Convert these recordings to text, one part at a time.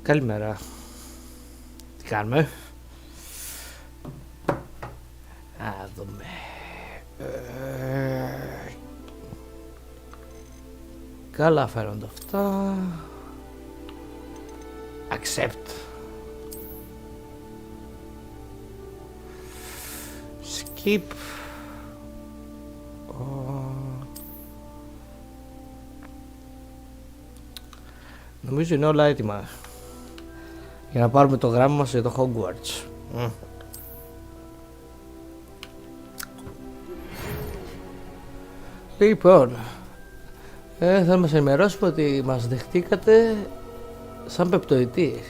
Καλημέρα. Τι κάνουμε? Α, δούμε. Καλά φαίνονται αυτά. Accept. Skip. Νομίζω είναι όλα έτοιμα για να πάρουμε το γράμμα μας για το Hogwarts. Λοιπόν, θα μας ενημερώσουμε ότι μας δεχτήκατε σαν πεπτοητή.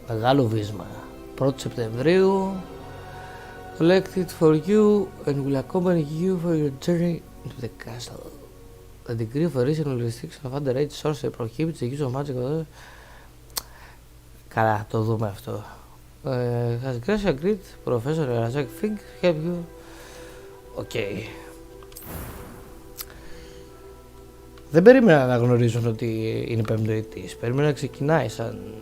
Μεγάλο βίσμα. 1η Σεπτεμβρίου. Collected for you and will accompany you for your journey into the castle. The degree of reason will restrict of underage sorcery prohibits the use of magic. Καλά, το δούμε αυτό. Has Gracia agreed, Professor Razak Fink, have you? Okay. Δεν περίμενα να γνωρίζουν ότι είναι πέμπτοετής. Περίμενα να ξεκινάει σαν...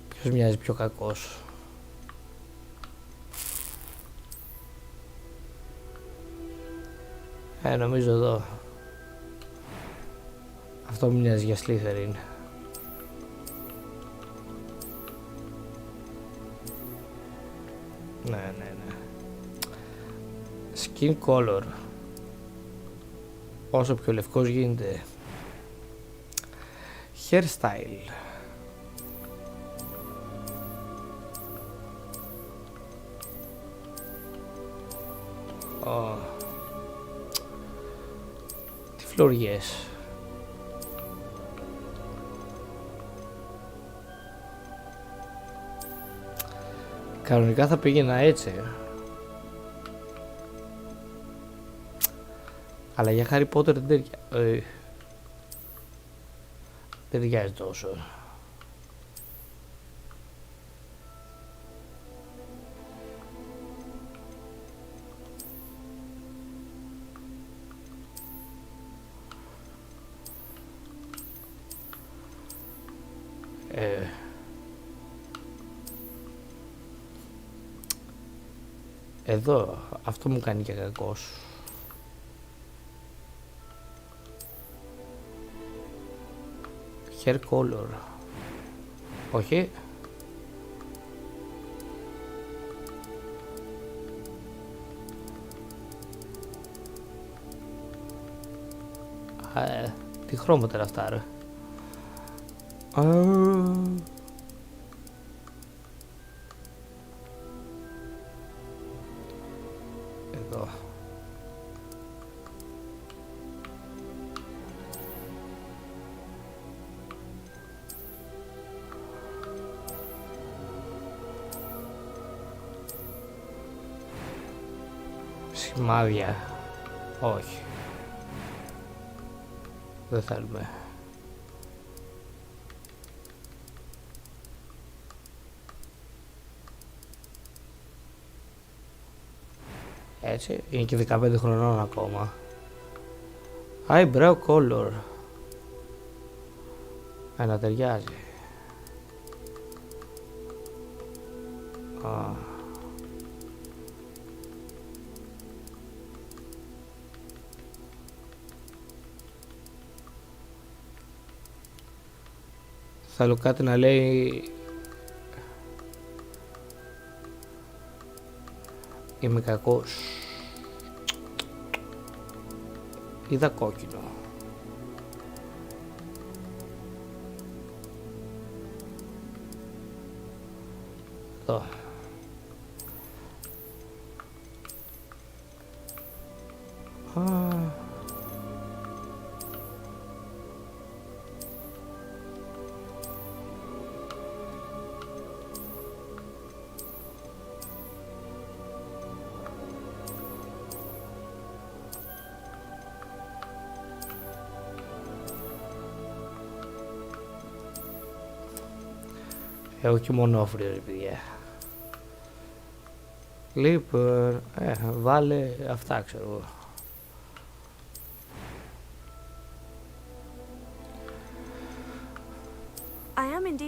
Ποιος μοιάζει πιο κακός? Νομίζω εδώ. Αυτό μου μοιάζει για Slytherin. Ναι. Skin color. Όσο πιο λευκός γίνεται. Hairstyle. Τι φλωριές. Κανονικά θα πήγαινα έτσι. Αλλά για Harry Potter δεν ταιριάζει τόσο. Εδώ, αυτό μου κάνει και κακός. Hair color. Όχι. Τι χρώματα είναι αυτά ρε. Εδώ. Σημάδια. Όχι. Δεν θέλουμε. Έτσι, είναι και 15 χρονών ακόμα. Eyebrow color. Να ταιριάζει. Θέλω κάτι να λέει είμαι κακός. Είδα κόκκινο. Εδώ. Έχω και μονόφρυο ρε παιδιά. Λοιπόν, βάλε αυτά ξέρω εγώ.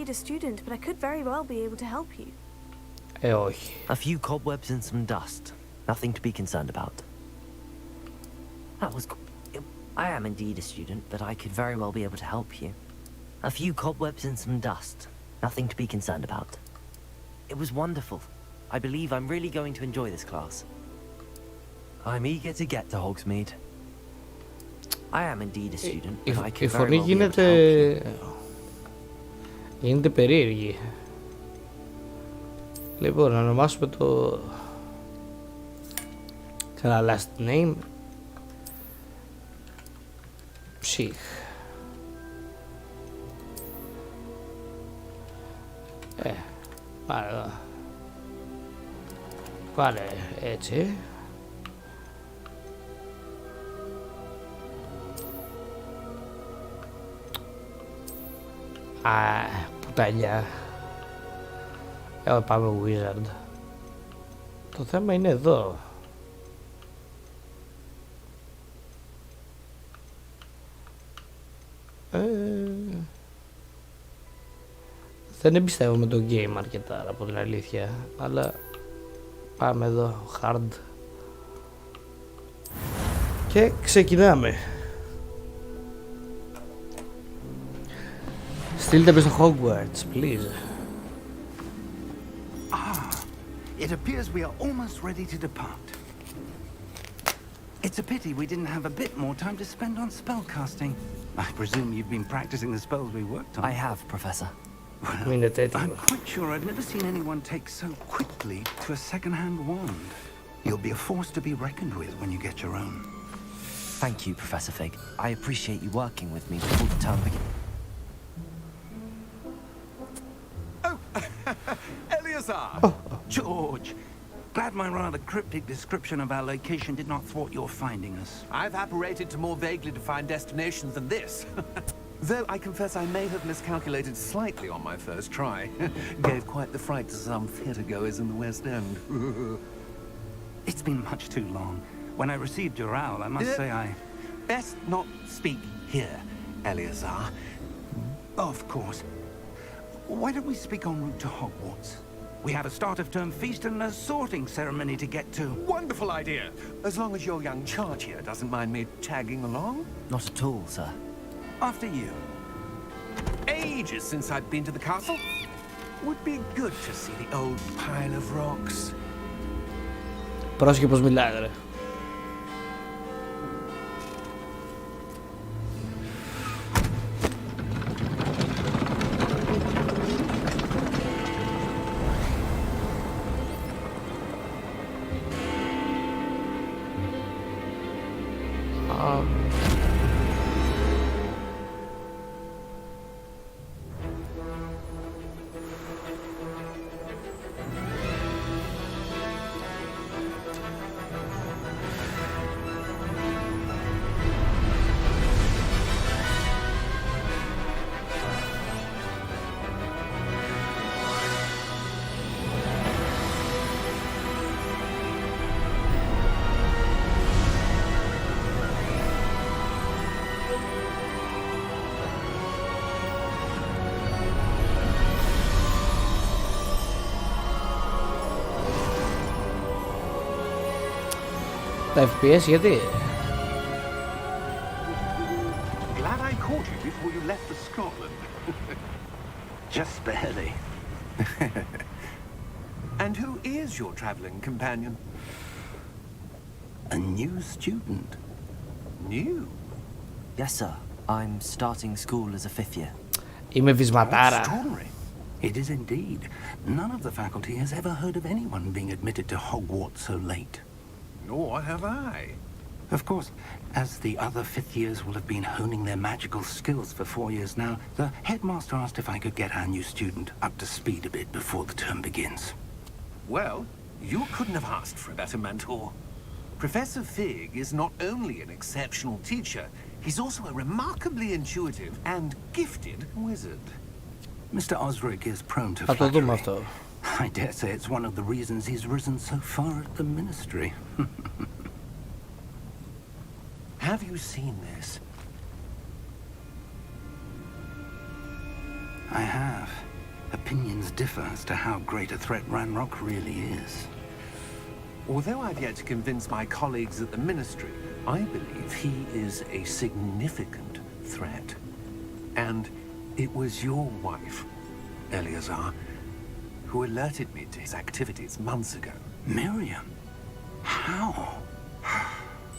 indeed a student, but I could very well be able to help you. Όχι. A few cobwebs and some dust. Nothing to be concerned about. That was... I am indeed a student, but I could very well be able to help you. A few cobwebs and some dust. Nothing to be concerned about. It was wonderful. I believe I'm really going to enjoy this class. I'm eager to get to Hogsmeade. I am indeed a student, but I could very well be able to help you. Γίνεται περίεργη. Λοιπόν, να ονομάσουμε το... Καλά, last name. Psick. Πάρε εδώ. Πάρε έτσι. Πουταλιά. Πάμε Wizard. Το θέμα είναι εδώ. Δεν εμπιστεύομαι το game αρκετά, από την αλήθεια, αλλά πάμε εδώ, hard. Και ξεκινάμε. Στείλτε με στο Hogwarts, please. It appears we are almost ready to depart. It's a pity we didn't have a bit more time to spend on spellcasting. I presume you've been practicing the spells we worked on. I have, Professor. Well, I'm quite sure I've never seen anyone take so quickly to a second-hand wand. You'll be a force to be reckoned with when you get your own. Thank you, Professor Fig. I appreciate you working with me before the term begins. Oh, Eleazar! George! Glad my rather cryptic description of our location did not thwart your finding us. I've apparated to more vaguely defined destinations than this. Though I confess I may have miscalculated slightly on my first try. Gave quite the fright to some theatre-goers in the West End. It's been much too long. When I received your owl, I must say I... Best not speak here, Eleazar. Of course. Why don't we speak en route to Hogwarts? We have a start-of-term feast and a sorting ceremony to get to. Wonderful idea! As long as your young charge here doesn't mind me tagging along. Not at all, sir. After you. Ages since I've been to the castle. Would be good to see the old pile of rocks. Πρόσεχε πως μιλάει, ρε. Τα FPS γιατί? Glad I caught you before you left for Scotland. Just barely. And who is your traveling companion? A new student. New? Yes, sir. I'm starting school as a 5th year. Είμαι βυσματάρα. Extraordinary. It is indeed. None of the faculty has ever heard of anyone being admitted to Hogwarts so late. Nor have I. Of course, as the other 5th years will have been honing their magical skills for 4 years now, the headmaster asked if I could get our new student up to speed a bit before the term begins. Well, you couldn't have asked for a better mentor. Professor Fig is not only an exceptional teacher, he's also a remarkably intuitive and gifted wizard. Mr. Osric is prone to Θα το δούμε flattery. αυτό. I dare say it's one of the reasons he's risen so far at the ministry. Have you seen this? I have. Opinions differ as to how great a threat Ranrock really is. Although I've yet to convince my colleagues at the Ministry, I believe he is a significant threat. And it was your wife, Eleazar, who alerted me to his activities months ago. Miriam? How?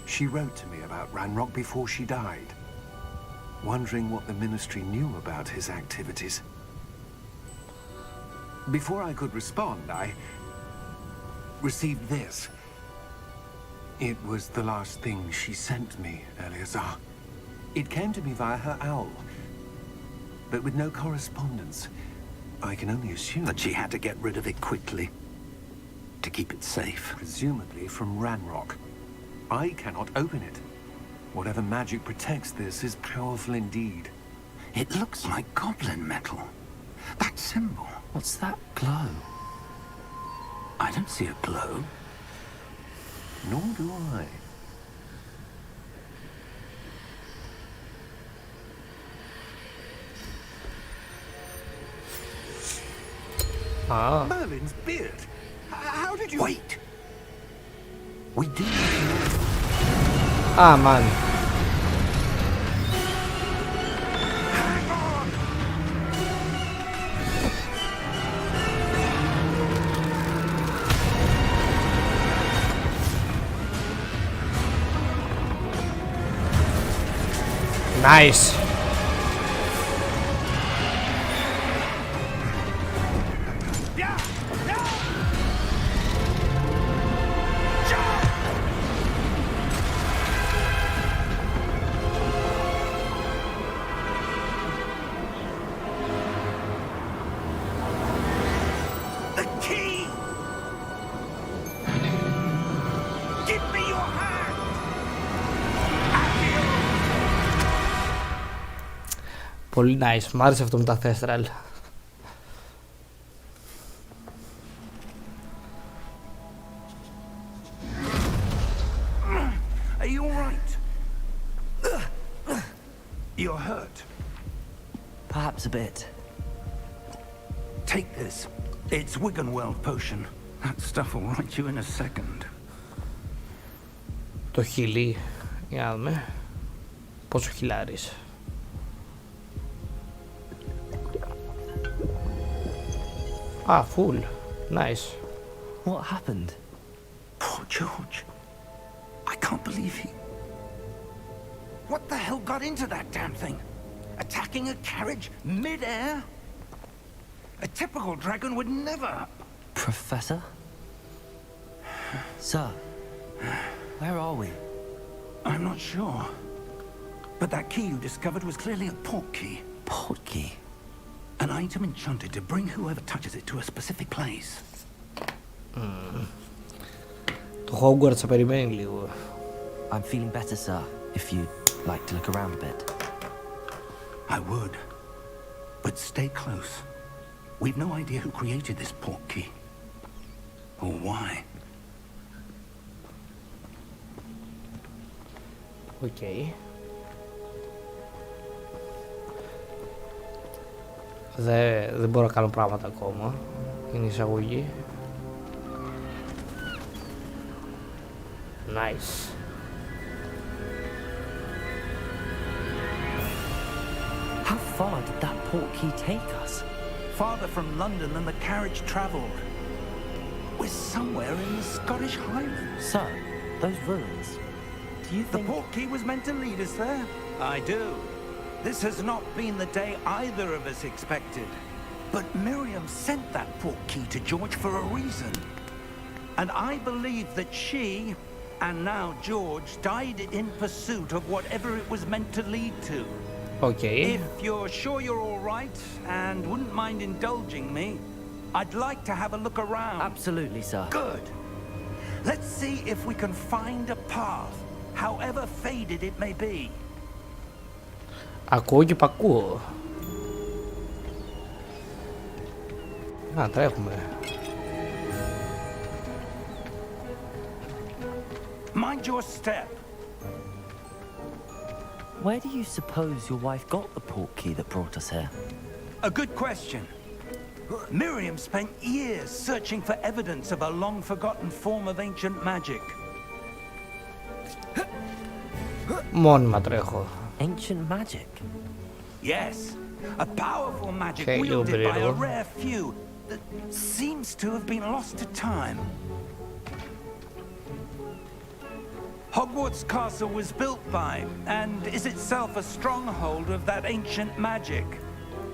She wrote to me about Ranrock before she died, wondering what the Ministry knew about his activities. Before I could respond, I received this. It was the last thing she sent me, Eleazar. It came to me via her owl, but with no correspondence. I can only assume That she had to get rid of it quickly, to keep it safe. presumably from Ranrock. I cannot open it. Whatever magic protects this is powerful indeed. It looks like goblin metal. That symbol. What's that glow? I don't see a glow. Nor do I. Α, Merlin's beard. How did you... Wait! We do. man. Nice. The key! Give me your hand! Πολύ nice. Μ' άρεσε αυτό με τα Thestral. Are you alright? You're hurt. Perhaps a bit. Take this. It's Wiggenweld potion. That stuff will right you in a second. Το χιλί. Για να δούμε. Πόσο χιλάρεις. Α, full. Nice. What happened? Poor George. I can't believe he... What the hell got into that damn thing? Attacking a carriage mid-air? A typical dragon would never... Professor? Sir, where are we? I'm not sure. But that key you discovered was clearly a port key. Port key. An item enchanted to bring whoever touches it to a specific place. Το Hogwarts θα περιμένει λίγο. I'm feeling better, sir, if you'd like to look around a bit. I would. But stay close. We've no idea who created this port key. Or why. Οκ. Δεν μπορώ να κάνω πράγματα ακόμα. Είναι εισαγωγή. Nice. How far did that port key take us? Farther from London than the carriage travelled. We're somewhere in the Scottish Highlands. Sir, those ruins. Do you The think... port key was meant to lead us there? I do. This has not been the day either of us expected. But Miriam sent that port key to George for a reason. And I believe that she, and now George, died in pursuit of whatever it was meant to lead to. Okay. If you're sure you're all right and wouldn't mind indulging me, I'd like to have a look around. Absolutely, sir. Good. Let's see if we can find a path, however faded it may be. Ακούω και πακούω. Α, τρέχουμε. Mind your step. Where do you suppose your wife got the port key that brought us here? A good question. Miriam spent years searching for evidence of a long-forgotten form of ancient magic. Μόνιμα τρέχω. Ancient magic. Yes, a powerful magic Okay, you'll wielded by a believe it. rare few that seems to have been lost to time. Hogwarts Castle was built by, and is itself a stronghold of that ancient magic.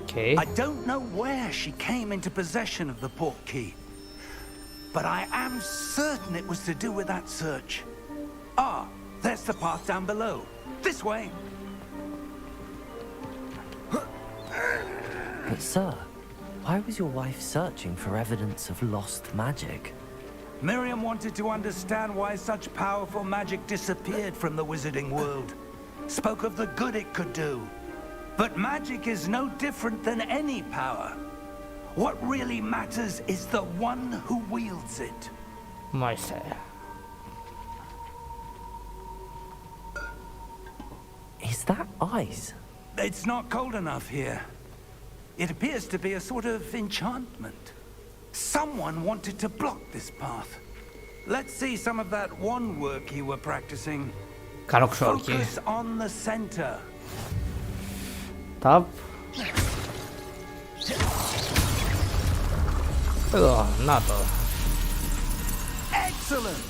Okay. I don't know where she came into possession of the portkey, but I am certain it was to do with that search. Ah, there's the path down below. This way. But sir, why was your wife searching for evidence of lost magic? Miriam wanted to understand why such powerful magic disappeared from the wizarding world. Spoke of the good it could do. But magic is no different than any power. What really matters is the one who wields it. Μάλιστα. Is that ice? It's not cold enough here. It appears to be a sort of enchantment. Someone wanted to block this path. Let's see some of that wand work you were practicing. Κάνω ξόρκι. Focus on the center. Ταπ. Εδώ, να το. Excellent.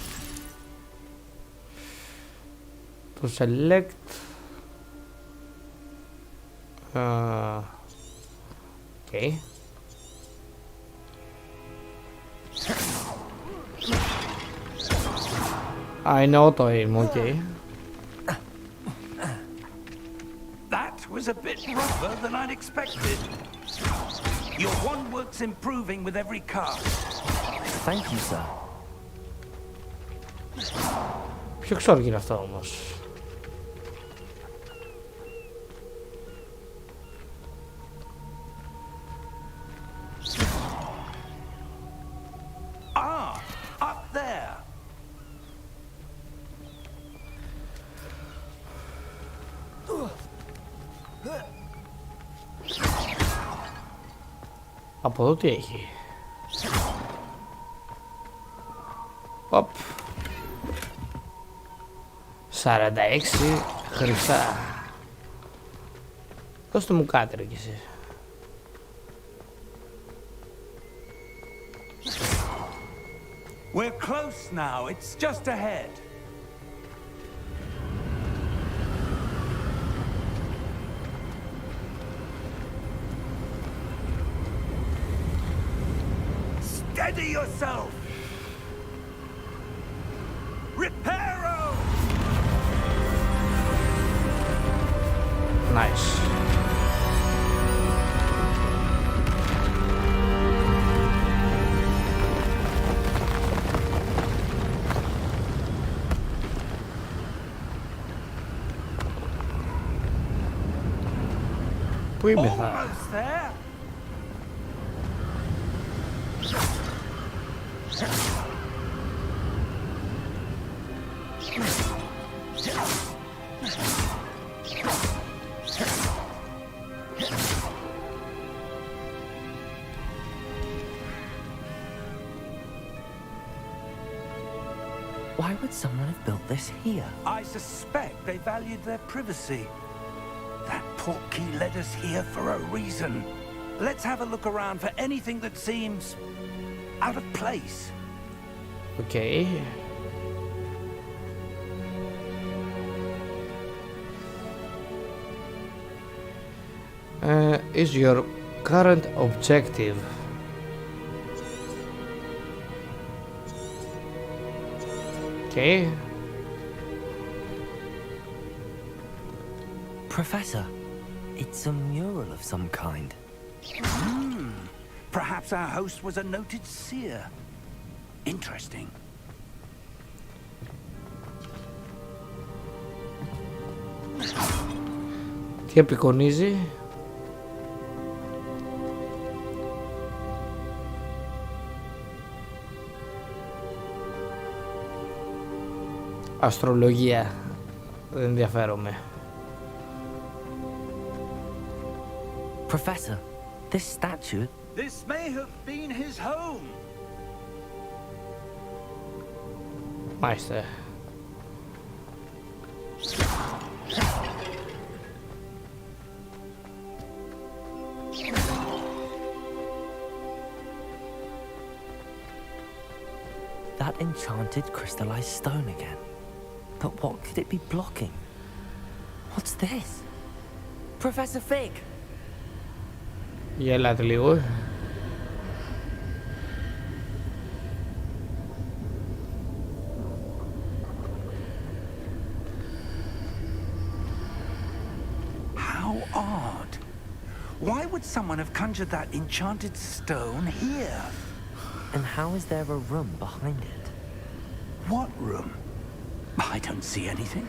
Το select. Okay. I know το aim, okay. That was a bit rougher than I'd expected. Your wand work's improving with every cast. Thank you, sir. Ποιο ξόρκι είναι αυτό όμως? Ah, up there. Από εδώ τι έχει? Οπ. 46 χρυσά. Δώστε μου κάτι ρε κι εσείς. We're close now. It's just ahead. Steady yourself. Reparo. Nice. Πού είμαι θα? Almost there. Why would someone have built this here? I suspect they valued their privacy. That portkey led us here for a reason. Let's have a look around for anything that seems out of place. Okay. Is your current objective? Okay. Professor, it's a mural of some kind. Perhaps our host was a noted seer. Interesting. Τι απεικονίζει? Αστρολογία. Δεν ενδιαφέρομαι. Professor, this statue, This may have been his home. Μάλιστα. That enchanted crystallized stone again. But what could it be blocking? What's this? Professor Fig! Γελάτε λίγο. How odd. Why would someone have conjured that enchanted stone here? And how is there a room behind it? What room? I don't see anything.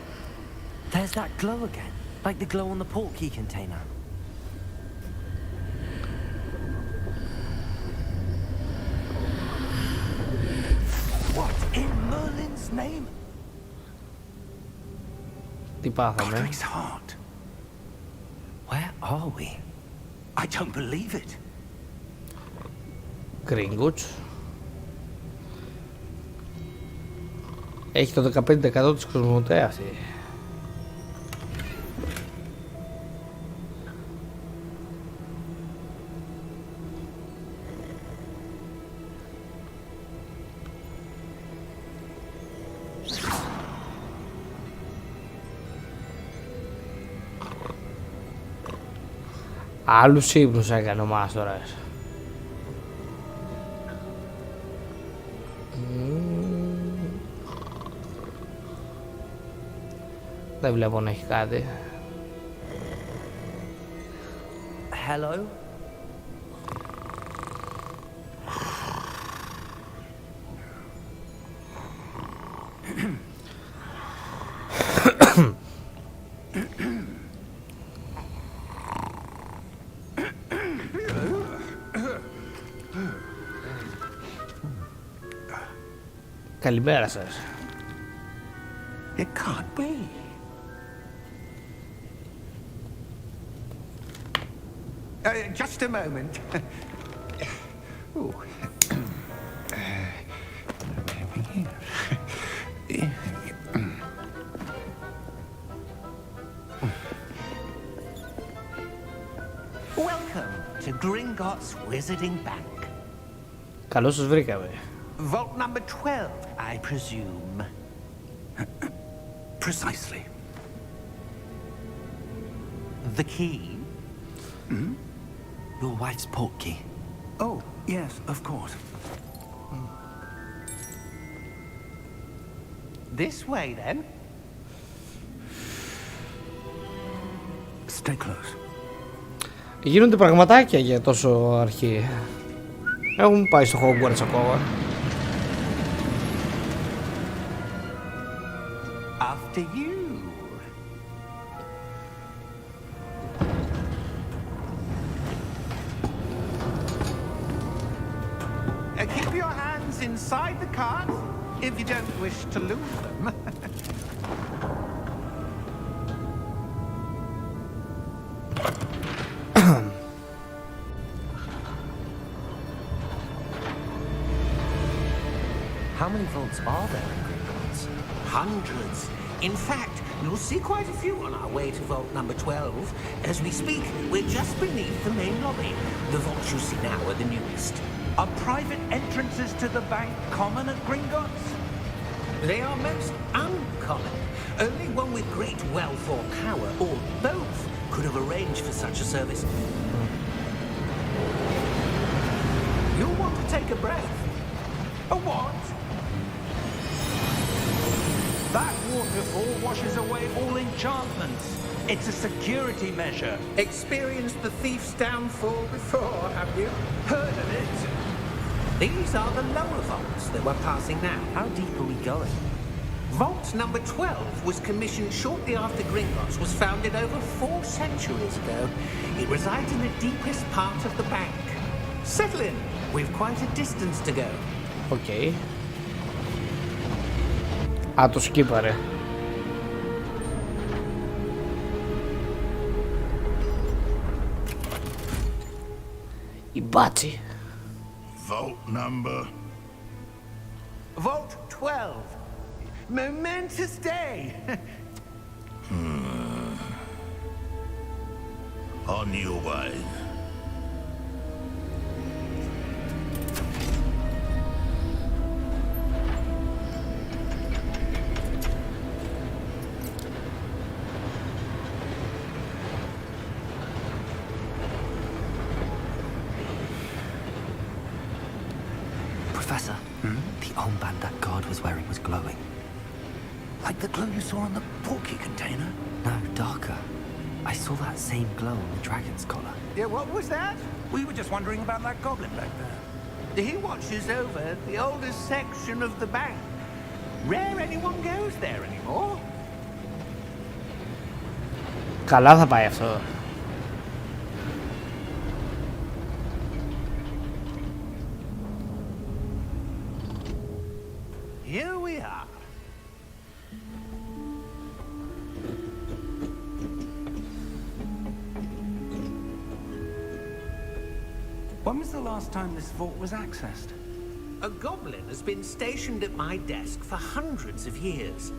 There's that glow again, like the glow on the portkey container. What in Merlin's name? Τι πάθαμε? Godric's heart. Where are we? I don't believe it. Gringotts. Έχει το 15% της κοσμοτέας. Άλλους ύπνους έκανε ο μάστορας. Δεν βλέπω να έχει κάτι. Hello? Καλημέρα σας. It can't be. Just a moment. Ooh. Welcome to Gringotts Wizarding Bank. Καλώς σας βρήκαμε. Vault number 12, I presume. Precisely. The key? Your wife's portkey. Oh, yes, of course. This way, then. Stay close. Γίνονται πραγματάκια για τόσο αρχή. Έχουν πάει στο Hogwarts ακόμα. After you. Keep your hands inside the cart if you don't wish to lose them. How many vaults are there in Gringotts? Hundreds. In fact, you'll see quite a few on our way to vault number 12. As we speak, we're just beneath the main lobby. The vaults you see now are the newest. Are private entrances to the bank common at Gringotts? They are most uncommon. Only one with great wealth or power, or both, could have arranged for such a service. You'll want to take a breath. A what? That waterfall washes away all enchantments. It's a security measure. Experienced the thief's downfall before, have you? Heard of it? These are the lower vaults that we're passing now. How deep are we going? Vault number 12 was commissioned shortly after Gringotts was founded over 4 centuries ago. It resides in the deepest part of the bank. Settle in. We've quite a distance to go. Οκ. Α, το σκύπαρε. Η μπάτσι. Vault number. Vault 12. Momentous day. On your way. Professor, the armband that guard was wearing was glowing. Like the glow you saw on the porky container? No, darker. I saw that same glow on the dragon's collar. Yeah, what was that? We were just wondering about that goblin back there. He watches over the oldest section of the bank. Rare anyone goes there anymore. Καλά θα πάει αυτό. Here we are. When was the last time this vault was accessed? A goblin has been stationed at my desk for hundreds of years.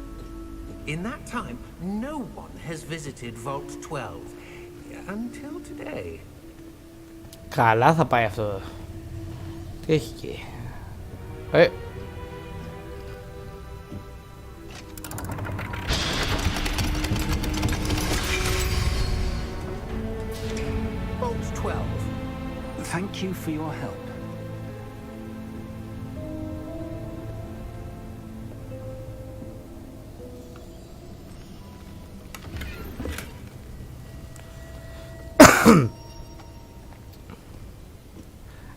In that time, no one has visited Vault 12 until today. Καλά θα πάει αυτό. Τι έχει εκεί. Vault 12. Thank you for your help.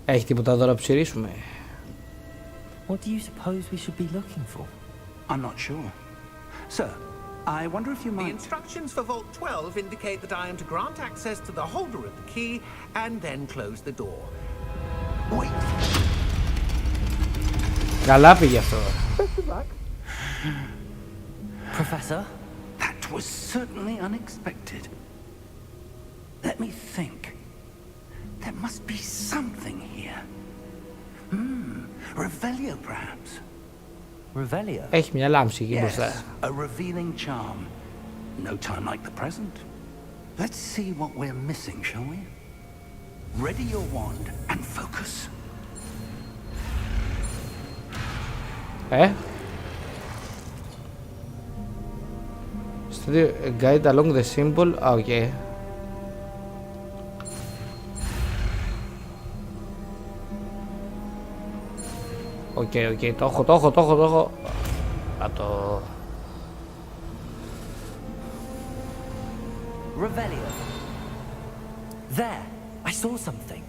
Έχει τίποτα εδώ να ψηρίσουμε? What do you suppose we should be looking for? I'm not sure. Sir, I wonder if you The might... instructions for Vault 12 indicate that I am to grant access to the holder of the key and then close the door. Wait! Καλά πήγε αυτό. Professor? That was certainly unexpected. Let me think. There must be something here. Revelio, perhaps. Revelio? Έχει μια λάμψη εκεί Yes, μπροστά. a revealing charm. No time like the present. Let's see what we're missing, shall we? Ready your wand and focus. Study guide along the symbol. Okay. Οκ, το έχω. Να το... Revelio. There! I saw something.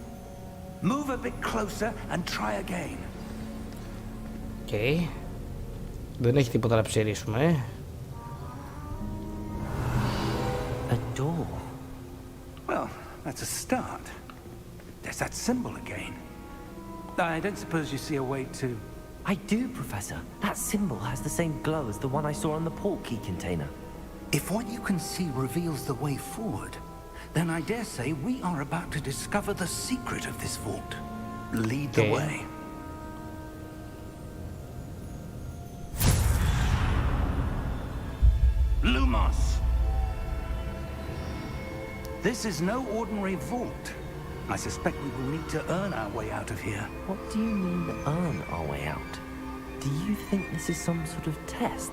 Move a bit closer and try again. Οκ. Δεν έχει τίποτα να ψηρίσουμε. A door. Well, that's a start. There's that symbol again. I don't suppose you see a way to... I do, Professor. That symbol has the same glow as the one I saw on the port key container. If what you can see reveals the way forward, then I dare say we are about to discover the secret of this vault. Lead the way. Lumos! This is no ordinary vault. I suspect we will need to earn our way out of here. What do you mean, earn our way out? Do you think this is some sort of test?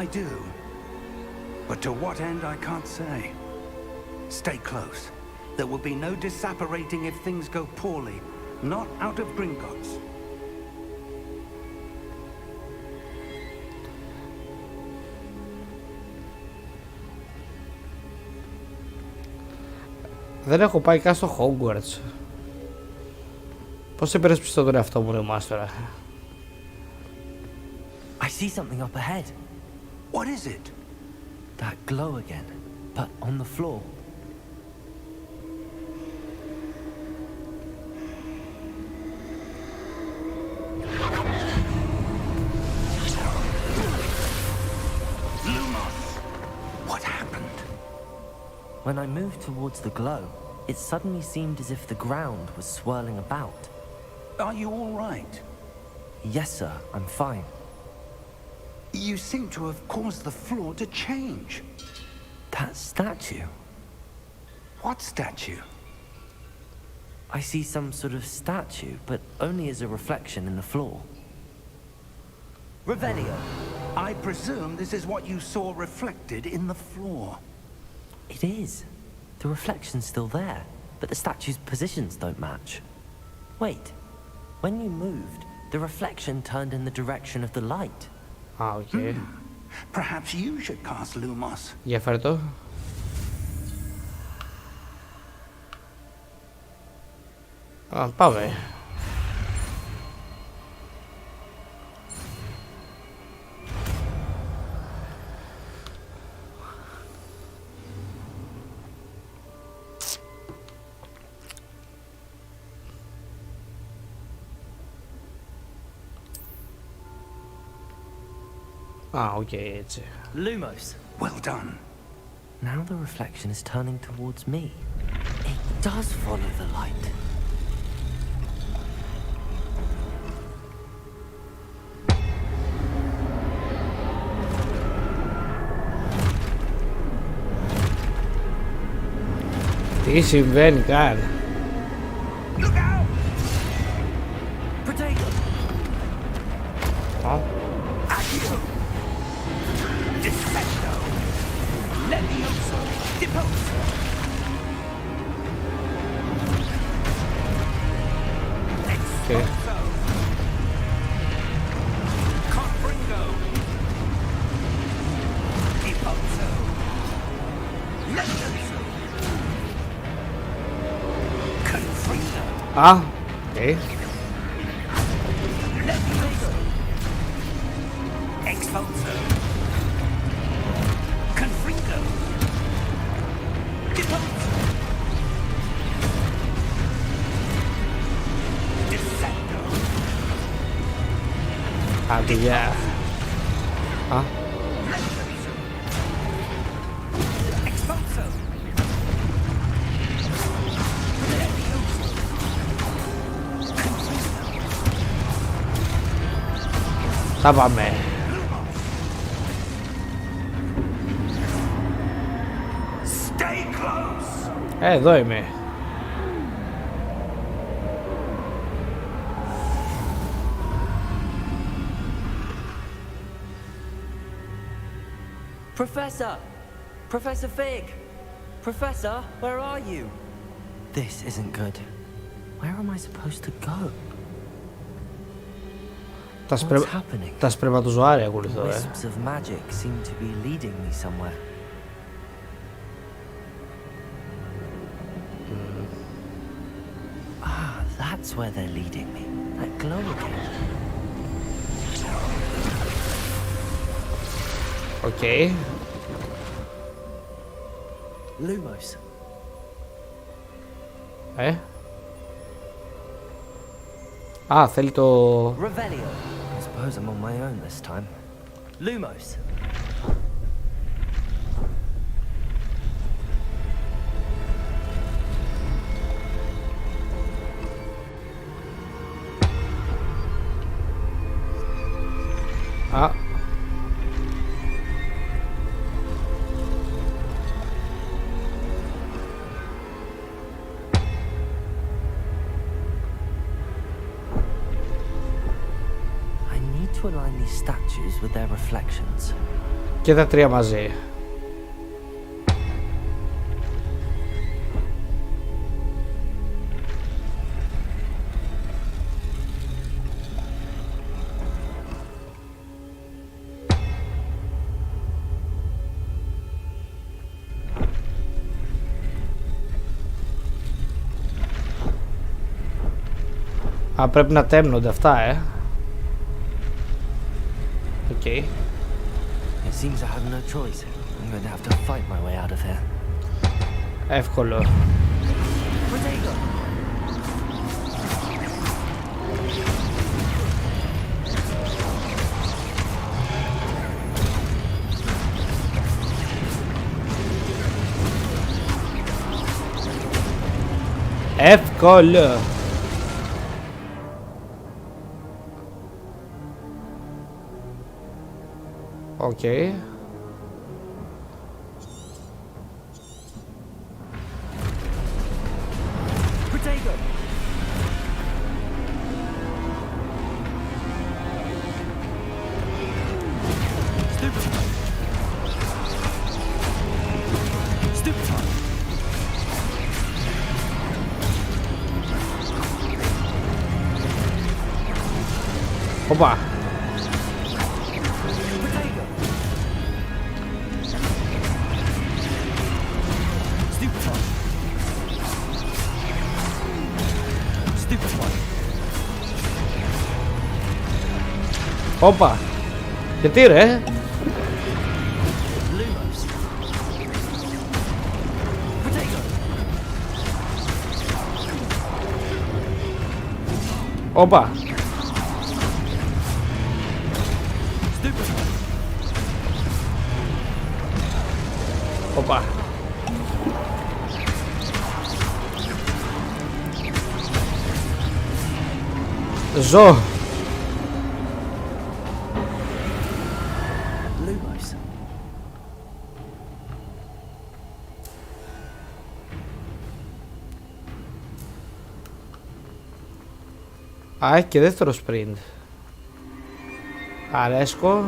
I do. But to what end, I can't say. Stay close. There will be no disapparating if things go poorly. Not out of Gringotts. Δεν έχω πάει καν στο Hogwarts. Πώς υπερασπιστώ τον εαυτό μου, ρε μάστορα? I see something up ahead. What is it? That glow again, but on the floor. Lumos! What happened? When I moved towards the glow, it suddenly seemed as if the ground was swirling about. Are you all right? Yes, sir, I'm fine. You seem to have caused the floor to change. That statue. What statue? I see some sort of statue, but only as a reflection in the floor. Revelio. I presume this is what you saw reflected in the floor. It is. The reflection's still there, but the statue's positions don't match. Wait. When you moved, the reflection turned in the direction of the light. Α, οκ. Perhaps you should cast Lumos. Για φέρε το. Α, πάμε. Α, οκ, έτσι. Lumos. Well done. Now the reflection is turning towards me. It does follow the light. Τι συμβαίνει καν. Potato. Α, Defecto. Levioso. Deposo. οκ. Confringo. Deposo. Levioso. Confringo. Α, οκ. Levioso. Expulso. Confringo. Deposo. Defecto. Άντε, γεια. Α, Levioso. Expulso. Levioso. θα πάμε. Stay close. Εδώ είμαι. Professor! Professor Fig! Professor, where are you? This isn't good. Where am I supposed to go? What's happening? Τα σπερματοζωάρια ακολουθώ, Wisps of magic seem to be leading me somewhere. Ah, that's where they're leading me. That glow again. Οκ. Lumos. Α, θέλει το... Revelio. I suppose I'm on my own this time. Lumos. Α. I need to align these statues with their reflections. Και τα τρία μαζί. Α, πρέπει να τέμνονται αυτά, Οκ. It seems I have no choice. I'm going to have to fight my way out of here. Εύκολο. Potato. Κόλλο. Οκ. Οπα. Όπα. Γιατί ρε? Όπα. Όπα. Ζω. Α, έχει και δεύτερο sprint. Αρέσκω.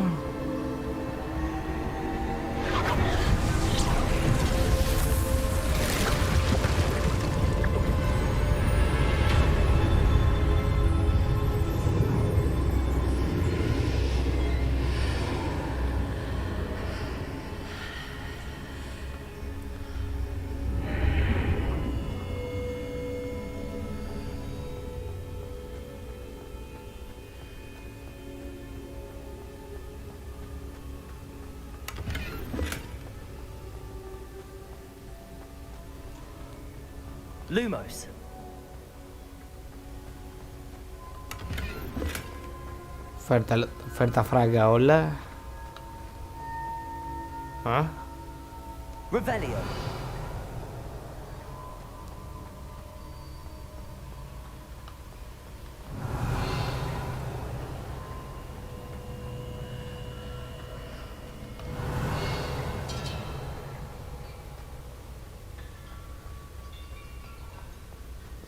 Lumos. Φέρ τα φράγκα όλα. Α. Revelio.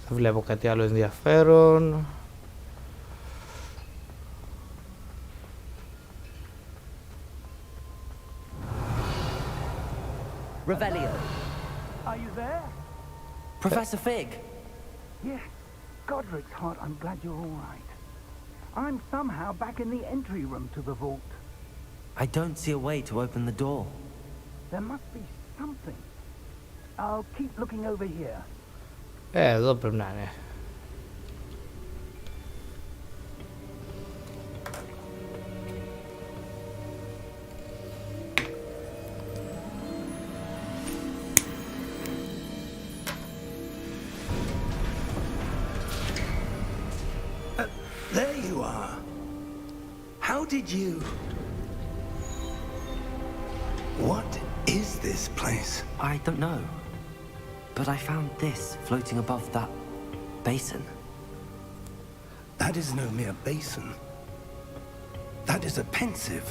Δεν βλέπω κάτι άλλο ενδιαφέρον. Revelio. Are you there? Professor Fig. Yes. Godric's heart, I'm glad you're all right. I'm somehow back in the entry room to the vault. I don't see a way to open the door. There must be something. I'll keep looking over here. Εδώ πρέπει να είναι. There you are. How did you... What is this place? I don't know. But I found this floating above that basin. That is no mere basin. That is a pensive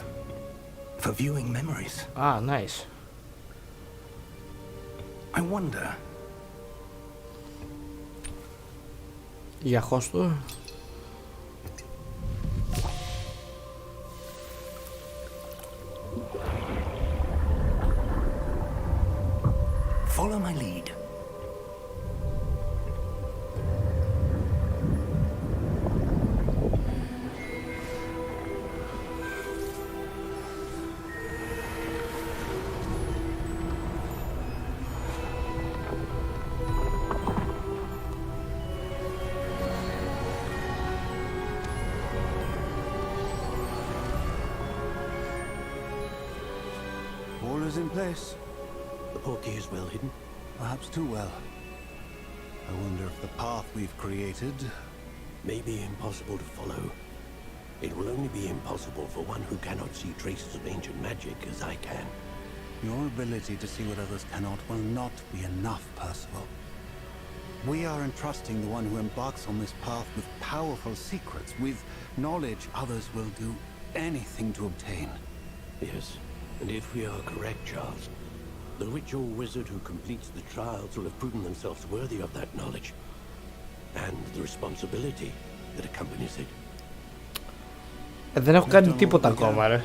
for viewing memories. Ah, nice. I wonder... Για χώστο. Follow my lead. All is in place. The portkey is well hidden. Perhaps too well. I wonder if the path we've created... May be impossible to follow. It will only be impossible for one who cannot see traces of ancient magic as I can. Your ability to see what others cannot will not be enough, Percival. We are entrusting the one who embarks on this path with powerful secrets, with knowledge others will do anything to obtain. Yes, and if we are correct, Charles, the ritual wizard who completes the trials will have proven themselves worthy of that knowledge, and the responsibility that accompanies it. Δεν έχω κάνει τίποτα ακόμα, ρε.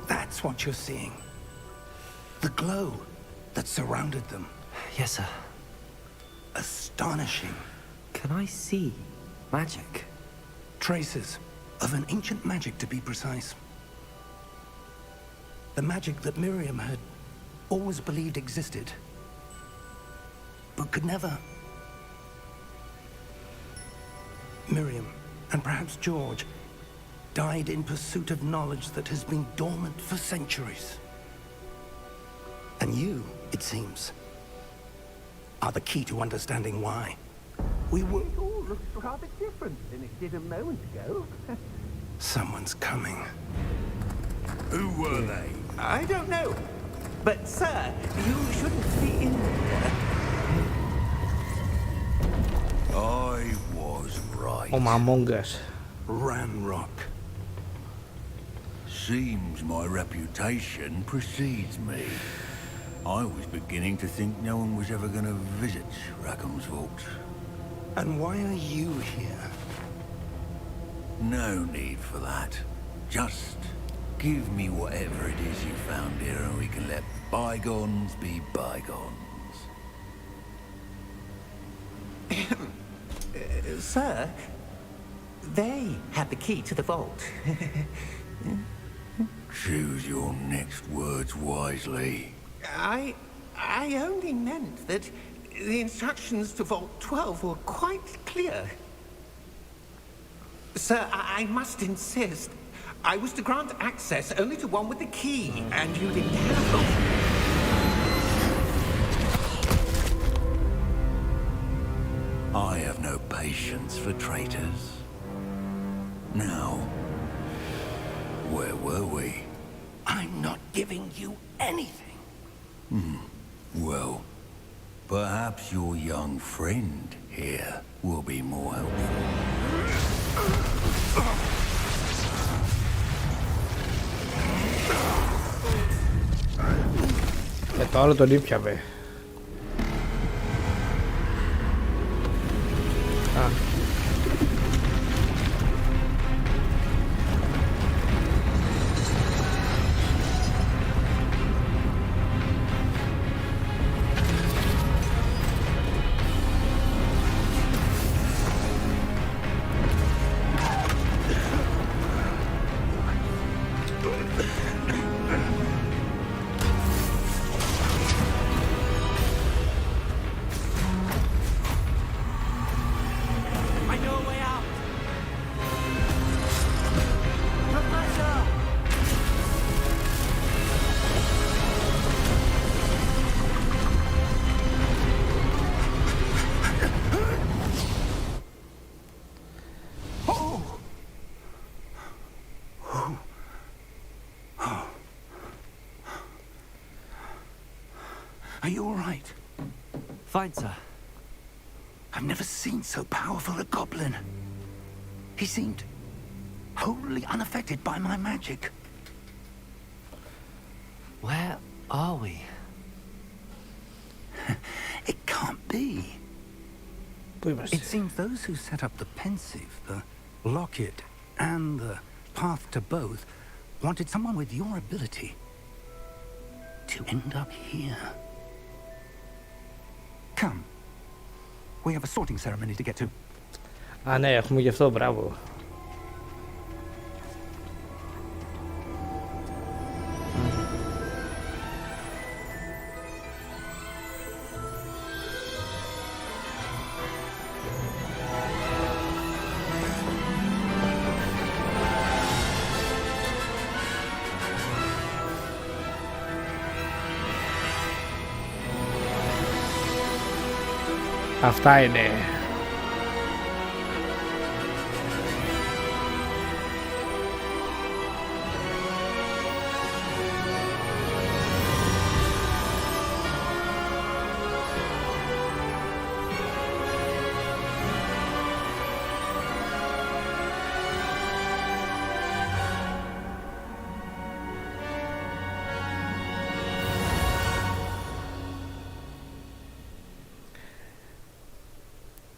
That's what you're seeing. The glow that surrounded them. Yes, sir. Astonishing. Can I see magic? Traces of an ancient magic, to be precise. The magic that Miriam had always believed existed, but could never. Miriam, and perhaps George, died in pursuit of knowledge that has been dormant for centuries. And you, it seems, are the key to understanding why. We will all look rather different than it did a moment ago. Someone's coming. Who were they? I don't know. But, sir, you shouldn't be in there. I was right. Ο Μαμόγκας. Ranrock. Seems my reputation precedes me. I was beginning to think no one was ever going to visit Rackham's vault. And why are you here? No need for that. Just give me whatever it is you found here and we can let bygones be bygones. Sir, they had the key to the vault. Choose your next words wisely. I only meant that the instructions to Vault 12 were quite clear. Sir, I must insist. I was to grant access only to one with the key, and you didn't have. I have no patience for traitors. Now, where were we? I'm not giving you anything. Well, perhaps your young friend here will be more helpful. Τώρα τον ήπιαμε. Are you all right? Fine, sir. I've never seen so powerful a goblin. He seemed wholly unaffected by my magic. Where are we? It can't be. Πού είμαστε? It seems those who set up the pensive, the locket, and the path to both wanted someone with your ability to end up here. Come. We have a sorting ceremony to get to. Α, ναι, έχουμε γι' αυτό, μπράβο. Αυτά είναι.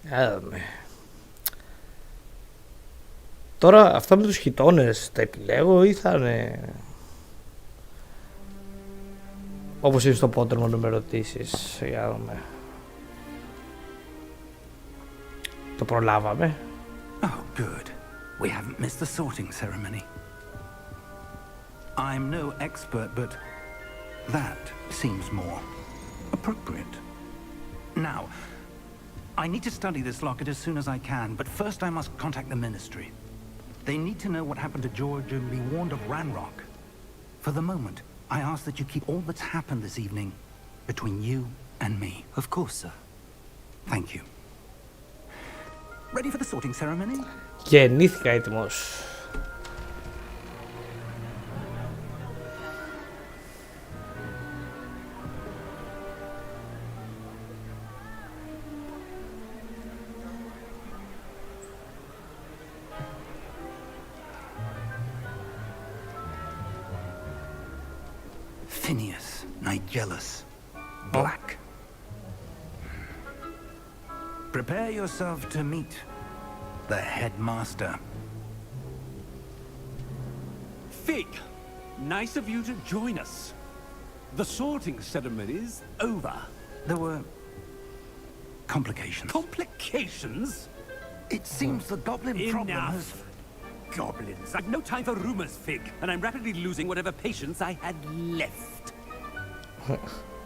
Για δούμε. Τώρα αυτά με τους χιτώνες τα επιλέγω ή θα είναι όπως είναι στο Pottermore με ρωτήσεις? Για δούμε. Το προλάβαμε. Oh, good. We haven't missed the sorting ceremony. I'm no expert, but that seems more appropriate. Now, I need to study this locket as soon as I can, but first I must contact the Ministry. They need to know what happened to George and be warned of Ranrock. For the moment, I ask that you keep all that's happened this evening between you and me. Of course, sir. Thank you. Ready for the sorting ceremony? Γεννήθηκα έτοιμος. Phineas, Nigellus, Black. Prepare yourself to meet the headmaster. Fig, nice of you to join us. The sorting ceremony's over. There were complications. Complications? It seems the goblin problem has... Enough. Goblins. I've no time for rumors, Fig, and I'm rapidly losing whatever patience I had left.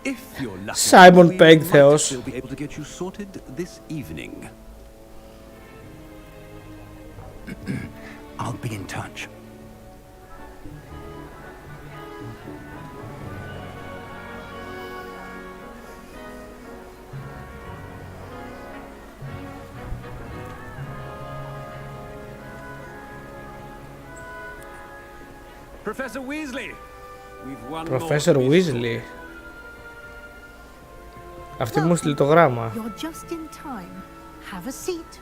If you're lucky, Simon we Pegg, might Theos. still be able to get you sorted this evening. I'll be in touch. Professor Weasley, we've one Professor more to be Weasley. Αυτή μου στείλει το γράμμα. You're just in time. Have a seat.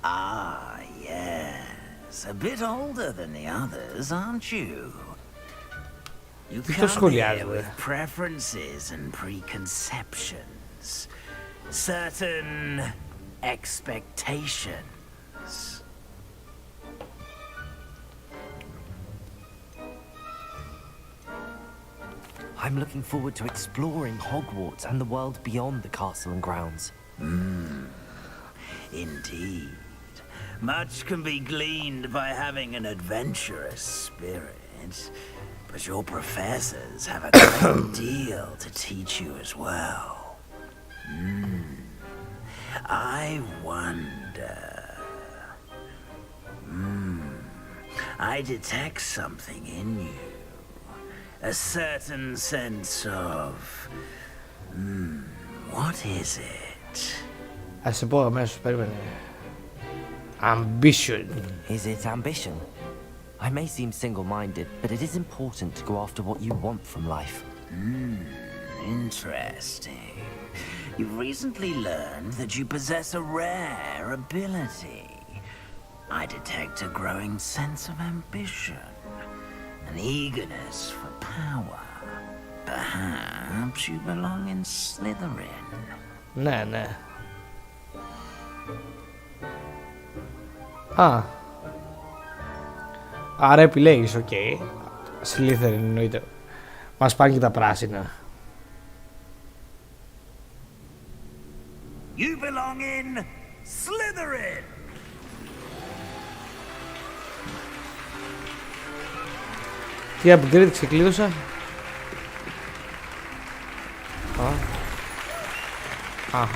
Ah, yes. A bit older than the others, aren't you? You Τι το come here σχολιάζετε? with preferences and preconceptions. Certain expectations. I'm looking forward to exploring Hogwarts and the world beyond the castle and grounds. Indeed. Much can be gleaned by having an adventurous spirit, but your professors have a great deal to teach you as well. I wonder... I detect something in you. A certain sense of... what is it? Ας σε πω αμέσως, περίμενε. Ambition. Is it ambition? I may seem single-minded, but it is important to go after what you want from life. Interesting. You've recently learned that you possess a rare ability. I detect a growing sense of ambition, an eagerness for power. Perhaps you belong in Slytherin. Ναι, ναι. Α. Άρα επιλέγεις, οκ. Slytherin εννοείται. Μας πάνε και τα πράσινα. You belong in Slytherin! Τι upgrade ξεκλείδωσα? Οκ.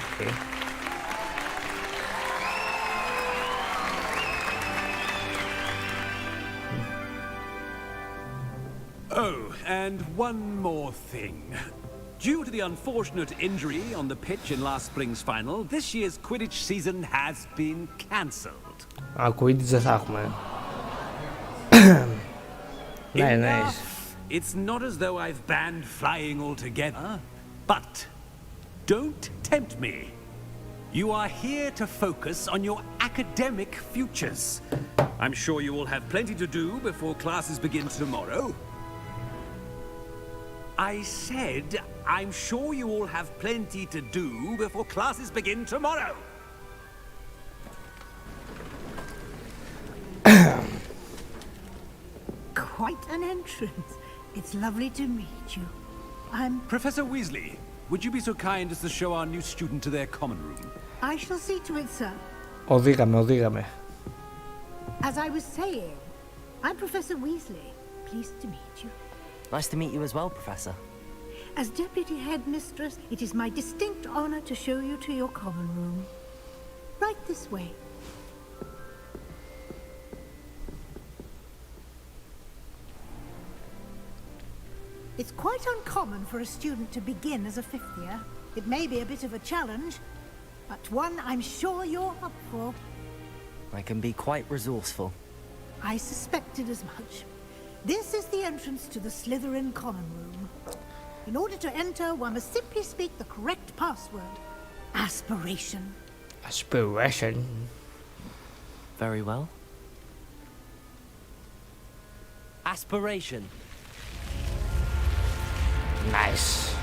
Oh, and one more thing. Due to the unfortunate injury on the pitch in last spring's final, this year's Quidditch season has been cancelled. Quidditch δεν θα έχουμε. Nice. It's not as though I've banned flying altogether, but don't tempt me. You are here to focus on your academic futures. I'm sure you will have plenty to do before classes begin tomorrow. I said, I'm sure you all have plenty to do before classes begin tomorrow. Quite an entrance. It's lovely to meet you. I'm... Professor Weasley, would you be so kind as to show our new student to their common room? I shall see to it, sir. Οδήγαμε. As I was saying, I'm Professor Weasley. Pleased to meet you. Nice to meet you as well, Professor. As Deputy Headmistress, it is my distinct honor to show you to your common room. Right this way. It's quite uncommon for a student to begin as a fifth year. It may be a bit of a challenge, but one I'm sure you're up for. I can be quite resourceful. I suspected as much. This is the entrance to the Slytherin common room. In order to enter, one must simply speak the correct password. Aspiration. Aspiration. Very well. Aspiration. Nice.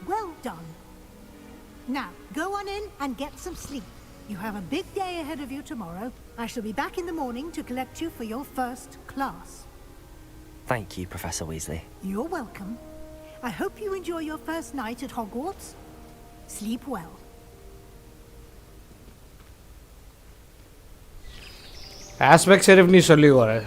Well done. Now, go on in and get some sleep. You have a big day ahead of you tomorrow. I shall be back in the morning to collect you for your first class. Thank you, Professor Weasley. You're welcome. I hope you enjoy your first night at Hogwarts. Sleep well. Ας με εξερευνήσω λίγο, ρε.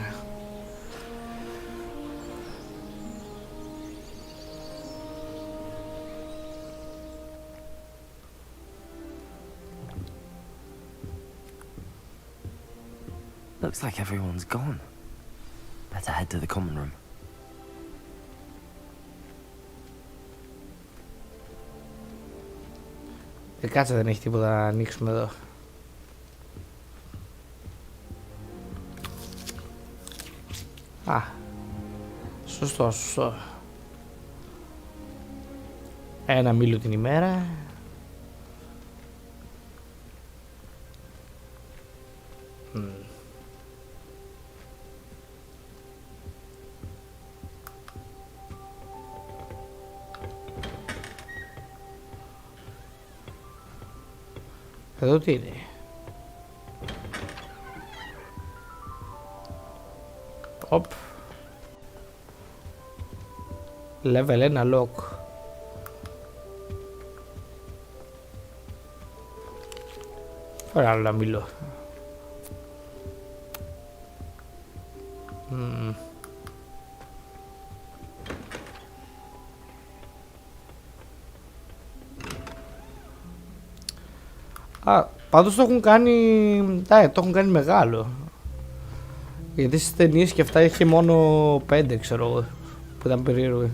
Looks like everyone's gone. Better head to the common room. Κάτσε, δεν έχει τίποτα να ανοίξουμε εδώ. Α, σωστό. Ένα μήλο την ημέρα. Εδώ τι είναι? Οπ. Level 1 lock. Φέρα άλλο να μιλώ. Α, πάντως το έχουν κάνει, το έχουν κάνει μεγάλο. Γιατί στις ταινίες και αυτά είχε μόνο 5, ξέρω εγώ, που ήταν περίεργο.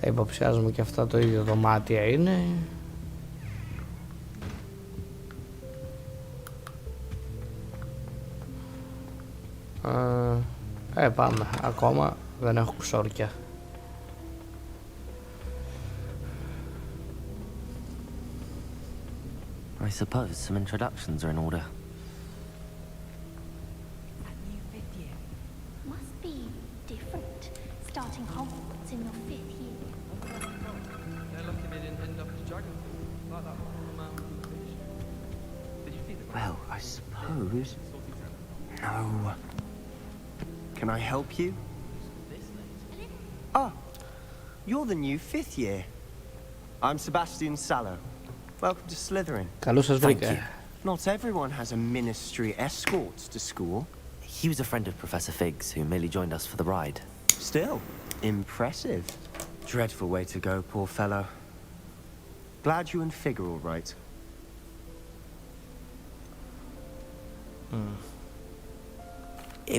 Υποψιάζομαι και αυτά το ίδιο δωμάτια είναι. Πάμε, ακόμα δεν έχω ξόρκια. I suppose some introductions are in order. That new fifth year must be different, starting Hogwarts in your fifth year. Well, I suppose... No. Can I help you? Ah, you're the new fifth year. I'm Sebastian Sallow. Welcome to Slytherin. Καλώς σας βρήκα. Not everyone has a ministry escort to school. He was a friend of Professor Figg's who merely joined us for the ride. Still, impressive. Dreadful way to go, poor fellow. Glad you and Fig are all right.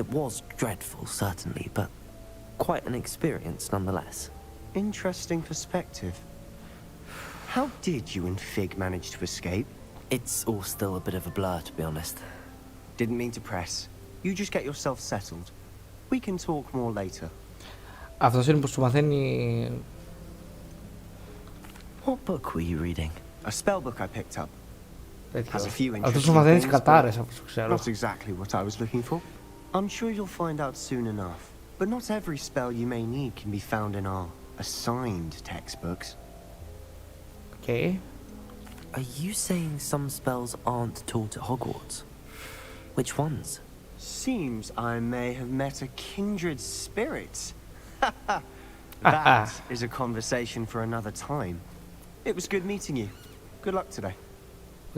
It was dreadful, certainly, but quite an experience nonetheless. Interesting perspective. How did you and Fig manage to escape? It's all still a bit of a blur, to be honest. Didn't mean to press. You just get yourself settled. We can talk more later. Αυτός είναι που σου μαθαίνει... What book were you reading? A spell book I picked up. Has a few Αυτός σου interesting μαθαίνει τις things, κατάρες, but από όσο ξέρω. not exactly what I was looking for. I'm sure you'll find out soon enough. But not every spell you may need can be found in our assigned textbooks. Okay. Are you saying some spells aren't taught at Hogwarts? Which ones? Seems I may have met a kindred spirit. That is a conversation for another time. It was good meeting you. Good luck today.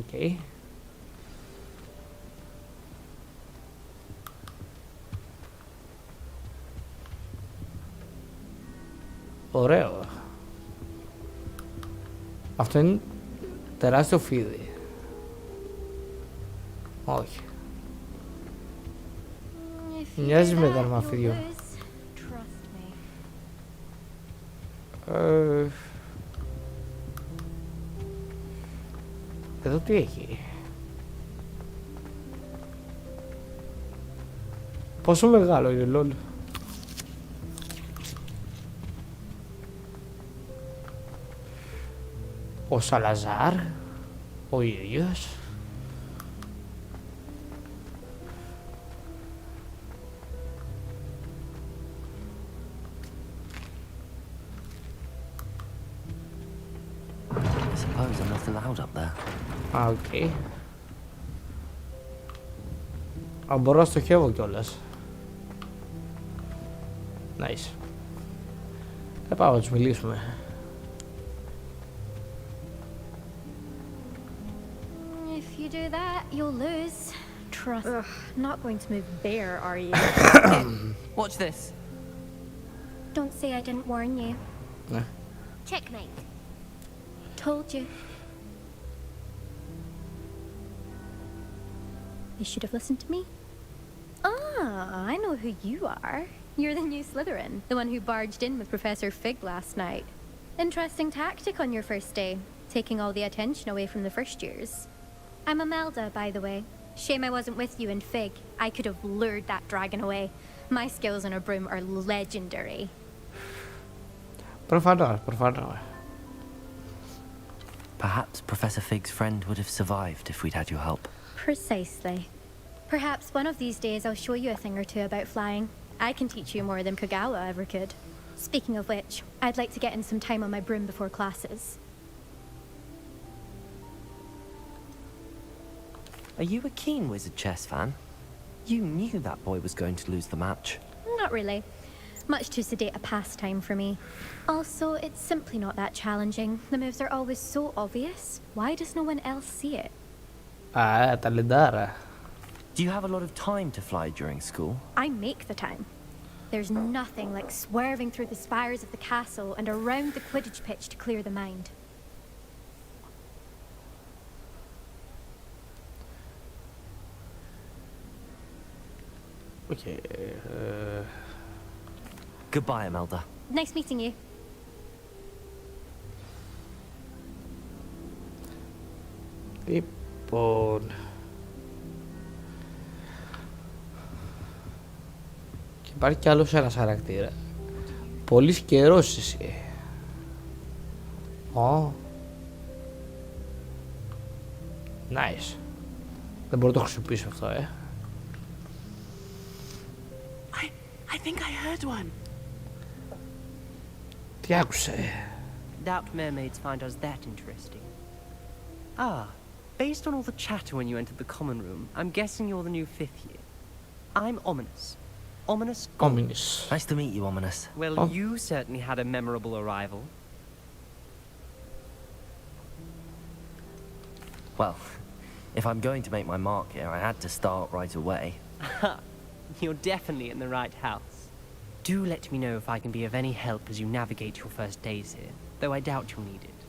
Okay. Ωραίο. Αυτό είναι τεράστιο φίδι. Όχι. Μοιάζει με δαρμαφίδιο. Εδώ τι έχει? Πόσο μεγάλο είναι, λόλ? Ο Σαλαζάρ, ο ίδιος. I suppose I'm not allowed up there. Οκ. Α, μπορώ να στοχεύω κιόλας. Nice. Πάω να τους μιλήσουμε. If you do that, you'll lose. Trust. Ugh, not going to move there, are you? Watch this. Don't say I didn't warn you. Checkmate. Told you. You should have listened to me. Ah, I know who you are. You're the new Slytherin, the one who barged in with Professor Fig last night. Interesting tactic on your first day, taking all the attention away from the first years. I'm Imelda, by the way. Shame I wasn't with you in Fig. I could have lured that dragon away. My skills on a broom are legendary. Προφανώς. Perhaps Professor Fig's friend would have survived if we'd had your help. Precisely. Perhaps one of these days I'll show you a thing or two about flying. I can teach you more than Kagawa ever could. Speaking of which, I'd like to get in some time on my broom before classes. Are you a keen wizard chess fan? You knew that boy was going to lose the match. Not really. Much too sedate a pastime for me. Also, it's simply not that challenging. The moves are always so obvious. Why does no one else see it? Ταλεντάρα. Do you have a lot of time to fly during school? I make the time. There's nothing like swerving through the spires of the castle and around the Quidditch pitch to clear the mind. Okay. Goodbye, Imelda. Nice meeting you. Λοιπόν... Και υπάρχει κι άλλος ένας χαρακτήρα. Πολύς καιρός εσύ. Ω. Nice. Δεν μπορώ να το χρησιμοποιήσω αυτό, I think I heard one. Τι άκουσε? Doubt mermaids find us that interesting. Ah, based on all the chatter when you entered the common room, I'm guessing you're the new 5th year. I'm Ominous. Ominous. Ominous. Nice to meet you, Ominous. Well, you certainly had a memorable arrival. Well, if I'm going to make my mark here, I had to start right away. You're definitely in the right house. Do let me know if I can be of any help as you navigate your first days here, though I doubt you'll need it.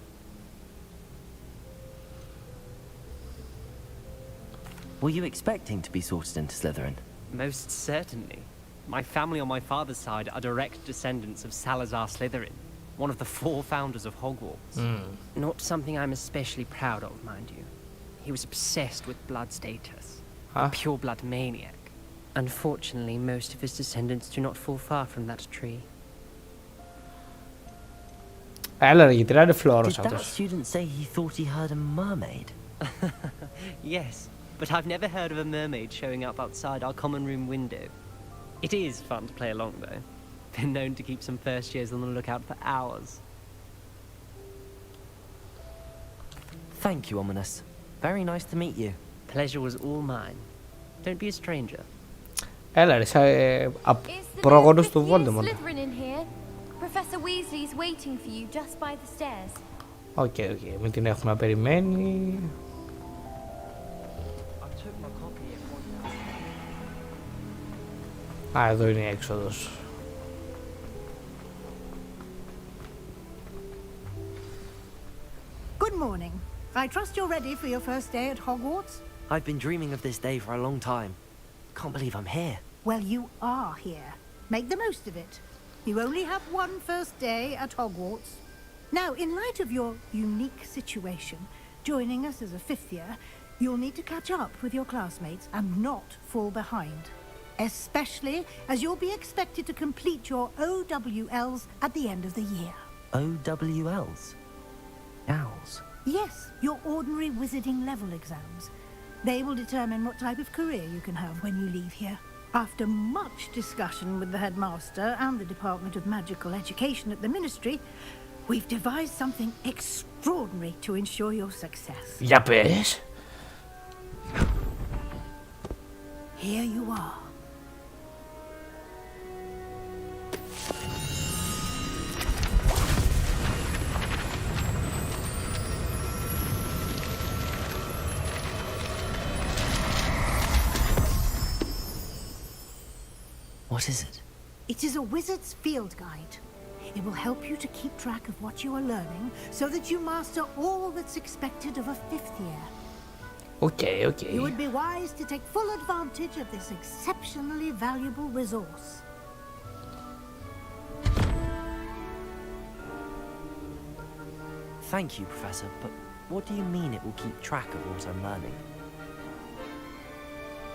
Were you expecting to be sorted into Slytherin? Most certainly. My family on my father's side are direct descendants of Salazar Slytherin, one of the 4 founders of Hogwarts. Not something I'm especially proud of, mind you. He was obsessed with blood status. A pure-blood maniac. Unfortunately, most of his descendants do not fall far from that tree. Έλα ρε, γιατί είναι φλόρος Did that αυτός. student say he thought he heard a mermaid? Yes, but I've never heard of a mermaid showing up outside our common room window. It is fun to play along, though. Been known to keep some first years on the lookout for hours. Thank you, Ominous. Very nice to meet you. Pleasure was all mine. Don't be a stranger. Έλα ρε, πρόγονος του Voldemort. Slytherin in here. Professor Weasley's waiting for you just by the stairs. Οκ, μην την έχουμε περιμένει. Α, εδώ είναι η έξοδος. Good morning. I trust you're ready for your first day at Hogwarts? I've been dreaming of this day for a long time. Can't believe I'm here. Well, you are here. Make the most of it. You only have one first day at Hogwarts. Now, in light of your unique situation, joining us as a fifth year, you'll need to catch up with your classmates and not fall behind. Especially as you'll be expected to complete your OWLs at the end of the year. OWLs? Owls? Yes, your ordinary wizarding level exams. They will determine what type of career you can have when you leave here. After much discussion with the headmaster and the Department of Magical Education at the Ministry, we've devised something extraordinary to ensure your success. Για πες. Here you are. What is it? It is a wizard's field guide. It will help you to keep track of what you are learning so that you master all that's expected of a fifth year. Okay. You would be wise to take full advantage of this exceptionally valuable resource. Thank you, Professor, but what do you mean it will keep track of what I'm learning?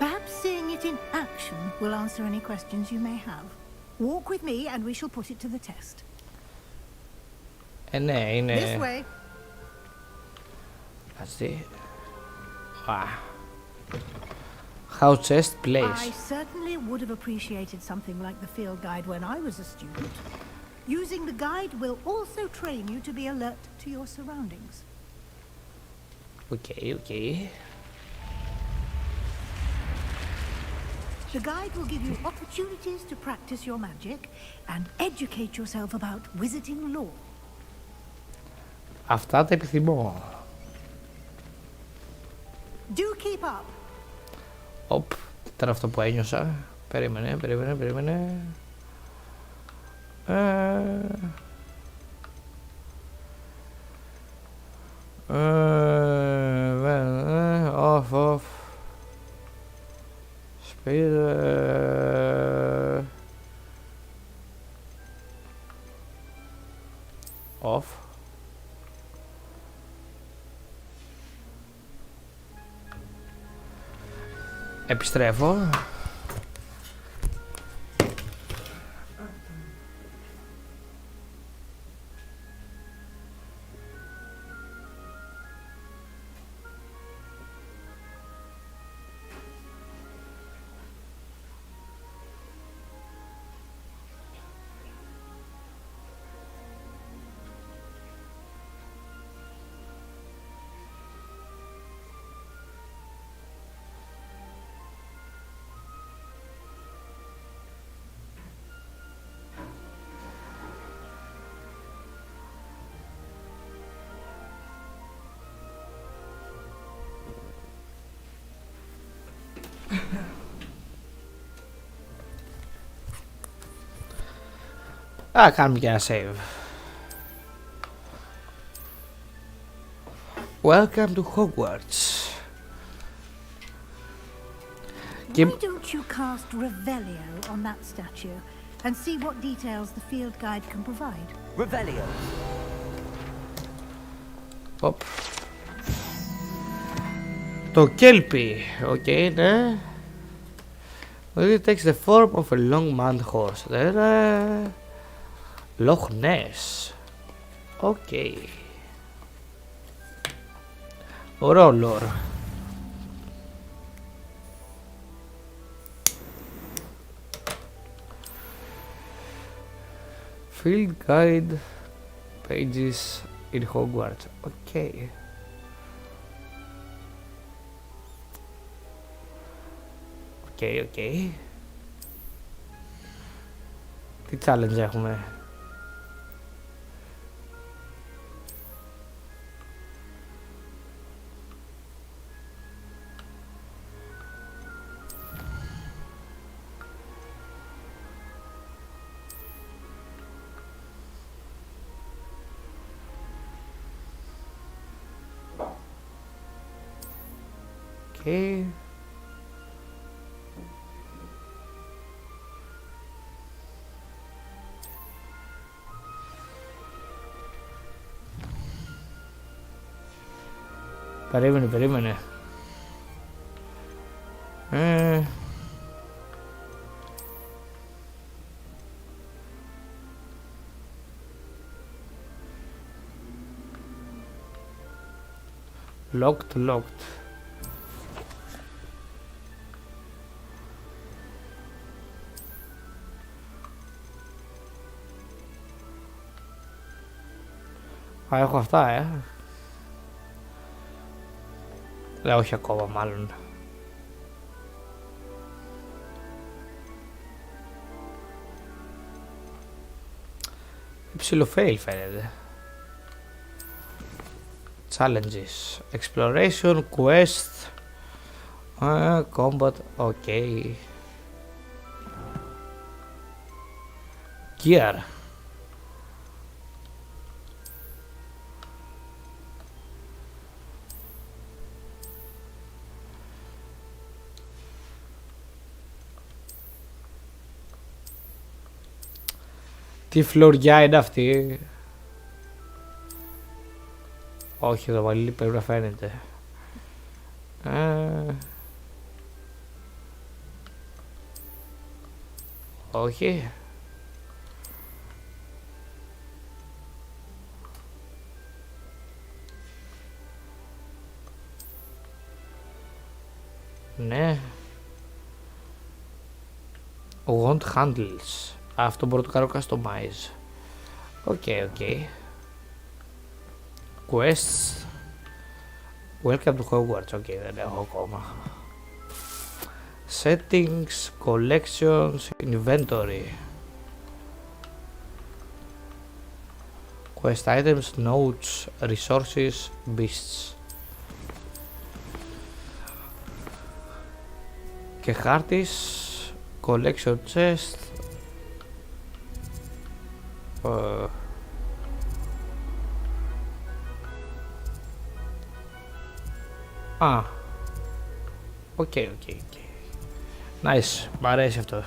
Perhaps seeing it in action will answer any questions you may have. Walk with me and we shall put it to the test. Ναι, είναι... This way. Let's see. How chest plays. I certainly would have appreciated something like the field guide when I was a student. Using the guide will also train you to be alert to your surroundings. Okay. The guide will give you opportunities to practice your magic and educate yourself about wizarding lore. Αυτά τα επιθυμώ. Do keep up. Οπ, ήταν αυτό που ένιωσα. Περίμενε. Off. Speed. Off. Επιστρέφω. Κάνουμε και ένα save. Welcome to Hogwarts. Why don't you cast Revelio on that statue and see what details the field guide can provide? Revelio. Οπ. Το κέλπι. Okay, ναι. It takes the form of a long-maned horse. Loch Ness. Οκ. Ωραίο lore. Field guide pages in Hogwarts. Οκ. Οκ. Τι challenge έχουμε? Οκ. Περίμενε. Locked. Α, έχω αυτά, Λέω όχι ακόμα, μάλλον. Υψηλό fail φαίνεται. Challenges. Exploration, quest, combat, ok. Gear. Τι φλωριά είναι αυτή. Όχι, εδώ βαλίλι πρέπει να φαίνεται. Όχι. Ναι. Want handles. Αυτό μπορώ να το κάνω customize. Οκ. Quests. Welcome to Hogwarts. Οκ, δεν έχω ακόμα. Settings, collections, inventory. Quest items, notes, resources, beasts. Και χάρτης. Collection chest. Οκ. Nice, μ' αρέσει αυτό.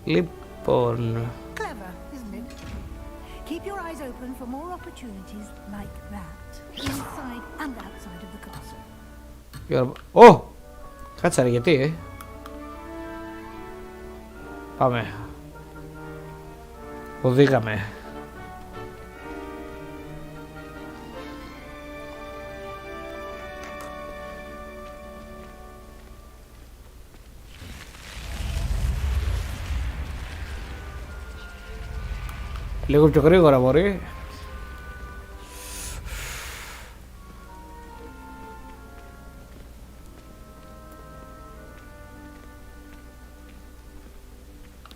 Λοιπόν... Clever, isn't it? Keep your eyes open for more opportunities like that, inside and outside of the castle. Ω! Κάτσε ρε, γιατί, Πάμε. Οδήγαμε. Λίγο πιο γρήγορα μπορεί.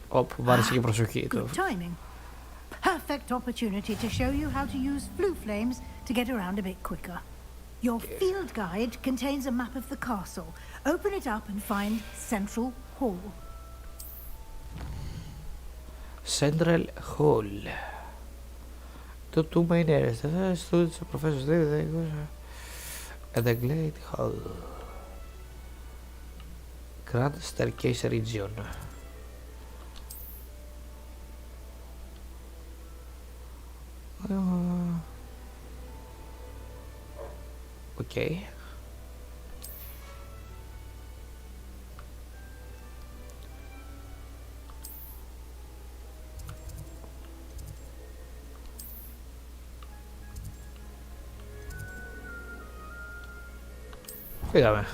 Όπου βάρεσε και προσοχή του. Good timing. Perfect opportunity to show you how to use flue flames to get around a bit quicker. Your field guide contains a map of the castle. Open it up and find Central Hall. Central Hall. The two main areas. The students and professors live at the Glade Hall. Grand Staircase Region. Okay. Φύγαμε.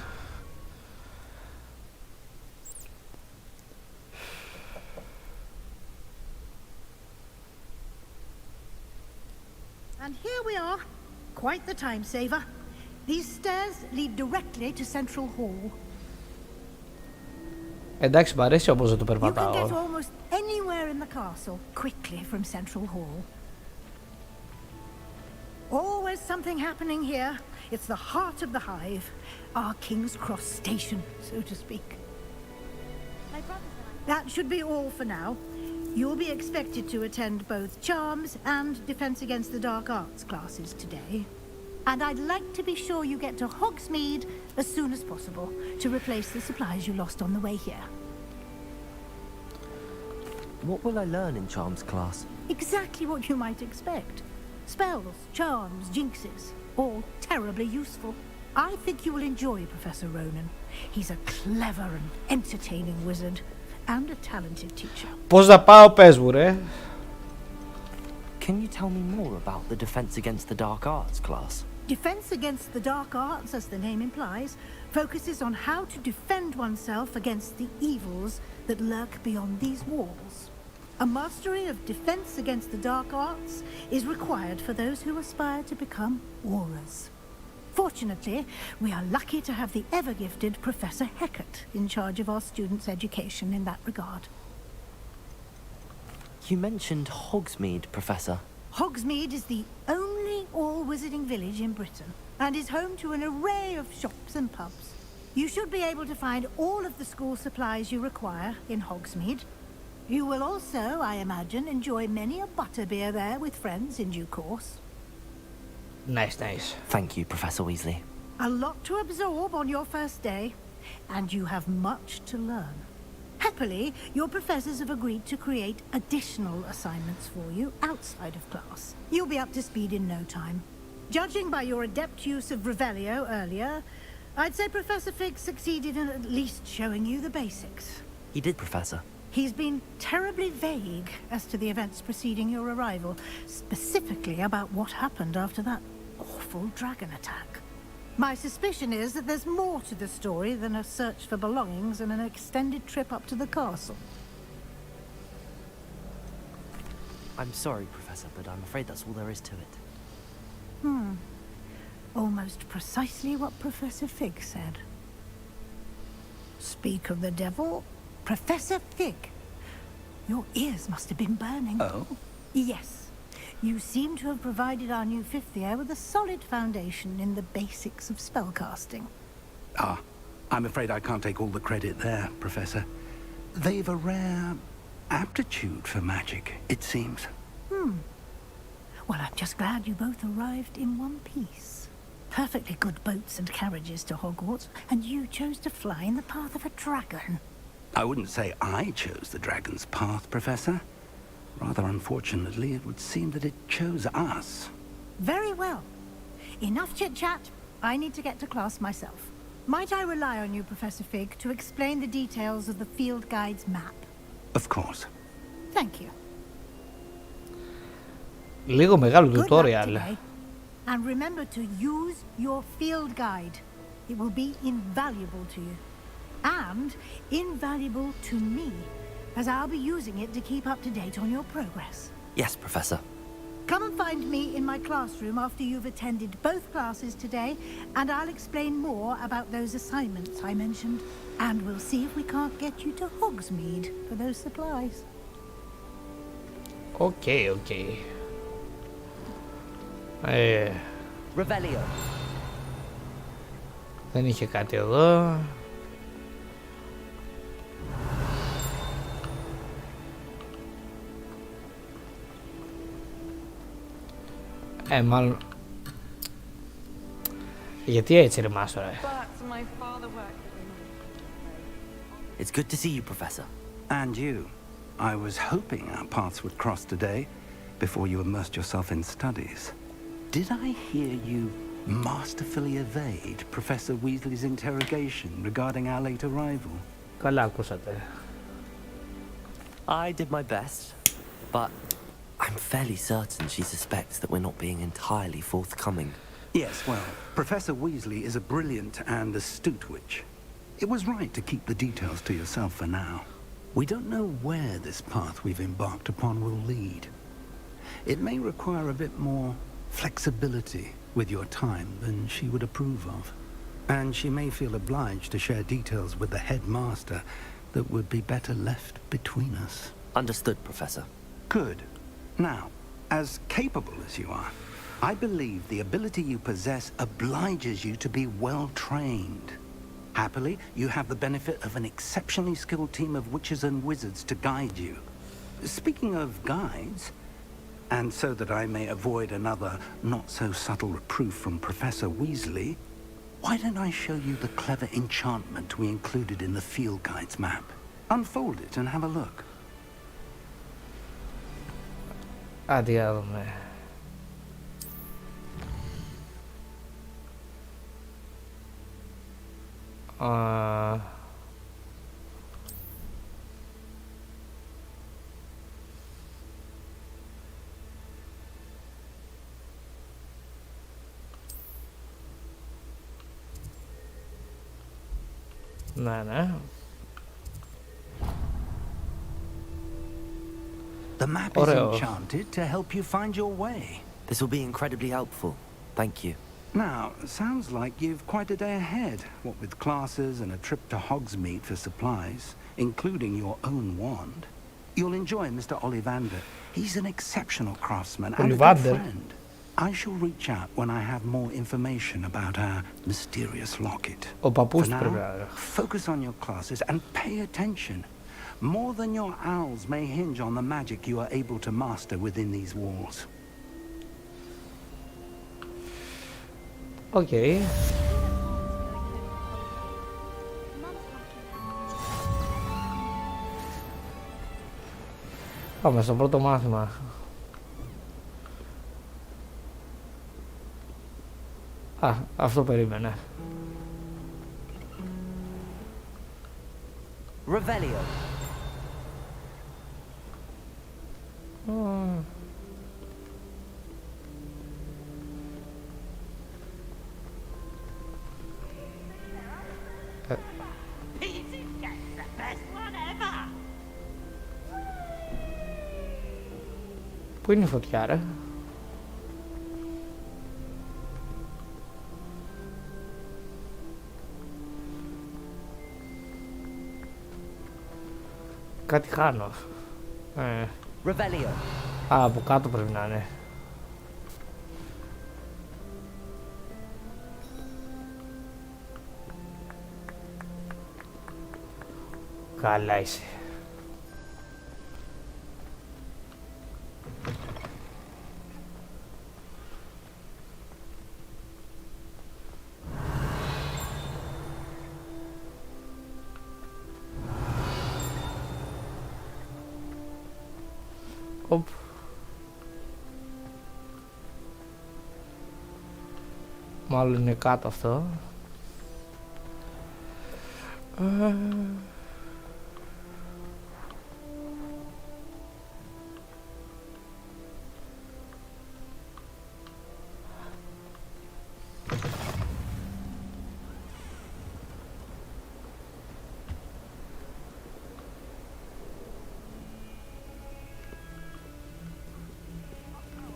And here we are. Quite the time saver. These stairs lead directly to Central Hall. Εντάξει, μ' αρέσει όπως δεν το You can get περπατάω. almost anywhere in the castle quickly from Central Hall. Always something happening here. It's the heart of the hive, our King's Cross station, so to speak. That should be all for now. You'll be expected to attend both Charms and Defense Against the Dark Arts classes today. And I'd like to be sure you get to Hogsmeade as soon as possible to replace the supplies you lost on the way here. What will I learn in Charms class? Exactly what you might expect. Spells, charms, jinxes, all terribly useful. I think you will enjoy Professor Ronan. He's a clever and entertaining wizard and a talented teacher. Πώς να πάω, πες μου, ρε. Can you tell me more about the Defense Against the Dark Arts class? Defense Against the Dark Arts, as the name implies, focuses on how to defend oneself against the evils that lurk beyond these walls. A mastery of Defense Against the Dark Arts is required for those who aspire to become Aurors. Fortunately, we are lucky to have the ever-gifted Professor Hecat in charge of our students' education in that regard. You mentioned Hogsmeade, Professor. Hogsmeade is the only all-wizarding village in Britain and is home to an array of shops and pubs. You should be able to find all of the school supplies you require in Hogsmeade. You will also, I imagine, enjoy many a butterbeer there with friends in due course. Nice, nice. Thank you, Professor Weasley. A lot to absorb on your first day, and you have much to learn. Happily, your professors have agreed to create additional assignments for you outside of class. You'll be up to speed in no time. Judging by your adept use of Revelio earlier, I'd say Professor Fig succeeded in at least showing you the basics. He did, Professor. He's been terribly vague as to the events preceding your arrival, specifically about what happened after that awful dragon attack. My suspicion is that there's more to the story than a search for belongings and an extended trip up to the castle. I'm sorry, Professor, but I'm afraid that's all there is to it. Almost precisely what Professor Fig said. Speak of the devil, Professor Fig. Your ears must have been burning. Oh? Yes. You seem to have provided our new fifth year with a solid foundation in the basics of spellcasting. I'm afraid I can't take all the credit there, Professor. They've a rare aptitude for magic, it seems. Well, I'm just glad you both arrived in one piece. Perfectly good boats and carriages to Hogwarts, and you chose to fly in the path of a dragon. I wouldn't say I chose the dragon's path, Professor. Rather unfortunately, it would seem that it chose us. Very well. Enough chit-chat. I need to get to class myself. Might I rely on you, Professor Fig, to explain the details of the field guide's map? Of course. Thank you. Λίγο μεγάλο Good luck tutorial. today. And remember to use your field guide. It will be invaluable to you. And invaluable to me, as I'll be using it to keep up to date on your progress. Yes, Professor. Come and find me in my classroom after you've attended both classes today, and I'll explain more about those assignments I mentioned. And we'll see if we can't get you to Hogsmeade for those supplies. Okay, okay. Revelio. Δεν είχε κάτι εδώ. Μάλλον... Γιατί έτσι ρε Μάστορα. It's good to see you, Professor. And you. I was hoping our paths would cross today, before you immersed yourself in studies. Did I hear you masterfully evade Professor Weasley's interrogation regarding our late arrival? Καλά ακούσατε. I did my best, but I'm fairly certain she suspects that we're not being entirely forthcoming. Yes, well, Professor Weasley is a brilliant and astute witch. It was right to keep the details to yourself for now. We don't know where this path we've embarked upon will lead. It may require a bit more flexibility with your time than she would approve of. And she may feel obliged to share details with the headmaster that would be better left between us. Understood, Professor. Good. Now, as capable as you are, I believe the ability you possess obliges you to be well trained. Happily, you have the benefit of an exceptionally skilled team of witches and wizards to guide you. Speaking of guides, and so that I may avoid another not-so-subtle reproof from Professor Weasley, why don't I show you the clever enchantment we included in the field guide's map? Unfold it and have a look. Adiadome. Ναι. The map is enchanted to help you find your way. This will be incredibly helpful. Thank you. Now, sounds like you've quite a day ahead, what with classes and a trip to Hogsmeade for supplies, including your own wand. You'll enjoy Mr. Ollivander. He's an exceptional craftsman and a good friend. I shall reach out when I have more information about our mysterious locket. For now, focus on your classes and pay attention. More than your owls may hinge on the magic you are able to master within these walls. Okay. Πάμε στο πρώτο μάθημα. Α, αυτό περίμενε. Revelio. Πού είναι η φωτιά, ρε? Κάτι χάνω. Revelio. Α, από κάτω πρέπει να είναι. Καλά είσαι. Οπ. Μάλλον είναι κάτω αυτό.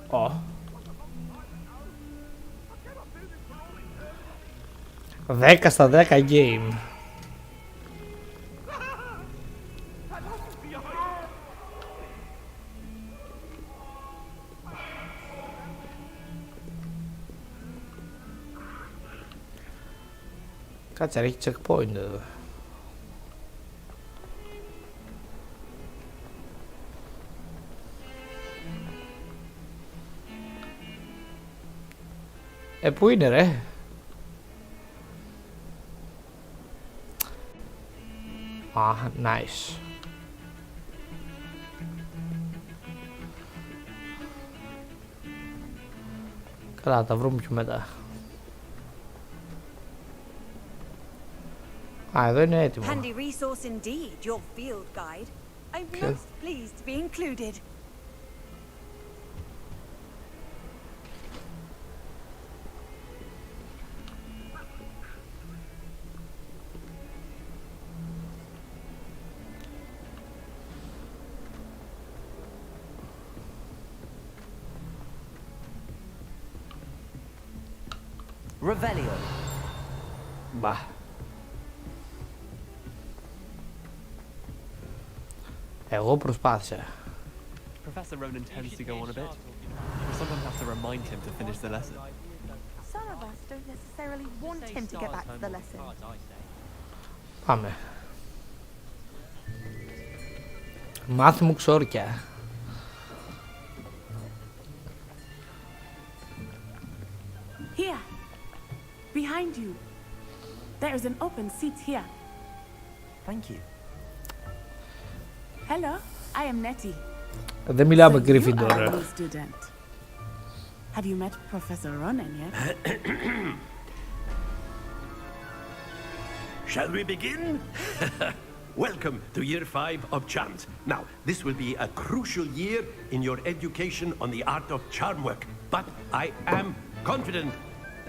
Ω. 10 στα 10 game. Κάτσε, έχει checkpoint εδώ. Πού είναι, ρε? Α, nice. Καλά, τα βρούμε πιο μετά. Α, εδώ είναι έτοιμο. Handy resource indeed, your field guide. I'm most pleased to be included. Revelio. Μπα. Εγώ προσπάθησα. Professor Ronan tends to go on a bit. We sometimes have to remind him to finish the lesson. Some of us don't necessarily want him to get back to the lesson. Πάμε. Μάθη μου ξόρκια. Here. Behind you. There is an open seat here. Thank you. Hello, I am Nettie. Δεν μιλάμε So you are a Gryffindor. new student. Have you met Professor Ronan yet? Shall we begin? Welcome to Year 5 of Charms. Now, this will be a crucial year in your education on the art of charm work. But I am confident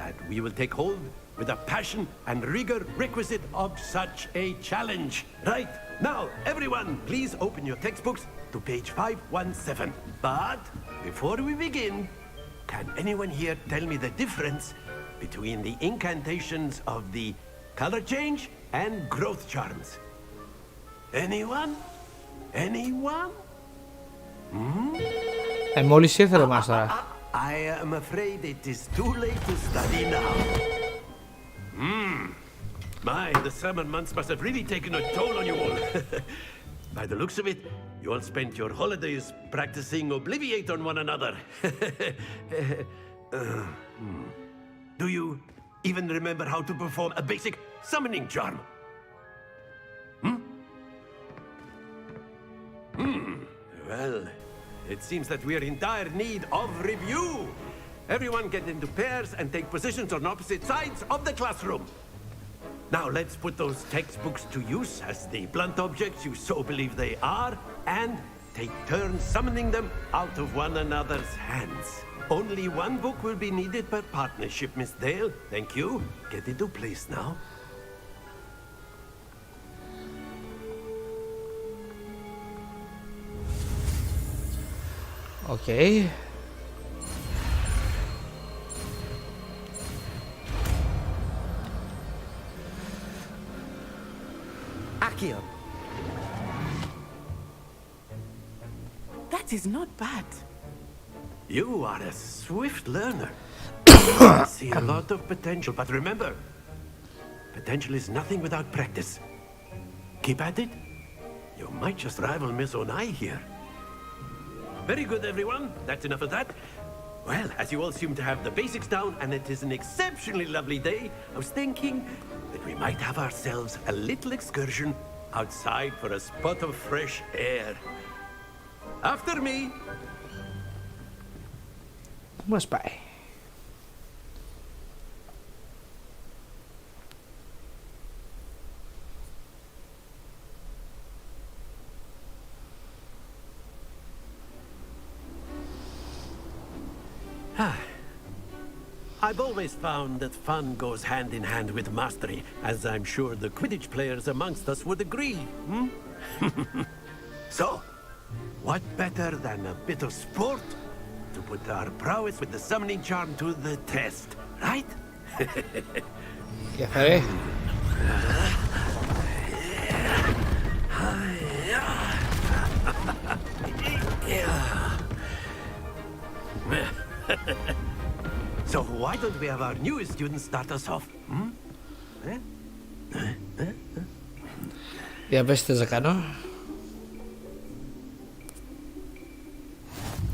that we will take hold with the passion and rigor requisite of such a challenge. Right, now, everyone, please open your textbooks to page 517. But before we begin, can anyone here tell me the difference between the incantations of the color change and growth charms? Anyone? Anyone? Μόλις ήρθε ρε μάστορα. I am afraid it is too late to study now. My, the summer months must have really taken a toll on you all. By the looks of it, you all spent your holidays practicing Obliviate on one another. Do you even remember how to perform a basic summoning charm? Well, it seems that we are in dire need of review. Everyone get into pairs and take positions on opposite sides of the classroom. Now let's put those textbooks to use as the blunt objects you so believe they are, and take turns summoning them out of one another's hands. Only one book will be needed per partnership, Miss Dale. Thank you. Get into place now. Okay. Accio. That is not bad. You are a swift learner. I see a lot of potential, but remember, potential is nothing without practice. Keep at it. You might just rival Miss Onai here. Very good, everyone. That's enough of that. Well, as you all seem to have the basics down, and it is an exceptionally lovely day, I was thinking that we might have ourselves a little excursion outside for a spot of fresh air. After me. Πού μας πάει? I've always found that fun goes hand in hand with mastery, as I'm sure the Quidditch players amongst us would agree. So, what better than a bit of sport to put our prowess with the summoning charm to the test, right? Yeah, hey. So why don't we have our newest student start us off? Για πες τι θες να κάνω.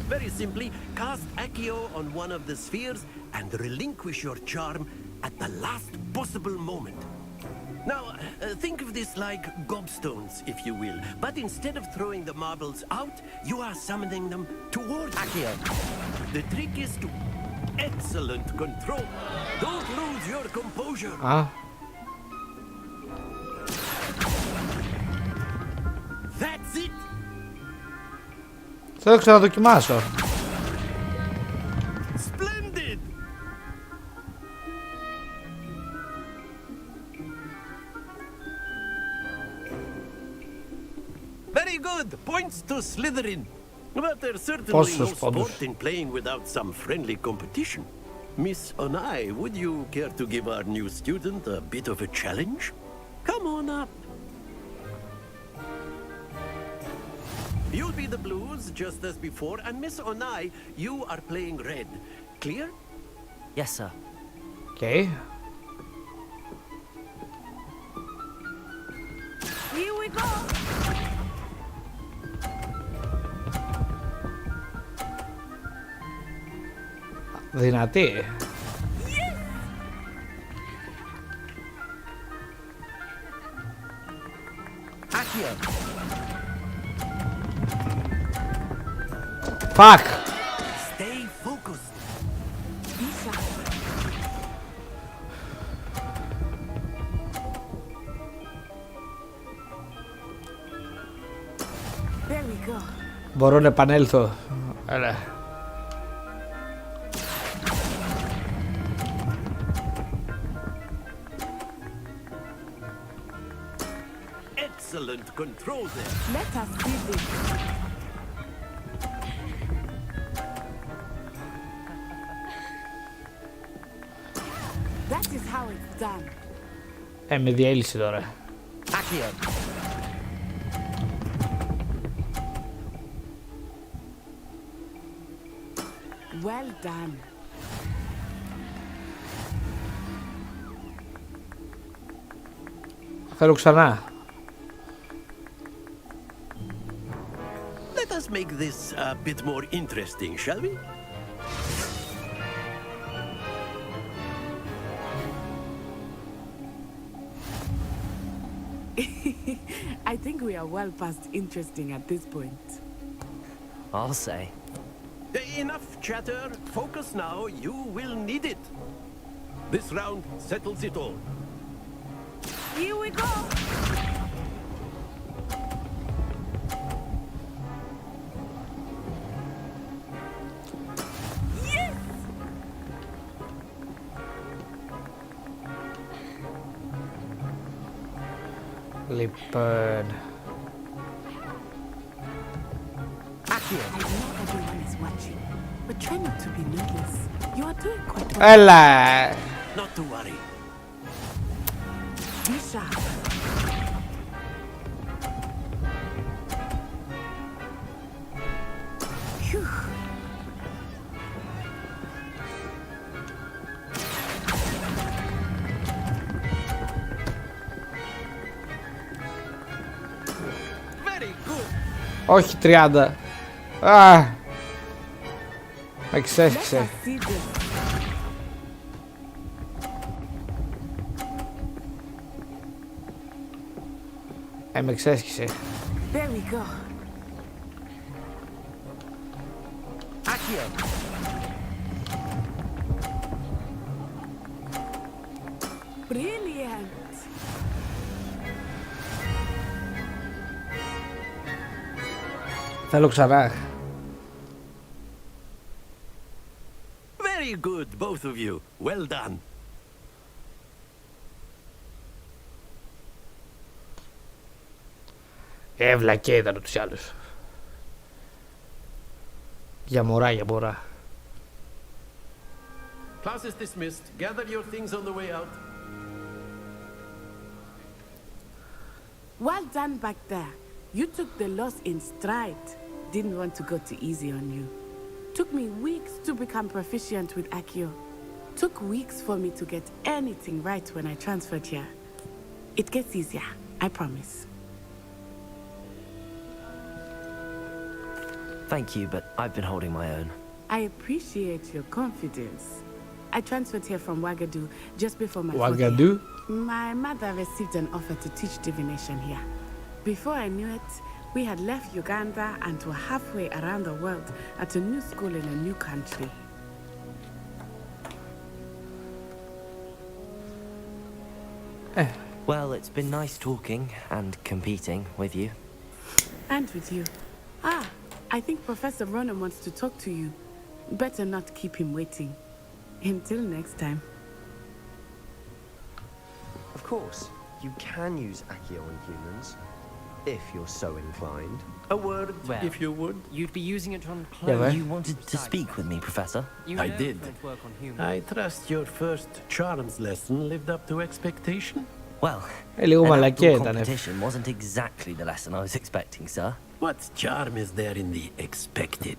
Very simply, cast Accio on one of the spheres and relinquish your charm at the last possible moment. Now, think of this like gobstones, if you will. But instead of throwing the marbles out, you are summoning them towards Accio. The trick is to excellent control. Don't lose your composure. That's it. Θα το ξαναδοκιμάσω. Splendid. Very good. Points to Slytherin. But there's certainly no sport in playing without some friendly competition. Miss Onai, would you care to give our new student a bit of a challenge? Come on up. You'll be the blues, just as before, and Miss Onai, you are playing red. Clear? Yes, sir. Okay. Here we go. Δυνατή. Accio. Fuck. Stay focused. There we go. Μπορώ να επανέλθω. Έλα. Excellent control there. Let us see this. That is how it's done. Με διέλυση τώρα. Accio. Well done. Θέλω ξανά. Let us make this a bit more interesting, shall we? I think we are well past interesting at this point. I'll say. Enough chatter. Focus now. You will need it. This round settles it all. Here we go. Yes! Λοιπόν. I know everyone is watching, but try not to be nervous. You are doing quite well. Έλα. Not to worry. Be sharp. Phew. Very good. Όχι 30. Α. Με ξέφυξε. See this. Με ξέσχισε. There we go. Accio. Brilliant. Θέλω ξανά. Very good, both of you. Well done. Βλακέ ήταν ούτως ή άλλως. Για μωρά, για μωρά. Class is dismissed. Gather your things on the way out. Well done back there. You took the loss in stride. Didn't want to go too easy on you. Took me weeks to become proficient with Accio. Took weeks for me to get anything right when I transferred here. It gets easier, I promise. Thank you, but I've been holding my own. I appreciate your confidence. I transferred here from Wagadu just before my Wagadu? My mother received an offer to teach divination here. Before I knew it, we had left Uganda and were halfway around the world at a new school in a new country. Well, it's been nice talking and competing with you. And with you. Ah, I think Professor Ronan wants to talk to you. Better not keep him waiting. Until next time. Of course, you can use Accio on humans. if you're so inclined. A word, Well, if you would. You'd be using it on Yeah, clothes. You wanted to speak with me, Professor? You I know did. don't work on humans. I trust your first charms lesson lived up to expectation. Well, Λίγο an μαλακία outdoor ήταν. competition wasn't exactly the lesson I was expecting, sir. What charm is there in the expected?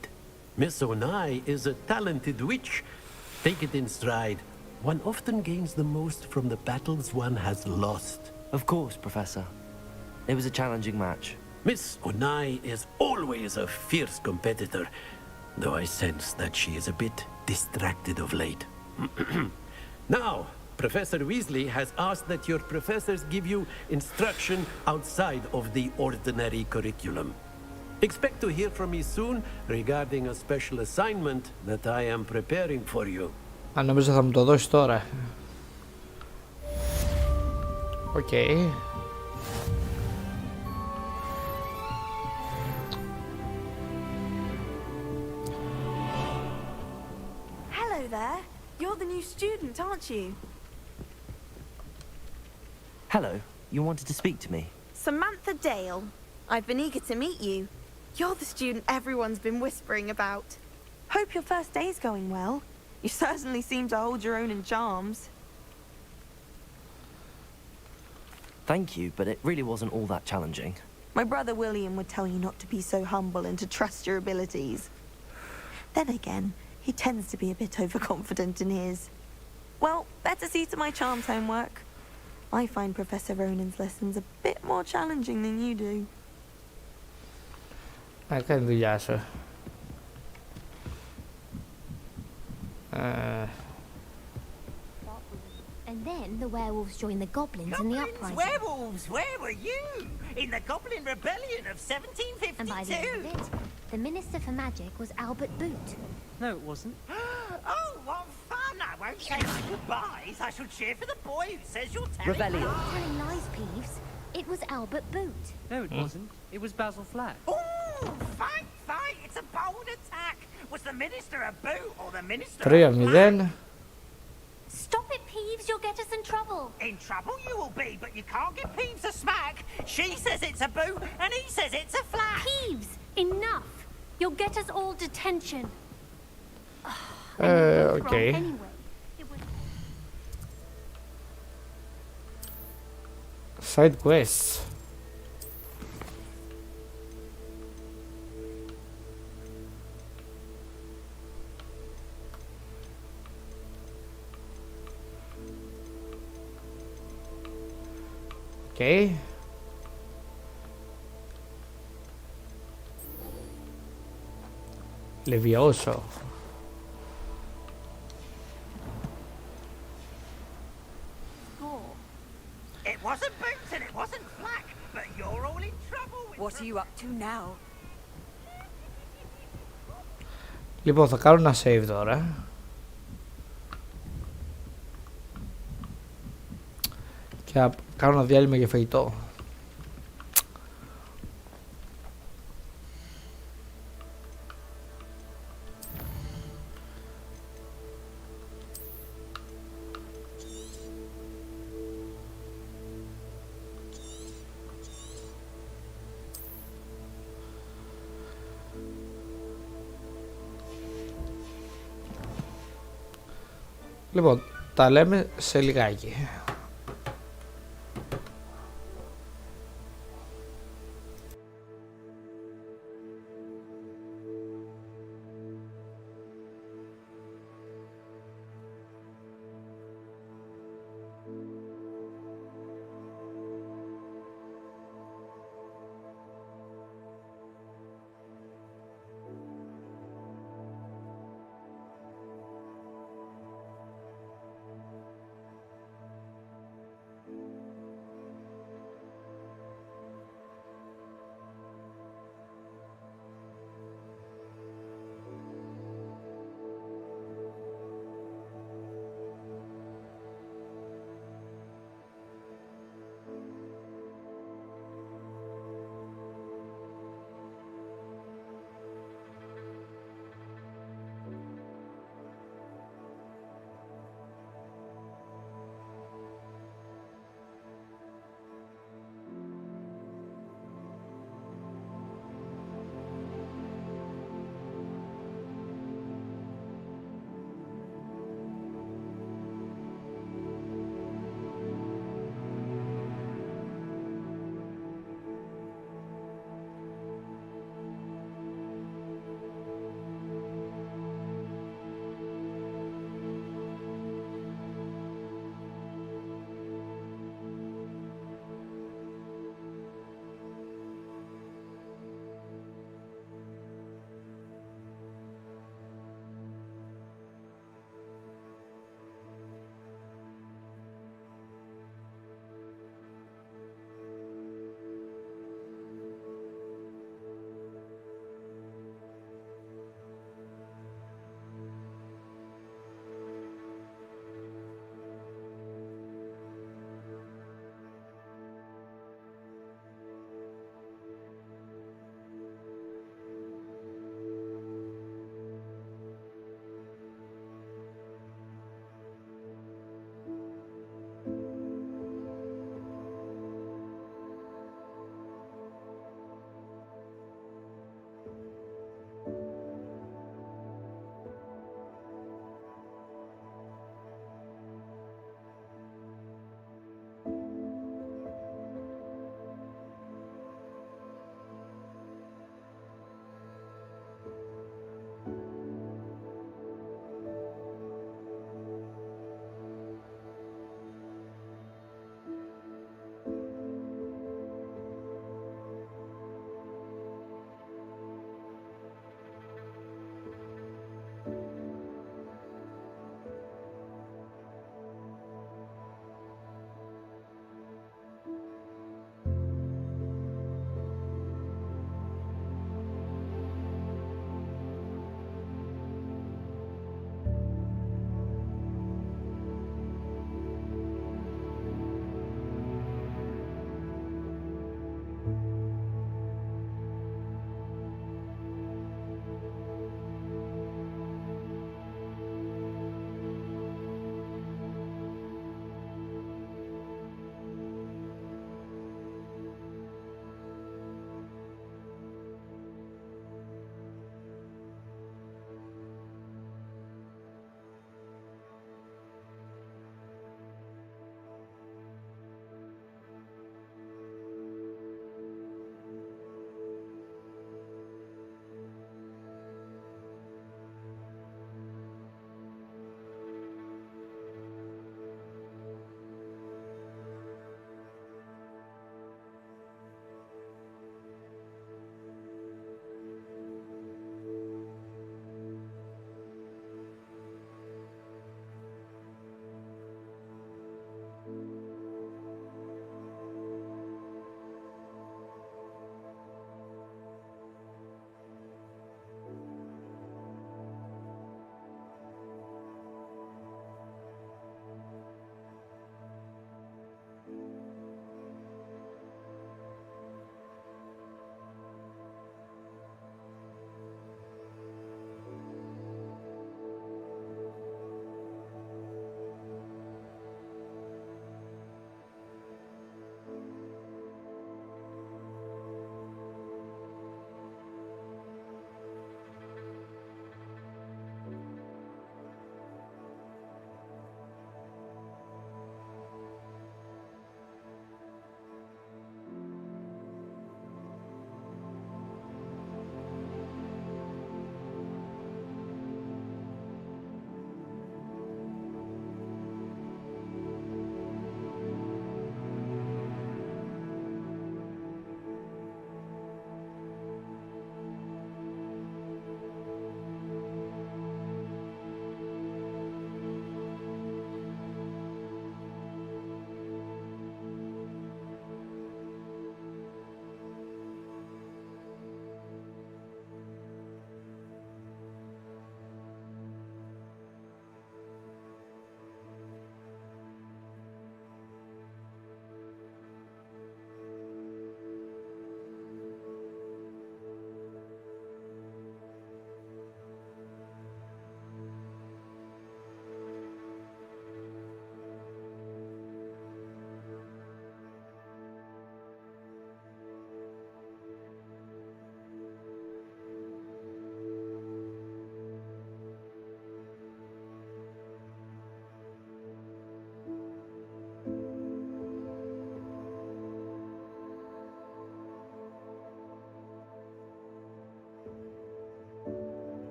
Miss Onai is a talented witch. Take it in stride. One often gains the most from the battles one has lost. Of course, Professor. It was a challenging match. Miss Onai is always a fierce competitor, though I sense that she is a bit distracted of late. Now, Professor Weasley has asked that your professors give you instruction outside of the ordinary curriculum. Expect to hear from me soon regarding a special assignment that I am preparing for you. Αν νομίζω θα μου το δώσει τώρα. Οκ. Hello there. You're the new student, aren't you? Hello, you wanted to speak to me? Samantha Dale. I've been eager to meet you. You're the student everyone's been whispering about. Hope your first day's going well. You certainly seem to hold your own in charms. Thank you, but it really wasn't all that challenging. My brother William would tell you not to be so humble and to trust your abilities. Then again, he tends to be a bit overconfident in his. Well, better see to my charms homework. I find Professor Ronan's lessons a bit more challenging than you do. Κάνει δουλειά σου. And then the werewolves joined the goblins in the uprising. Werewolves, where were you? In the Goblin Rebellion of 1752. And by the end of it, the Minister for Magic was Albert Boot. No, it wasn't. Oh, what fun! I won't say my goodbyes. I shall cheer for the boy who says you're telling Rebellion. lies. Telling lies, Peeves. It was Albert Boot. No, it wasn't. It was Basil Flack. Oh, fight, fight! It's a bold attack. Was the Minister a boot or the Minister 3-0. Stop it, Peeves. You'll get us in trouble. In trouble you will be, but you can't give Peeves a smack. She says it's a boot, and he says it's a flat. Peeves, enough. You'll get us all detention. Okay. Anyway, it was... Side quests. Okay. Levioso. It wasn't boots and it wasn't flack, but you're all in trouble with... What are you up to now? Λοιπόν, θα κάνω ένα save τώρα. Και θα κάνω ένα διάλειμμα για φαγητό. Λοιπόν, τα λέμε σε λιγάκι.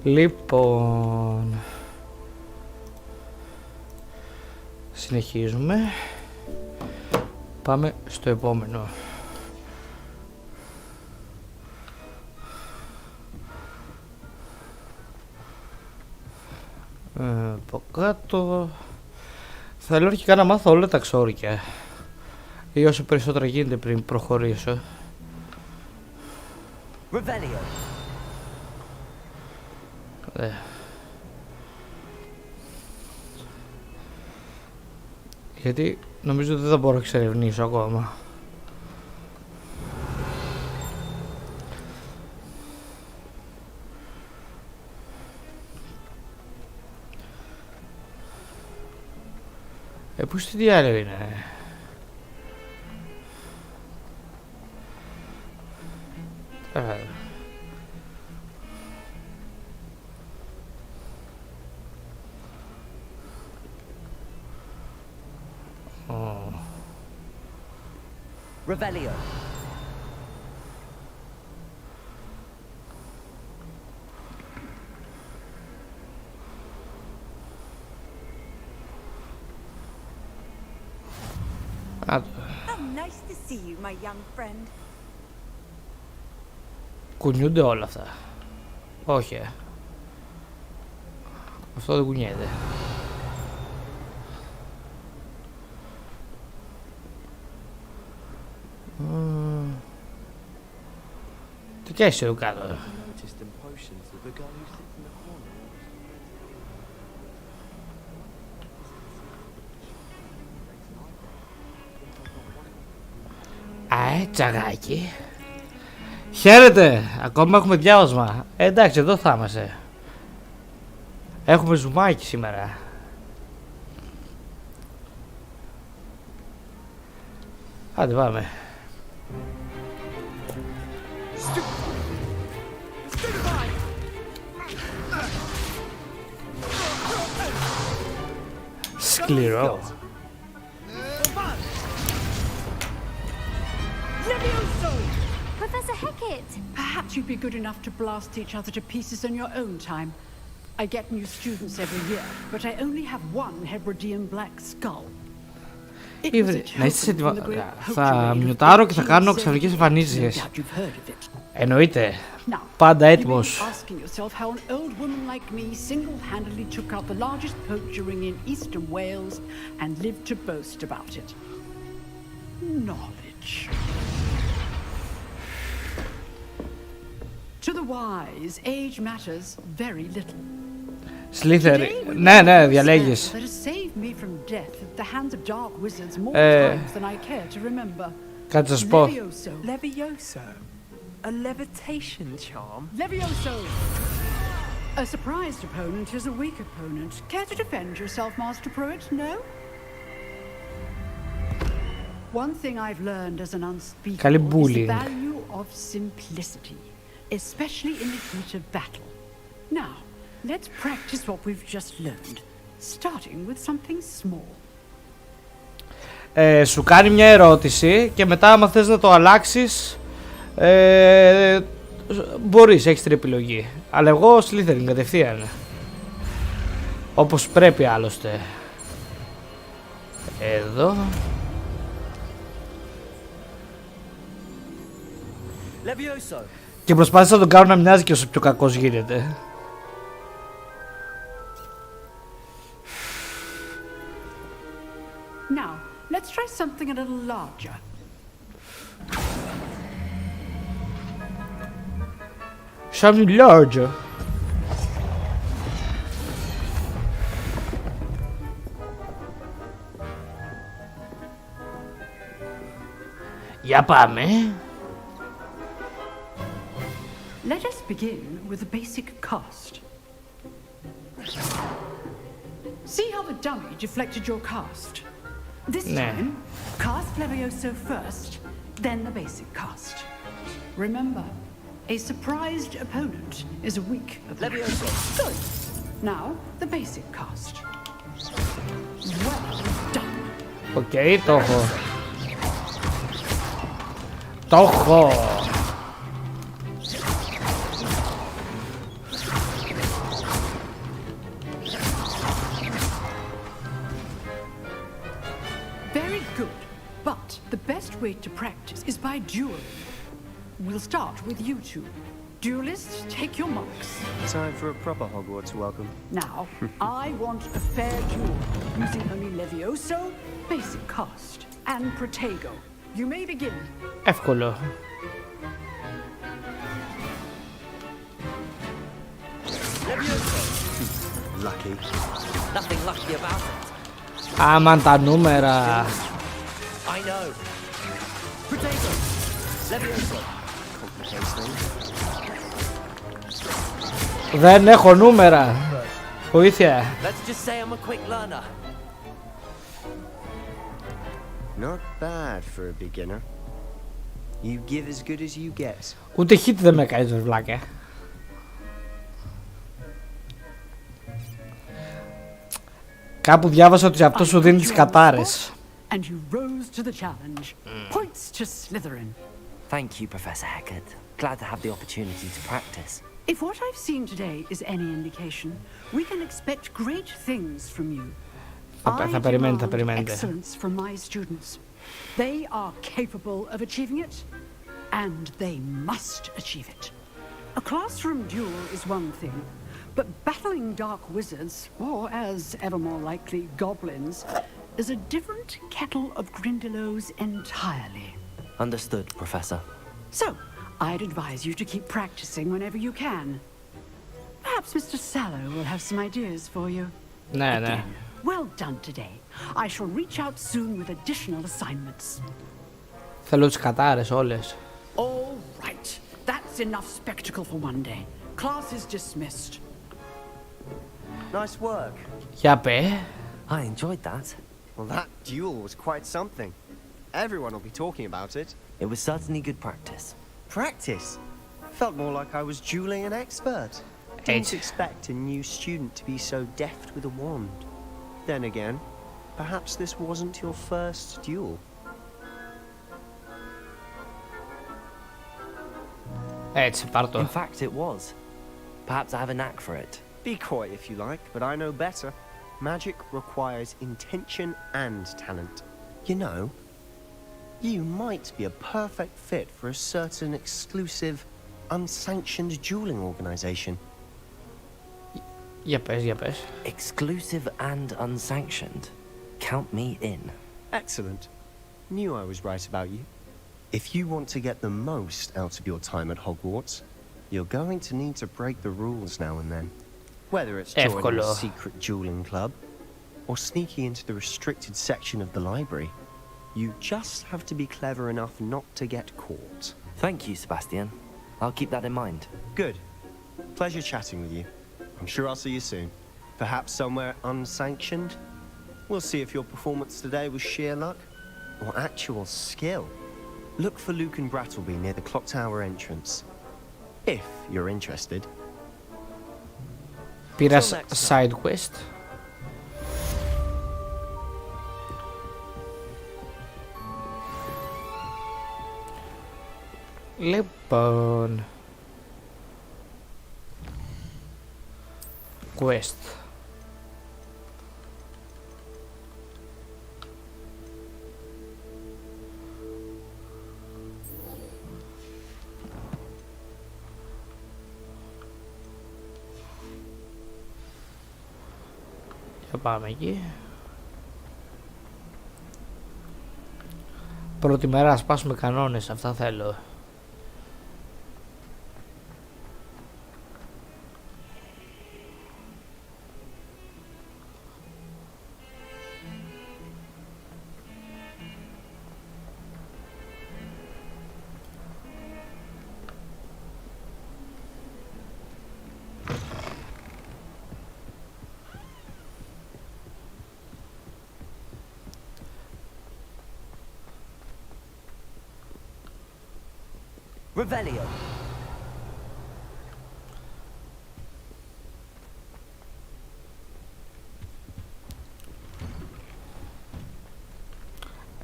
Λοιπόν, συνεχίζουμε. Πάμε στο επόμενο. Από κάτω θέλω αρχικά να μάθω όλα τα ξόρια ή όσο περισσότερα γίνεται πριν προχωρήσω. Γιατί νομίζω ότι δεν θα μπορώ να εξερευνήσω ακόμα. Πού στη διάλογο είναι? Revelio. How nice to see you, my young friend. Κουνιούνται όλα αυτά. Όχι. Αυτό δεν κουνιέται. Τι κάνεις εδώ κάτω? Τσαγάκι. Χαίρετε, ακόμα έχουμε διάβασμα. Εντάξει, εδώ θα είμαστε. Έχουμε ζουμάκι σήμερα. Άντε πάμε. Σκληρό. Professor Hecat! Perhaps you'd be good enough to blast each other to pieces in your own time. I get new students every year, but I only have one Hebridean black skull. Να είστε έτοιμα. Θα μιουτάρω και θα κάνω ξαφνικές εμφανίσεις. Εννοείται. Πάντα έτοιμος. To the wise, age matters very little. Slytherin. Ναι, διαλέγεις. Κάτι θα σου πω. Levioso. A levitation charm? Levioso! A surprised opponent is a weak opponent. Care to defend yourself, Master Pruitt? No? One thing I've learned as an unspeakable is the value of simplicity, especially in the heat of battle. Now, let's practice what we've just learned, starting with something small. Σου κάνει μια ερώτηση και μετά άμα θες να το αλλάξεις μπορείς, έχεις την επιλογή. Αλλά εγώ Slytherin κατευθείαν. Όπως πρέπει άλλωστε. Εδώ. Και προσπάθησα να τον κάνω να μοιάζει και όσο πιο κακός γίνεται. Now, let's try something a little larger. Something larger. Για πάμε. Let us begin with the basic cast. See how the dummy deflected your cast? This time, cast Levioso first, then the basic cast. Remember, a surprised opponent is a weak opponent. Levioso. Good. Now, the basic cast. Well done. Okay, το έχω. Το έχω. good. But the best way to practice is by dueling. We'll start with you two. Duelists, take your marks. Time for a proper Hogwarts welcome. Now, I want a fair duel, using only Levioso, basic cast, and Protego. You may begin. Εύκολο. Lucky. Nothing lucky about it. Άμαν τα νούμερα. I know. Protego. Levioso. Δεν έχω νούμερα. Βοήθεια. Let's just say I'm a quick learner. Not bad for a beginner. You give as good as you get. Ούτε hit δεν με κάνεις βλάκα. Κάπου διάβασα ότι αυτό σου δίνει τις κατάρες. And you rose to the challenge. Points to Slytherin. Thank you, Professor Hecat. Glad to have the opportunity to practice. If what I've seen today is any indication, we can expect great things from you. Θα περιμένετε. Excellence from my students. They are capable of achieving it, and they must achieve it. A classroom duel is one thing, but battling dark wizards, or as ever more likely, goblins, is a different kettle of Grindylows entirely. Understood, Professor. So, I'd advise you to keep practicing whenever you can. Perhaps Mr. Sallow will have some ideas for you. Ναι. Well done today. I shall reach out soon with additional assignments. Θέλω τις κατάρες όλες. All right. That's enough spectacle for one day. Class is dismissed. Nice work. Για πέ. I enjoyed that. Well, that duel was quite something. Everyone will be talking about it. It was certainly good practice. Practice? Felt more like I was dueling an expert. Didn't expect a new student to be so deft with a wand. Then again, perhaps this wasn't your first duel. Έτσι, πάρ' το. In fact, it was. Perhaps I have a knack for it. Be coy if you like, but I know better. Magic requires intention and talent. You know, you might be a perfect fit for a certain exclusive, unsanctioned dueling organization. Για πες. Exclusive and unsanctioned. Count me in. Excellent. Knew I was right about you. If you want to get the most out of your time at Hogwarts, you're going to need to break the rules now and then. Whether it's joining a secret dueling club, or sneaking into the restricted section of the library, you just have to be clever enough not to get caught. Thank you, Sebastian. I'll keep that in mind. Good. Pleasure chatting with you. I'm sure I'll see you soon. Perhaps somewhere unsanctioned? We'll see if your performance today was sheer luck or actual skill. Look for Luke and Brattleby near the clock tower entrance. If you're interested. Πήρας side quest. Λοιπόν, quest. Θα πάμε εκεί. Πρώτη μέρα να σπάσουμε κανόνες, αυτά θέλω. Revelio.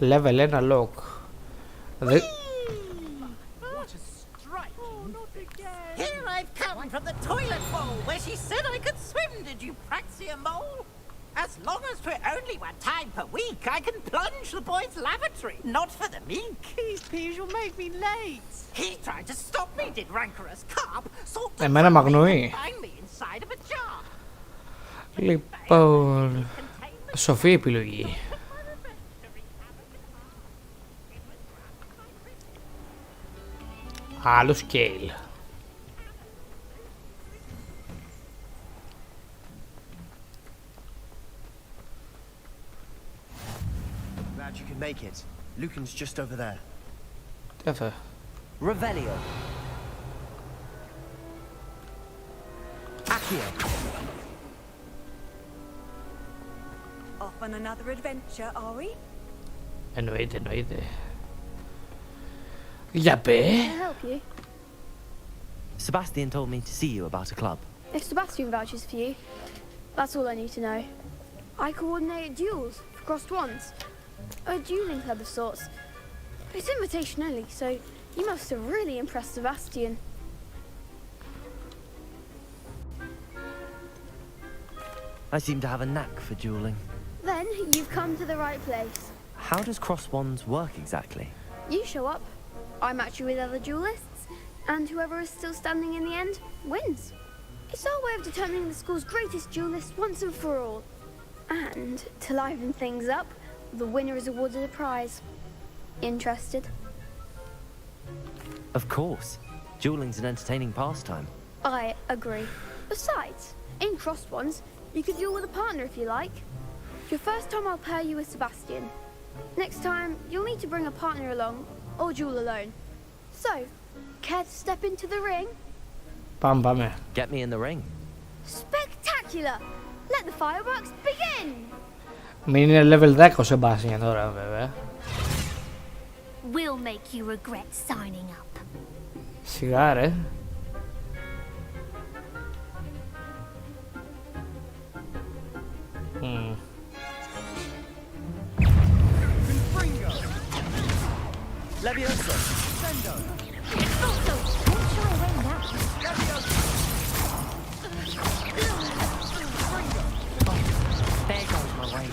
Level 1 lock. What a strike! Here I've come from the toilet bowl where she said I could swim, did you Praxia mole? As long as we're only 1 time per week, I can plunge the boys' lavatory. Not for the meek. Please, you'll make me late. He tried to stop me, did rancorous carp. Εμένα μ' αγνοεί. Find me inside of a jar. Λοιπόν, σοφή επιλογή. Άλλο scale. Glad you can make it. Lucan's just over there. Τι αυτό? Revelio. Accio. Off on another adventure, are we? Εννοείται, εννοείται. Για πέ. Can I help you? Sebastian told me to see you about a club. If Sebastian vouches for you, that's all I need to know. I coordinate duels for crossed ones. A dueling club of sorts. It's invitation only, so you must have really impressed Sebastian. I seem to have a knack for dueling. Then you've come to the right place. How does cross wands work exactly? You show up, I match you with other duelists, and whoever is still standing in the end wins. It's our way of determining the school's greatest duelist once and for all. And to liven things up, the winner is awarded a prize. Interested? Of course. Dueling's an entertaining pastime. I agree. Besides, in crossed ones, you could duel with a partner if you like. Your first time I'll pair you with Sebastian. Next time, you'll need to bring a partner along, or duel alone. So, care to step into the ring? Πάμε, πάμε. Get me in the ring. Spectacular! Let the fireworks begin! Μην είναι level 10 ο Sebastian τώρα, βέβαια. We'll make you regret signing up. Σιγά, ρε. Levioso. Sendo. Expulso. Won't shy away now. Levioso. There goes my way.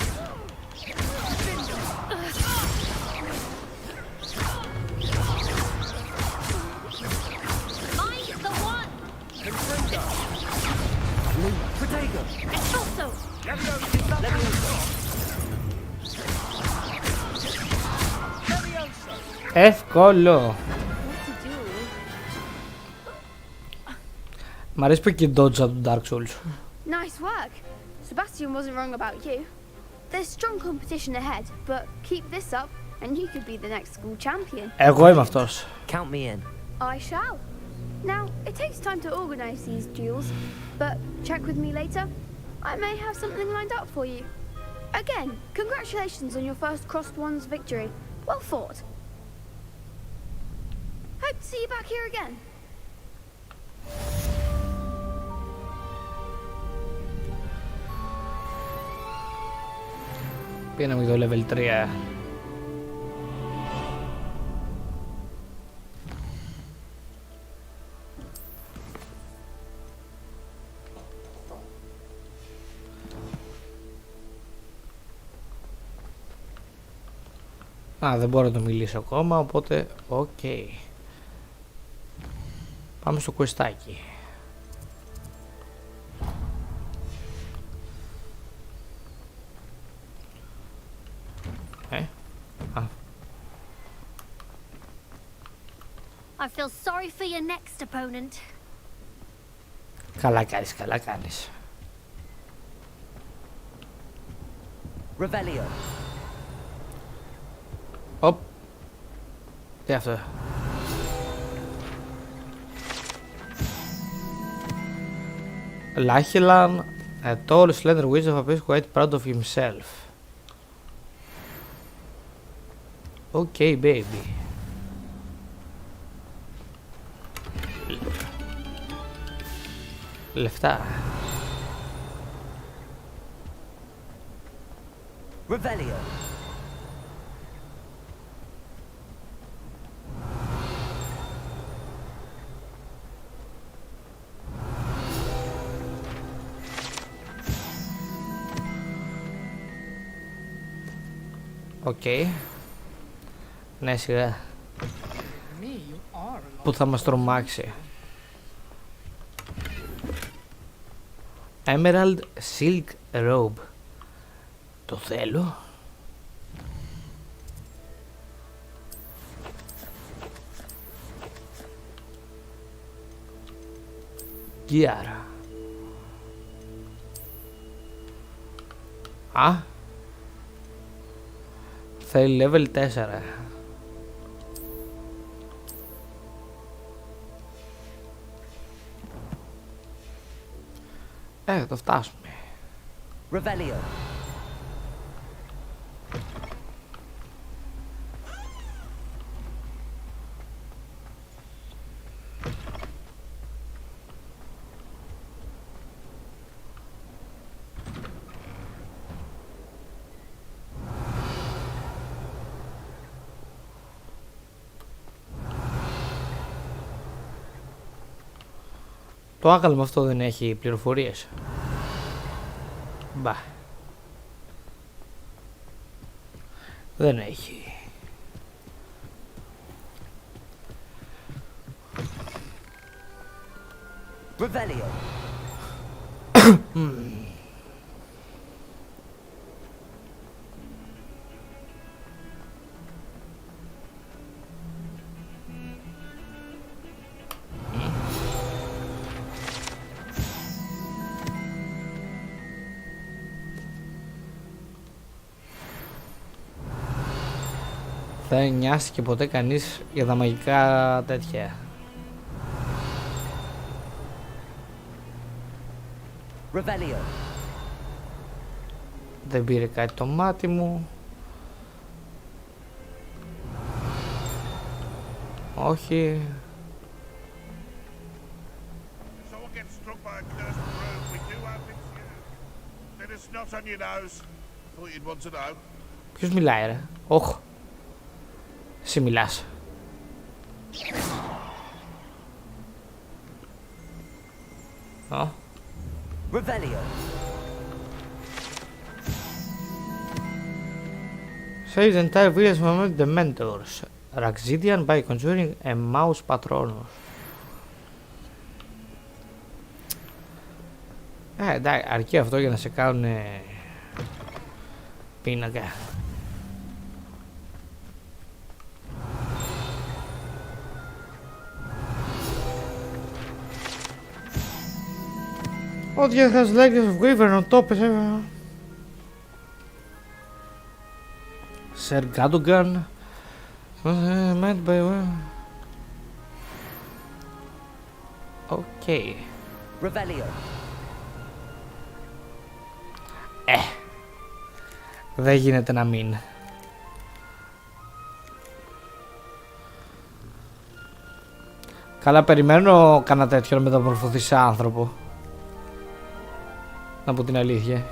Mind the one. Confringo. Protego. Expulso. Levioso. Levioso. Εύκολο. Μ' αρέσει που και dodge από το Dark Souls. Nice work. Sebastian wasn't wrong about you. There's strong competition ahead, but keep this up and you could be the next school champion. Εγώ είμαι αυτός. Count me in. I shall. Now, it takes time to organize these duels, but check with me later. I may have something lined up for you. Again, congratulations on your first crossed ones victory. Well fought. Hope to see you back here again. Πήγαμε το level 3. Α, δεν μπορώ να το μιλήσω ακόμα, οπότε οκ. Πάμε στο κουεστάκι. I feel sorry for your next opponent. Καλά κάνεις, καλά κάνεις. Revelio. Οπ. Τι αυτό. Lachelan, a tall, slender wizard appears quite proud of himself. Okay, baby. Λεφτά. Revelio. Οκ. Ναι, σιγά. Που θα μας τρομάξει. Emerald Silk Robe. Το θέλω. Gear. Α. Θέλει level 4. Θα το φτάσουμε. Revelio. Το άγαλμα αυτό δεν έχει πληροφορίες. Μπα. Δεν έχει. Revelio. Δεν νοιάστηκε ποτέ κανείς για τα μαγικά τέτοια. Revelio. Δεν πήρε κάτι το μάτι μου. Όχι. Ποιος μιλάει ρε? Όχ. Εσύ μιλάς. Revelio. Save the entire village from the mentors. Raxidian by conjuring a mouse patronus. Εντάξει, αρκεί αυτό για να σε κάνουν πίνακα. Oh, yeah, has legs of wyvern on top. Sir Gadogan. Met by one. Okay. Revelio. Δεν γίνεται να μην. Καλά, περιμένω κανένα τέτοιο να μεταμορφωθεί σε άνθρωπο. Να πω την αλήθεια.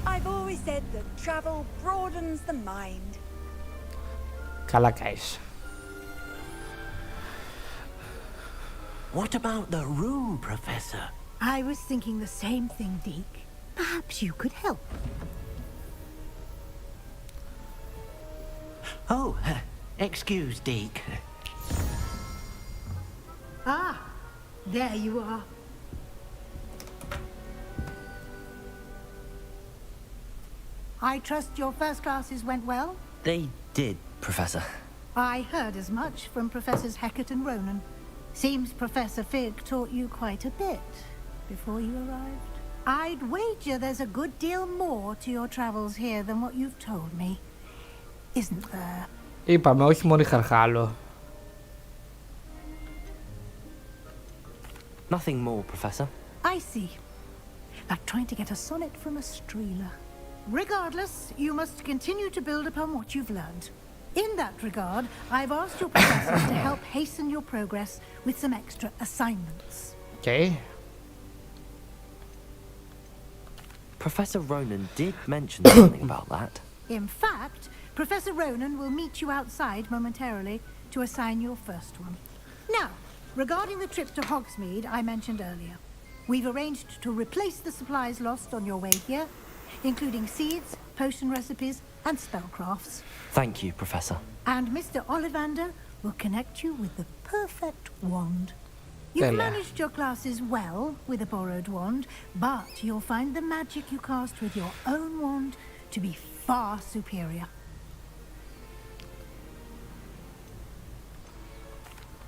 I've always said that travel broadens the mind. Καλά καείς. What about the room, Professor? I was thinking the same thing, Deke. Perhaps you could help. Oh, excuse, Deke. Ah, there you are. I trust your first classes went well? They did, Professor. I heard as much from Professors Hecat and Ronan. Seems Professor Fig taught you quite a bit before you arrived. I'd wager there's a good deal more to your travels here than what you've told me. Isn't there? Είπαμε, όχι μόνο χαρχάλο. Nothing more, Professor. I see. Like trying to get a sonnet from a streeler. Regardless, you must continue to build upon what you've learned. In that regard, I've asked your professors to help hasten your progress with some extra assignments. Okay. Professor Ronan did mention something about that. In fact, Professor Ronan will meet you outside momentarily to assign your first one. Now, regarding the trip to Hogsmeade I mentioned earlier. We've arranged to replace the supplies lost on your way here, including seeds, potion recipes, and spellcrafts. Thank you, Professor. And Mr. Ollivander will connect you with the perfect wand. You've managed your classes well with a borrowed wand, but you'll find the magic you cast with your own wand to be far superior.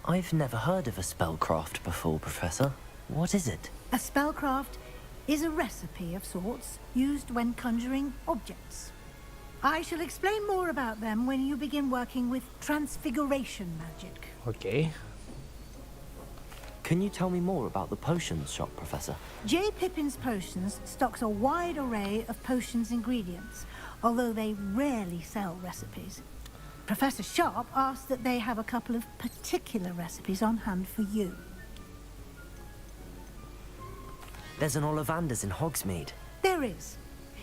I've never heard of a spellcraft before, Professor. What is it? A spellcraft is a recipe of sorts used when conjuring objects. I shall explain more about them when you begin working with transfiguration magic. Okay. Can you tell me more about the potions shop, Professor? J. Pippin's Potions stocks a wide array of potions ingredients, although they rarely sell recipes. Professor Sharp asked that they have a couple of particular recipes on hand for you. There's an Ollivander's in Hogsmeade. There is.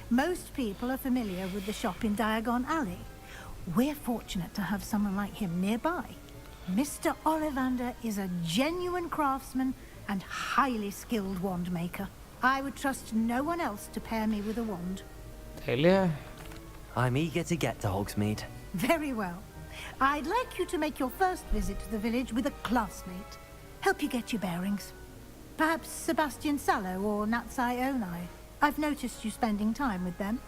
Most people are familiar with the shop in Diagon Alley. We're fortunate to have someone like him nearby. Mr. Ollivander is a genuine craftsman and highly skilled wand maker. I would trust no one else to pair me with a wand. Τέλεια. I'm eager to get to Hogsmeade. Very well. I'd like you to make your first visit to the village with a classmate. Help you get your bearings. Perhaps Sebastian Sallow or Natsai Onai. I've noticed you spending time with them.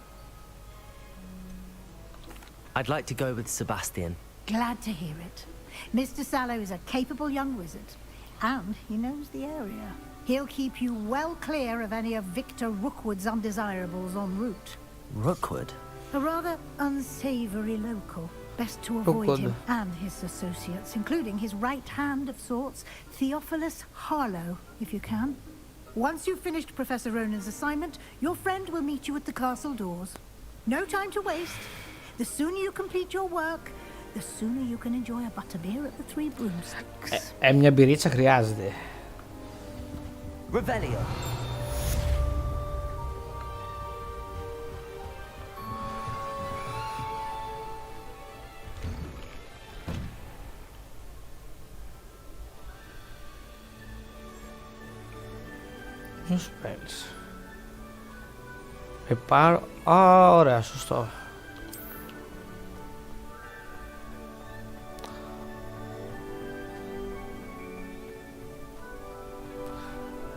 I'd like to go with Sebastian. Glad to hear it. Mr. Sallow is a capable young wizard, and he knows the area. He'll keep you well clear of any of Victor Rookwood's undesirables en route. Rookwood? A rather unsavory local. Best to avoid him and his associates, including his right hand of sorts, Theophilus Harlow, if you can. Once you've finished Professor Ronan's assignment, your friend will meet you at the castle doors. No time to waste. The sooner you complete your work, the sooner you can enjoy a butterbeer at the Three Broomsticks. Μια μπυρίτσα χρειάζεται. Revelio. Spells. Πάρω... Α, ωραία, σωστό.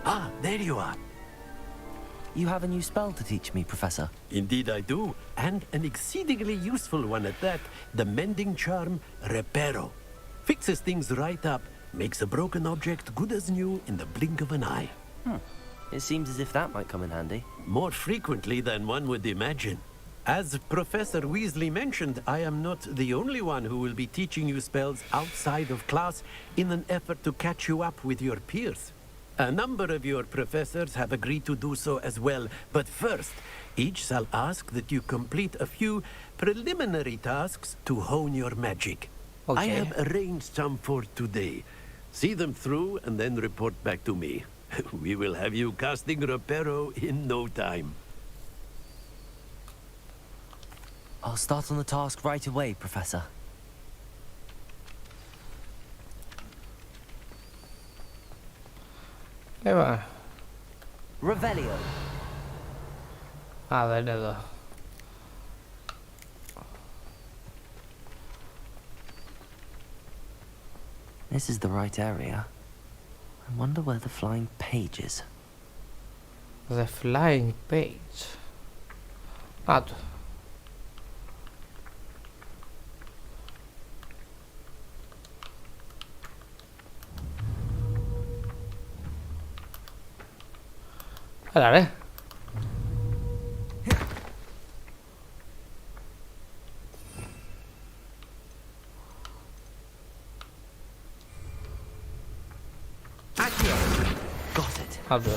Ah, there you are. You have a new spell to teach me, Professor. Indeed I do, and an exceedingly useful one at that. The mending charm, Reparo. Fixes things right up, makes a broken object good as new in the blink of an eye. It seems as if that might come in handy. More frequently than one would imagine. As Professor Weasley mentioned, I am not the only one who will be teaching you spells outside of class in an effort to catch you up with your peers. A number of your professors have agreed to do so as well, but first, each shall ask that you complete a few preliminary tasks to hone your magic. I have arranged some for today. See them through and then report back to me. We will have you casting Reparo in no time. I'll start on the task right away, Professor. Revelio. Α, δεν είναι εδώ. This is the right area. I wonder where the flying page is. The flying page. Α, το. Έλα ρε. Got it. Άντε.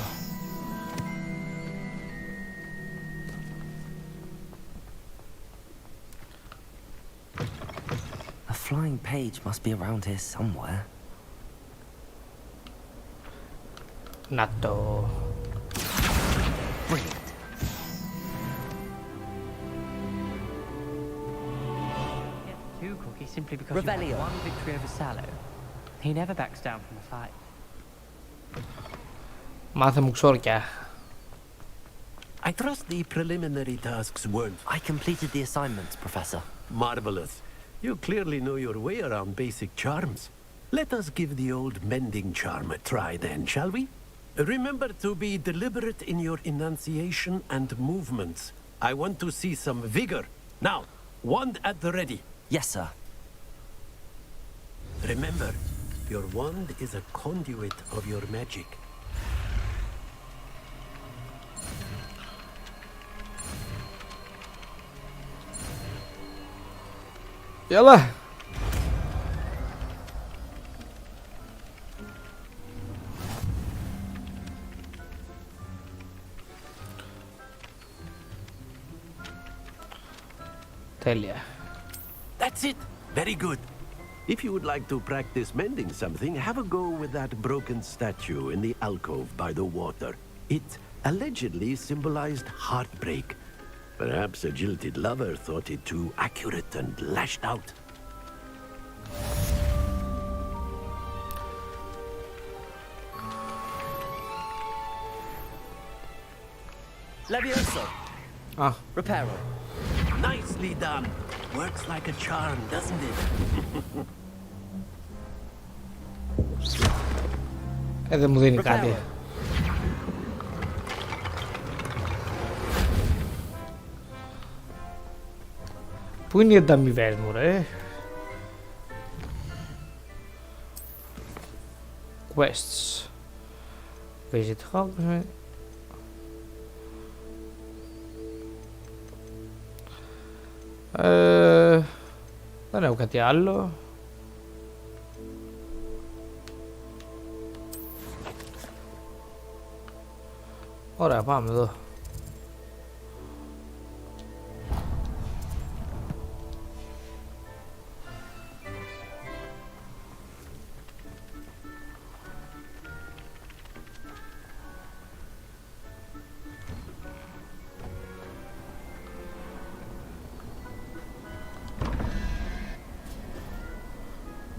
A flying page must be around here somewhere. Να το. Brilliant. Two cookies simply because you had one victory over Sallow. He never backs down from a fight. Μάθε μου ξόρκια. I trust the preliminary tasks weren't... I completed the assignments, Professor. Marvelous. You clearly know your way around basic charms. Let us give the old mending charm a try then, shall we? Remember to be deliberate in your enunciation and movements. I want to see some vigor. Now, wand at the ready. Yes, sir. Remember, your wand is a conduit of your magic. Yalla. Τέλεια. That's it. Very good. If you would like to practice mending something, have a go with that broken statue in the alcove by the water. It allegedly symbolized heartbreak. Perhaps a jilted lover thought it too accurate and lashed out. Levioso. Reparo. Nicely done. Works like a charm, doesn't it? Δεν μου δίνει κάτι. Πού είναι οι ανταμοιβές μου, ρε? Quests. Visit Hogwarts. Δεν έχω κάτι άλλο. Ωραία, πάμε εδώ.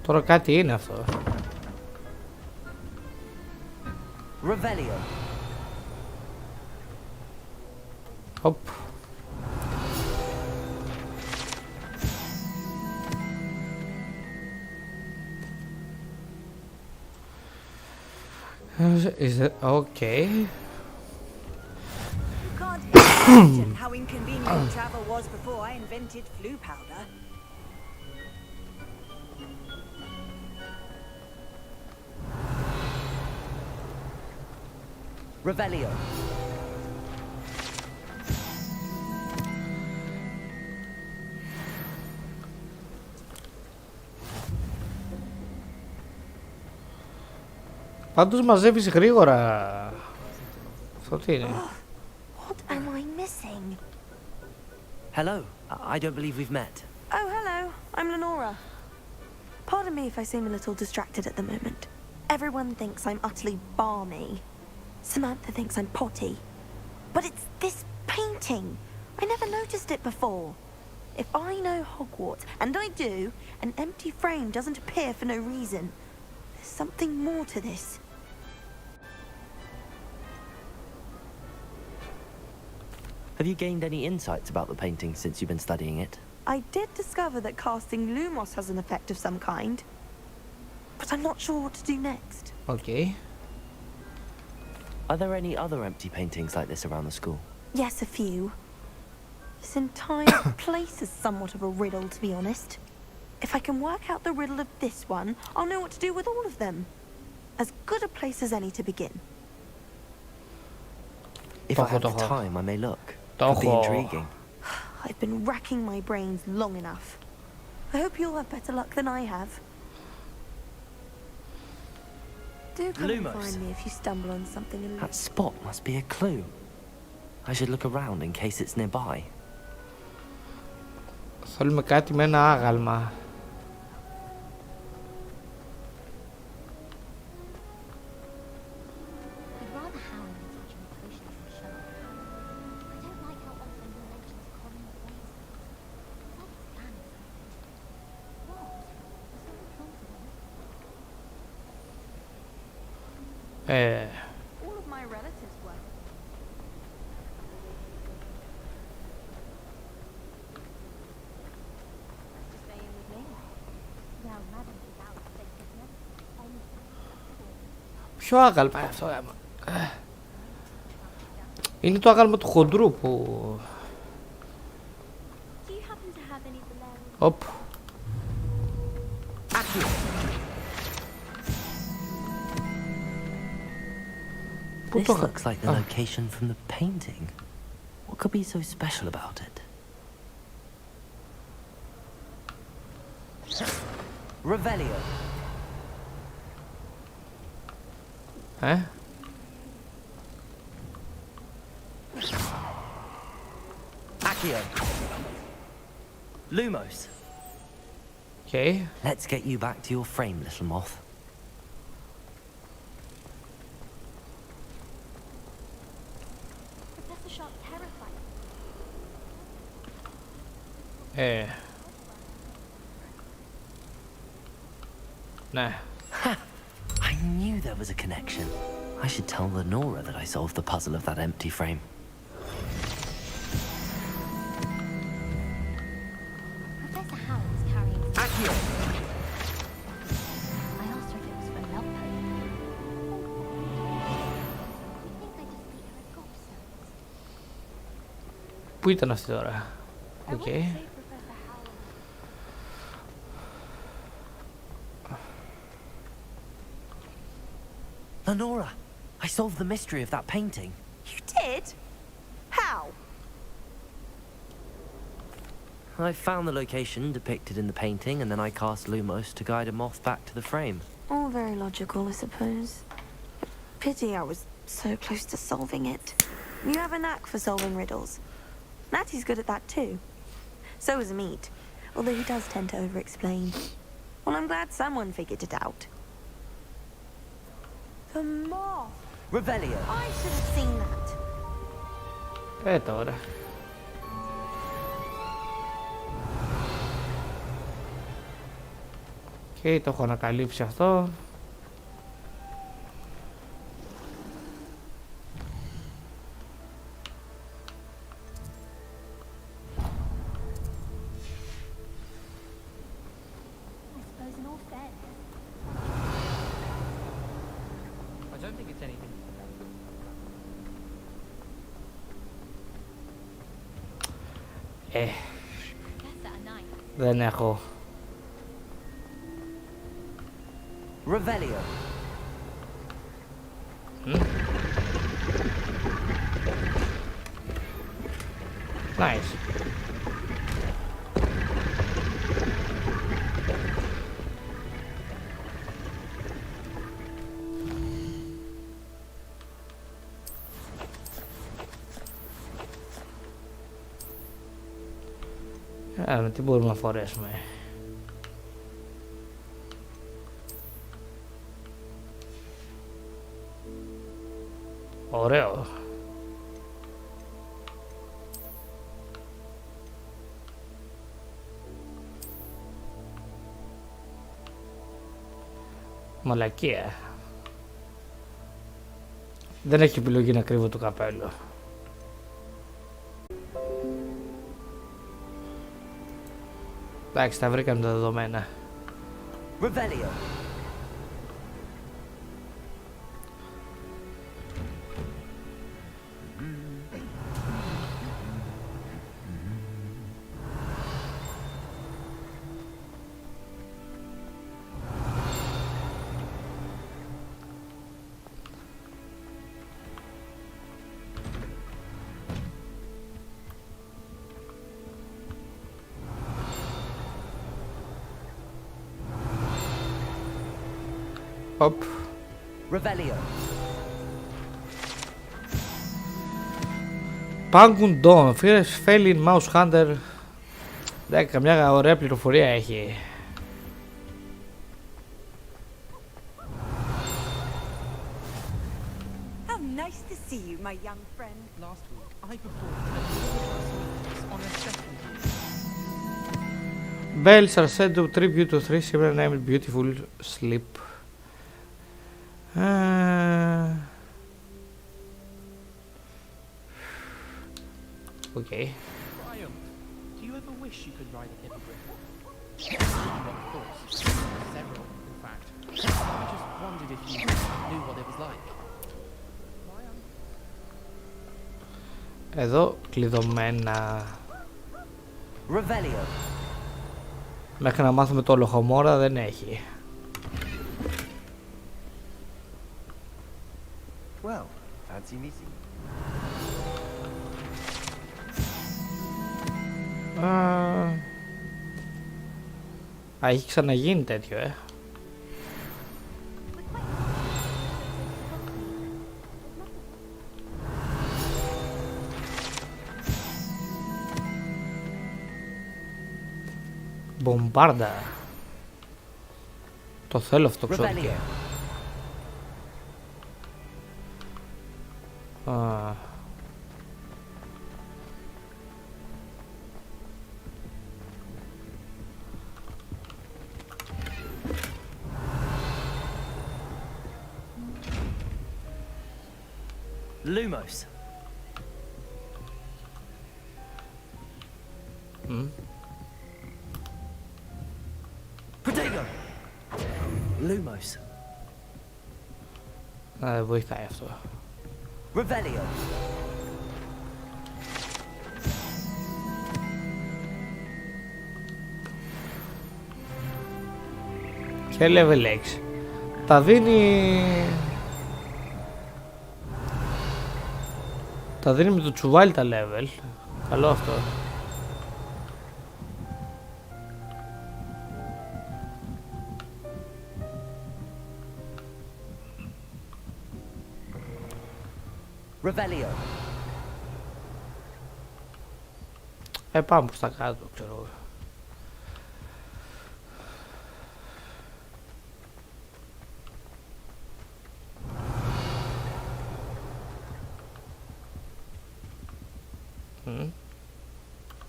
Τώρα κάτι είναι αυτό. Revelio. Οπ. Is it okay? You can't imagine how inconvenient travel was before I invented flu powder. Revelio. Πάντως μαζεύεις γρήγορα. Αυτό τι είναι? What am I missing? Hello. I don't believe we've met. Oh, hello. I'm Lenora. Pardon me if I seem a little distracted at the moment. Everyone thinks I'm utterly balmy. Samantha thinks I'm potty. But it's this painting. I never noticed it before. If I know Hogwarts, and I do, an empty frame doesn't appear for no reason. There's something more to this. Have you gained any insights about the painting since you've been studying it? I did discover that casting Lumos has an effect of some kind. But I'm not sure what to do next. Okay. Are there any other empty paintings like this around the school? Yes, a few. This entire place is somewhat of a riddle, to be honest. If I can work out the riddle of this one, I'll know what to do with all of them. As good a place as any to begin. If I have the time, I may look. Could be intriguing. I've been racking my brains long enough. I hope you'll have better luck than I have. Do come and find me if you stumble on something. That spot must be a clue. I should look around in case it's nearby. Θέλουμε κάτι με ένα άγαλμα. All of my relatives were. Just staying with me. Now, madam is out. There's never anything. Ποιο άγαλμα είναι αυτό, άμα. Είναι το άγαλμα του χοντρού που... Οπ. This looks like the location from the painting. What could be so special about it? Revelio. Accio. Lumos. Okay. Let's get you back to your frame, little moth. Professor Sharp's terrified. Nah. Ha! I knew there was a connection. I should tell Lenora that I solved the puzzle of that empty frame. Professor Howard is carrying... Accio! I asked her if it was for milk pudding. You think I just beat her at gobstones? Πού ήταν αυτή τώρα? Οκ. Lenora, I solved the mystery of that painting. You did? How? I found the location depicted in the painting, and then I cast Lumos to guide a moth back to the frame. All very logical, I suppose. Pity I was so close to solving it. You have a knack for solving riddles. Natty's good at that too. So is Meat, although he does tend to over-explain. Well, I'm glad someone figured it out. The moth! Revelio! I should have seen that. Τώρα. Και το έχω ανακαλύψει αυτό. Δεν έχω. Revelio. Nice. Άρα, τι μπορούμε να φορέσουμε? Ωραίο. Μαλακία. Δεν έχει επιλογή να κρύβω το καπέλο. Εντάξει, τα βρήκαμε τα δεδομένα. Revelio. Hop. Revelio. Pangun Dawn, Felin Mouse Hunter. Εντάξει, καμιά ωραία πληροφορία έχει. How nice to see you, my young friend. Last week, I performed on a second. Bells are said to tribute to three similar named Beautiful Sleep. Οκ. Do you ever wish you could ride a hippogriff? Of course. Several, in fact. I just wondered if you knew what it was like. Εδώ κλειδωμένα. Revelio. Μέχρι να μάθουμε το λοχομόρα δεν έχει. Well, fancy meeting. Έχει ξαναγίνει τέτοιο, Μπομπάρντα. Το θέλω αυτό ξόρκι. Lumos. Protego. Lumos. Δεν βοηθάει αυτό. Revelio. Και level 6. Τα δίνει... Τα δίνει με το τσουβάλι τα level. Καλό αυτό. Revelio. Πάμε προς τα κάτω, ξέρω εγώ.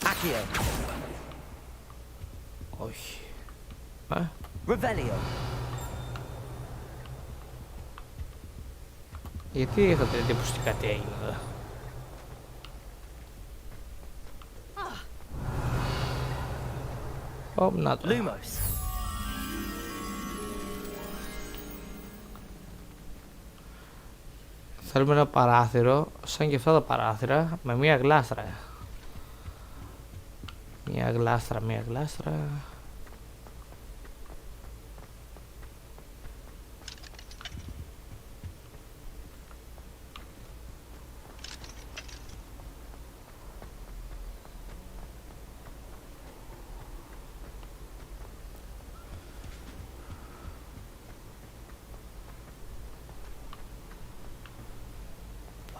Accio. Όχι. Revelio. Γιατί είχα την εντύπωση ότι κάτι έγινε εδώ. Να το. Θέλουμε ένα παράθυρο, σαν και αυτά τα παράθυρα, με μία γλάστρα. Μία γλάστρα, μία γλάστρα.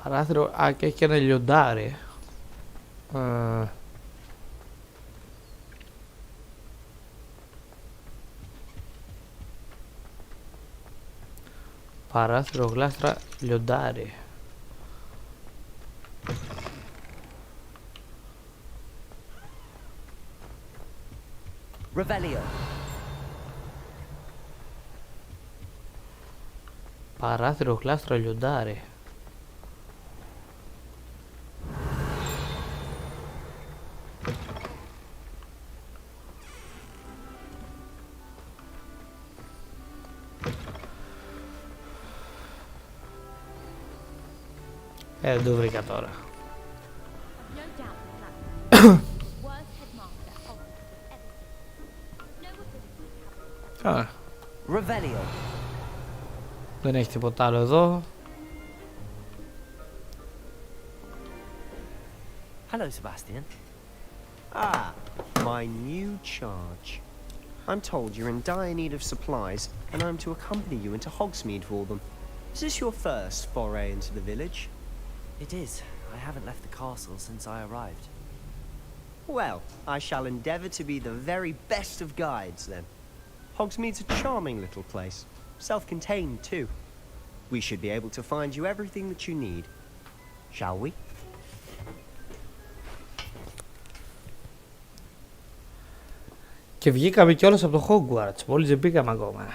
Παράθυρο, και έχει και ένα λιοντάρι. Παράθυρο, γλάστρα, λιοντάρι. Revelio. Παράθυρο, γλάστρα, λιοντάρι. Δεν το βρήκα τώρα. Revelio. Δεν έχει τίποτα άλλο εδώ. Hello, Sebastian. Ah, my new charge. I'm told you're in dire need of supplies, and I'm to accompany you into Hogsmeade for them. Is this your first foray into the village? It is. I haven't left the castle since I arrived. Well, I shall endeavour to be the very best of guides, then. Hogsmeade's a charming little place. Self-contained, too. We should be able to find you everything that you need. Shall we? Και βγήκαμε κιόλας από το Hogwarts. Μόλις δεν πήγαμε ακόμα.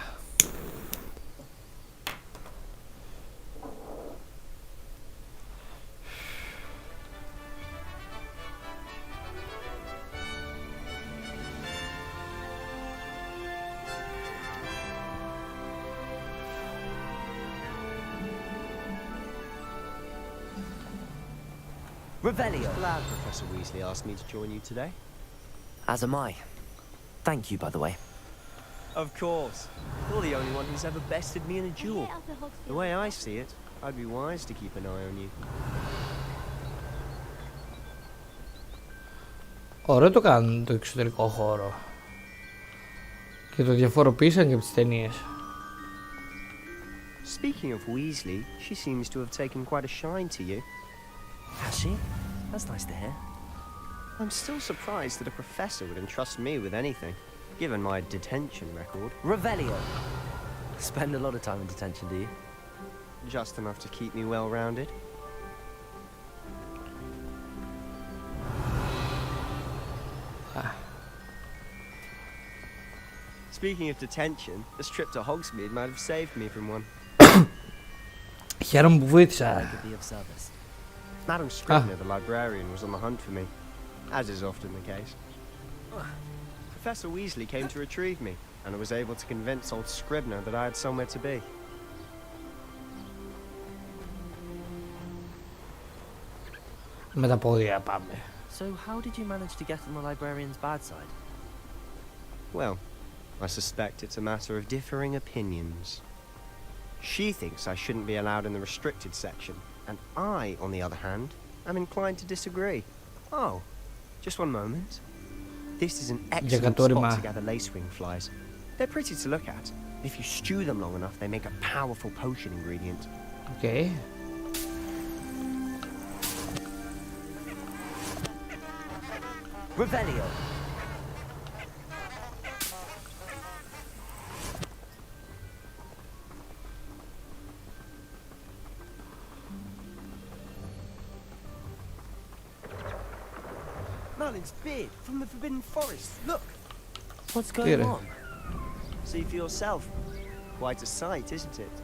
Revelio. Glad Professor Weasley asked me to join you today. As am I. Thank you, by the way. Of course. You're the only one who's ever bested me in a duel. The way I see it, I'd be wise to keep an eye on you. Ωραίο το κάνουν το εξωτερικό χώρο. Και το διαφοροποίησαν και από τις ταινίες. Speaking of Weasley, she seems to have taken quite a shine to you. Has she? That's nice to hear. I'm still surprised that a professor would entrust me with anything, given my detention record. Revelio. Spend a lot of time in detention, do you? Just enough to keep me well-rounded. Speaking of detention, this trip to Hogsmeade might have saved me from one. Χαίρομαι που βοήθησα. Madam Scribner, the librarian, was on the hunt for me, as is often the case. Professor Weasley came to retrieve me, and I was able to convince old Scribner that I had somewhere to be. Με τα πόδια πάμε. So how did you manage to get on the librarian's bad side? Well, I suspect it's a matter of differing opinions. She thinks I shouldn't be allowed in the restricted section, and I, on the other hand, am inclined to disagree. Oh, just one moment. This is an excellent spot to gather lacewing flies. They're pretty to look at. If you stew them long enough, they make a powerful potion ingredient. Okay. Revelio. Merlin's beard from the Forbidden Forest. Look. What's going on? See for yourself. Quite a sight, isn't it?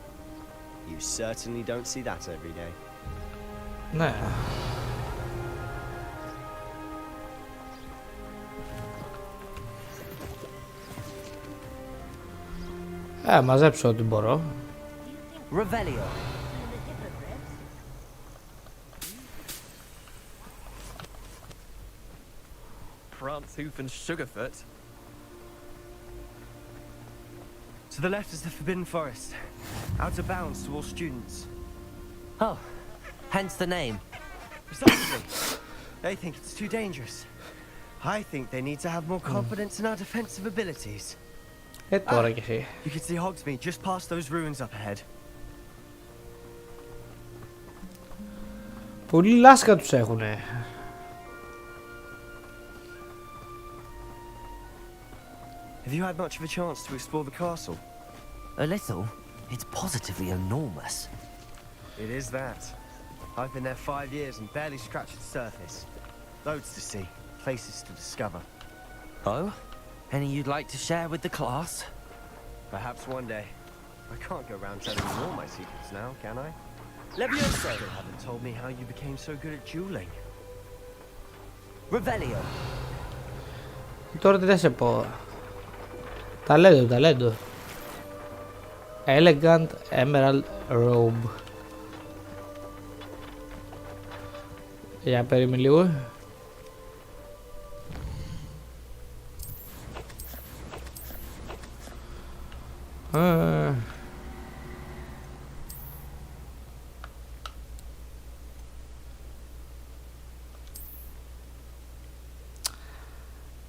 You certainly don't see that every day. Ναι. Μαζέψω ό,τι μπορώ. Revelio. Prantooth and Sugarfoot. To the left is the Forbidden Forest. Out of bounds to all students. Oh, hence the name. Precisely. They think it's too dangerous. I think they need to have more confidence in our defensive abilities. Τώρα κι εσύ. You can see Hogsmeade just past those ruins up ahead. Πολύ λάσκα τους έχουνε. Have you had much of a chance to explore the castle? A little. It's positively enormous. It is that. I've been there 5 years and barely scratched the surface. Loads to see, places to discover. Oh? Any you'd like to share with the class? Perhaps one day. I can't go around telling you all my secrets now, can I? Levioso haven't told me how you became so good at dueling. Revelio. Τώρα τι θα σε πω. Ταλέντο. Elegant Emerald Robe. Για περίμενε λίγο.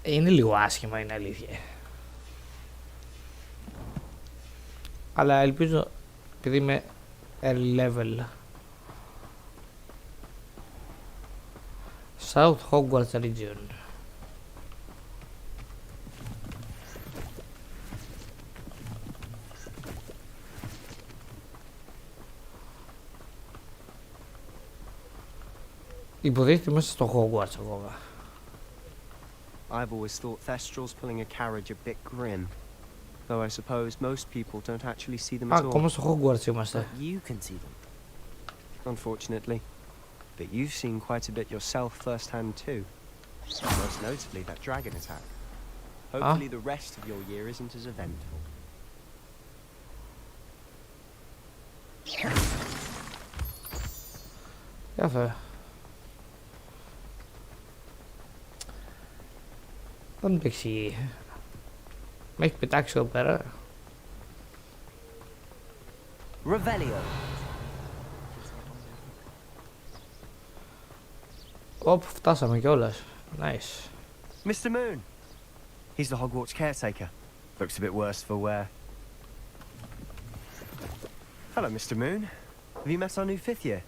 Είναι λίγο άσχημα, είναι αλήθεια. Αλλά ελπίζω, επειδή είμαι early level. South Hogwarts region. Υποτίθεται μέσα στο Hogwarts ακόμα. I've always thought Thestral's pulling a carriage a bit grim. Though I suppose most people don't actually see them at all. Ακόμα στο Hogwarts είμαστε. You can see them. Unfortunately. But you've seen quite a bit yourself firsthand too. Most notably that dragon attack. Hopefully the rest of your year isn't as eventful. Για φε. Δεν μου το εξηγεί. Με έχει πετάξει εδώ πέρα. Revelio. Οπ, φτάσαμε κιόλας. Nice. Mr. Moon. He's the Hogwarts caretaker. Looks a bit worse for wear. Hello, Mr. Moon. Have you met our new 5th year?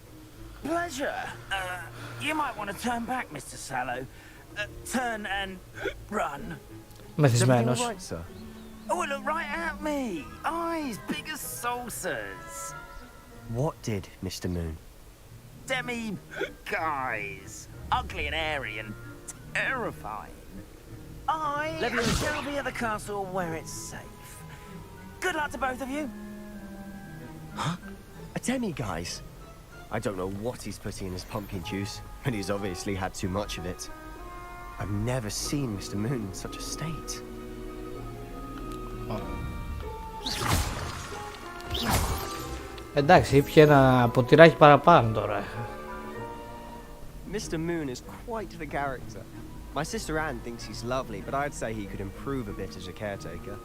Pleasure. You might want to turn back, Mr. Sallow. Turn and run. Μεθυσμένος. Right, sir. Oh, look right at me. Eyes big as saucers. What did, Mr. Moon? Guys. Ugly and airy and terrifying. I shall be at the castle where it's safe. Good luck to both of you. Huh? A demi-guise? I don't know what he's putting in his pumpkin juice, but he's obviously had too much of it. I've never seen Mr. Moon in such a state. Εντάξει, ήπια ένα ποτηράκι παραπάνω τώρα. Mr. Moon is quite the character. My sister Anne thinks he's lovely, but I'd say he could improve a bit as a caretaker.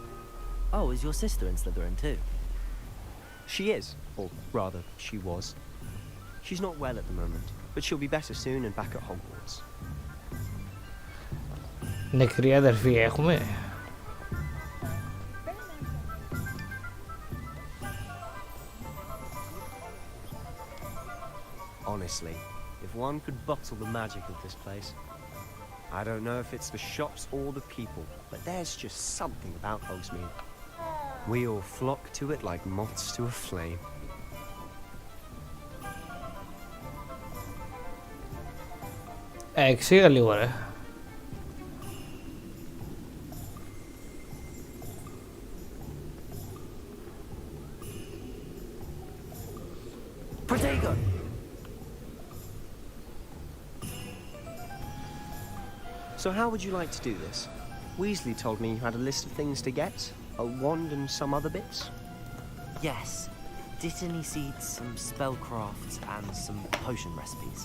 Oh, is your sister in Slytherin too? She is, or rather, she was. She's not well at the moment, but she'll be better soon and back at Hogwarts. Νεκρή αδερφή έχουμε. Honestly, if one could bottle the magic of this place. I don't know if it's the shops or the people, but there's just something about Hogsmeade. We all flock to it like moths to a flame. Εξήγα λίγο ρε. Protego. So how would you like to do this? Weasley told me you had a list of things to get. A wand and some other bits? Yes. Dittany seeds, some spellcrafts, and some potion recipes.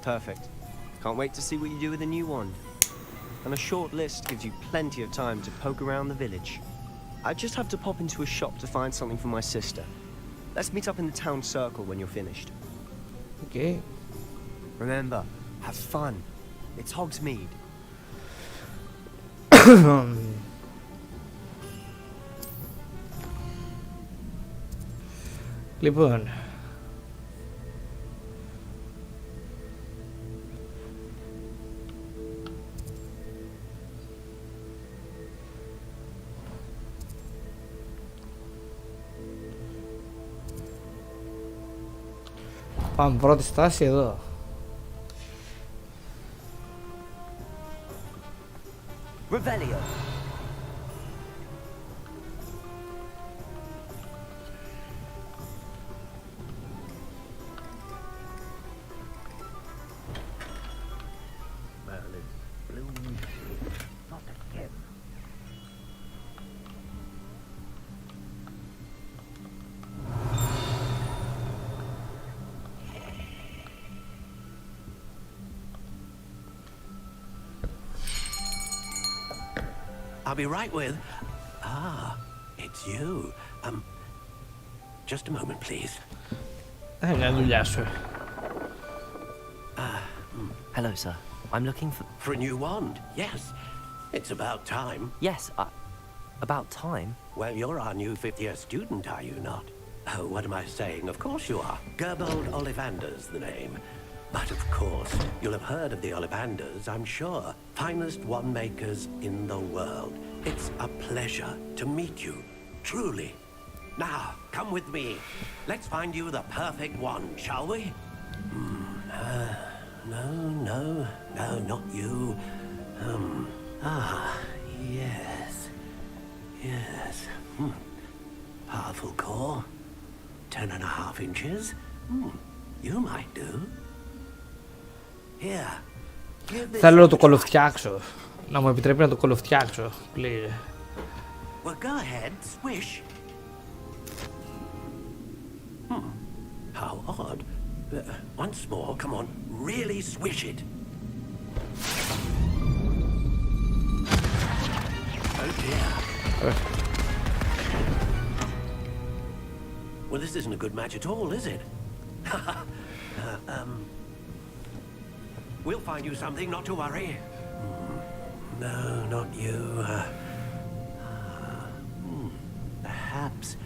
Perfect. Can't wait to see what you do with the new wand. And a short list gives you plenty of time to poke around the village. I just have to pop into a shop to find something for my sister. Let's meet up in the town circle when you're finished. Okay. Remember, have fun. It's Hogsmeade. Λοιπόν. Πάμε πρώτη στάση εδώ. Revelio. I'll be right with... Ah, it's you. Just a moment, please. Hello, sir. I'm looking for... For a new wand, yes. It's about time. Yes, about time? Well, you're our new 5th year student, are you not? Oh, what am I saying? Of course you are. Gerbold Ollivander's the name. But of course, you'll have heard of the Ollivanders, I'm sure. Finest wand makers in the world. It's a pleasure to meet you, truly. Now, come with me. Let's find you the perfect wand, shall we? No, not you. Yes. Powerful core. 10.5 inches. You might do. Here. Θέλω να το κολοφτιάξω. Να μου επιτρέπει να το κολοφτιάξω. Please. Well, go ahead, swish. How odd. Once more, come on, really swish it. Well, this isn't a good match at all, is it? We'll find you something, not to worry. No, not you. Perhaps.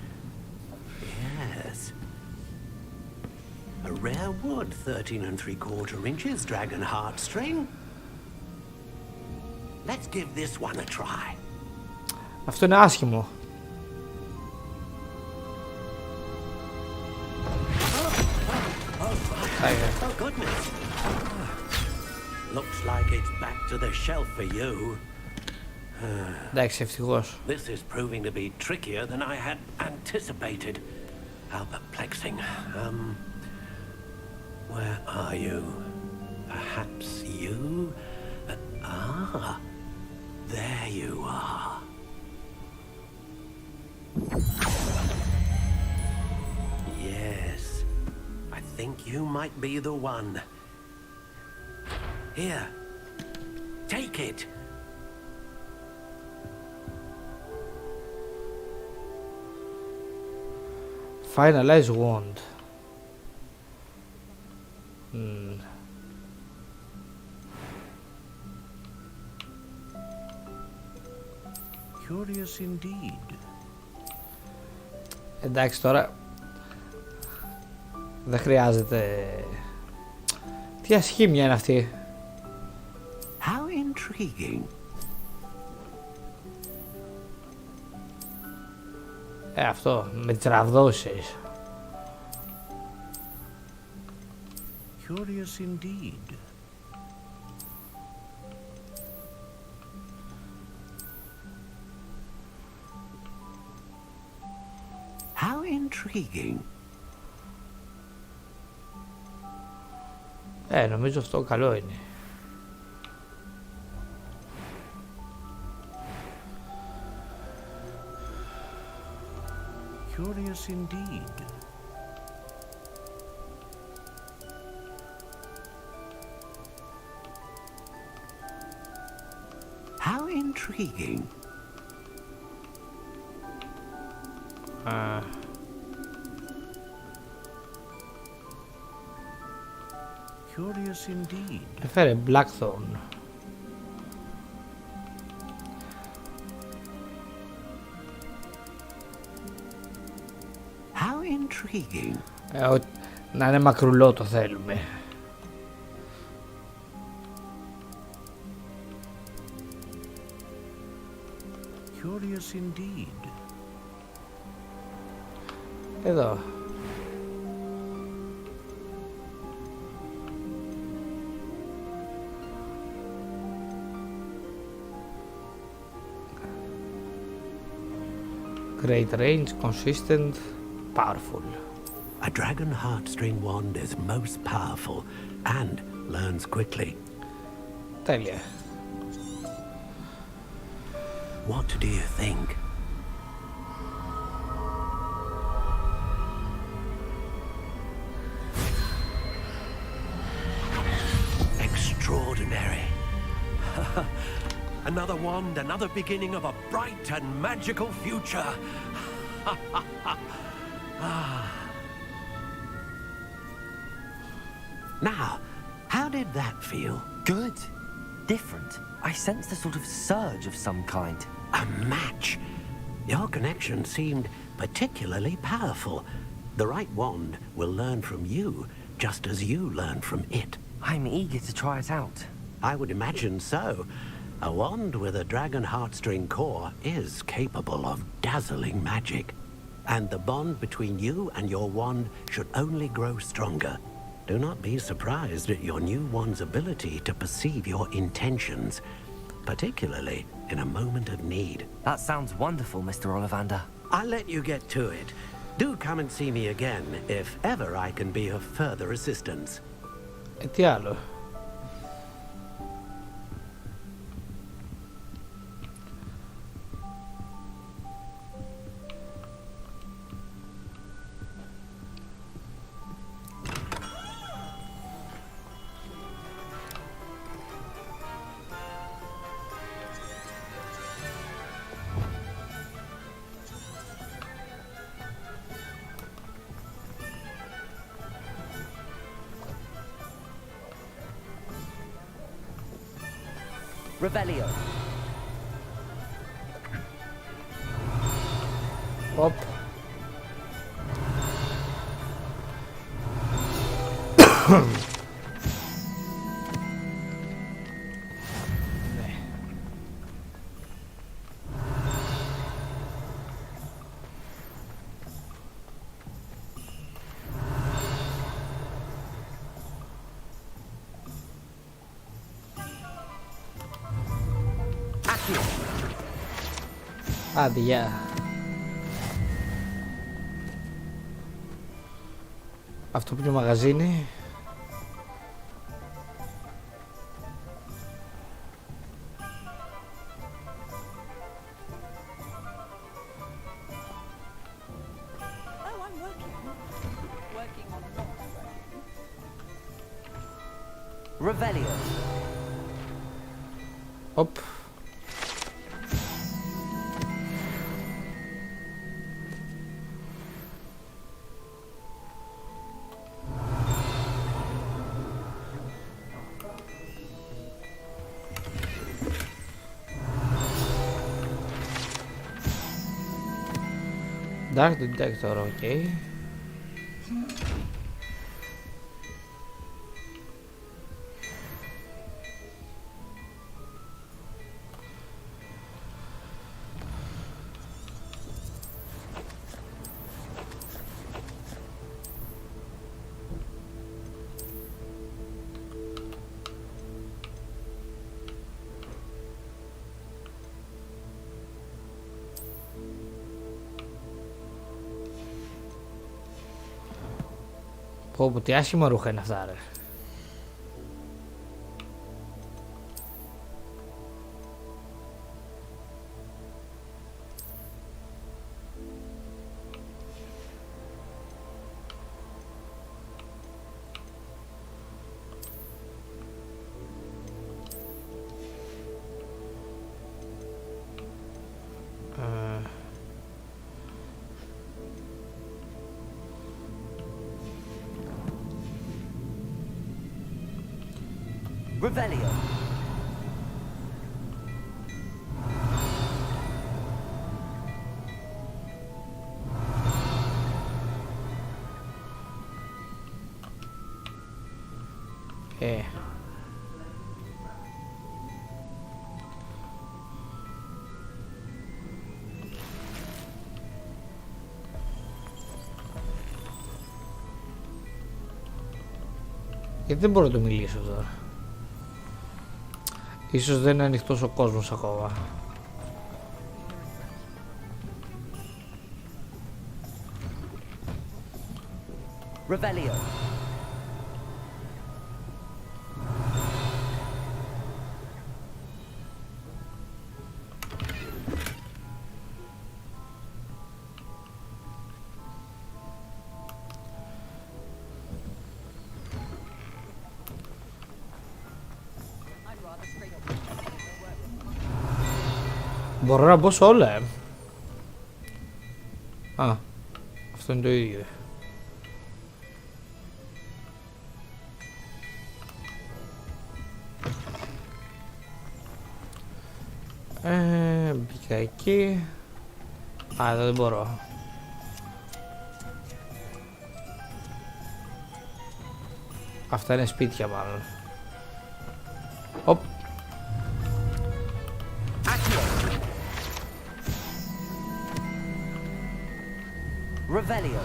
Yes. A rare wood, 13 3/4 inches, dragon heartstring. Let's give this one a try. Αυτό είναι άσχημο. Oh, goodness. Looks like it's back to the shelf for you. Εντάξει, ευτυχώς. This is proving to be trickier than I had anticipated. How perplexing. Where are you? Perhaps you? There you are. Yes. I think you might be the one. Here. Take it. Finalize wand. Curious indeed. Εντάξει τώρα. Δεν χρειάζεται. Τι ασχήμια είναι αυτή. How intriguing. Αυτό με τις ραβδόσεις. Curious indeed. How intriguing. Νομίζω αυτό καλό είναι. Curious indeed. How intriguing. Curious indeed. Έφερε Blackthorn. How intriguing. Να είναι μακρουλό το θέλουμε. Curious indeed. Εδώ. Great range, consistent, powerful. A dragon heartstring wand is most powerful and learns quickly. Τέλεια. What do you think? Extraordinary. Another wand, another beginning of a bright and magical future. Now, how did that feel? Good. Different. I sensed a sort of surge of some kind. A match. Your connection seemed particularly powerful. The right wand will learn from you, just as you learn from it. I'm eager to try it out. I would imagine so. A wand with a dragon heartstring core is capable of dazzling magic. And the bond between you and your wand should only grow stronger. Do not be surprised at your new wand's ability to perceive your intentions, particularly in a moment of need. That sounds wonderful, Mr. Ollivander. I'll let you get to it. Do come and see me again if ever I can be of further assistance. Τι άλλο. Revelio. Οπ. Άντε, γεια. Αυτό που είναι μαγαζίνι. Revelio. Οπ. Dark Detector, ok. Πω, τι άσχημα ρούχα είναι αυτά, ρε. Revelio. Γιατί δεν μπορώ να το μιλήσω τώρα. Ίσως δεν είναι ανοιχτός ο κόσμος ακόμα. Revelio. Μπορώ να μπω σε όλα, Α, αυτό είναι το ίδιο. Μπήκα εκεί. Α, εδώ δεν μπορώ. Αυτά είναι σπίτια μάλλον. Οπ. Revelio.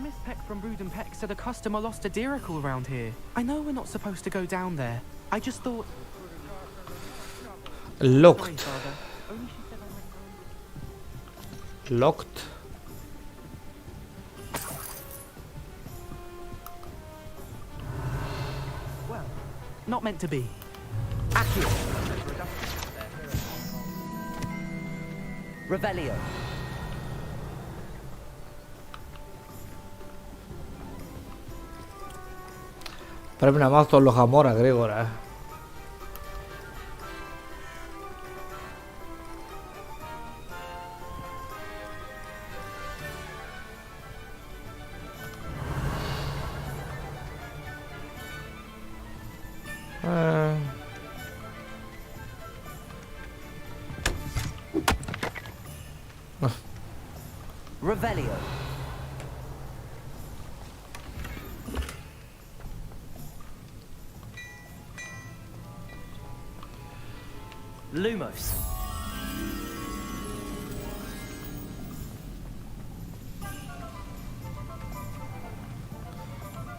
Miss Peck from Brood and Peck said a customer lost a diracle around here. I know we're not supposed to go down there. I just thought... Locked. Locked. Well, not meant to be. Revelio. Πρέπει να μάθω το λοχαμόρα γρήγορα. Revelio. Lumos.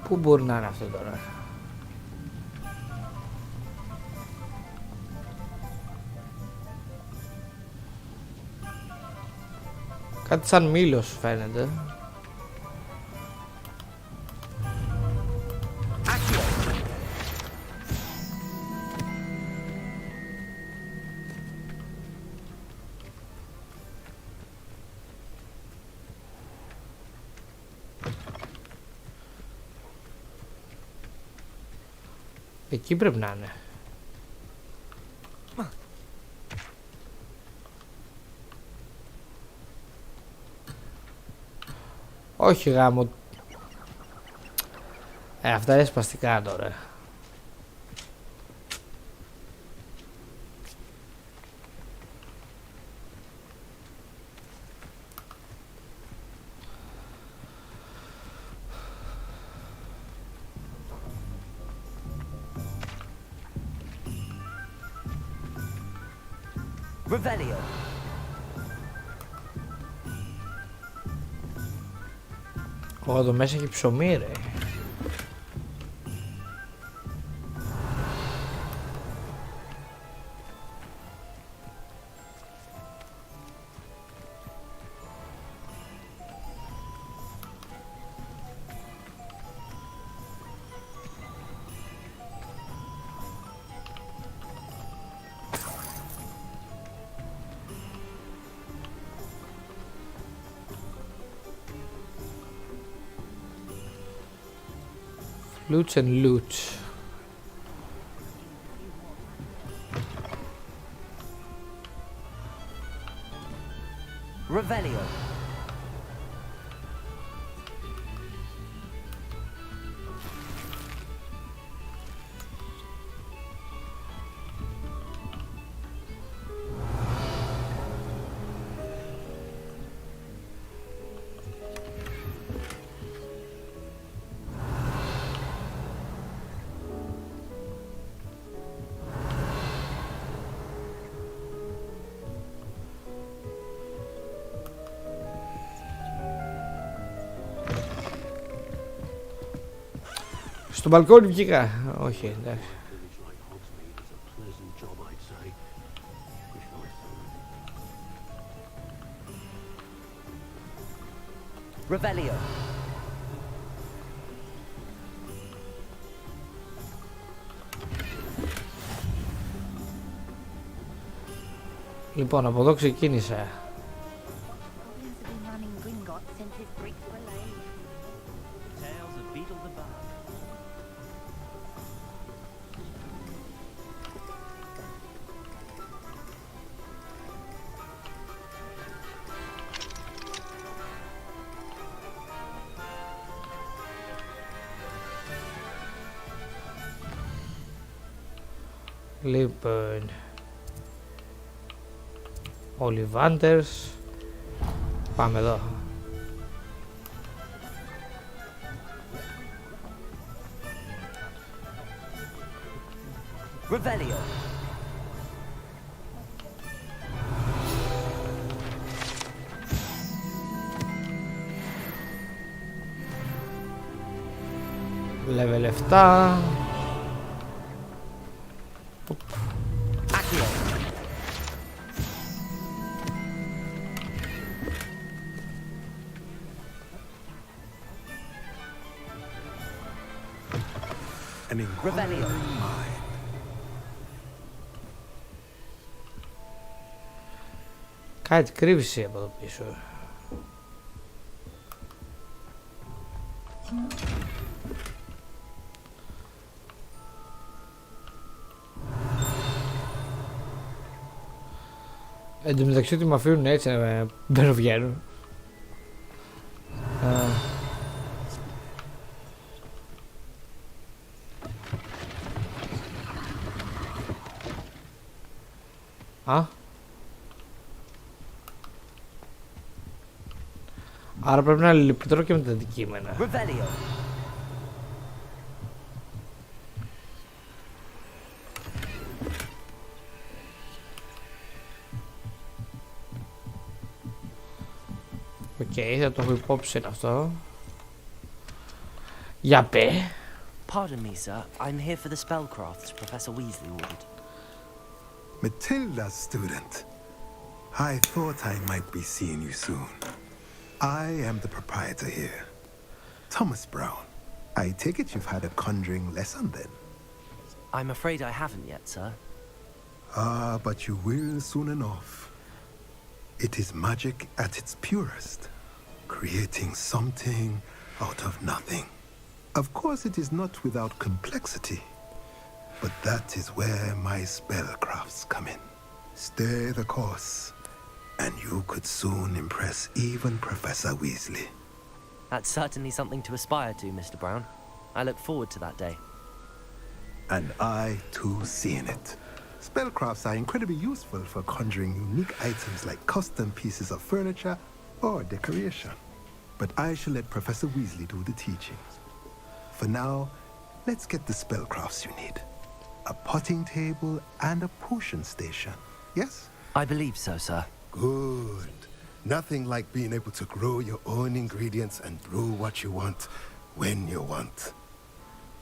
Πού μπορεί να είναι αυτό τώρα? Κάτι σαν μήλος φαίνεται. Εκεί πρέπει να είναι. Όχι γάμο. Αυτά είναι σπαστικά τώρα. Revelio. Ω, εδώ μέσα έχει ψωμί ρε. Loots and loot. Revelio. Στο μπαλκόνι βγήκα. Όχι, εντάξει. Revelio. Λοιπόν, από εδώ ξεκίνησα. Λοιπόν, Olivanders. Πάμε εδώ. Revelio. Level 7. Revelio. Κάτι κρύβησε από εδώ πίσω. Εν τω μεταξύ ότι με αφήνουν έτσι να μπαίνω βγαίνω. Άρα πρέπει να λυπητρώ και με τα αντικείμενα. Οκ, θα το έχω υπόψη αυτό. Για πέ. Pardon me, sir. I'm here for the spellcrafts Professor Weasley ordered. Matilda's student. I thought I might be seeing you soon. I am the proprietor here, Thomas Brown. I take it you've had a conjuring lesson then? I'm afraid I haven't yet, sir. Ah, but you will soon enough. It is magic at its purest, creating something out of nothing. Of course, it is not without complexity, but that is where my spellcrafts come in. Stay the course, and you could soon impress even Professor Weasley. That's certainly something to aspire to, Mr. Brown. I look forward to that day. And I, too, seeing it. Spellcrafts are incredibly useful for conjuring unique items like custom pieces of furniture or decoration. But I shall let Professor Weasley do the teaching. For now, let's get the spellcrafts you need. A potting table and a potion station, yes? I believe so, sir. Good. Nothing like being able to grow your own ingredients and brew what you want when you want.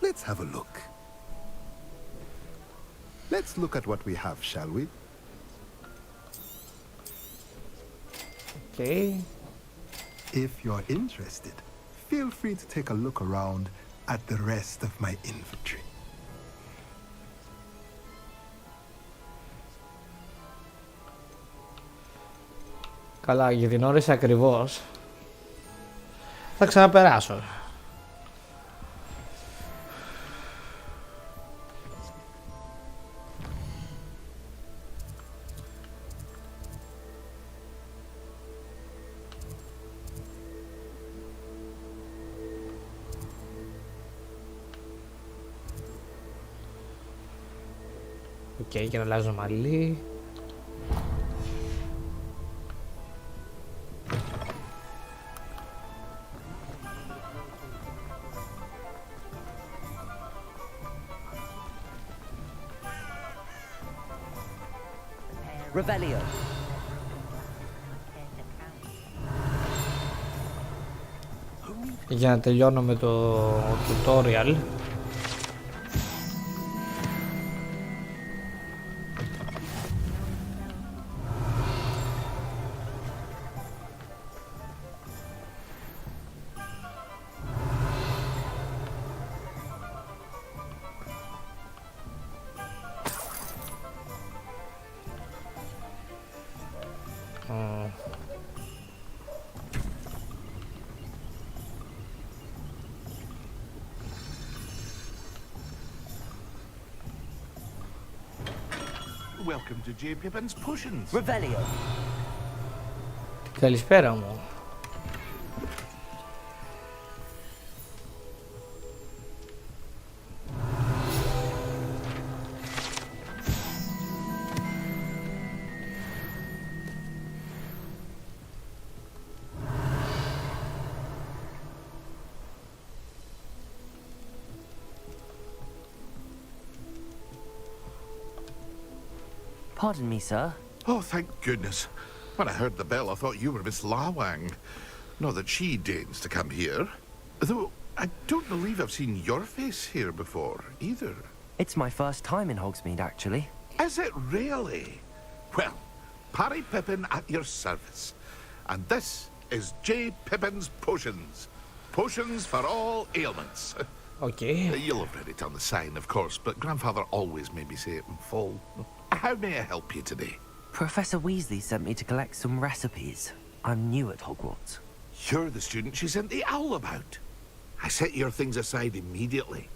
Let's have a look. Let's look at what we have, shall we? Okay. If you're interested, feel free to take a look around at the rest of my inventory. Καλά, για την ώρα είσαι ακριβώς. Θα ξαναπεράσω. Οκ, και να αλλάζω μαλλί. Revelio. Για να τελειώνω με το tutorial. Welcome to J. Pippin's Potions. Revelio. Καλησπέρα μου. Pardon me, sir. Oh, thank goodness. When I heard the bell, I thought you were Miss Lawang. Not that she deigns to come here. Though, I don't believe I've seen your face here before, either. It's my first time in Hogsmeade, actually. Is it really? Well, Parry Pippin at your service. And this is J. Pippin's Potions. Potions for all ailments. Okay. You'll have read it on the sign, of course, but Grandfather always made me say it in full. How may I help you today? Professor Weasley sent me to collect some recipes. I'm new at Hogwarts. You're the student she sent the owl about. I set your things aside immediately.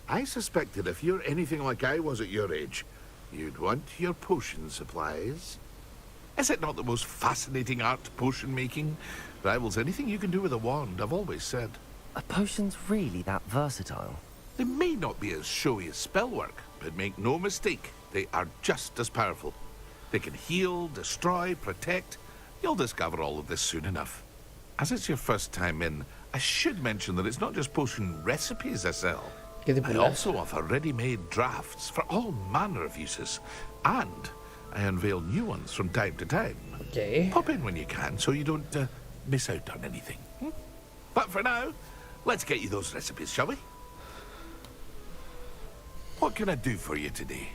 I suspected if you're anything like I was at your age, you'd want your potion supplies. Is it not the most fascinating art, potion making? Rivals anything you can do with a wand, I've always said. Are potions really that versatile? They may not be as showy as spellwork, but make no mistake, they are just as powerful. They can heal, destroy, protect. You'll discover all of this soon enough. As it's your first time in, I should mention that it's not just potion recipes I sell. I also offer ready-made drafts for all manner of uses. And I unveil new ones from time to time. Okay. Pop in when you can so you don't miss out on anything. But for now, let's get you those recipes, shall we? What can I do for you today?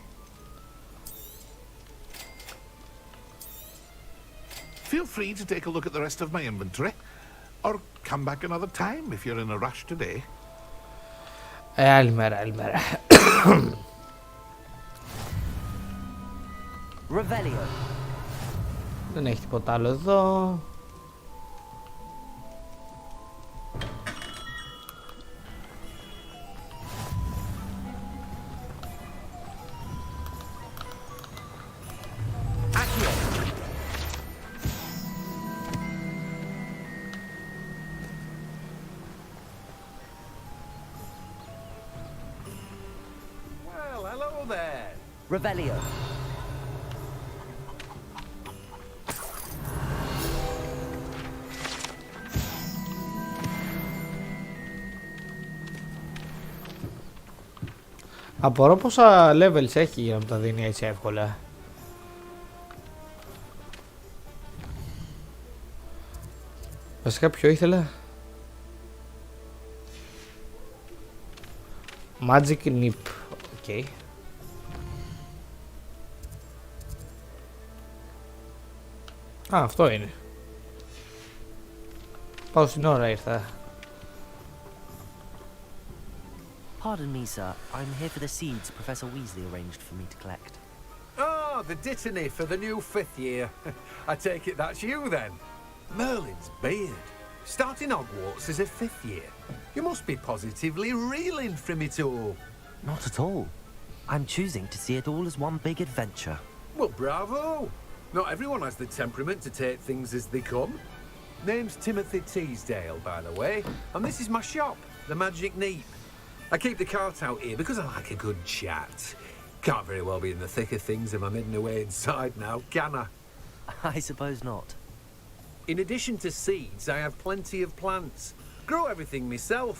Feel free to take a look at the rest of my inventory. Or come back another time if you're in a rush today. Άλλη μέρα. Revelio. Δεν έχει τίποτα άλλο εδώ. Revelio. Απορώ πόσα levels έχει για να μου τα δίνει έτσι εύκολα. Βασικά ποιο ήθελα? Magic Nip. Okay. Α, αυτό είναι. Πάω στην ώρα ήρθα. Pardon me, sir. I'm here for the seeds Professor Weasley arranged for me to collect. Oh, the dittany for the new 5th year. I take it that's you then. Merlin's beard. Starting Hogwarts as a 5th year. You must be positively reeling from it all. Not at all. I'm choosing to see it all as one big adventure. Well, bravo. Not everyone has the temperament to take things as they come. Name's Timothy Teasdale, by the way, and this is my shop, the Magic Neep. I keep the cart out here because I like a good chat. Can't very well be in the thick of things if I'm hidden away inside now, can I? I suppose not. In addition to seeds, I have plenty of plants. Grow everything myself.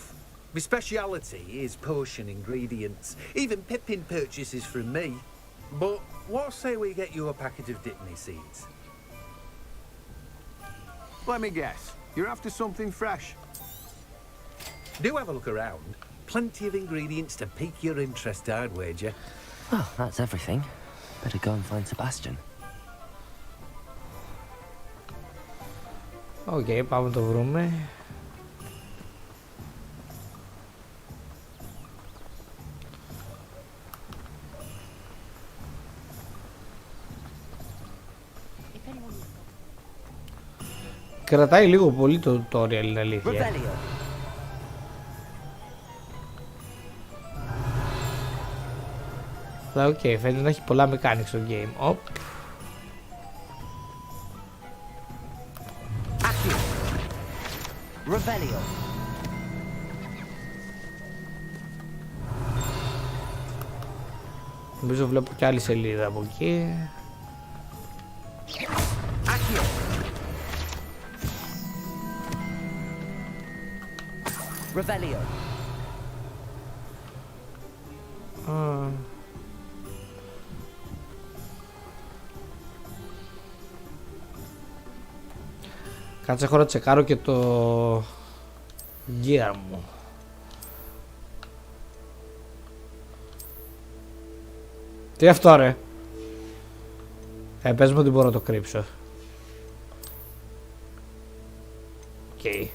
My speciality is potion ingredients. Even Pippin purchases from me. But what say we get you a packet of dittany seeds? Let me guess. You're after something fresh. Do have a look around. Plenty of ingredients to pique your interest, I'd wager. Well, that's everything. Better go and find Sebastian. Okay, πάμε να το βρούμε. Κρατάει λίγο πολύ το tutorial, είναι αλήθεια. Αλλά οκ, φαίνεται να έχει πολλά mechanics στο game. Οπ. Revelio. Νομίζω βλέπω κι άλλη σελίδα από εκεί. Revelio. Κάτσε, έχω να τσεκάρω και το gear μου. Τι αυτό ρε? Πες μου ότι μπορώ να το κρύψω. Οκ.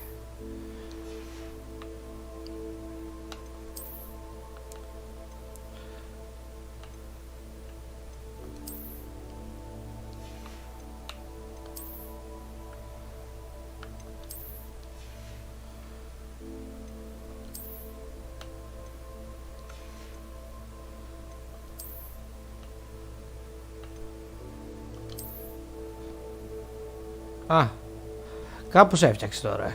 Α, κάπως έφτιαξε τώρα.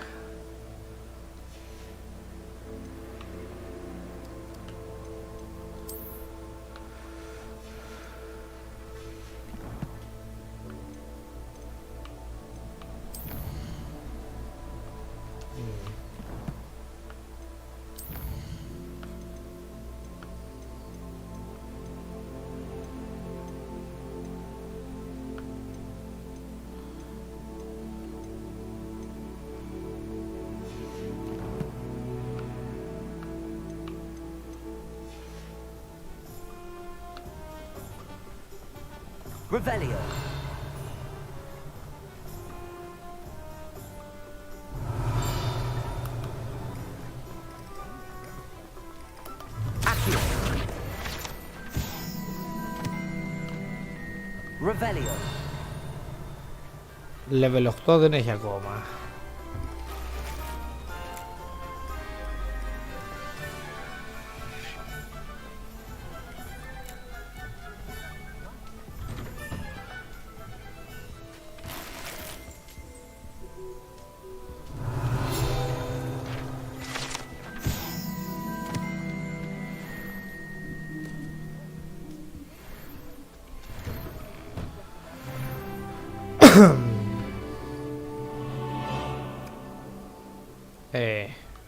Revelio. Accio. Revelio. Level 8 δεν έχει ακόμα.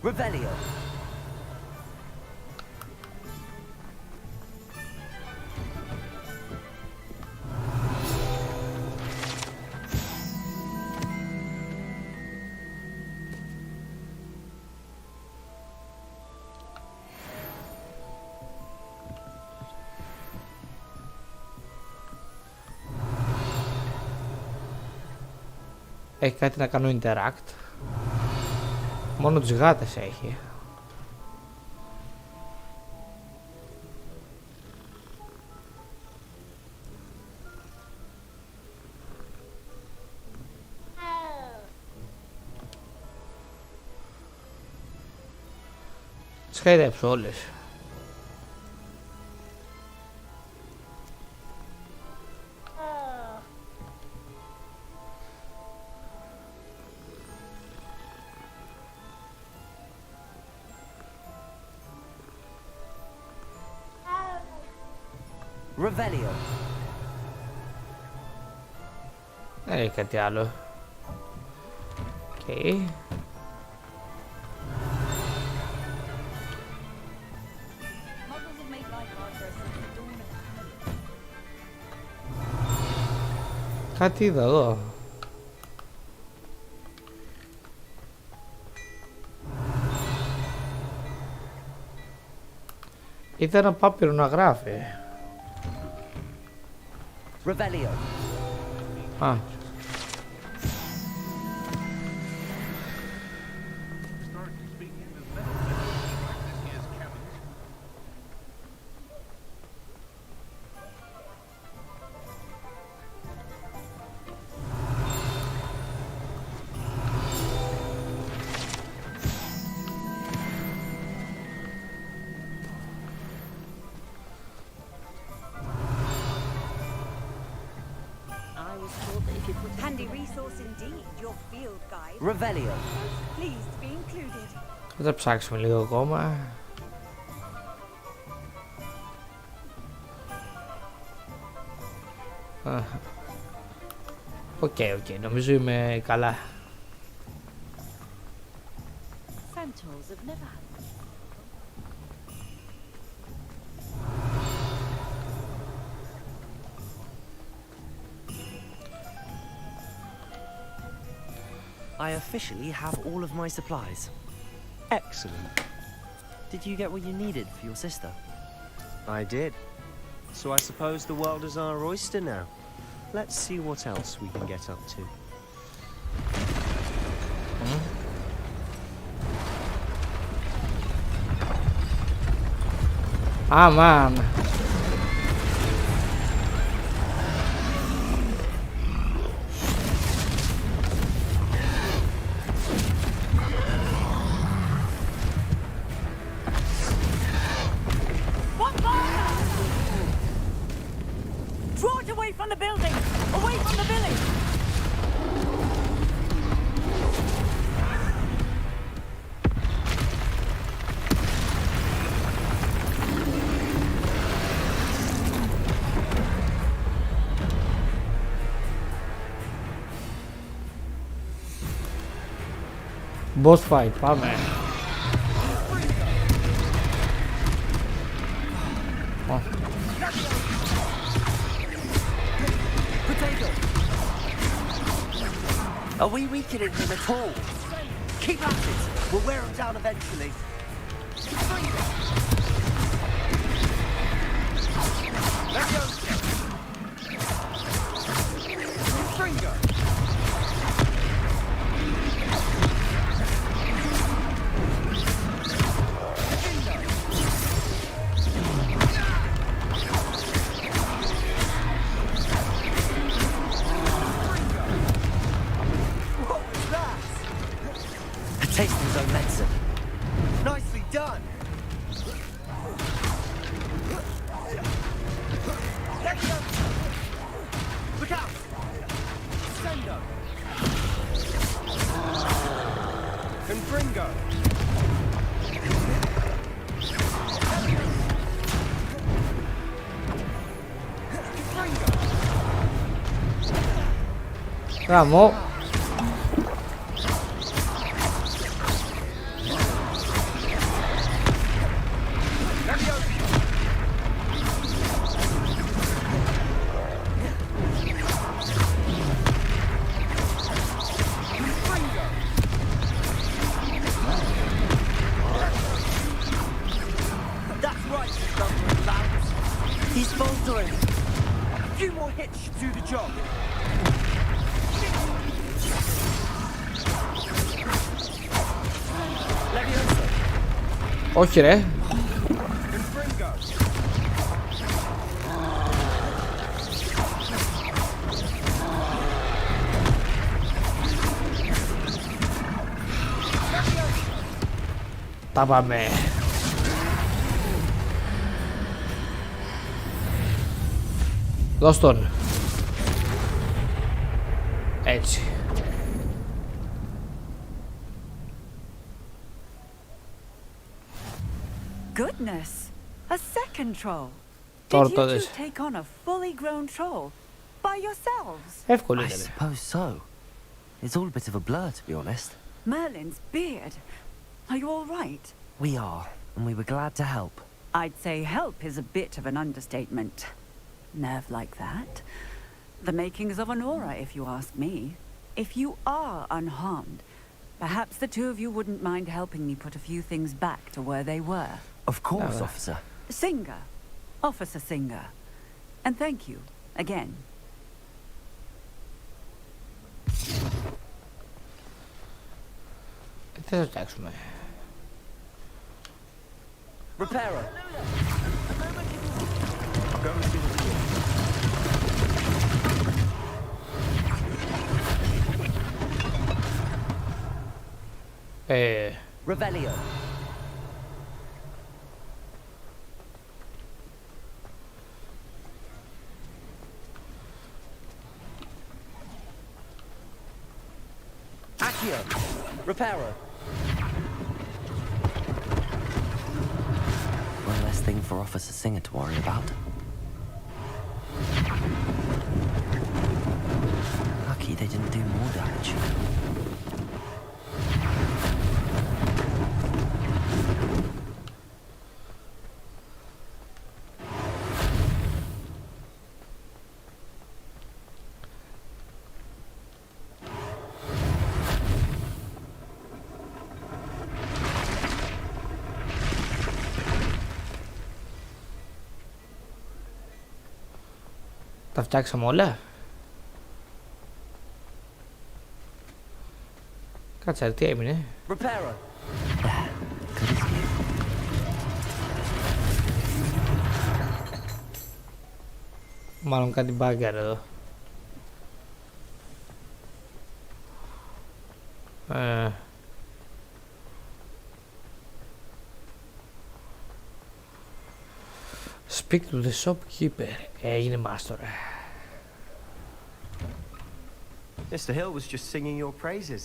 Revelio. Έχει κάτι να κάνω interact. Μόνο τις γάτες έχει. Τις χαϊδέψω όλες. Revelio. Δεν έχει κάτι άλλο. Okay. Κάτι είδα εδώ. Είδα ένα πάπυρο να γράφει. Revelio. Α. Handy resource indeed, your field guide. Revelio. Pleased to be included. Θα ψάξουμε λίγο ακόμα. Οκ, νομίζω είμαι καλά. Centaurs have never had. I officially have all of my supplies. Excellent. Did you get what you needed for your sister? I did. So I suppose the world is our oyster now. Let's see what else we can get up to. Ah, man. Draw it away from the building! Away from the village! Boss fight, πάμε. Are we weakening him at all? Keep at it. We'll wear him down eventually. Tasting his own medicine. Nicely done. Look out! Sendo! Confringo! Vamos. That's right, you lumbering lambs. He's faltering. A few more hits should do the job. Όχι ρε. Τα πάμε. Δώσ' τον. Έτσι. Goodness, a second troll. Τώρα Did το you two δες. take on a fully grown troll by yourselves? Εύκολο I ήταν. suppose so. It's all a bit of a blur, to be honest. Merlin's beard. Are you all right? We are, and we were glad to help. I'd say help is a bit of an understatement. Nerve like that. The makings of an aura, if you ask me. If you are unharmed, perhaps the two of you wouldn't mind helping me put a few things back to where they were. Of course, officer. Singer. Officer Singer. And thank you, again. Τι θα φτιάξουμε. Repairer. Revelio. Accio. Repairer. One less thing for Officer Singer to worry about. Lucky they didn't do more damage. Τα φτιάξαμε όλα. Κάτσε, τι έμεινε. Repairer. Μάλλον κάτι μπάγκαρ εδώ. Speak to the shopkeeper. Έγινε μάστορα. Mr. Hill was just singing your praises.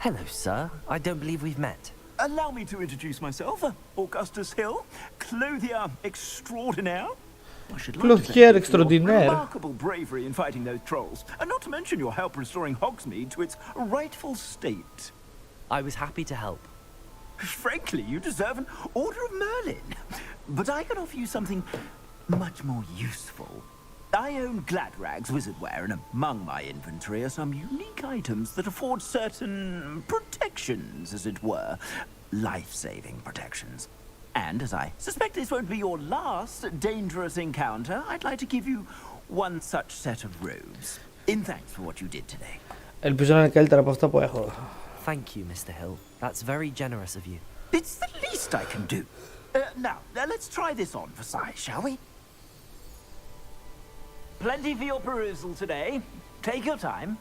Hello, sir. I don't believe we've met. Allow me to introduce myself, Augustus Hill, clothier extraordinaire. I should like to Clothier thank you for your extraordinaire. remarkable bravery in fighting those trolls, and not to mention your help restoring Hogsmeade to its rightful state. I was happy to help. Frankly, you deserve an Order of Merlin. But I can offer you something much more useful. I own Gladrag's wizardwear, and among my inventory are some unique items that afford certain protections, as it were. Life-saving protections. And as I suspect this won't be your last dangerous encounter, I'd like to give you one such set of robes. In thanks for what you did today. Ελπίζω να είναι καλύτερα από αυτά που έχω. Thank you, Mr. Hill. That's very generous of you. It's the least I can do. Now, let's try this on for size, shall we? Plenty for your perusal today. Take your time.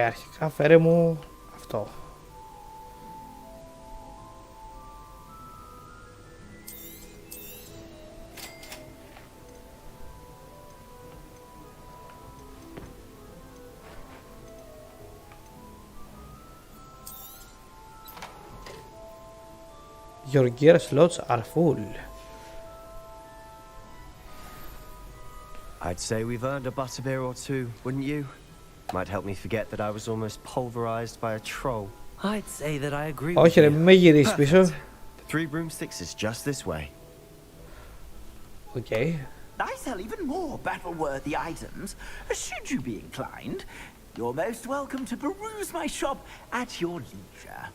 Αρχικά φέρε μου αυτό. Your gear slots are full. I'd say we've earned a butterbeer or two, wouldn't you? Might help me forget that I was almost pulverized by a troll. I'd say that I agree Όχι ρε, μην με γυρίσεις πίσω. The 3 broomsticks is just this way. Okay. I sell even more battle-worthy items. Should you be inclined, you're most welcome to peruse my shop at your leisure.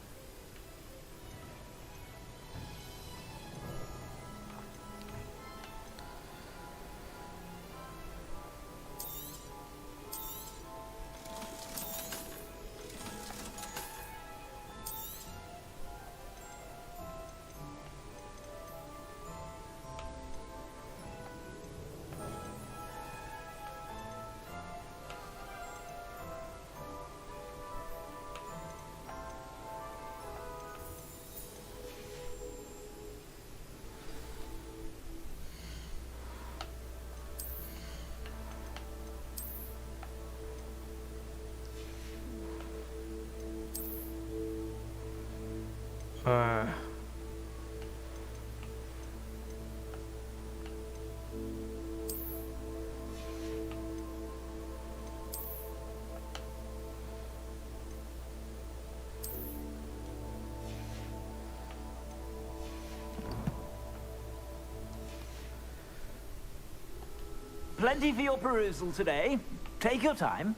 Plenty for your perusal today. Take your time.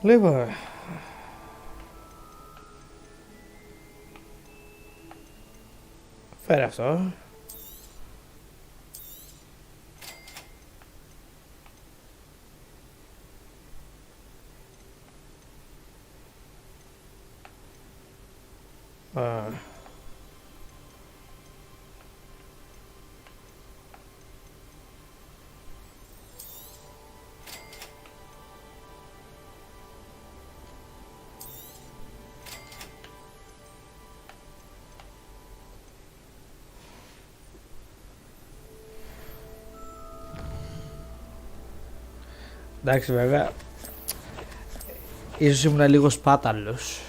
Λοιπόν, φέρε αυτό. Εντάξει βέβαια, ίσως ήμουν λίγο σπάταλος.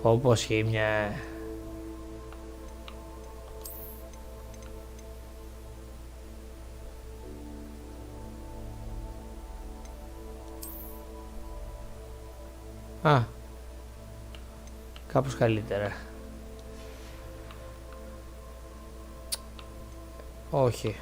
Πω σχήμια. Α, κάπως καλύτερα. Όχι.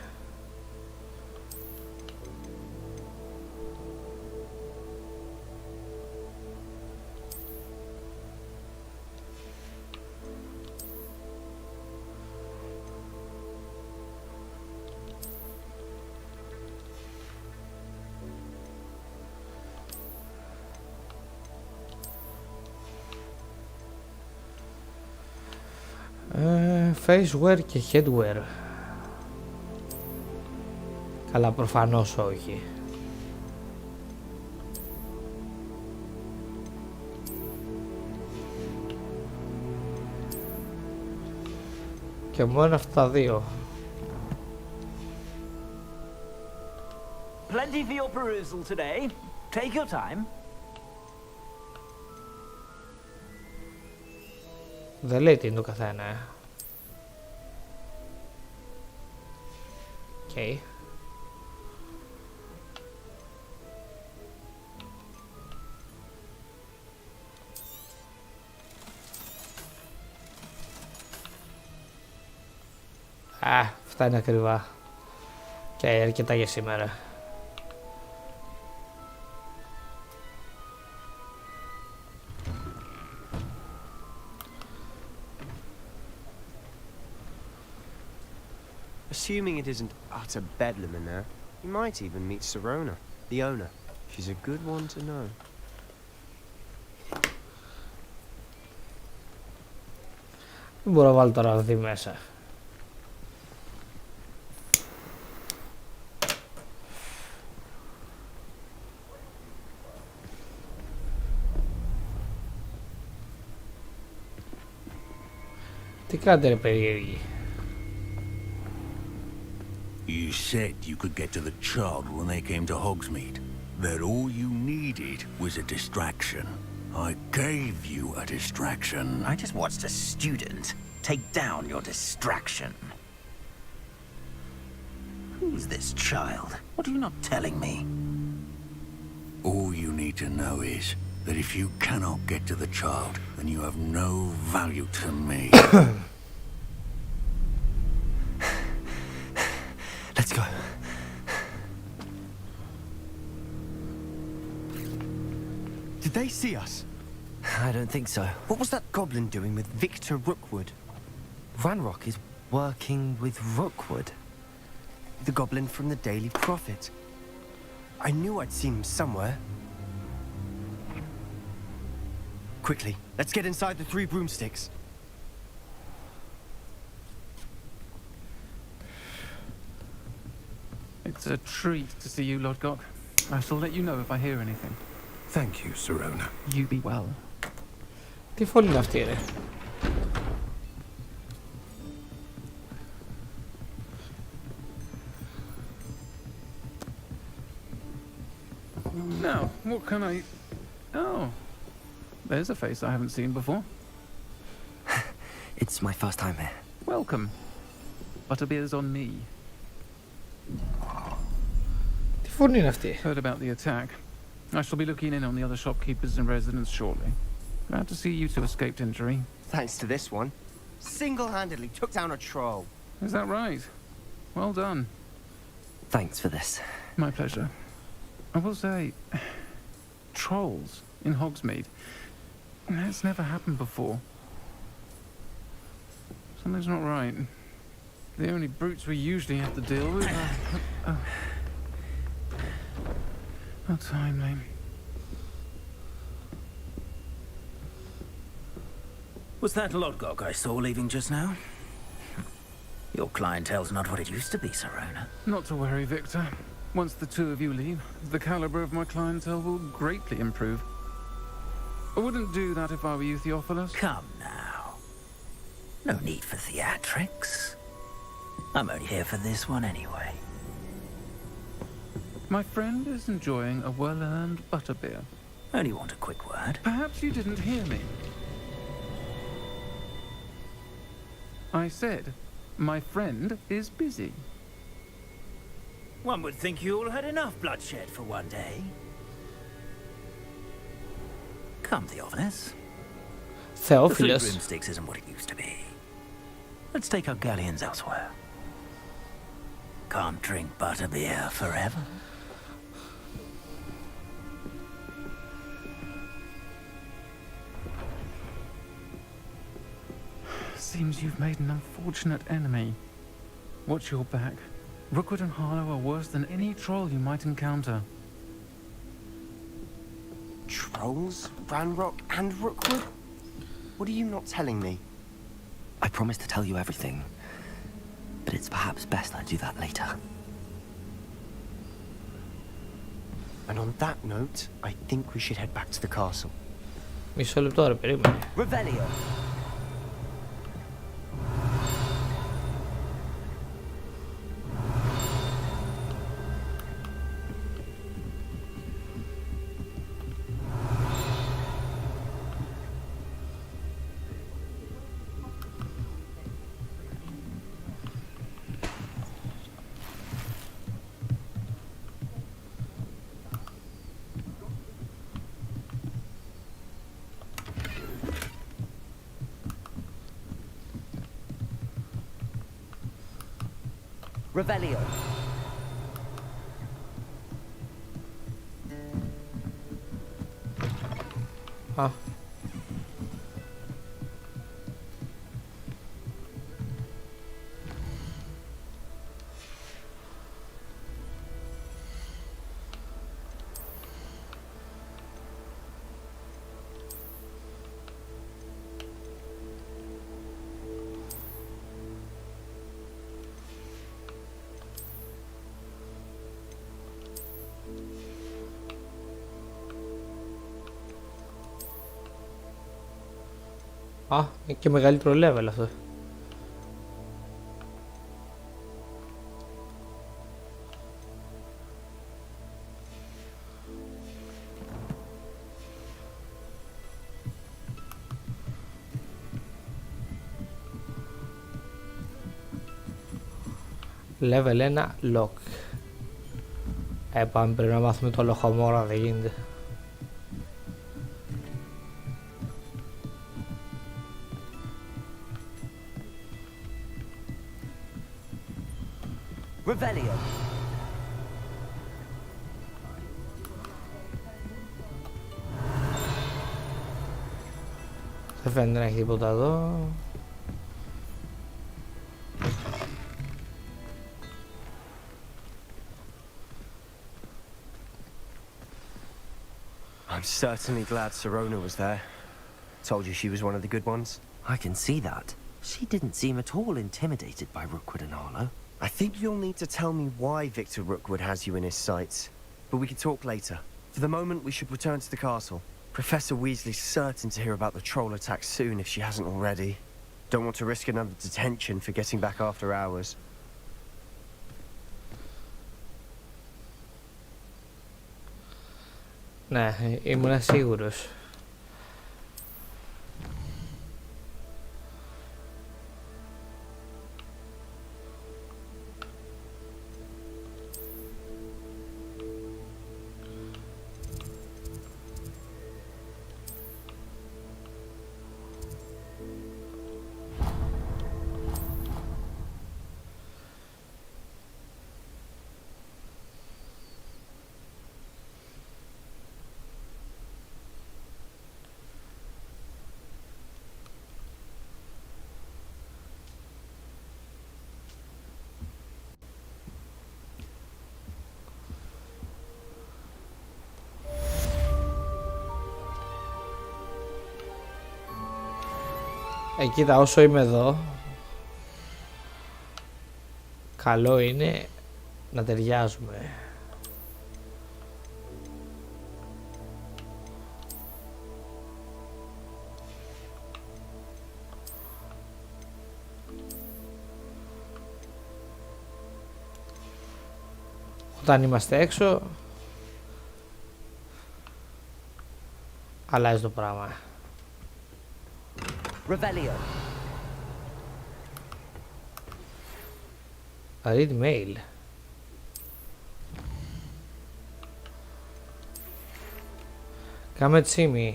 Faceware και headwear. Καλά, προφανώς όχι. Και μόνο αυτά τα δύο. Plenty for your perusal today. Take your time. Δεν λέει τι είναι το καθένα. Okay. Α, αυτά είναι ακριβά. Και αρκετά για σήμερα. Assuming it isn't utter bedlam in there, you might even meet Sirona, the owner. She's a good one to know. Δεν μπορώ να βάλω τώρα να δει μέσα. Τι κάνετε ρε περίεργοι. You said you could get to the child when they came to Hogsmeade. That all you needed was a distraction. I gave you a distraction. I just watched a student take down your distraction. Who's this child? What are you not telling me? All you need to know is that if you cannot get to the child, then you have no value to me. Let's go. Did they see us? I don't think so. What was that goblin doing with Victor Rookwood? Ranrock is working with Rookwood. The goblin from the Daily Prophet. I knew I'd seen him somewhere. Quickly, let's get inside the 3 broomsticks. It's a treat to see you, Lodgok. I shall let you know if I hear anything. Thank you, Sirona. You be well. Τι φόλη είναι αυτή ρε. Now, what can I... Oh, there's a face I haven't seen before. It's my first time here. Welcome. Butterbeer's on me. Τι φωνή είναι αυτή. Heard about the attack. I shall be looking in on the other shopkeepers and residents shortly. Glad to see you two escaped injury. Thanks to this one. Single-handedly took down a troll. Is that right? Well done. Thanks for this. My pleasure. I will say, trolls in Hogsmeade. That's never happened before. Something's not right. The only brutes we usually have to deal with are... How timely. Was that Lodgok I saw leaving just now? Your clientele's not what it used to be, Sirona. Not to worry, Victor. Once the 2 of you leave, the caliber of my clientele will greatly improve. I wouldn't do that if I were you, Theophilus. Come now. No need for theatrics. I'm only here for this one anyway. My friend is enjoying a well-earned butterbeer. Only want a quick word. Perhaps you didn't hear me. I said, my friend is busy. One would think you all had enough bloodshed for one day. Come, Theophilus. The food broomsticks isn't what it used to be. Let's take our galleons elsewhere. Can't drink butterbeer forever. Seems you've made an unfortunate enemy. Watch your back. Rookwood and Harlow are worse than any troll you might encounter. Trolls? Ranrock and Rookwood? What are you not telling me? I promise to tell you everything, but it's perhaps best I do that later. And on that note, I think we should head back to the castle. Μισό λεπτό ρε, περίμενε. Revelio. Revelio. Ah. Α, είναι και μεγαλύτερο level αυτό. Level 1 lock. Πάμε, πρέπει να μάθουμε το λοχομόρα, δεν γίνεται. Revelio. Δεν φαίνεται να έχει τίποτα εδώ. I'm certainly glad Sirona was there. Told you she was one of the good ones. I can see that. She didn't seem at all intimidated by Rookwood and Harlow. I think you'll need to tell me why Victor Rookwood has you in his sights. But we can talk later. For the moment, we should return to the castle. Professor Weasley's certain to hear about the troll attack soon if she hasn't already. Don't want to risk another detention for getting back after hours. Ναι, ήμουν σίγουρος. Κοίτα, όσο είμαι εδώ, καλό είναι να ταιριάζουμε. Όταν είμαστε έξω, αλλάζει το πράγμα. Revelio. Read mail. Come and see me.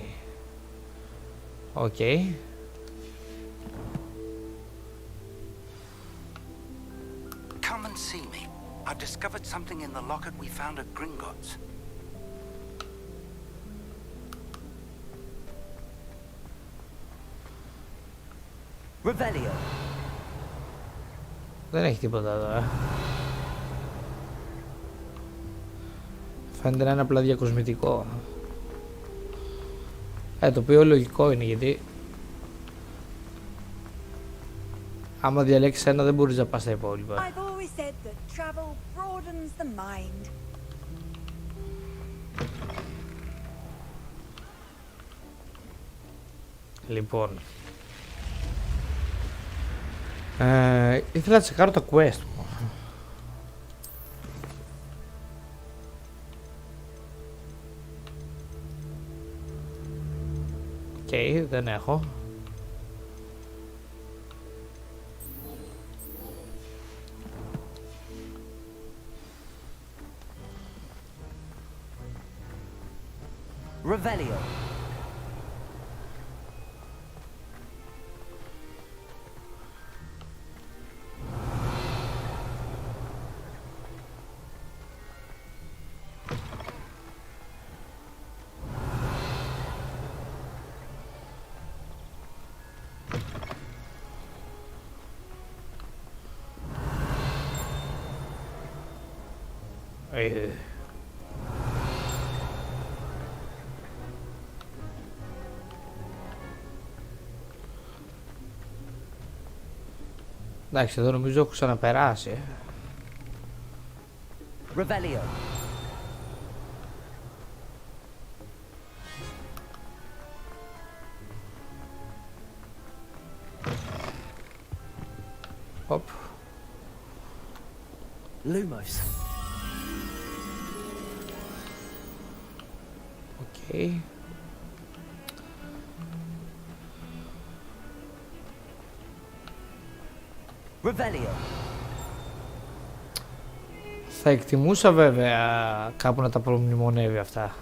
Okay. Come and see me. I've discovered something in the locket we found at Gringotts. Revelio. Δεν έχει τίποτα τώρα. Φαίνεται να είναι απλά διακοσμητικό. Το οποίο λογικό είναι, γιατί άμα διαλέξεις ένα δεν μπορείς να πας στα υπόλοιπα. I've always said that travel broadens the mind. Λοιπόν, ήθελα να τσεκάρω το quest μου. Οκ, δεν έχω. Revelio. Εντάξει, εδώ νομίζω έχω ξαναπεράσει. Revelio. Hop. Lumos. Okay. Revelio. Θα εκτιμούσα βέβαια κάπου να τα προμνημονεύει αυτά.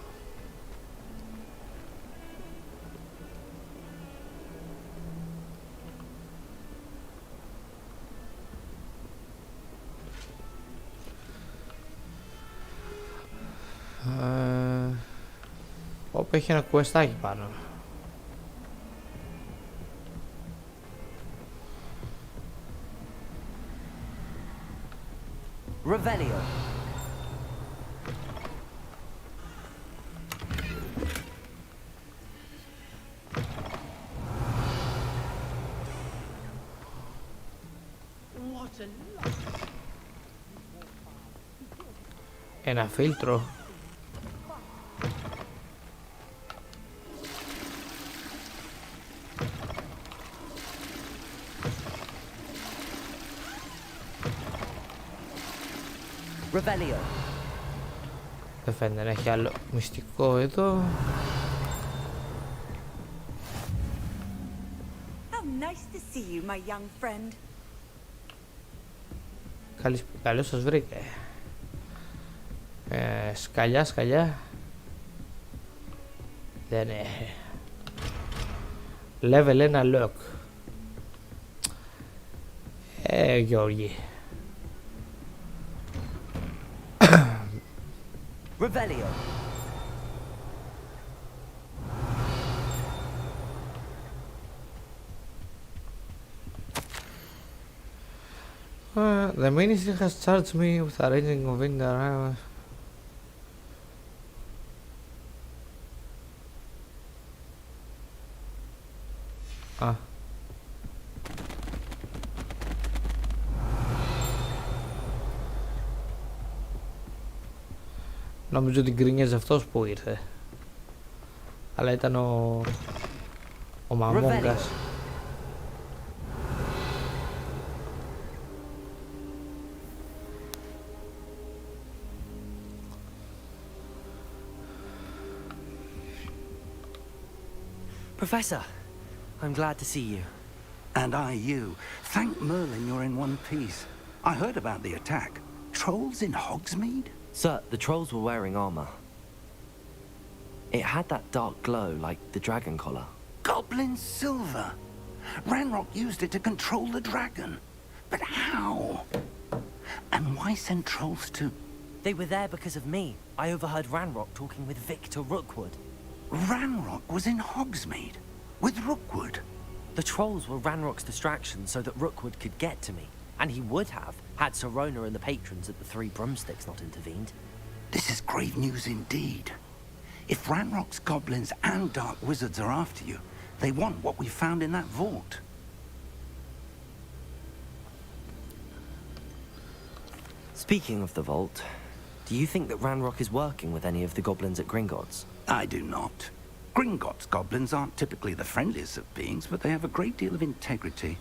Όπου έχει ένα κουεστάκι πάνω. Revelio. Ένα φίλτρο. Revelio. Δεν φαίνεται να έχει άλλο μυστικό εδώ. How nice to see you, my young friend. Καλώς σας βρήκα. Σκαλιά, σκαλιά. Δεν είναι. Level 1 lock. Γιώργη. Revelio. The ministry has charged me with arranging of the Νομίζω ότι γκρίνιαζε αυτός που ήρθε. Αλλά ήταν ο Μαμόγκας. Professor, I'm glad to see you. And I you. Thank Merlin you're in one piece. I heard about the attack. Trolls in Hogsmeade? Sir, the trolls were wearing armor. It had that dark glow like the dragon collar. Goblin silver. Ranrock used it to control the dragon. But how? And why send trolls to... They were there because of me. I overheard Ranrock talking with Victor Rookwood. Ranrock was in Hogsmeade? With Rookwood? The trolls were Ranrock's distraction so that Rookwood could get to me. And he would have, had Sirona and the patrons at the Three Broomsticks not intervened. This is grave news indeed. If Ranrock's goblins and dark wizards are after you, they want what we found in that vault. Speaking of the vault, do you think that Ranrock is working with any of the goblins at Gringotts? I do not. Gringotts goblins aren't typically the friendliest of beings, but they have a great deal of integrity.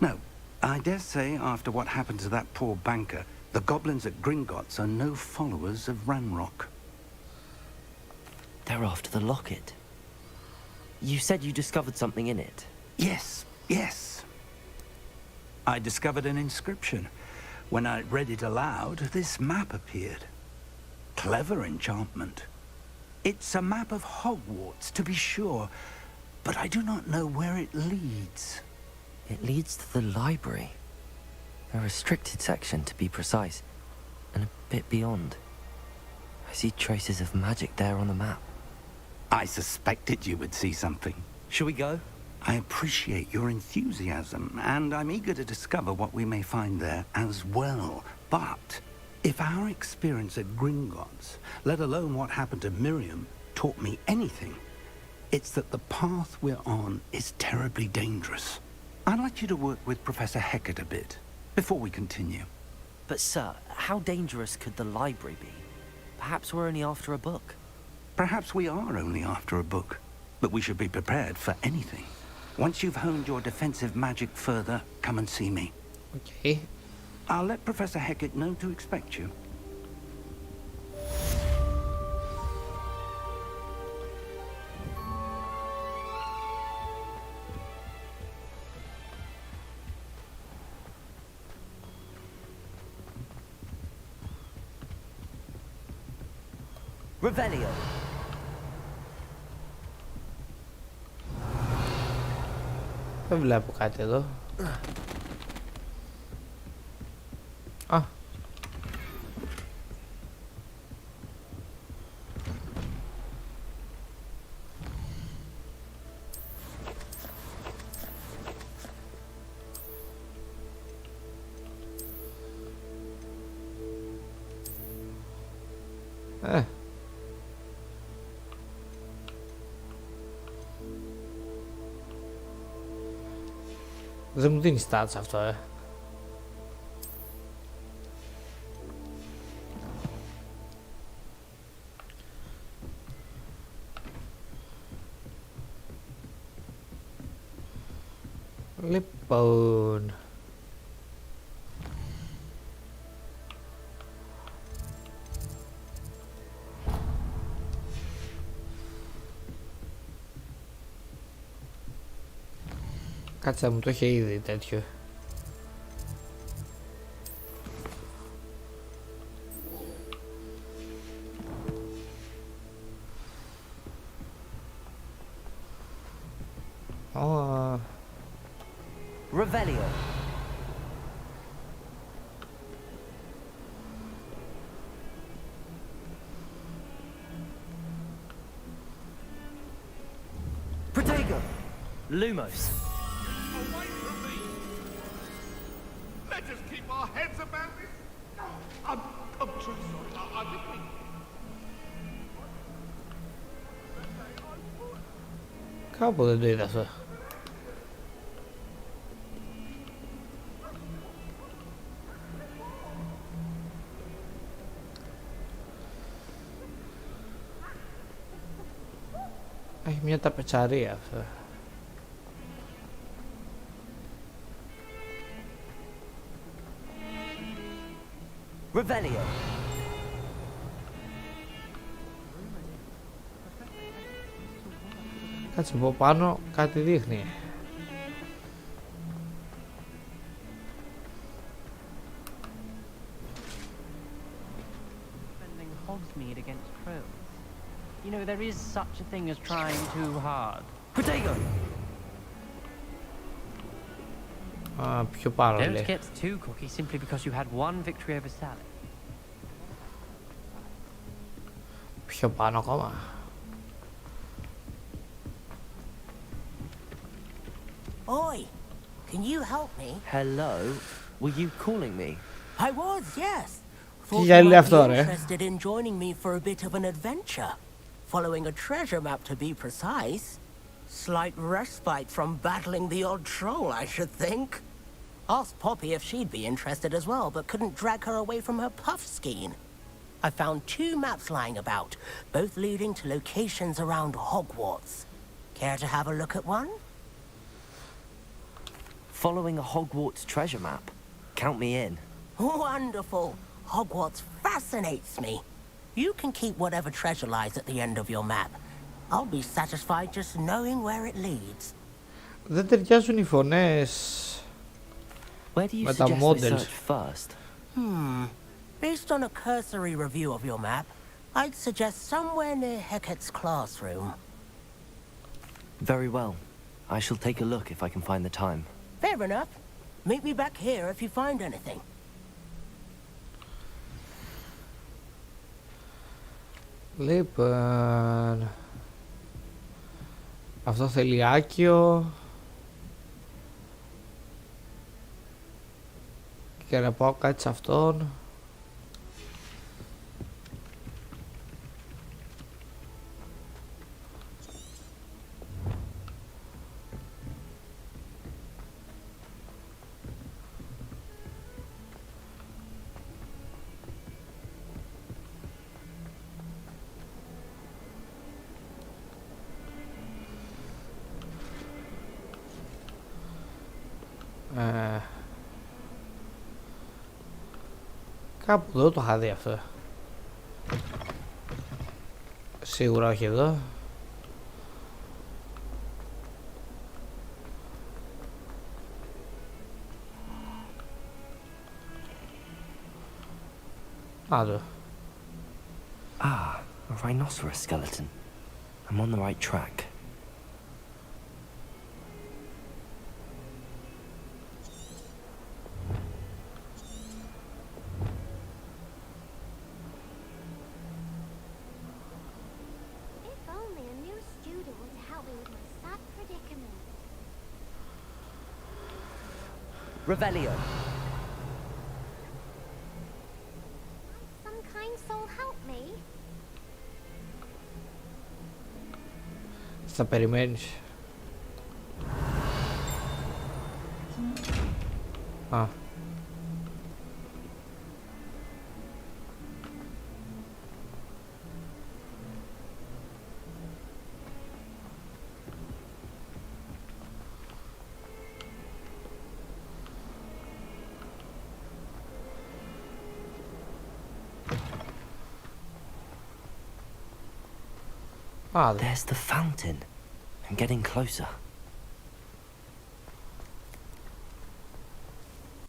No, I dare say after what happened to that poor banker, the goblins at Gringotts are no followers of Ranrock. They're after the locket. You said you discovered something in it. Yes, yes. I discovered an inscription. When I read it aloud, this map appeared. Clever enchantment. It's a map of Hogwarts, to be sure, but I do not know where it leads. It leads to the library. A restricted section, to be precise, and a bit beyond. I see traces of magic there on the map. I suspected you would see something. Shall we go? I appreciate your enthusiasm, and I'm eager to discover what we may find there as well. But if our experience at Gringotts, let alone what happened to Miriam, taught me anything, it's that the path we're on is terribly dangerous. I'd like you to work with Professor Hecat a bit, before we continue. But sir, how dangerous could the library be? Perhaps we're only after a book. Perhaps we are only after a book, but we should be prepared for anything. Once you've honed your defensive magic further, come and see me. Okay. I'll let Professor Hecat know to expect you. Revelio. Δεν βλέπω κάτι εδώ. Α. Δεν μου δίνει stats αυτό, Λοιπόν... Κάτσε, μου το είχε ήδη τέτοιο. Revelio. Protego. Lumos. Away from me! Let us keep our heads about this. I'm truly sorry. I didn't mean... Κάπου δεν το είδα αυτό. Έχει μια ταπετσαρία αυτό. Revelio. Κάτσε από πάνω, κάτι δείχνει. there is such a thing as trying too hard. Potato! Πιο πάνω Don't λέει. get too cocky simply because you had one victory over Sally. Πιο πάνω ακόμα. Oi, can you help me? Hello? Were you calling me? I was, yes. Τι Thought για you λέει might αυτό, be ρε. interested in joining me for a bit of an adventure. Following a treasure map to be precise. Slight respite from battling the odd troll, I should think. Asked Poppy if she'd be interested as well, but couldn't drag her away from her puff skein. I found 2 maps lying about, both leading to locations around Hogwarts. Care to have a look at one? Following a Hogwarts treasure map? Count me in. Wonderful. Hogwarts fascinates me. You can keep whatever treasure lies at the end of your map. I'll be satisfied just knowing where it leads. Δεν ταιριάζουν οι φωνές με τα models. First? Based on a cursory review of your map, I'd suggest somewhere near Hecat's classroom. Very well. I shall take a look if I can find the time. Fair enough. Meet me back here if you find anything. Λοιπόν, αυτό θέλει άκιο και να πάω κάτι σε αυτόν. Κάπου εδώ το είχα δει αυτό. Σίγουρα όχι εδώ. Άδω. Ah, a rhinoceros skeleton. I'm on the right track. Revelio. Some kind soul help me. Θα περιμένεις. Α. Ah, there's the fountain. I'm getting closer.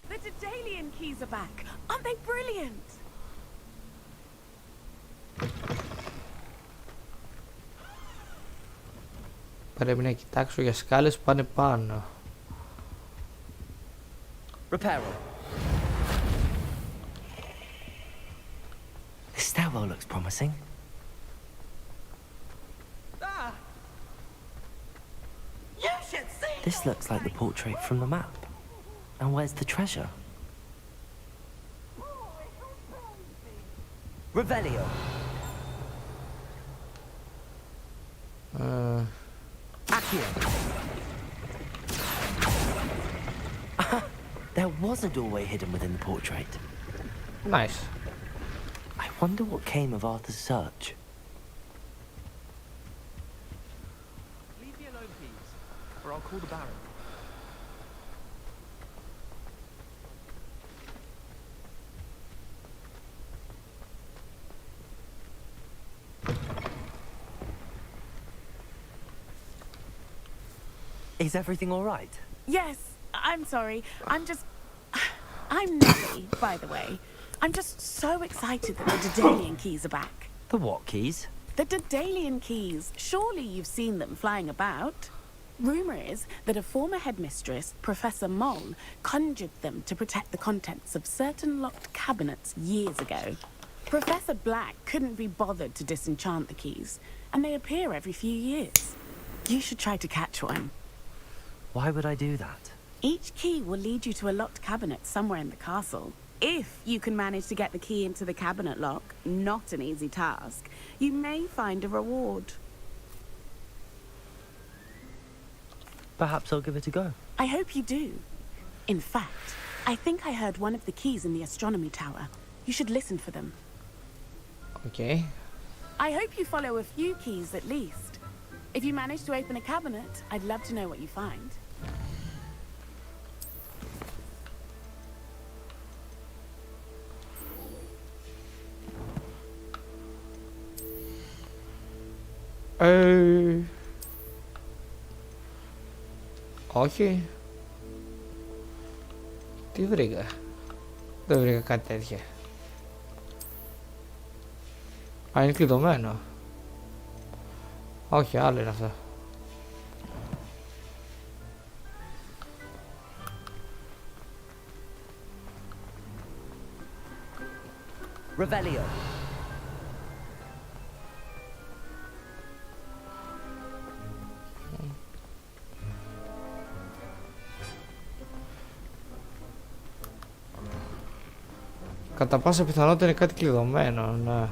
The Daedalian keys are back. Aren't they brilliant? Πρέπει να κοιτάξω για σκάλες που πάνε πάνω. Reparo. The stairwell looks promising. This looks like the portrait from the map. And where's the treasure? Revelio. Accio. There was a doorway hidden within the portrait. Nice. I wonder what came of Arthur's search. Leave me alone, please, or I'll call the Baron. Is everything all right? Yes, I'm sorry. I'm Nelly, by the way. I'm just so excited that the Daedalian keys are back. The what keys? The Daedalian keys. Surely you've seen them flying about. Rumor is that a former headmistress, Professor Moll, conjured them to protect the contents of certain locked cabinets years ago. Professor Black couldn't be bothered to disenchant the keys, and they appear every few years. You should try to catch one. Why would I do that? Each key will lead you to a locked cabinet somewhere in the castle. If you can manage to get the key into the cabinet lock, not an easy task, you may find a reward. Perhaps I'll give it a go. I hope you do. In fact, I think I heard one of the keys in the astronomy tower. You should listen for them. Okay. I hope you follow a few keys at least. If you manage to open a cabinet, I'd love to know what you find. Όχι. Τι βρήκα? Δεν βρήκα κάτι τέτοια. Α, είναι κλειδωμένο. Όχι, άλλο είναι αυτό. Revelio. Κατά πάσα πιθανότητα είναι κάτι κλειδωμένο, ναι.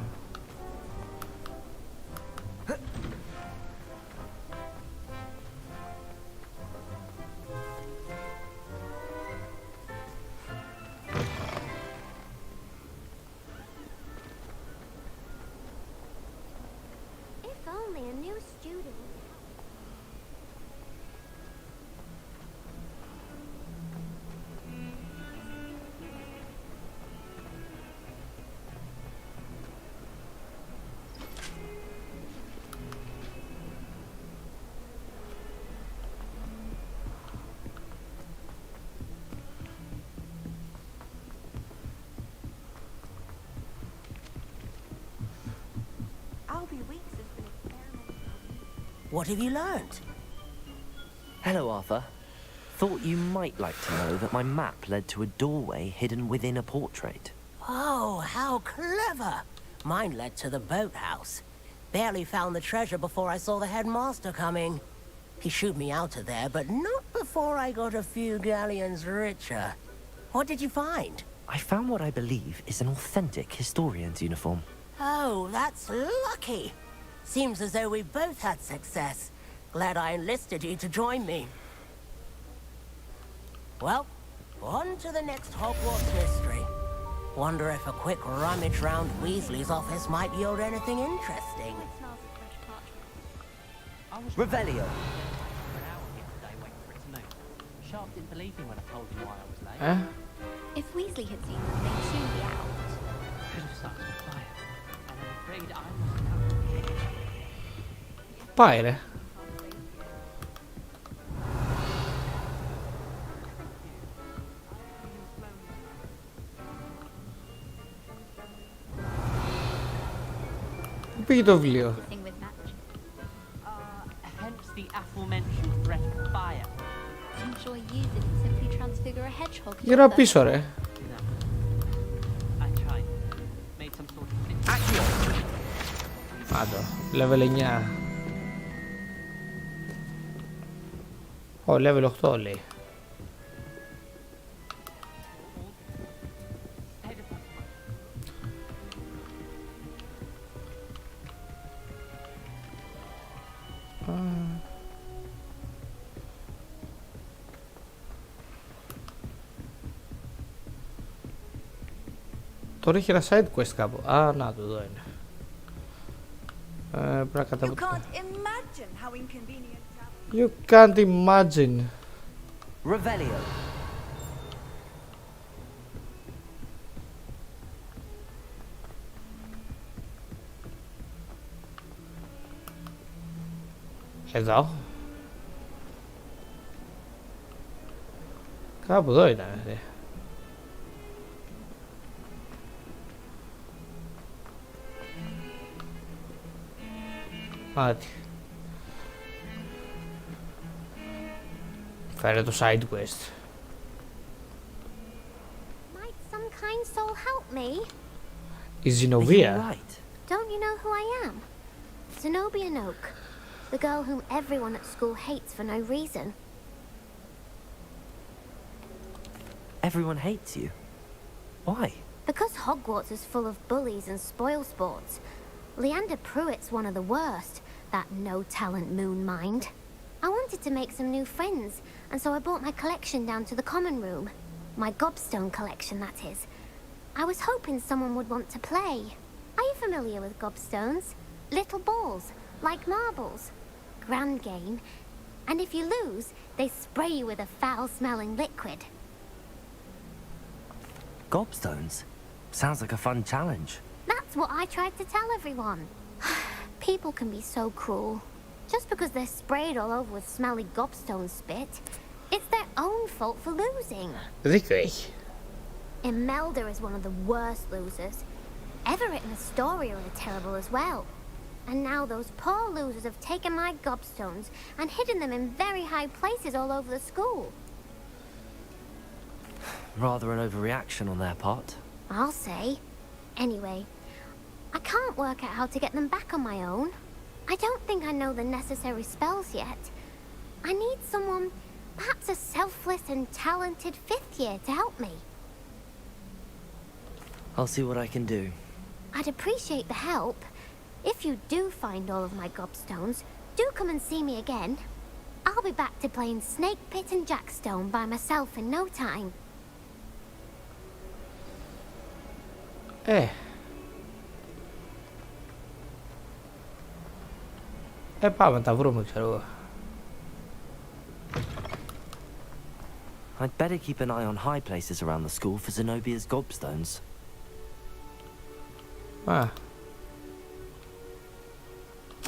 What have you learned? Hello, Arthur. Thought you might like to know that my map led to a doorway hidden within a portrait. Oh, how clever! Mine led to the boathouse. Barely found the treasure before I saw the headmaster coming. He shooed me out of there, but not before I got a few galleons richer. What did you find? I found what I believe is an authentic historian's uniform. Oh, that's lucky. Seems as though we both had success. Glad I enlisted you to join me. Well, on to the next Hogwarts mystery. Wonder if a quick rummage round Weasley's office might yield anything interesting. Revelio. Sharp didn't believe me when I told him why I was late. If Weasley had seen them, they'd soon be out. Could have started a fire. And I'm afraid I must now. Πάει ρε. Πού πήγε το βιβλίο? Hence the aforementioned threat of fire. I'm sure you didn't simply transfigure a hedgehog. Γύρω πίσω ρε. I tried. Made some sort of action. Άντω, level 9. Ω, level 8 λέει. Τώρα έχει ένα side quest κάπου. Α, να το, εδώ είναι. Πρέπει να καταβώ... You can't imagine. Revelio. Εδώ. Κάπου εδώ ήταν. Άντε. Φέρε το side quest. Might some kind soul help me? Η Zenobia. Don't you know who I am? Zenobia Noak, the girl whom everyone at school hates for no reason. Everyone hates you? Why? Because Hogwarts is full of bullies and spoilsports. Leander Pruitt's one of the worst, that no-talent moon mind. I wanted to make some new friends, and so I brought my collection down to the common room. My gobstone collection, that is. I was hoping someone would want to play. Are you familiar with gobstones? Little balls, like marbles. Grand game. And if you lose, they spray you with a foul-smelling liquid. Gobstones? Sounds like a fun challenge. That's what I tried to tell everyone. People can be so cruel. Just because they're sprayed all over with smelly gobstone spit, it's their own fault for losing. Δίκιο έχει. Imelda is one of the worst losers. Everett and Astoria are terrible as well. And now those poor losers have taken my gobstones and hidden them in very high places all over the school. Rather an overreaction on their part. I'll say. Anyway, I can't work out how to get them back on my own. I don't think I know the necessary spells yet. I need someone, perhaps a selfless and talented 5th year to help me. I'll see what I can do. I'd appreciate the help. If you do find all of my gobstones, do come and see me again. I'll be back to playing Snake Pit and Jackstone by myself in no time. Πάμε να τα βρούμε, ξέρω εγώ. I'd better keep an eye on high places around the school for Zenobia's gobstones.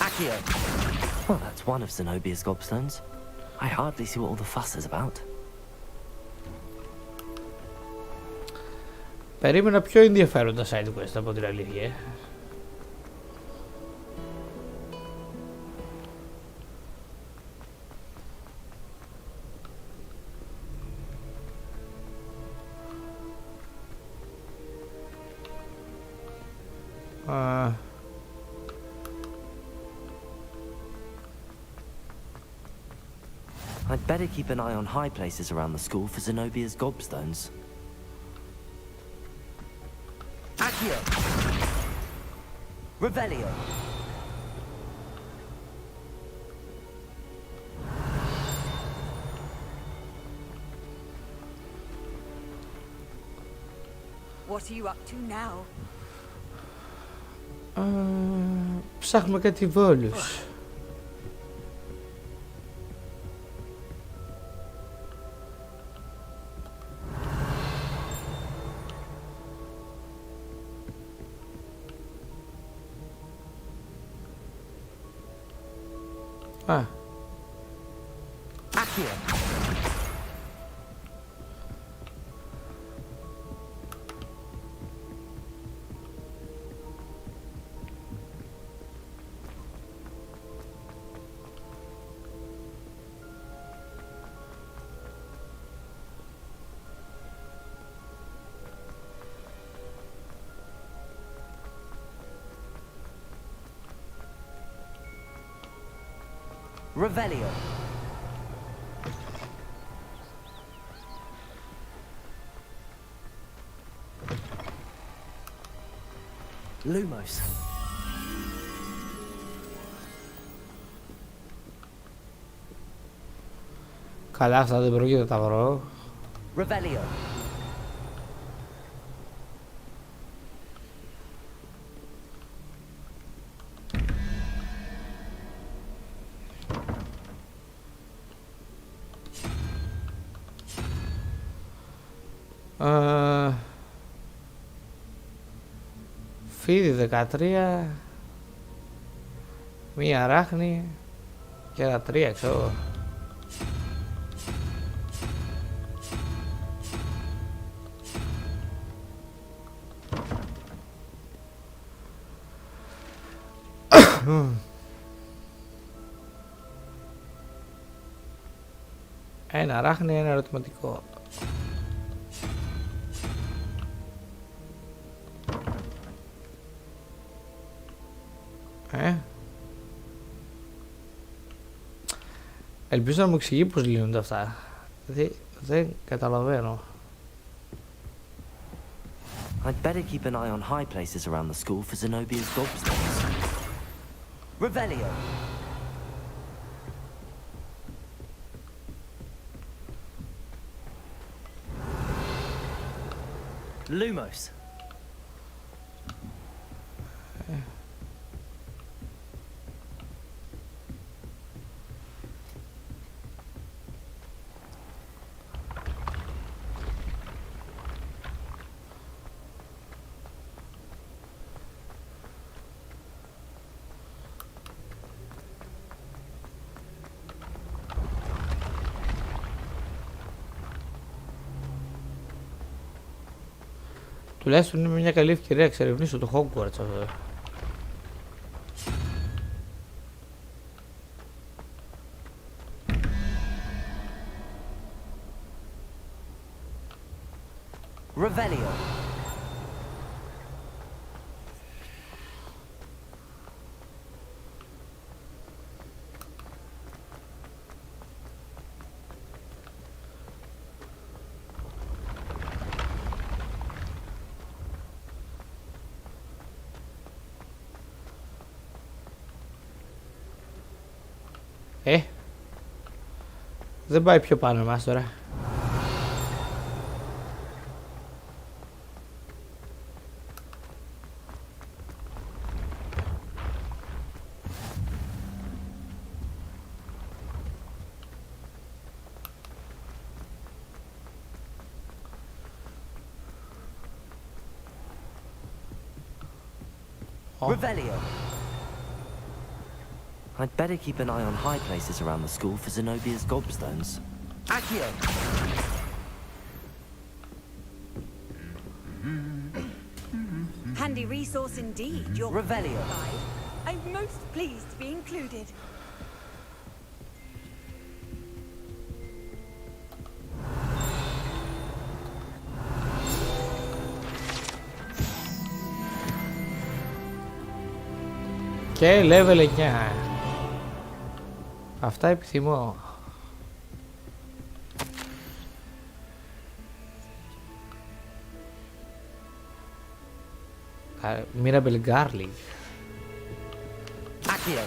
Accio! Well, that's one of Zenobia's gobstones. I hardly see what all the fuss is about. Περίμενα πιο ενδιαφέροντα side quest από την αλήθεια. I'd better keep an eye on high places around the school for Zenobia's gobstones. Accio! Revelio! What are you up to now? Ψάχνουμε κάτι βόλους. Accio! Revelio. Lumos. Καλά, αυτά δεν πρόκειται να τα βρω. Revelio. Φίδι 13, μία ράχνη και ένα 3, ξέρω. Ένα ράχνει, ένα ερωτηματικό. Ελπίζω να μου εξηγεί πώς λύνονται αυτά. Δηλαδή δεν καταλαβαίνω. I'd better keep an eye on high places around the school for Zenobia's gobstones. Revelio. Lumos. Τουλάχιστον είναι μια καλή ευκαιρία να εξερευνήσω το Hogwarts αυτό. Revelio. Δεν πάει πιο πάνω εμάς τώρα. Revelio. I'd better keep an eye on high places around the school for Zenobia's gobstones. Accio. Handy resource indeed, your Revelio. guide. I'm most pleased to be included. Και level 9. Αυτά επιθυμώ. Mirabelle Garlic. Accio.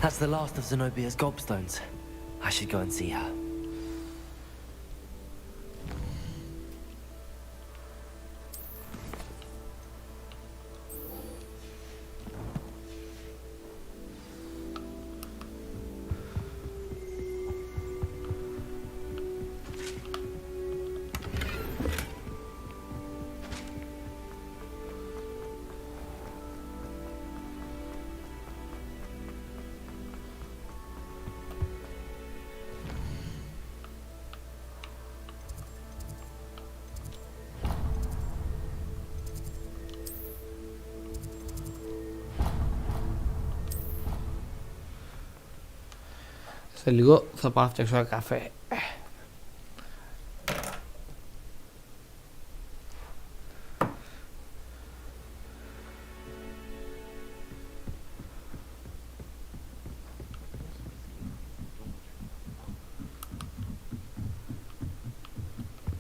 That's the last of Zenobia's gobstones. I should go and see her. Σε λίγο θα πάω να φτιάξω ένα καφέ.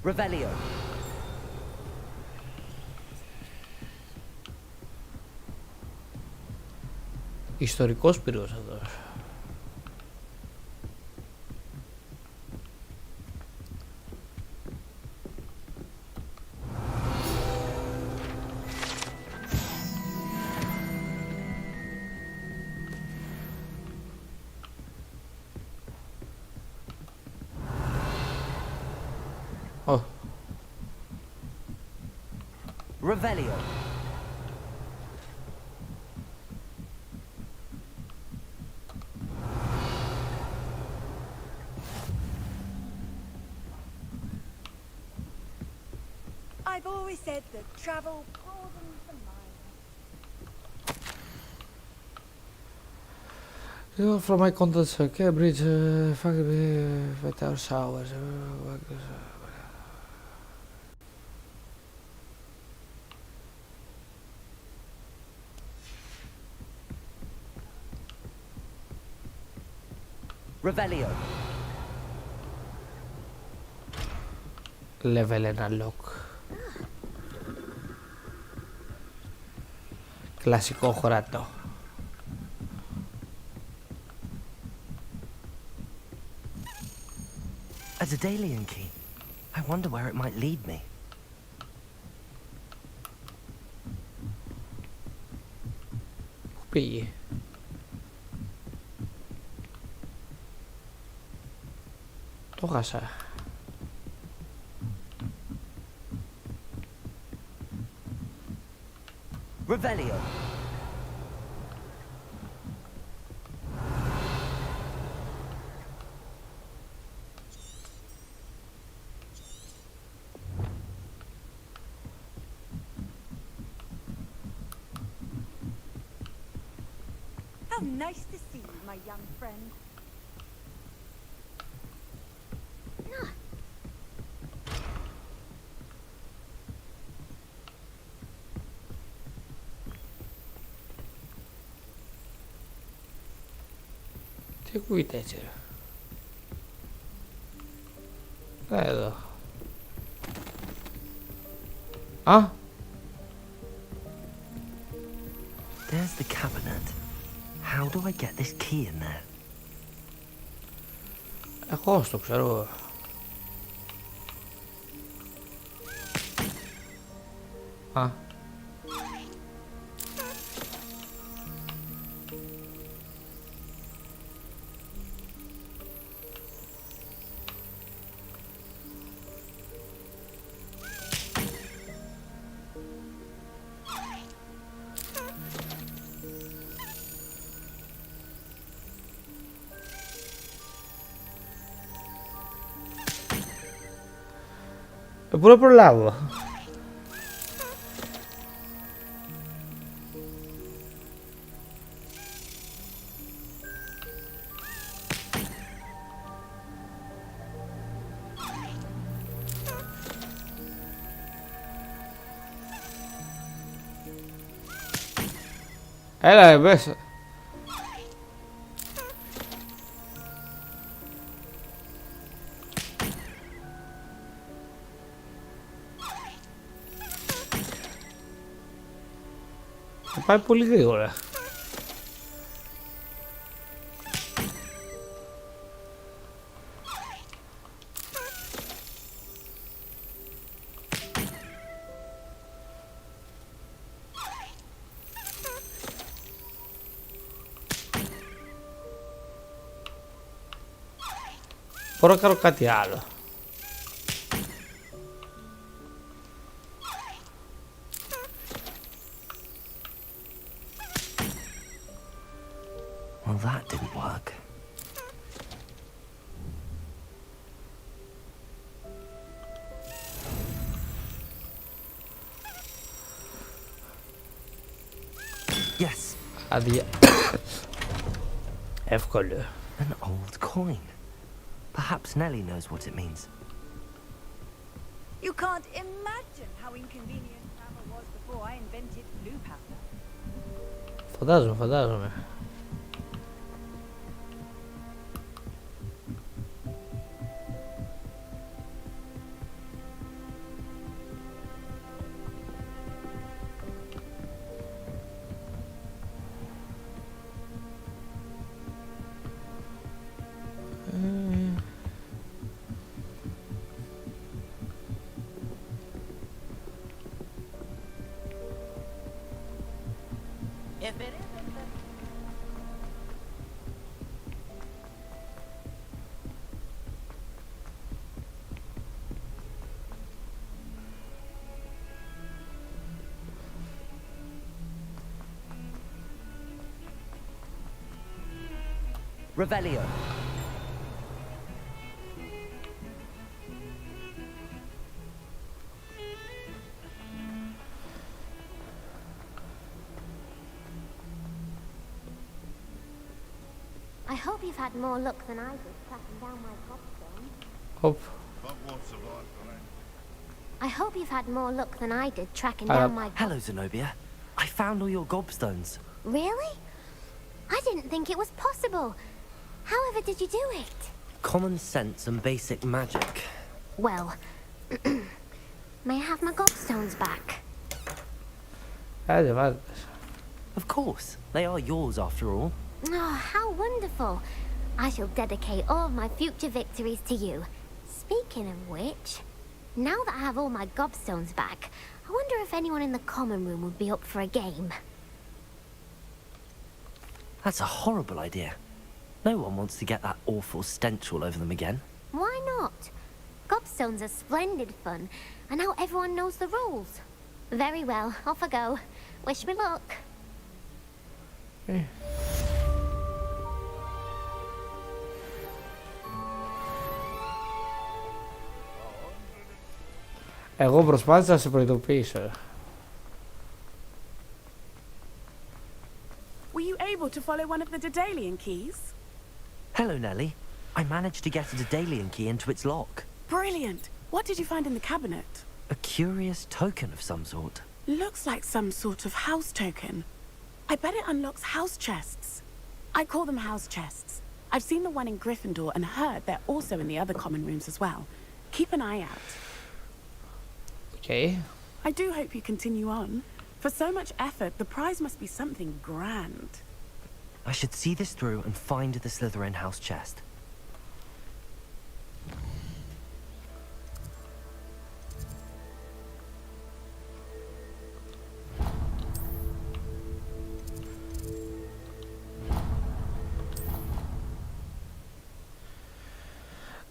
Revelio. Ιστορικός πυρός εδώ. Revelio. I've always said that travel broadens the mind. You're from my contacts, Cambridge, fucking 5 hours. Revelio. Level 1 lock. Κλασικό χωρατό. A Daedalian key. I wonder where it might lead me. Πού πήγε? Το χάσα. Revelio. How nice to see you, my young friend. Τι ακούγεται έτσι ρε? Εδώ. Α! There's the cabinet. How do I get this key in there? Εγώ στο ξέρω. Α. Πού να προλάβω? Έλα μέσα. Θα πάει πολύ γρήγορα. Μπορώ να κάνω κάτι άλλο. Well, that didn't work. Yes. Αδεια. Εύκολο. An old coin. Perhaps Nellie knows what it means. You can't imagine how inconvenient travel was before I invented blue powder. Φαντάζομαι. If it isn't, then... Revelio. hope you've had more luck than I did tracking down my gobstone. Hop. I hope you've had more luck than I did tracking down my... Hello, Zenobia. I found all your gobstones. Really? I didn't think it was possible. However did you do it? Common sense and basic magic. Well, may I have my gobstones back? Of course. They are yours after all. Oh, how wonderful. I shall dedicate all my future victories to you. Speaking of which, now that I have all my gobstones back, I wonder if anyone in the common room would be up for a game. That's a horrible idea. No one wants to get that awful stench all over them again. Why not? Gobstones are splendid fun, and now everyone knows the rules. Very well, off I go. Wish me luck. Εγώ προσπάθησα να σε προειδοποιήσω. Were you able to follow one of the Daedalian keys? Hello, Nellie. I managed to get a Daedalian key into its lock. Brilliant. What did you find in the cabinet? A curious token of some sort. Looks like some sort of house token. I bet it unlocks house chests. I call them house chests. I've seen the one in Gryffindor and heard they're also in the other common rooms as well. Keep an eye out. Okay. I do hope you continue on. For so much effort, the prize must be something grand. I should see this through and find the Slytherin house chest.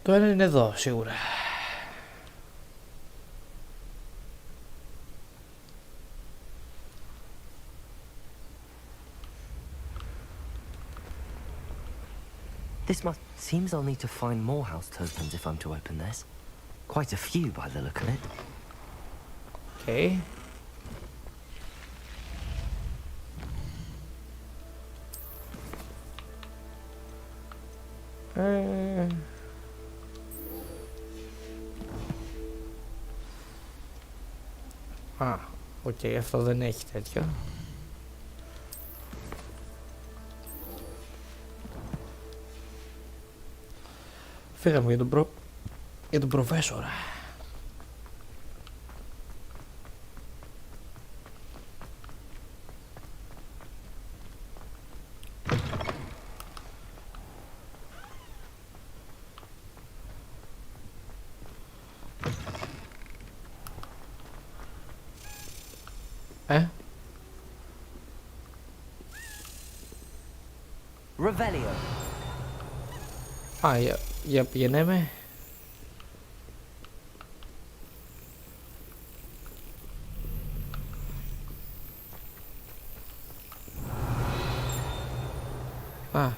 Το ένα είναι εδώ, σίγουρα. This seems I'll need to find more house tokens if I'm to open this. Quite a few by the look of it. Okay. Α, οκ, αυτό δεν έχει τέτοιο. Φύγαμε για τον προφέσορα. Revelio. Α, για πηγαίνουμε. Α.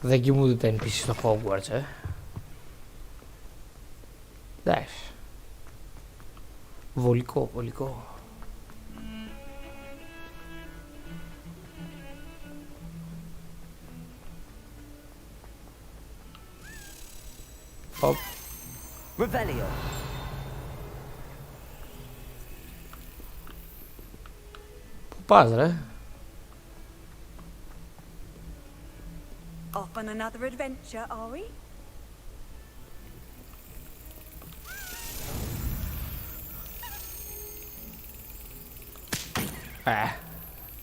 Δεν κοιμούνται τα NPC στο Hogwarts, Εντάξει. Βολικό, βολικό. Οπ. Revelio. Πού πας, ρε? Off on another adventure, are we?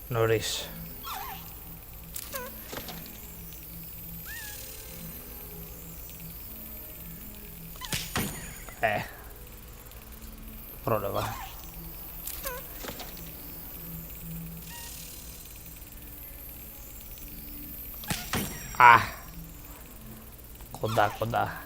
Νωρίς. Πρόλαβα. Α, κοντά, κοντά.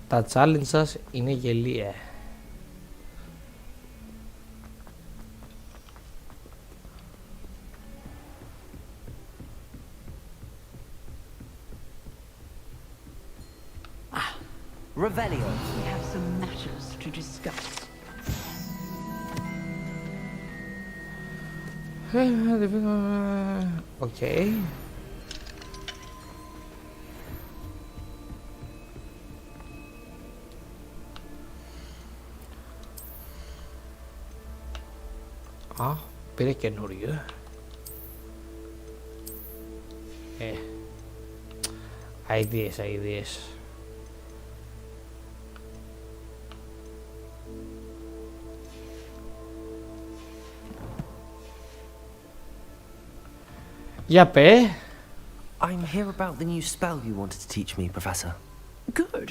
Τα challenge σας είναι γελία. Revelio. We have some matters to discuss. Okay. Α, πήρε καινούριο. Ideas. Για πέ. I'm here about the new spell you wanted to teach me, Professor. Good.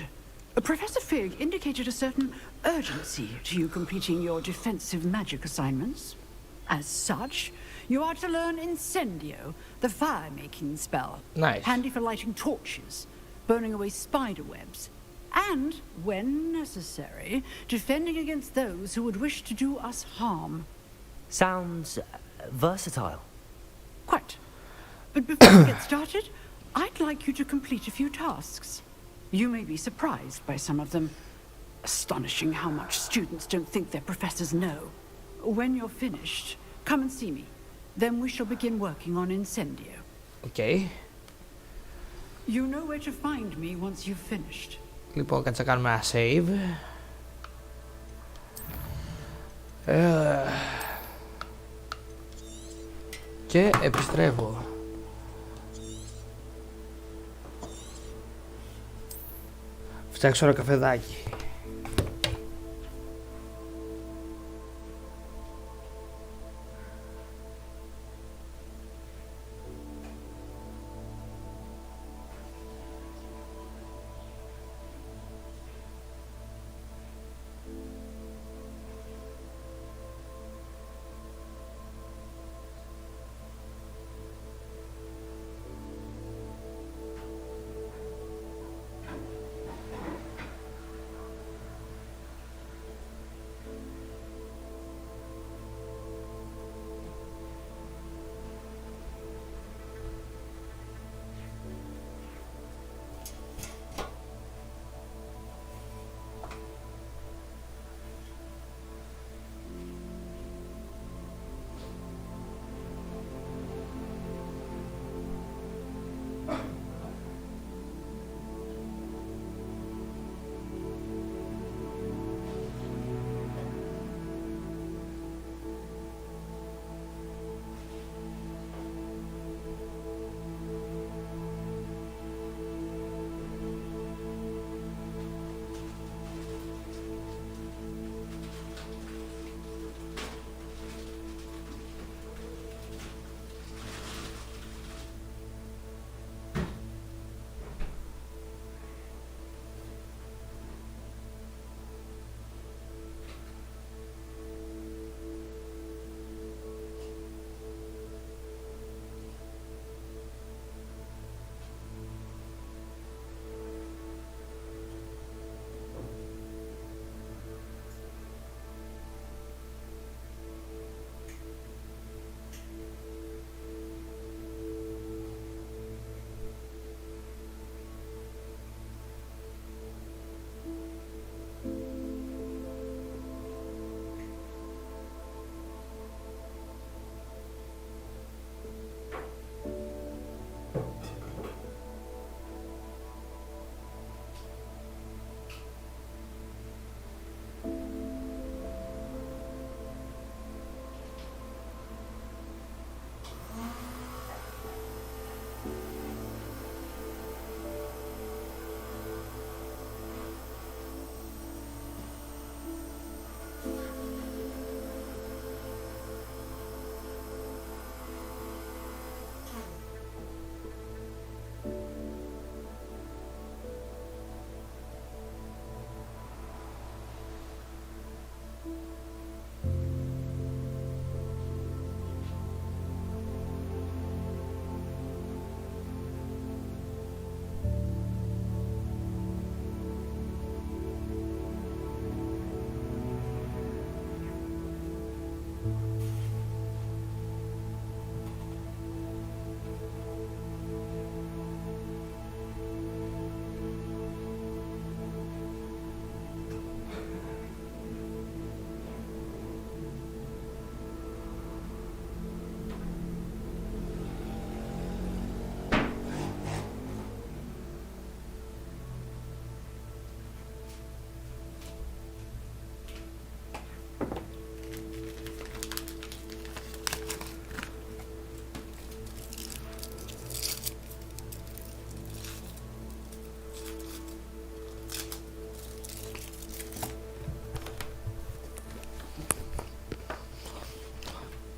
Professor Fig indicated a certain urgency to you completing your defensive magic assignments. As such, you are to learn Incendio, the fire-making spell. Nice. Handy for lighting torches, burning away spider webs, and, when necessary, defending against those who would wish to do us harm. Sounds versatile. Quite. But before we get started, I'd like you to complete a few tasks. You may be surprised by some of them. Astonishing how much students don't think their professors know. When you're finished, come and see me. Then we shall begin working on Incendio. Okay. You know where to find me once you've finished. Λοιπόν, κάτσε να κάνουμε ένα save. Και επιστρέφω. Φτιάξω ένα καφεδάκι.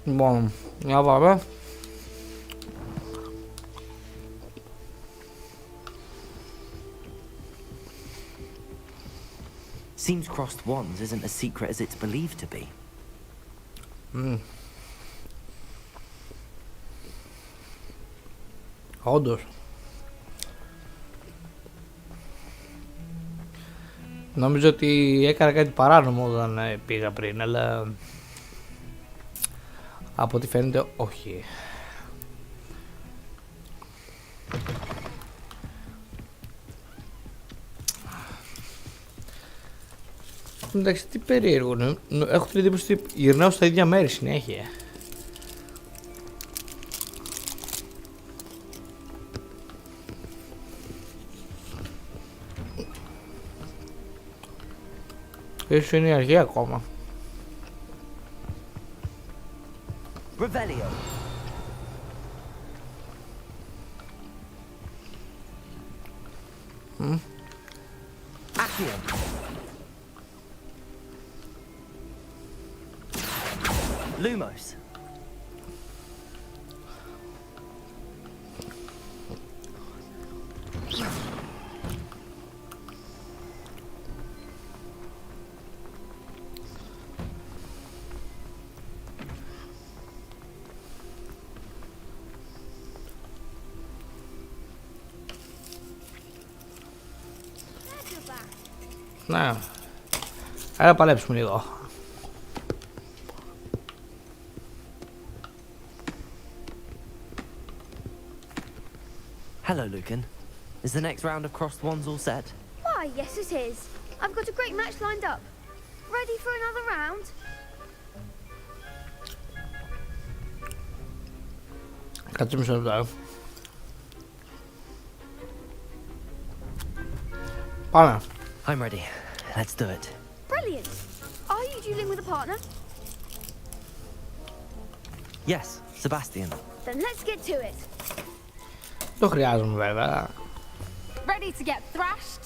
Λοιπόν, για πάμε. Seems crossed wands isn't as secret as it's believed to be. Όντως. Νομίζω ότι έκανα κάτι παράνομο όταν πήγα πριν, αλλά από ό,τι φαίνεται όχι. Εντάξει, τι περίεργο είναι. Έχω την εντύπωση ότι γυρνάω στα ίδια μέρη συνέχεια. Ίσως είναι η αρχή ακόμα. Revelio. Accio. Lumos. Ναι, άρα παλέψουμε λίγο. Hello, Lucan. Is the next round of crossed wands all set? Why, yes it is. I've got a great match lined up. Ready for another round? Κάτσε μισό λεπτό. Πάμε. I'm ready. Let's do it. Brilliant. Are you dueling with a partner? Yes, Sebastian. Then let's get to it. Το χρειάζομαι βέβαια. Ready to get thrashed?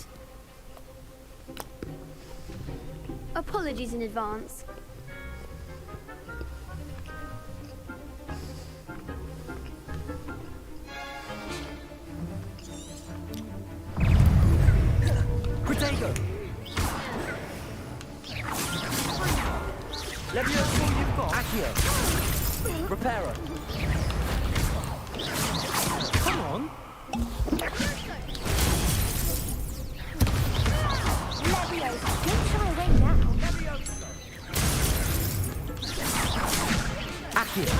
Apologies in advance. Protego. Let me know what you've got. Accio. Reparo. Come on. Leviosa, don't shy away now. Accio.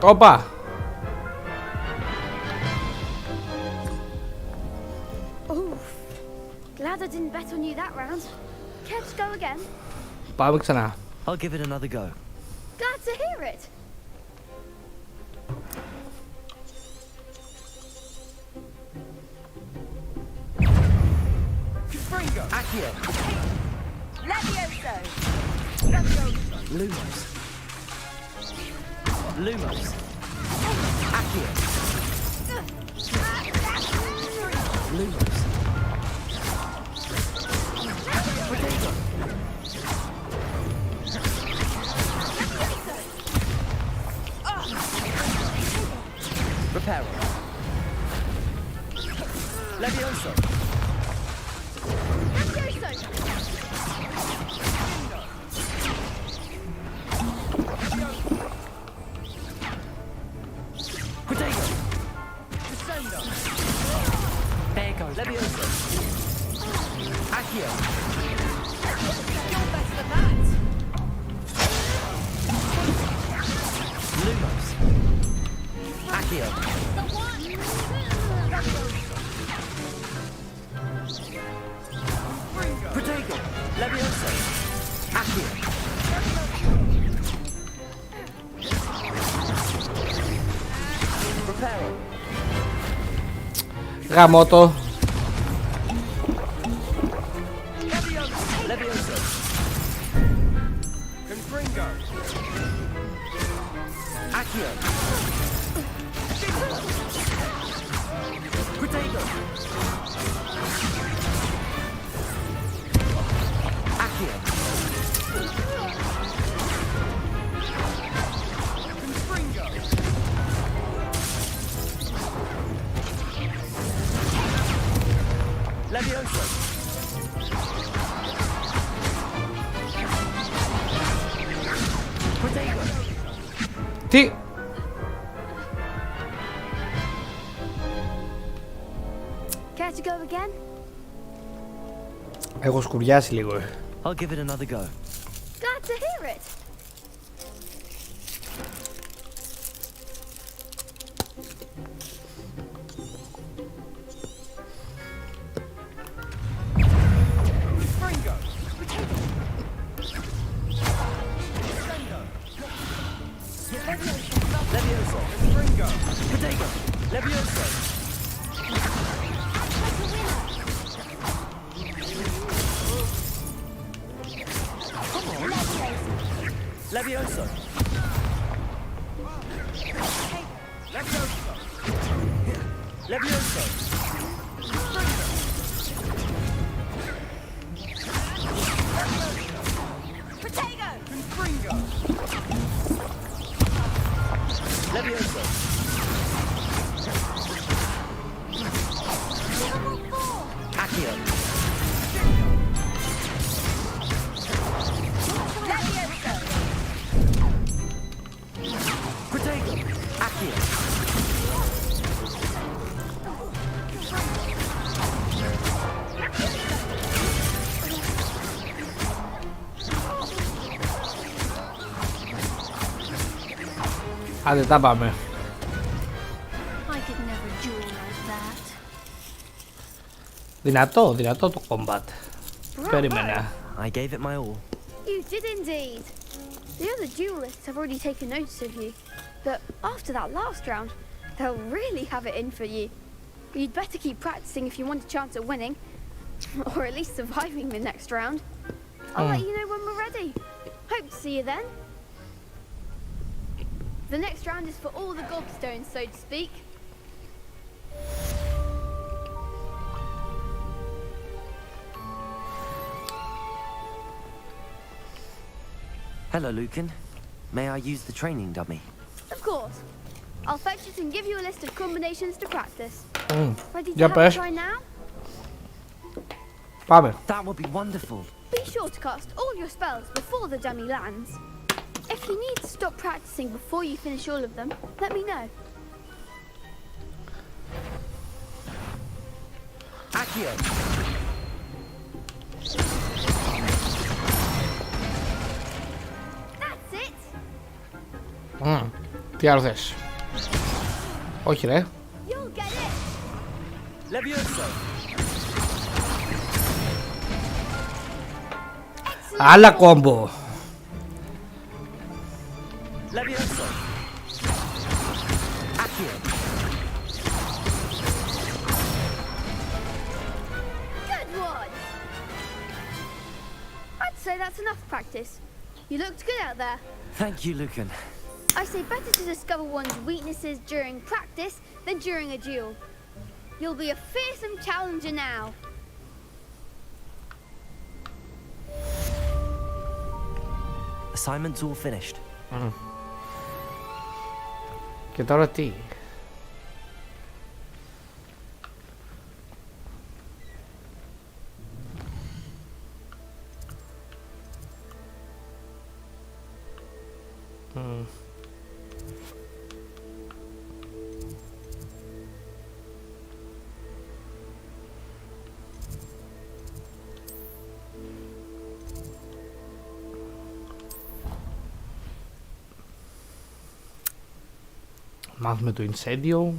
Όπα! Oof. Glad I didn't bet on you that round. Care to go again? Πάμε ξανά. I'll give it another go. Glad to hear it. Confringo. Accio. Levioso. Lumos. Lumos. Accio. Lumos. Protego. Reparo. Levioso. Protego. There goes. Levioso. Accio. You're better than that. Lumos. Accio. Protego. Levioso. Accio. Reparo. Γαμώ το. Levioso. Confringo. Accio. Protego. Accio. Levioso. Protego. Τι! Care to go again? Έχω σκουριάσει λίγο. I'll give it another go. Glad to hear it. Levioso. Protego. Levioso. Levioso. Levioso. Protego. Levioso. Accio. Protego. Accio. Άντε τα πάμε. I could never duel like that. Δυνατό το combat. Περίμενα. I gave it my all. You did indeed. The other duelists have already taken notice of you, but after that last round, they'll really have it in for you. You'd better keep practicing if you want a chance at winning, or at least surviving the next round. I'll let you know when we're ready. Hope to see you then. The next round is for all the gobstones, so to speak. Hello, Lucan. May I use the training dummy? Of course. I'll fetch it and give you a list of combinations to practice. Ready to Για have a πες. try now? Πάμε. That would be wonderful. Be sure to cast all your spells before the dummy lands. If you need to stop practicing before you finish all of them, let me know. Accio. That's it. Τι άλλο θες? Όχι ρε. You'll get it. Levioso. Άλλα κόμπο. Levioso. Accio. Good one. I'd say that's enough practice. You looked good out there. Thank you, Lucan. I say better to discover one's weaknesses during practice than during a duel. You'll be a fearsome challenger now. Assignment's all finished. Και τώρα τι? Μάθουμε το Incendio.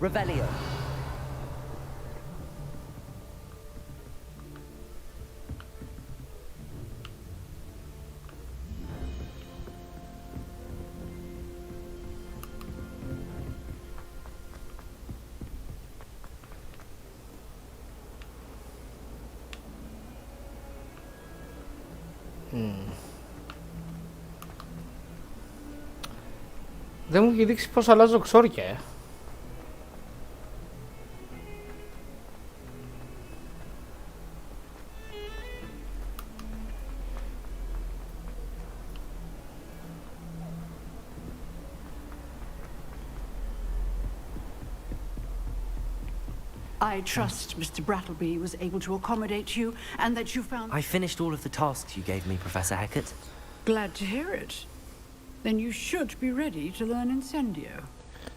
Revelio. Δεν μου έχει δείξει πώς αλλάζω ξόρια. I trust Mr. Brattleby was able to accommodate you and that you found... I finished all of the tasks you gave me, Professor Hecat. Glad to hear it. Then you should be ready to learn Incendio.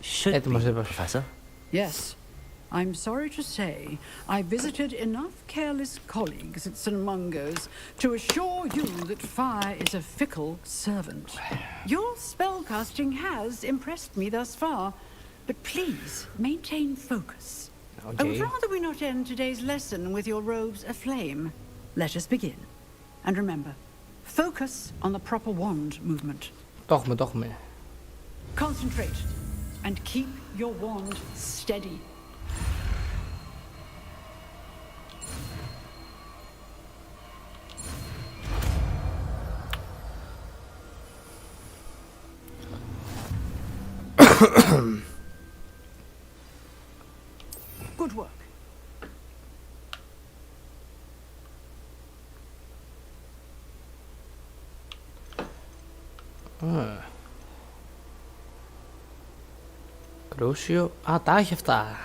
Should be, Professor? Yes. I'm sorry to say, I visited enough careless colleagues at St. Mungo's to assure you that fire is a fickle servant. Your spellcasting has impressed me thus far, but please maintain focus. I would rather we not end today's lesson with your robes aflame. Let us begin. And remember, focus on the proper wand movement. Το έχουμε. Concentrate and keep your wand steady. Good work. Κρούσιο. Α, τα έχει αυτά.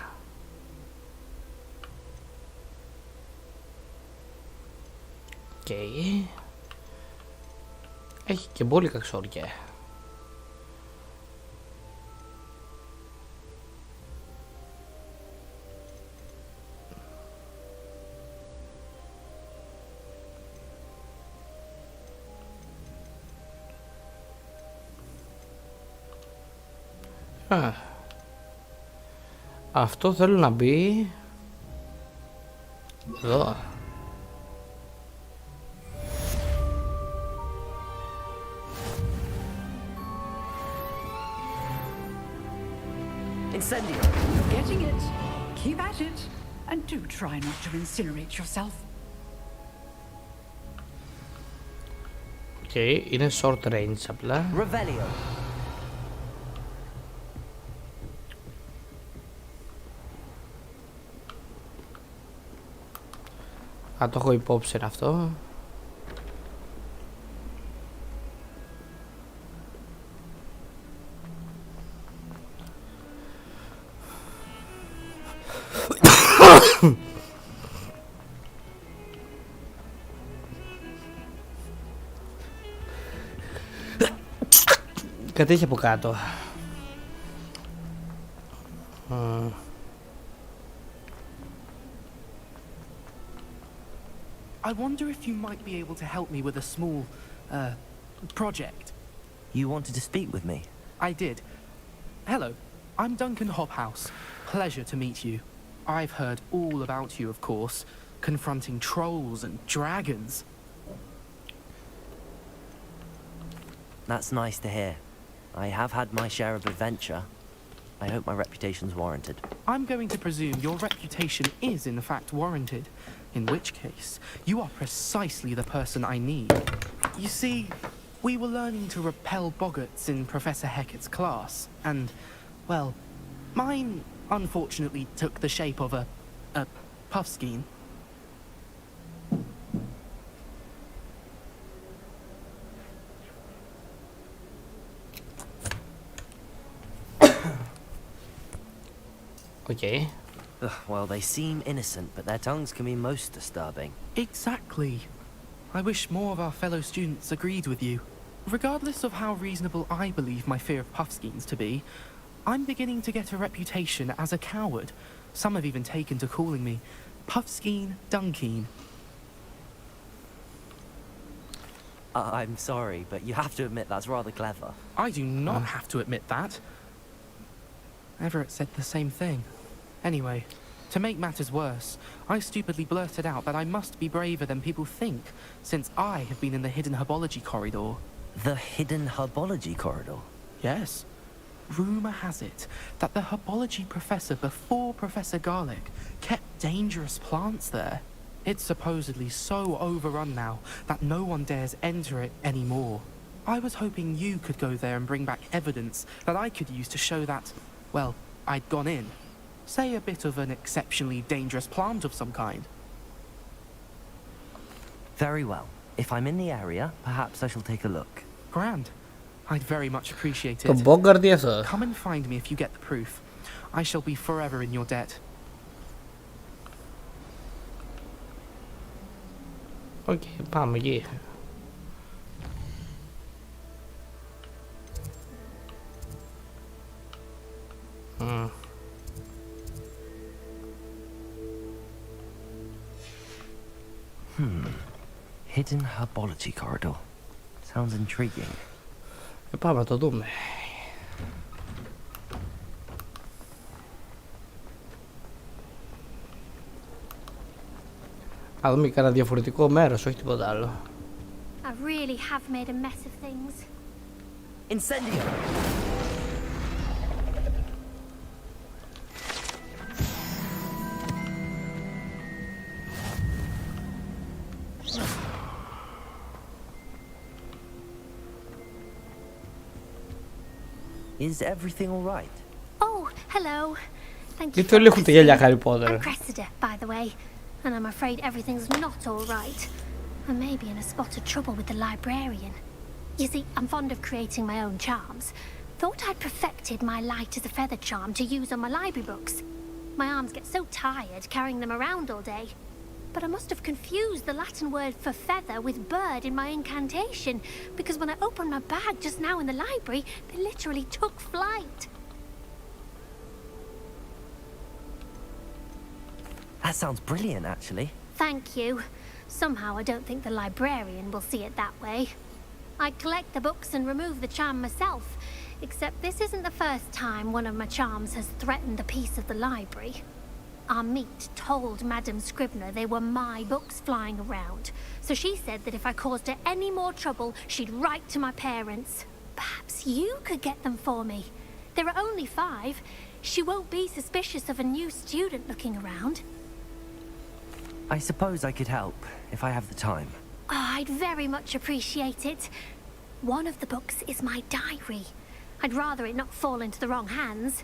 Okay. Έχει και μπόλικα ξόρια. Αυτό θέλω να μπει εδώ. Incendio. You're getting it. Keep at it. And do try not to incinerate yourself. Okay, είναι short range απλά. Revelio. Α, το έχω υπόψη αυτό. Κάτι έχει από κάτω. I wonder if you might be able to help me with a small, project. You wanted to speak with me? I did. Hello, I'm Duncan Hobhouse. Pleasure to meet you. I've heard all about you, of course, confronting trolls and dragons. That's nice to hear. I have had my share of adventure. I hope my reputation's warranted. I'm going to presume your reputation is in fact warranted. In which case, you are precisely the person I need. You see, we were learning to repel boggarts in Professor Hecat's class, and, well, mine unfortunately took the shape of a puffskein. Okay. Well, they seem innocent, but their tongues can be most disturbing. Exactly. I wish more of our fellow students agreed with you. Regardless of how reasonable I believe my fear of puffskeins to be, I'm beginning to get a reputation as a coward. Some have even taken to calling me Puffskeen Dunkeen. I'm sorry, but you have to admit that's rather clever. I do not have to admit that. Everett said the same thing. Anyway, to make matters worse, I stupidly blurted out that I must be braver than people think, since I have been in the hidden herbology corridor. The hidden herbology corridor? Yes. Rumour has it that the herbology professor before Professor Garlic kept dangerous plants there. It's supposedly so overrun now that no one dares enter it anymore. I was hoping you could go there and bring back evidence that I could use to show that, well, I'd gone in. Say a bit of an exceptionally dangerous plant of some kind. Very well. If I'm in the area, perhaps I shall take a look. Grand. I'd very much appreciate Το it. Bogart αυτό. Come and find me if you get the proof. I shall be forever in your debt. Οκ, πάμε εκεί. Hidden herbology corridor. Sounds intriguing. Πάμε να το δούμε. Να δούμε και ένα διαφορετικό μέρος, όχι τίποτα άλλο. I really have made a mess of things. Incendio! Is everything all right? Oh, hello. Thank you. Γιατί όλοι έχουν τα γέλια Harry Potter. I'm Cressida, by the way, and I'm afraid everything's not all right. I may be in a spot of trouble with the librarian. You see, I'm fond of creating my own charms. Thought I'd perfected my light as a feather charm to use on my library books. My arms get so tired carrying them around all day. But I must have confused the Latin word for feather with bird in my incantation, because when I opened my bag just now in the library, they literally took flight. That sounds brilliant, actually. Thank you. Somehow I don't think the librarian will see it that way. I'd collect the books and remove the charm myself, except this isn't the first time one of my charms has threatened the peace of the library. Our meet told Madame Scribner they were my books flying around, so she said that if I caused her any more trouble, she'd write to my parents. Perhaps you could get them for me. There are only 5. She won't be suspicious of a new student looking around. I suppose I could help, if I have the time. Oh, I'd very much appreciate it. One of the books is my diary. I'd rather it not fall into the wrong hands.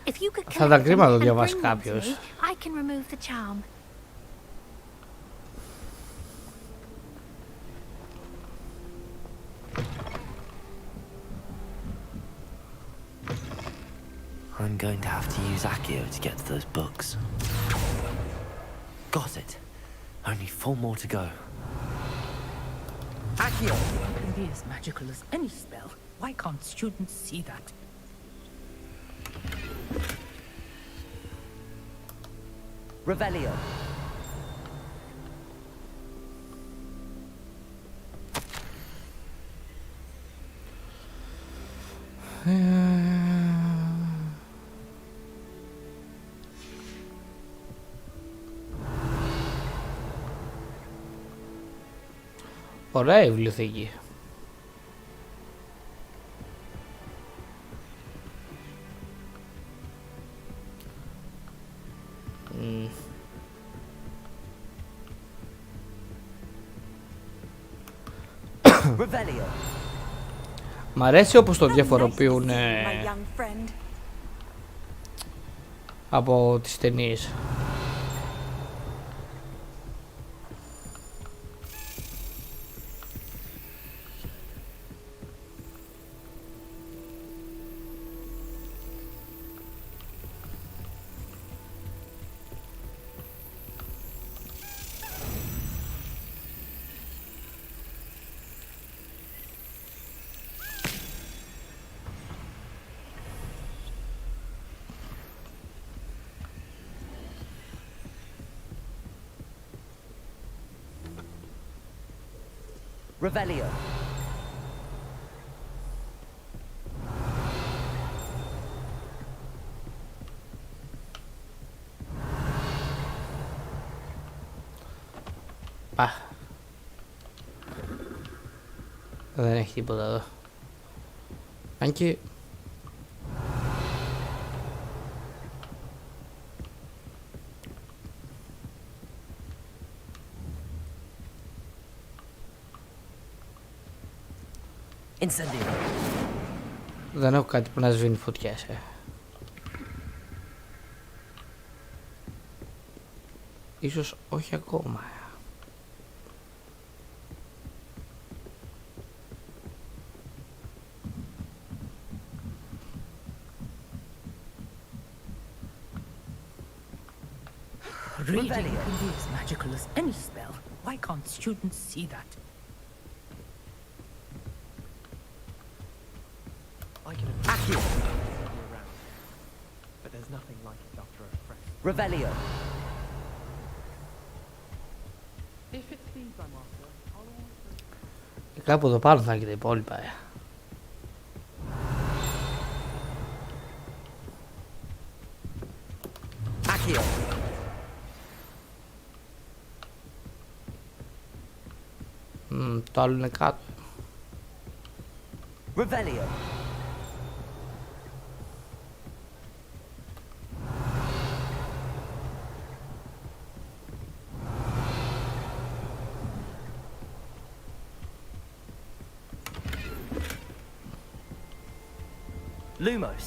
If you could Θα ήταν collect them κρίμα να το and διαβάσει bring them to κάποιος. me, I can remove the charm. I'm going to have to use Accio to get to those books. Got it. Only 4 more to go. Accio! It is magical as any spell. Why can't students see that? Revelio. Ωραία η βιβλιοθήκη. Revelio. Μ' αρέσει όπως το διαφοροποιούν από τις ταινίες. Revelio. Πα. Δεν έχει τίποτα εδώ. Αν και... Incendio. Δεν έχω κάτι που να σβήνει φωτιές, Ίσως όχι ακόμα. Reading can be as magical as any spell. Why can't students see that? I can imagine around, but there's nothing like it after a fresh. Revelio. If it's these I'm after, I'll always... Κάπου εδώ πάνω θα είναι και τα υπόλοιπα, Accio. Το άλλο είναι κάτω. Revelio. Lumos.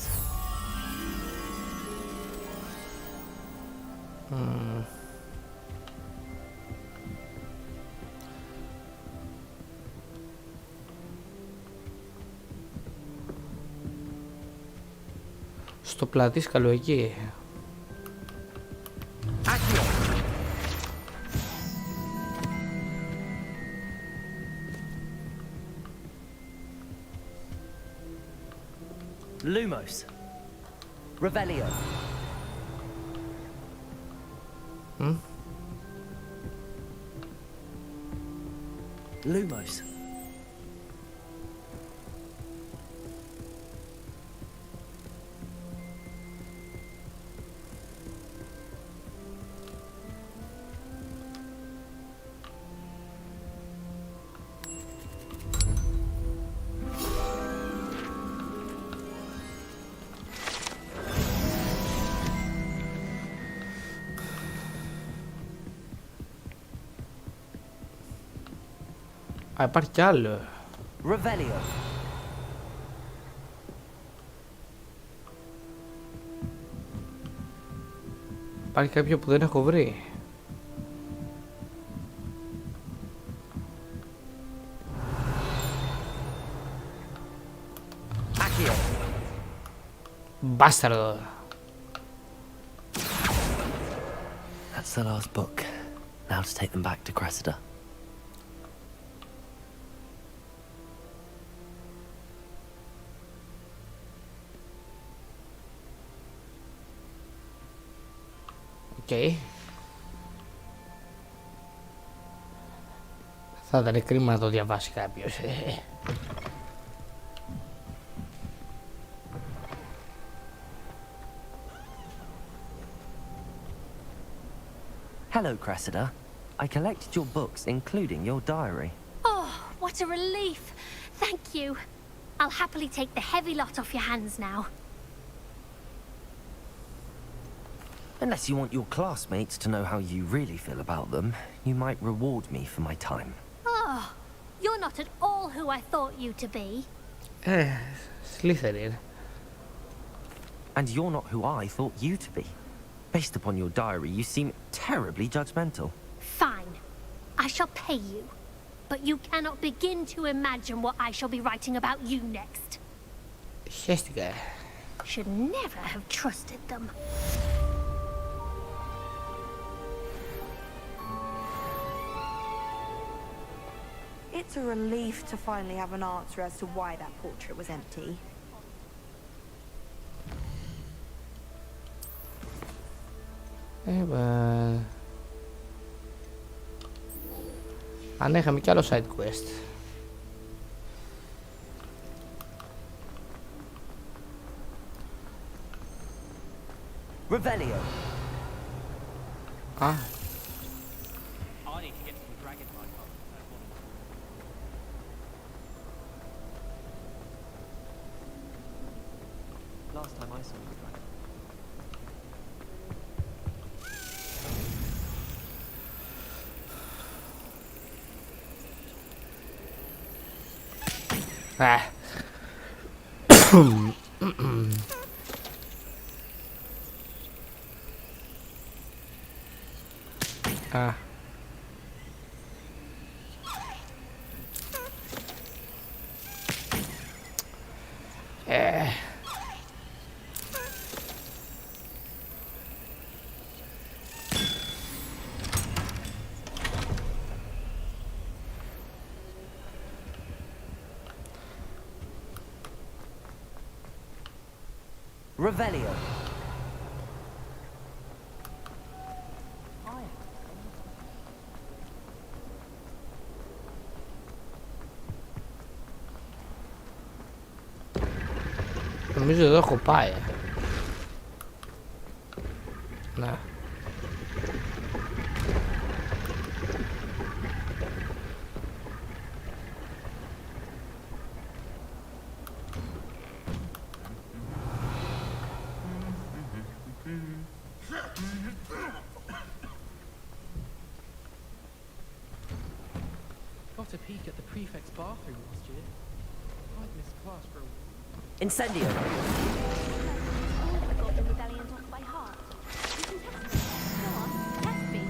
Στο πλατήσκαλο εκεί. Lumos. Revelio. Lumos. Α, υπάρχει κι άλλο. Revelio. Υπάρχει κάποιο που δεν έχω βρει. Μπάσταρδο. That's the last book. Now to take them back to Cressida. Okay. Θα ήταν κρίμα να το διαβάσει κάποιος. Hello, Cressida. I collected your books, including your diary. Oh, what a relief. Thank you. I'll happily take the heavy lot off your hands now. Unless you want your classmates to know how you really feel about them, you might reward me for my time. Oh, you're not at all who I thought you to be. Slytherin. And you're not who I thought you to be. Based upon your diary, you seem terribly judgmental. Fine. I shall pay you. But you cannot begin to imagine what I shall be writing about you next. Χαίστηκα. Should never have trusted them. It's a relief to finally have an answer as to why that portrait was empty. Αν είχαμε κι άλλο side quest. Revelio. Α. Last time I saw you, dragon. Revelio. Νομίζω εδώ έχω πάει. Ναι. Got a peek at the prefect's bathroom last year. I'd missed class for a week. Incendio. Got the rebellions off by heart. You can test me. Go on, test me.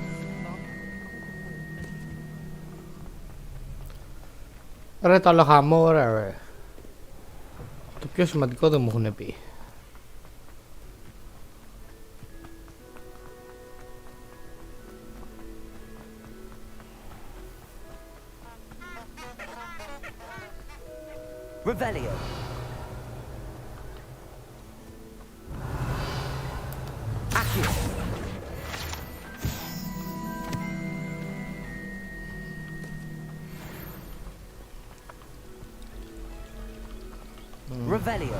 Ρε τα λοχαμό ρε. Το πιο σημαντικό δεν μου έχουν πει. Revelio. Accio. Revelio.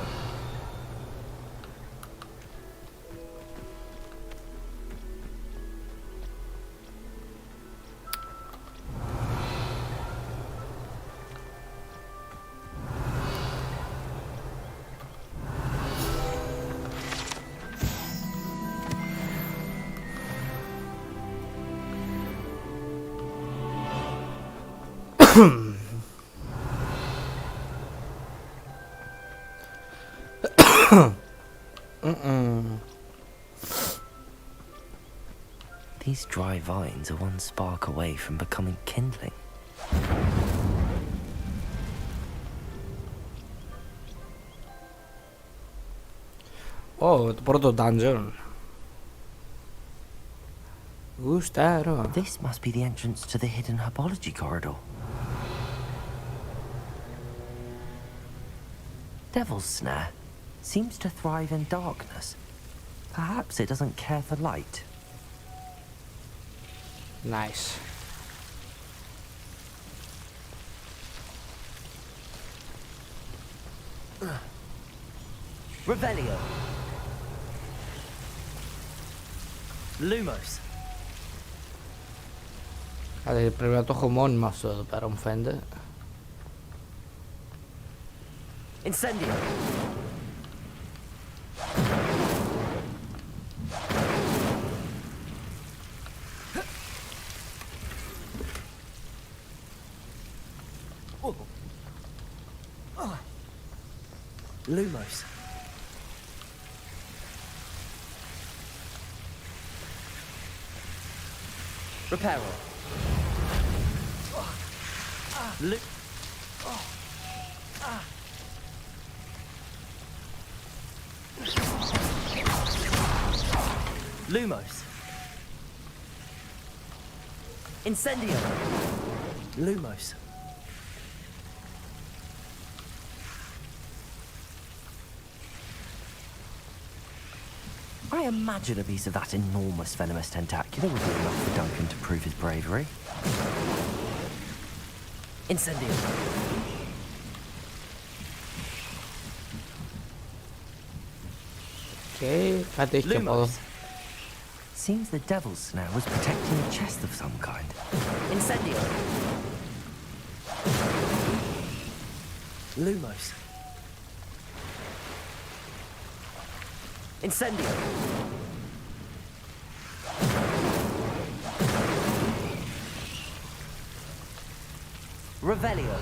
These dry vines are one spark away from becoming kindling. Oh, το πρώτο dungeon. Γουστάρω. This must be the entrance to the hidden herbology corridor. Devil's Snare seems to thrive in darkness. Perhaps it doesn't care for light. Nice. Revelio. Lumos. Άρα πρέπει να το έχω μόνιμα αυτό εδώ πέρα, μου φαίνεται. Incendio. Lumos. Reparo. Lumos. Incendio. Lumos. I imagine a piece of that enormous venomous tentacular would be enough for Duncan to prove his bravery. Incendio. Okay, κάτι έχει και από εδώ. Seems the devil's snare was protecting a chest of some kind. Incendio. Lumos. Incendio. Revelio.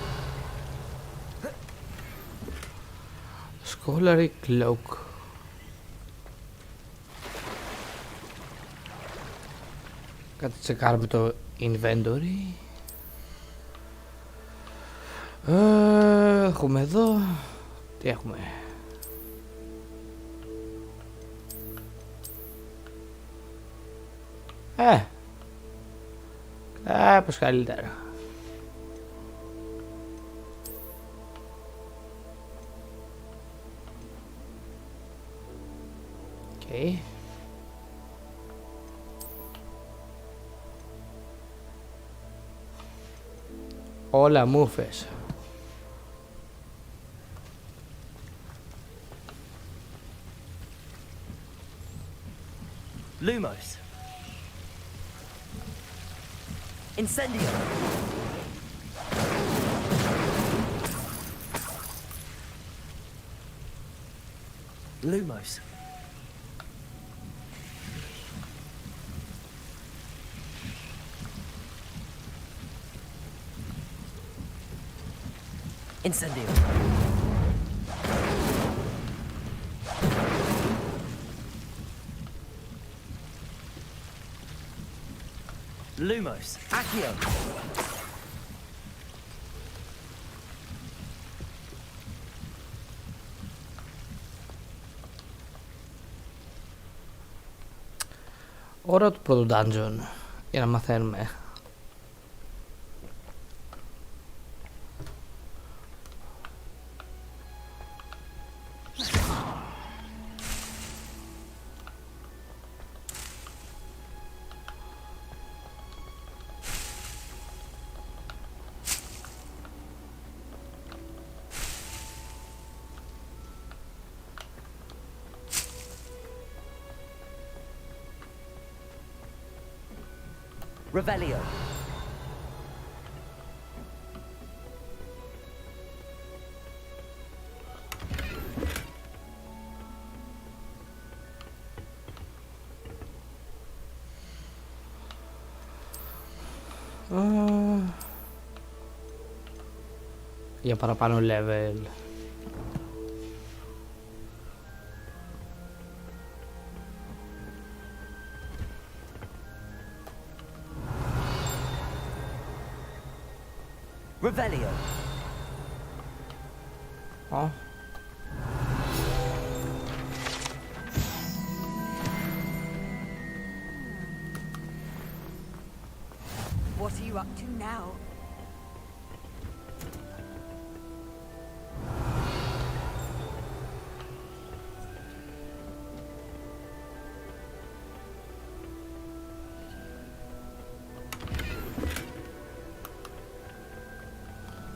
Scholarly cloak. Κάτι τσεκάρουμε το inventory. Έχουμε εδώ. Τι έχουμε? Κάπως καλύτερα. Okay. Όλα μούφες. Lumos. Incendio. Lumos. Incendio. Lumos. Accio. Ώρα του πρώτου dungeon για να μαθαίνουμε. Revelio. Για παραπάνω level. Revelio. Oh. What are you up to now?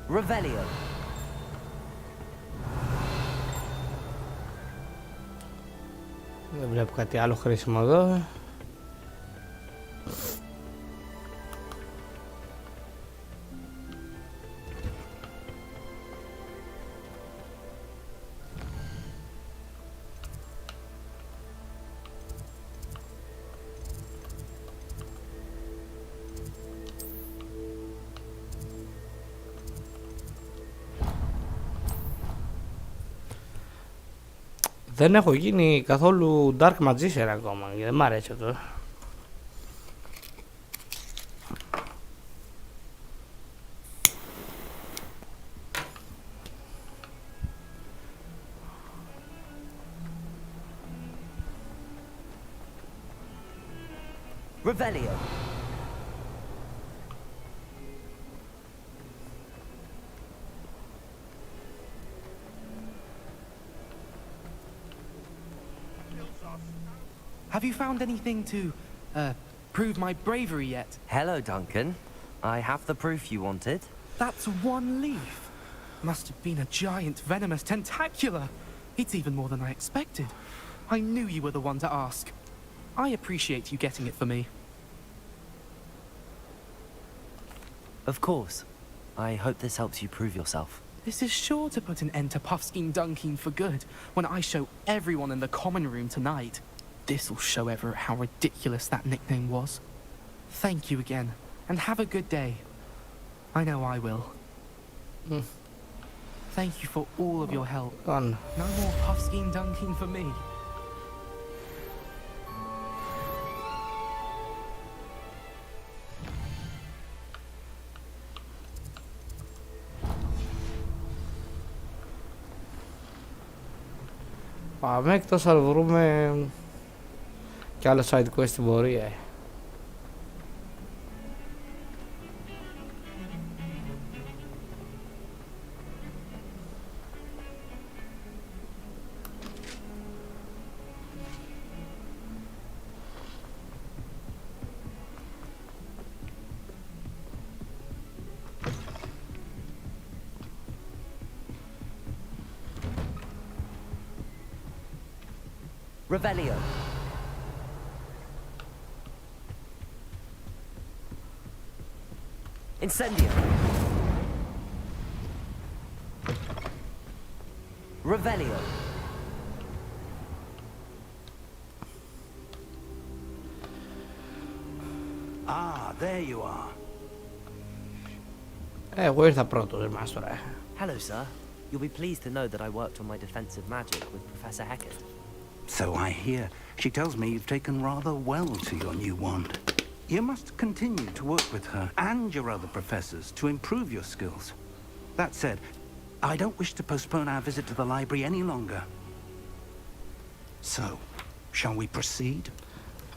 Revelio. Δεν βλέπω κάτι άλλο χρήσιμο εδώ. Δεν έχω γίνει καθόλου Dark Magician ακόμα, γιατί δεν μ' αρέσει αυτό. Revelio. Have you found anything to, prove my bravery yet? Hello, Duncan. I have the proof you wanted. That's one leaf. Must have been a giant venomous tentacula. It's even more than I expected. I knew you were the one to ask. I appreciate you getting it for me. Of course. I hope this helps you prove yourself. This is sure to put an end to Puffskein Dunkeen for good when I show everyone in the common room tonight. This'll show Everett how ridiculous that nickname was. Thank you again, and have a good day. I know I will. Thank you for all of your help. On. No more puffskein dunking for me. Πάμε εκτός αν βρούμε κι άλλο side quest στην πορεία. Revelio. Incendio. Revelio. Ah, there you are. Εγώ ήρθα πρώτος, εμάς τώρα. Hello, sir. You'll be pleased to know that I worked on my defensive magic with Professor Heckert. So I hear. She tells me you've taken rather well to your new wand. You must continue to work with her and your other professors to improve your skills. That said, I don't wish to postpone our visit to the library any longer. So, shall we proceed?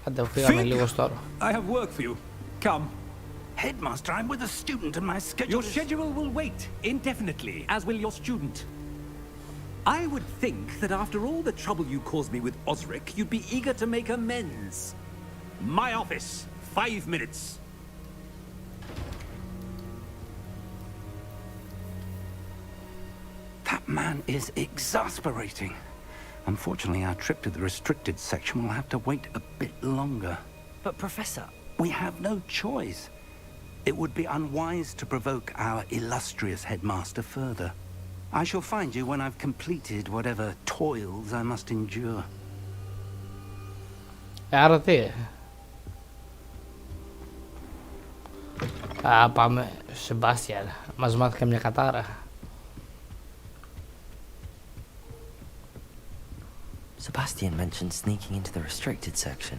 I have work for you. Come. Headmaster, I'm with a student and my schedule Your schedule will wait indefinitely, as will your student. I would think that after all the trouble you caused me with Osric, you'd be eager to make amends. My office, 5 minutes. That man is exasperating. Unfortunately, our trip to the restricted section will have to wait a bit longer. But Professor... We have no choice. It would be unwise to provoke our illustrious headmaster further. I shall find you when I've completed whatever toils I must endure. Άρα τι? Πάμε, Σεμπάστιαν. Μας μάθει καμιά κατάρα. Sebastian mentioned sneaking into the restricted section.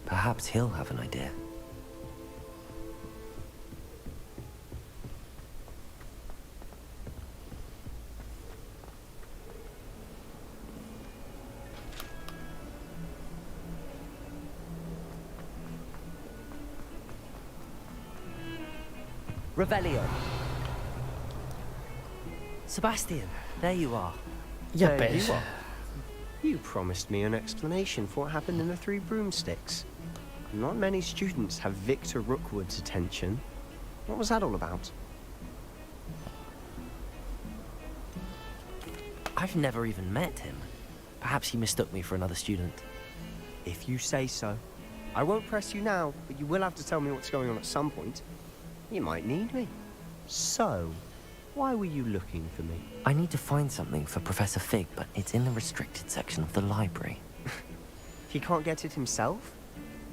Perhaps he'll have an idea. Revelio. Sebastian, there you are. There you are. You promised me an explanation for what happened in the Three Broomsticks. Not many students have Victor Rookwood's attention. What was that all about? I've never even met him. Perhaps he mistook me for another student. If you say so. I won't press you now, but you will have to tell me what's going on at some point. You might need me. So, why were you looking for me? I need to find something for Professor Fig, but it's in the restricted section of the library. He can't get it himself?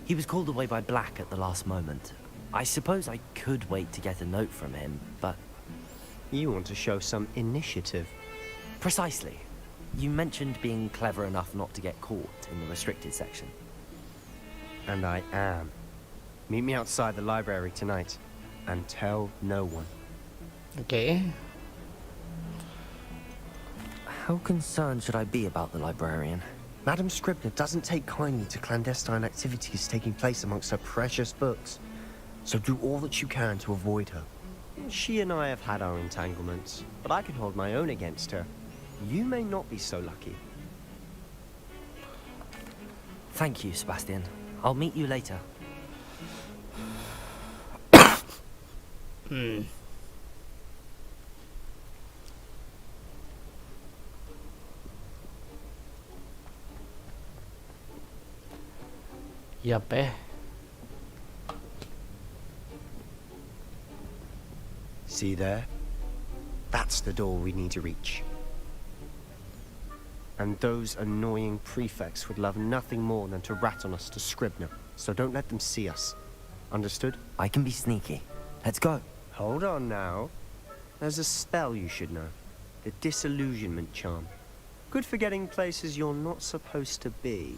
He was called away by Black at the last moment. I suppose I could wait to get a note from him, but... You want to show some initiative. Precisely. You mentioned being clever enough not to get caught in the restricted section. And I am. Meet me outside the library tonight. And tell no one. Okay. How concerned should I be about the librarian? Madam Scribner doesn't take kindly to clandestine activities taking place amongst her precious books. So do all that you can to avoid her. She and I have had our entanglements, but I can hold my own against her. You may not be so lucky. Thank you, Sebastian. I'll meet you later. Yep. See there? That's the door we need to reach. And those annoying prefects would love nothing more than to rat on us to Scribner, so don't let them see us. Understood? I can be sneaky. Let's go. Hold on now. There's a spell you should know. The disillusionment charm. Good for getting places you're not supposed to be.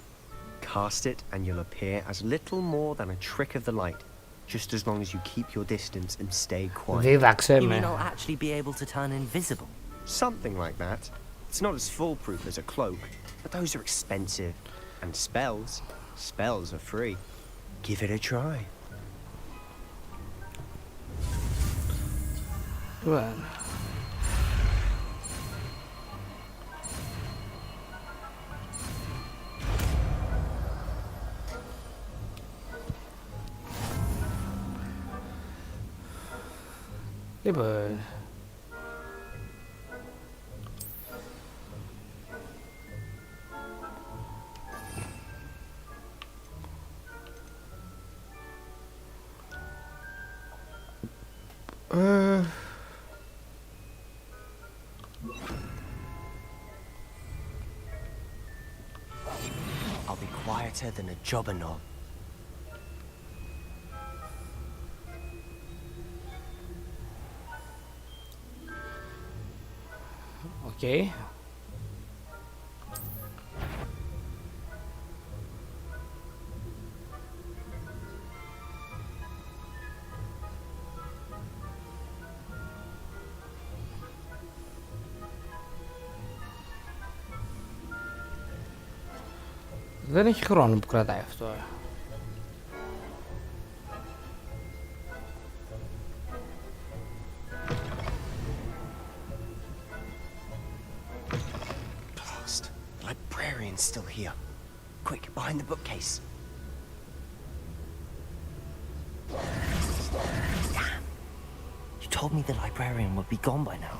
Cast it and you'll appear as little more than a trick of the light. Just as long as you keep your distance and stay quiet. You mean I'll actually be able to turn invisible? Something like that. It's not as foolproof as a cloak, but those are expensive. And spells are free. Give it a try. Well. Λοιπόν. I'll be quieter than a jobberknoll. Okay. Δεν έχει χρόνο που κρατάει αυτό. Blast. The librarian's still here. Quick, behind the bookcase. Damn. You told me the librarian would be gone by now.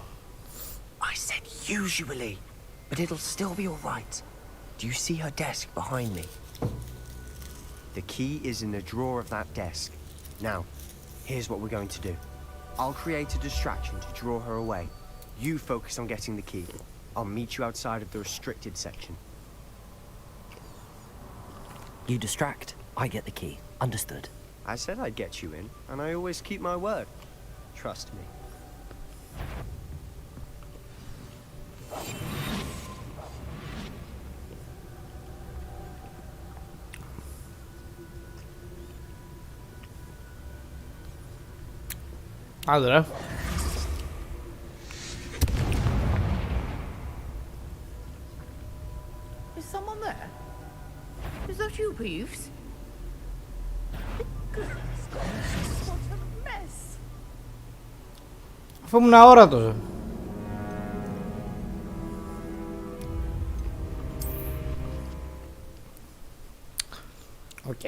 I said usually, but it'll still be all right. Do you see her desk behind me? The key is in the drawer of that desk. Now, here's what we're going to do. I'll create a distraction to draw her away. You focus on getting the key. I'll meet you outside of the restricted section. You distract, I get the key. Understood. I said I'd get you in, and I always keep my word. Trust me. Allora. Is someone there? Is that you, Peeves? Goodness gracious, what a mess! Αφού ήμουν αόρατος. Οκ.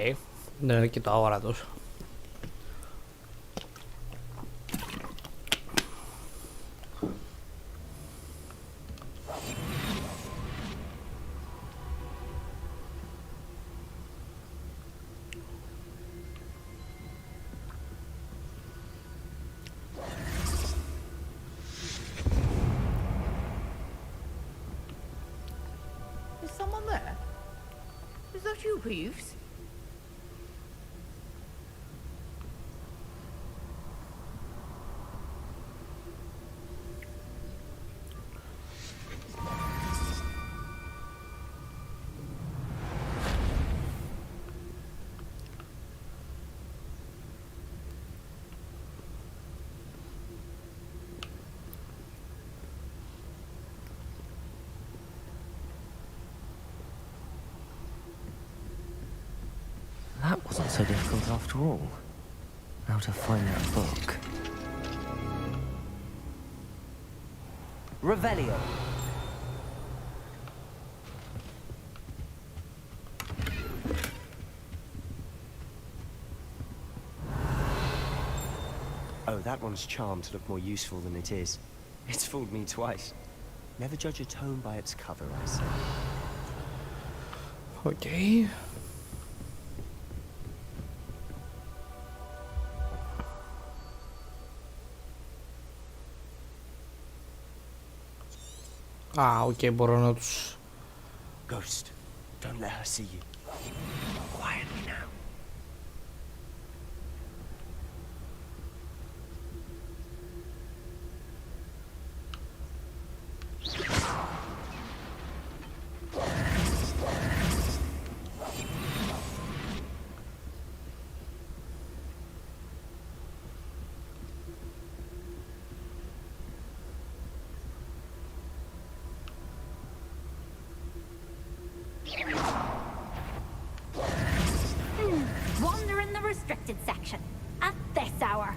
Δεν είναι και το αόρατος. Is someone there? Is that you, Peeves? That wasn't so difficult after all. How to find that book. Revelio. Oh, that one's charmed to look more useful than it is. It's fooled me twice. Never judge a tome by its cover, I say. Okay. Α, οκ, μπορώ να τους... Ghost, don't let her see you. Quietly now. Wander in the restricted section at this hour.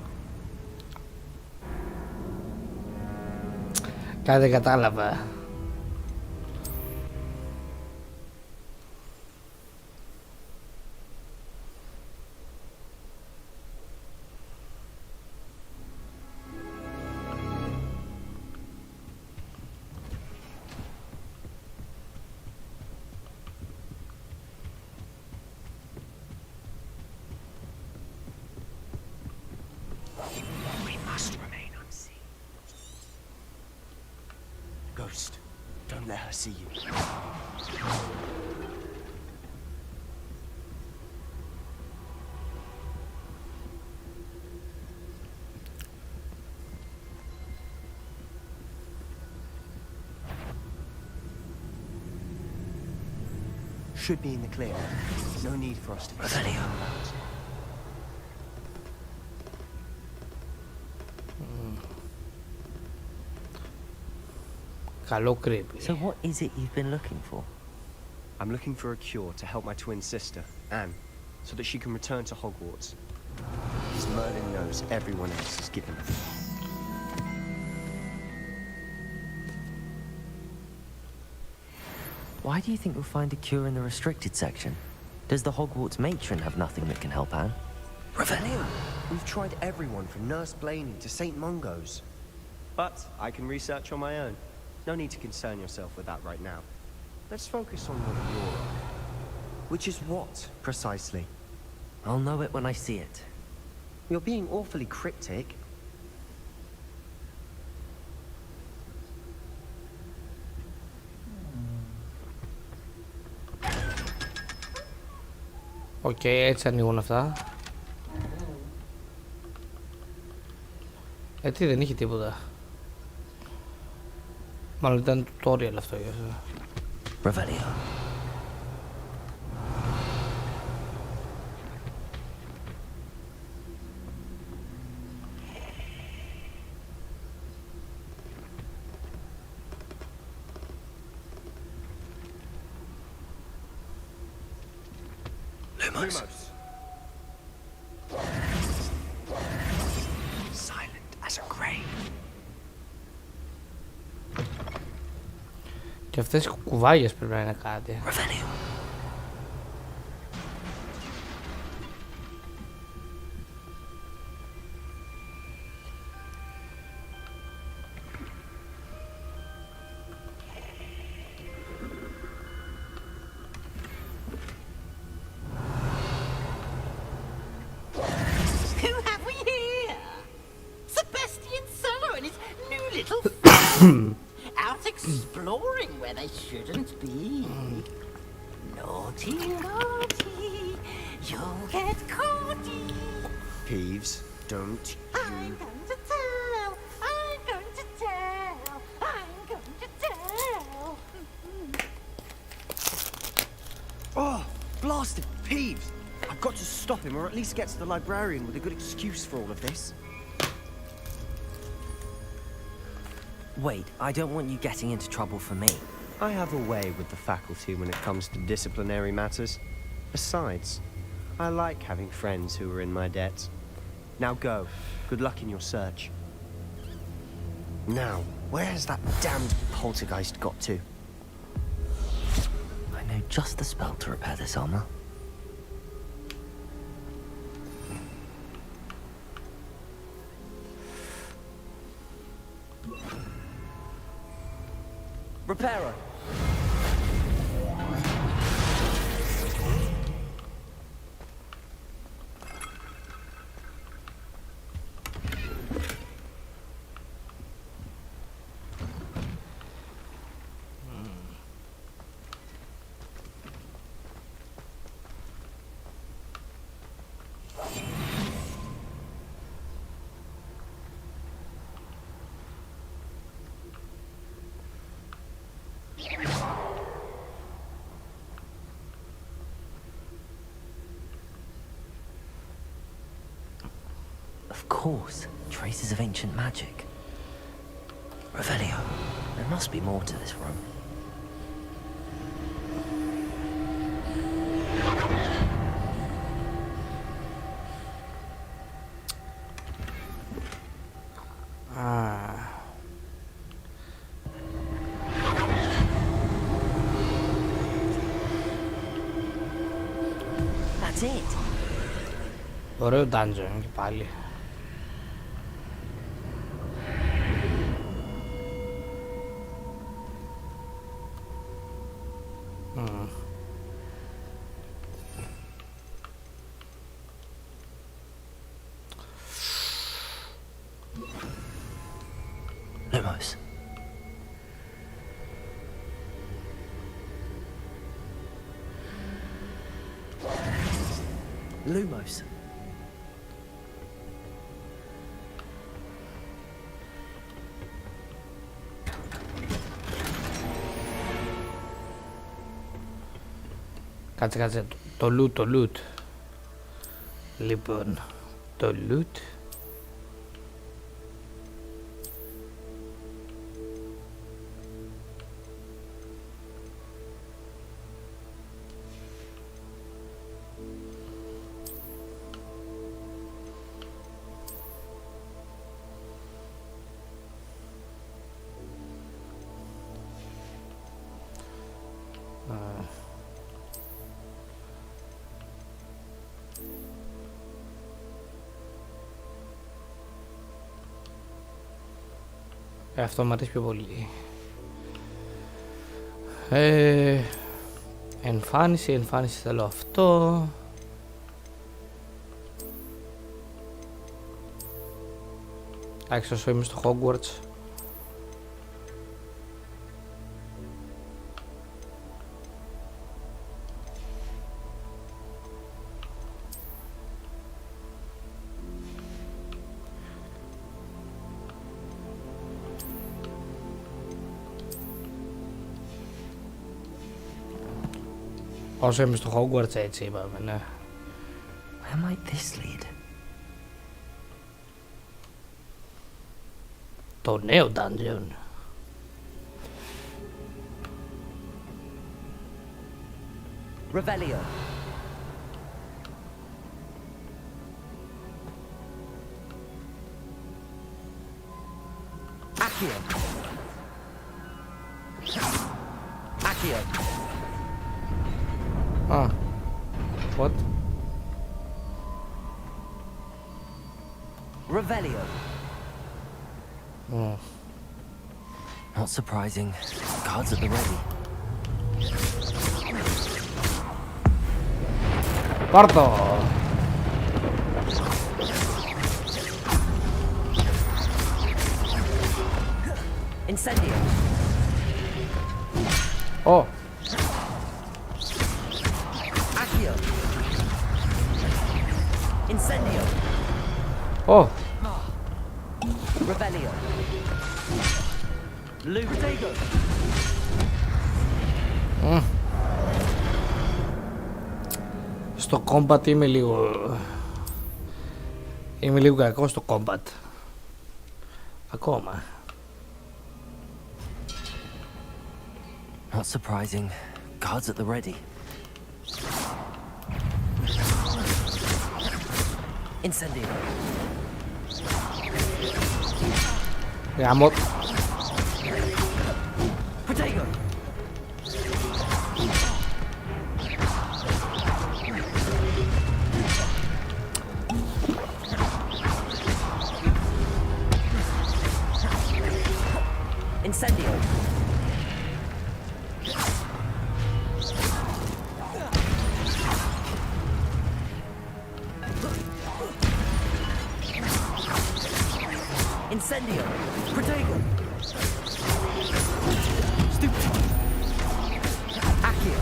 Κάτι δεν κατάλαβα. Ghost, don't let her see you. Should be in the clear. No need for us to be Revelio. So what is it you've been looking for? I'm looking for a cure to help my twin sister, Anne, so that she can return to Hogwarts. Because Merlin knows everyone else is given her. Why do you think you'll find a cure in the restricted section? Does the Hogwarts matron have nothing that can help Anne? Revelio! We've tried everyone from Nurse Blaney to St. Mungo's. But I can research on my own. No need to concern yourself with that right now. Let's focus on what you're... Which is what, precisely? I'll know it when I see it. You're being awfully cryptic. Οκ, έτσι ανοίγουν αυτά. Έτσι δεν είχε τίποτα. Μάλλον ήταν tutorial αυτό για αυτό. Revelio. Lumos. Silent as a grave. Και αυτές οι κουβάγιες πρέπει να είναι κάτι. Who have we here? Sebastian Suller and his new little out exploring where they shouldn't be. Naughty, naughty, you'll get caughty. Peeves, don't I'm going to tell, I'm going to tell, I'm going to tell. Oh, blasted Peeves! I've got to stop him, or at least get to the librarian with a good excuse for all of this. Wait, I don't want you getting into trouble for me. I have a way with the faculty when it comes to disciplinary matters. Besides, I like having friends who are in my debt. Now go. Good luck in your search. Now, where has that damned poltergeist got to? I know just the spell to repair this armor. Repairer! Of course, traces of ancient magic. Revelio, there must be more to this room. That's it. Ωραίο dungeon και πάλι. Lumos. Lumos. Κάτσε, το loot. Λοιπόν, το loot. Αυτό μου αρέσει πιο πολύ. Εμφάνιση θέλω αυτό. Εντάξει, όσο είμαι στο Hogwarts. Όσο είμαι στο Hogwarts έτσι είπαμε, ναι. Where might this lead? Το νέο dungeon. Revelio. Accio. Accio. Ah. What? Revelio. Oh. Not surprising. Guards at the ready. Πάρτο! Incendio. Oh. Accio. Incendio. Oh. Revelio. Lutego. Στο combat είμαι λίγο κακό στο combat. Ακόμα. Not surprising. Guards at the ready. Incendio. Γαμώ. Protego. Incendio. Incendio. Protego. Stupid. Accio.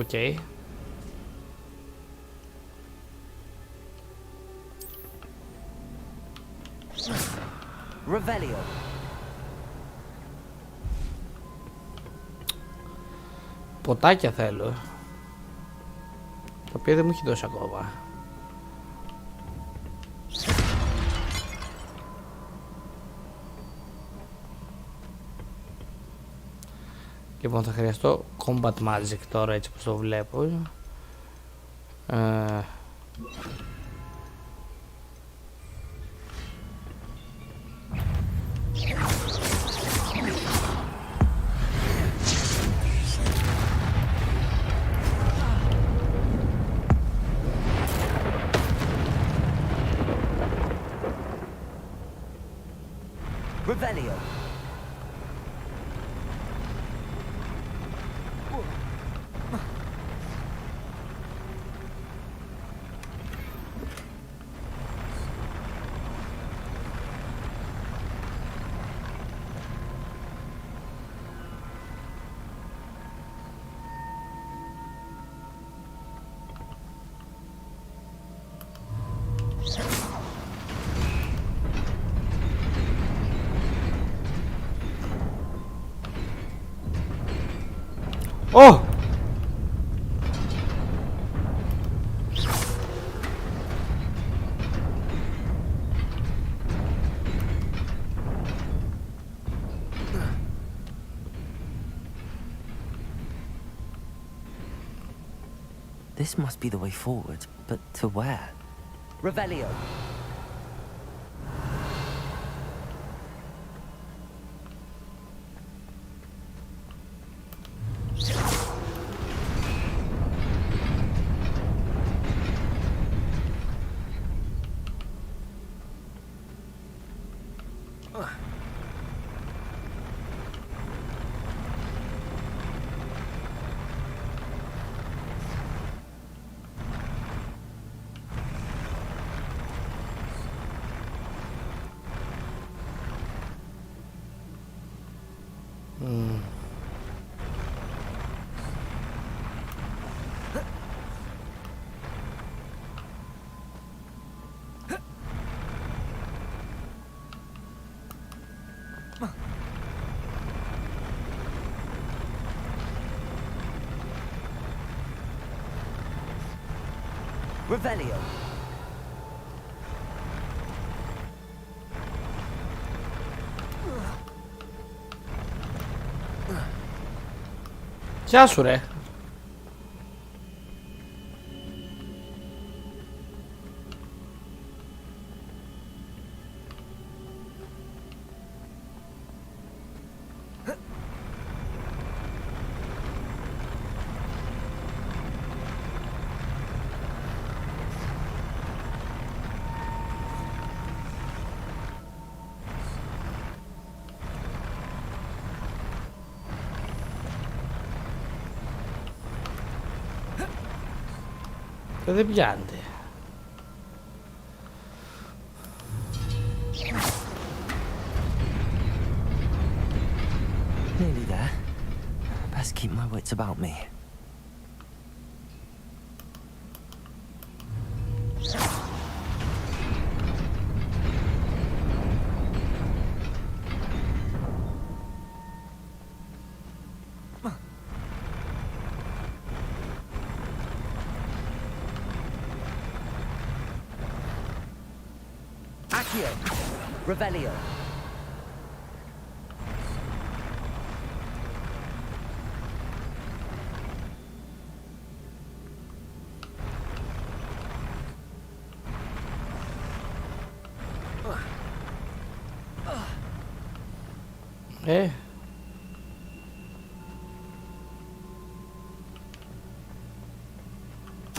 Okay. Revelio. Ποτάκια θέλω. Τα οποία δεν μου έχει δώσει ακόμα. Λοιπόν, θα χρειαστώ combat magic τώρα, έτσι πως το βλέπω. Revelio. Oh! This must be the way forward, but to where? Revelio. Revelio. Γεια σου ρε. Δεν πιάνεται. Nearly there. Best keep my wits about me. Accio. Revelio.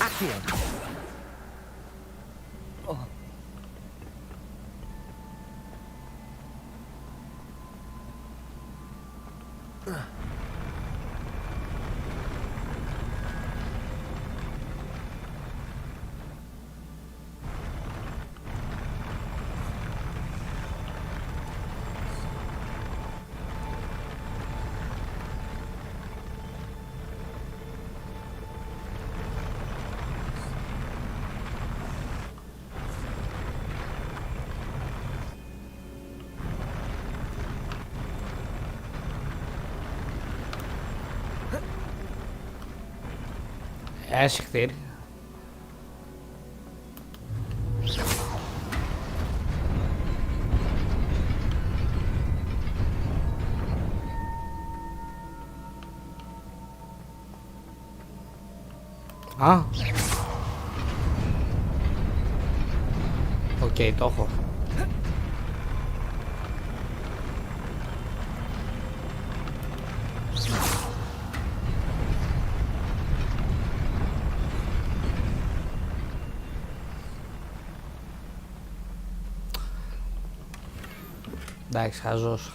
Accio. Oh. Άσχθη. Α. Οκ, το έχω. Εντάξει, χαζός.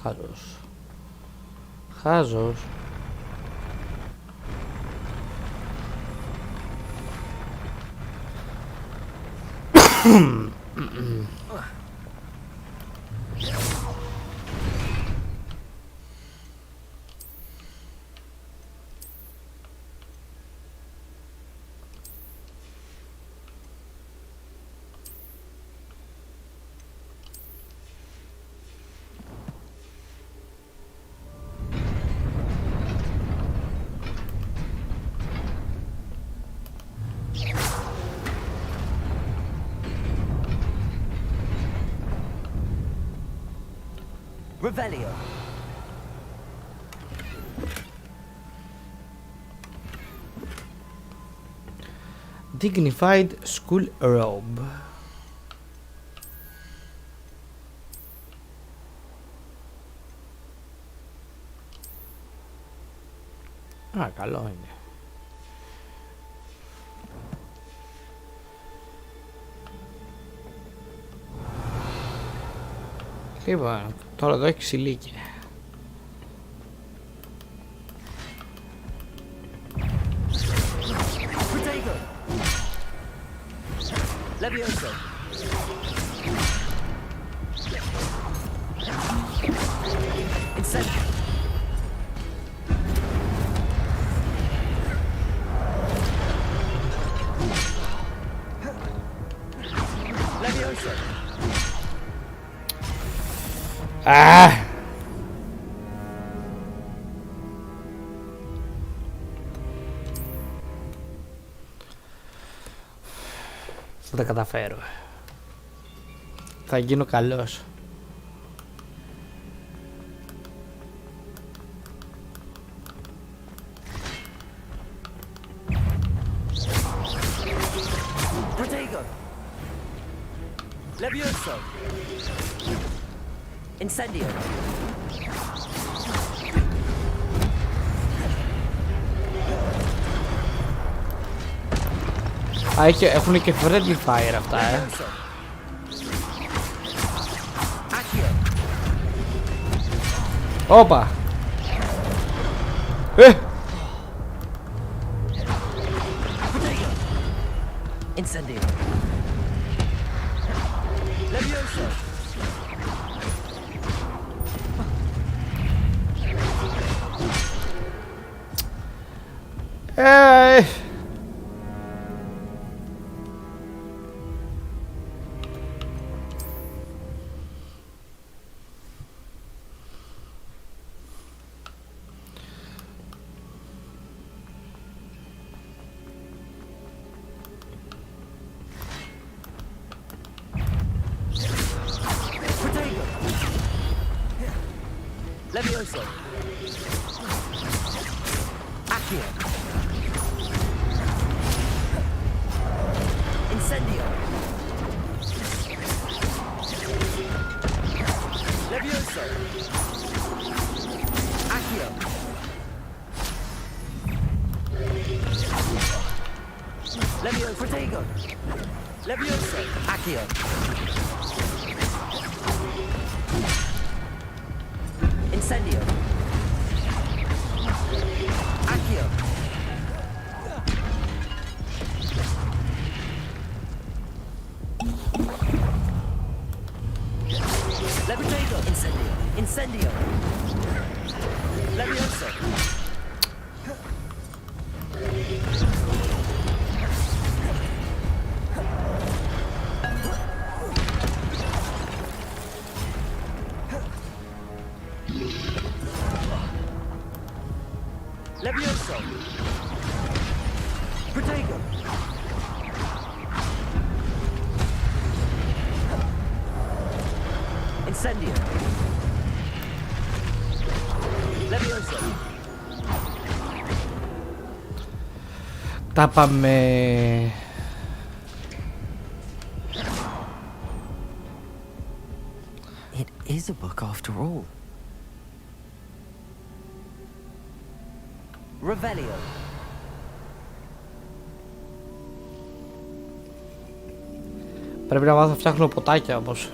Revelio. Dignified school robe. Α, καλό είναι. Λοιπόν, τώρα εδώ έχει ξυλίκια. Levioso. Incendio. Levioso. Ah! Θα τα καταφέρω. Θα γίνω καλός. Protego. Levioso. Incendio. Α, έχουν και friendly fire αυτά, Όπα! Incendio. Levioso. Levioso. Accio. Incendio. Levioso. Accio. Levioso. Protego. Levioso. Accio. Incendio. Accio. Levitator. Incendio. Incendio. Levioso. Levioso. Protego. Incendio. Levioso. Τα πάμε. It is a book after all. Revelio. Πρέπει να μάθω να φτιάχνω ποτάκια όμως.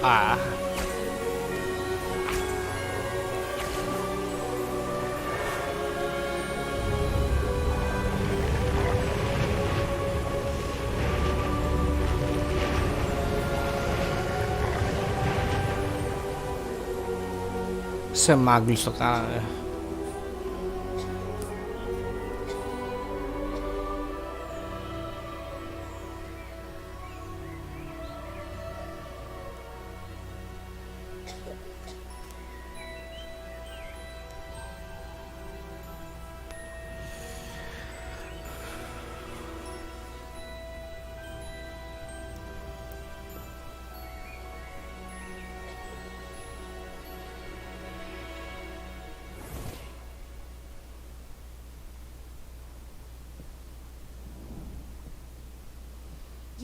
Α. Σε μάγκλους το κάνανε.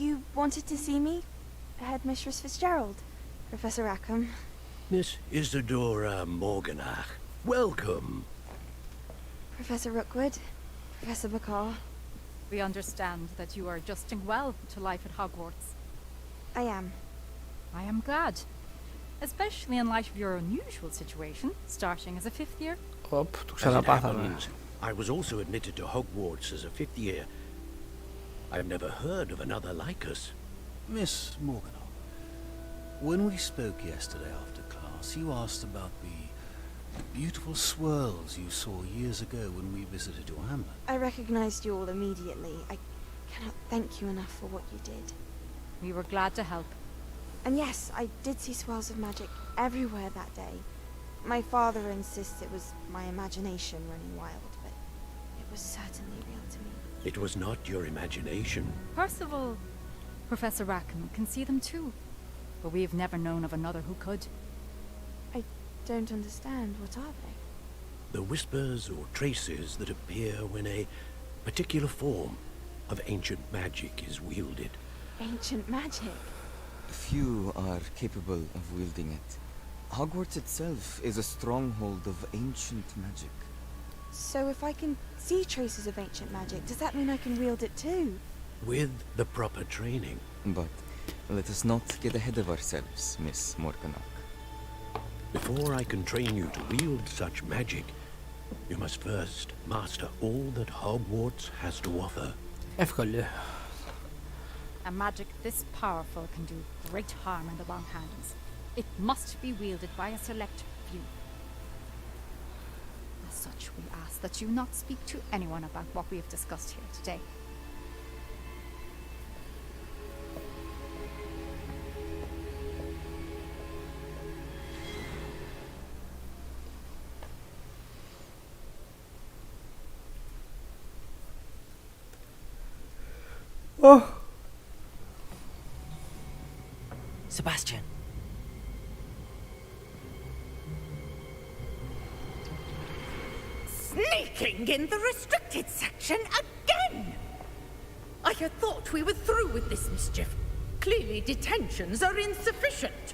You wanted to see me? Headmistress Fitzgerald? Professor Rackham? Miss Isadora Morganach, welcome. Professor Rookwood? Professor Bakar? We understand that you are adjusting well to life at Hogwarts. I am. I am glad. Especially in light of your unusual situation, starting as a 5th year. As it happens, I was also admitted to Hogwarts as a 5th year. I've never heard of another like us. Miss Morganach, when we spoke yesterday after class, you asked about the beautiful swirls you saw years ago when we visited your hamlet. I recognized you all immediately. I cannot thank you enough for what you did. We were glad to help. And yes, I did see swirls of magic everywhere that day. My father insists it was my imagination running wild, but it was certainly real to me. It was not your imagination. Percival, Professor Rackham can see them too. But we've never known of another who could. I don't understand. What are they? The whispers or traces that appear when a particular form of ancient magic is wielded. Ancient magic? Few are capable of wielding it. Hogwarts itself is a stronghold of ancient magic. So if I can see traces of ancient magic, does that mean I can wield it too? With the proper training. But let us not get ahead of ourselves, Miss Morganach. Before I can train you to wield such magic, you must first master all that Hogwarts has to offer. Εύκολο. A magic this powerful can do great harm in the wrong hands. It must be wielded by a select few. As such, we ask that you not speak to anyone about what we have discussed here today. Oh. Sebastian. Sneaking in the restricted section again! I had thought we were through with this mischief. Clearly detentions are insufficient.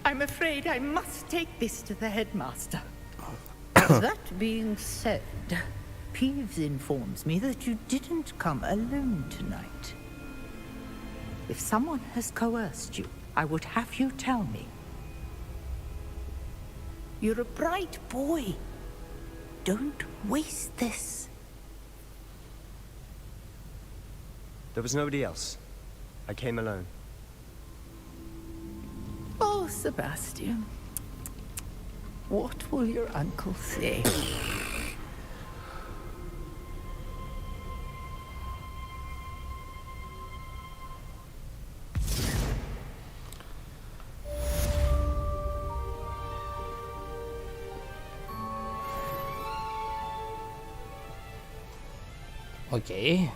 I'm afraid I must take this to the headmaster. That being said, Peeves informs me that you didn't come alone tonight. If someone has coerced you, I would have you tell me. You're a bright boy. Don't waste this. There was nobody else. I came alone. Oh, Sebastian. What will your uncle say? Okay.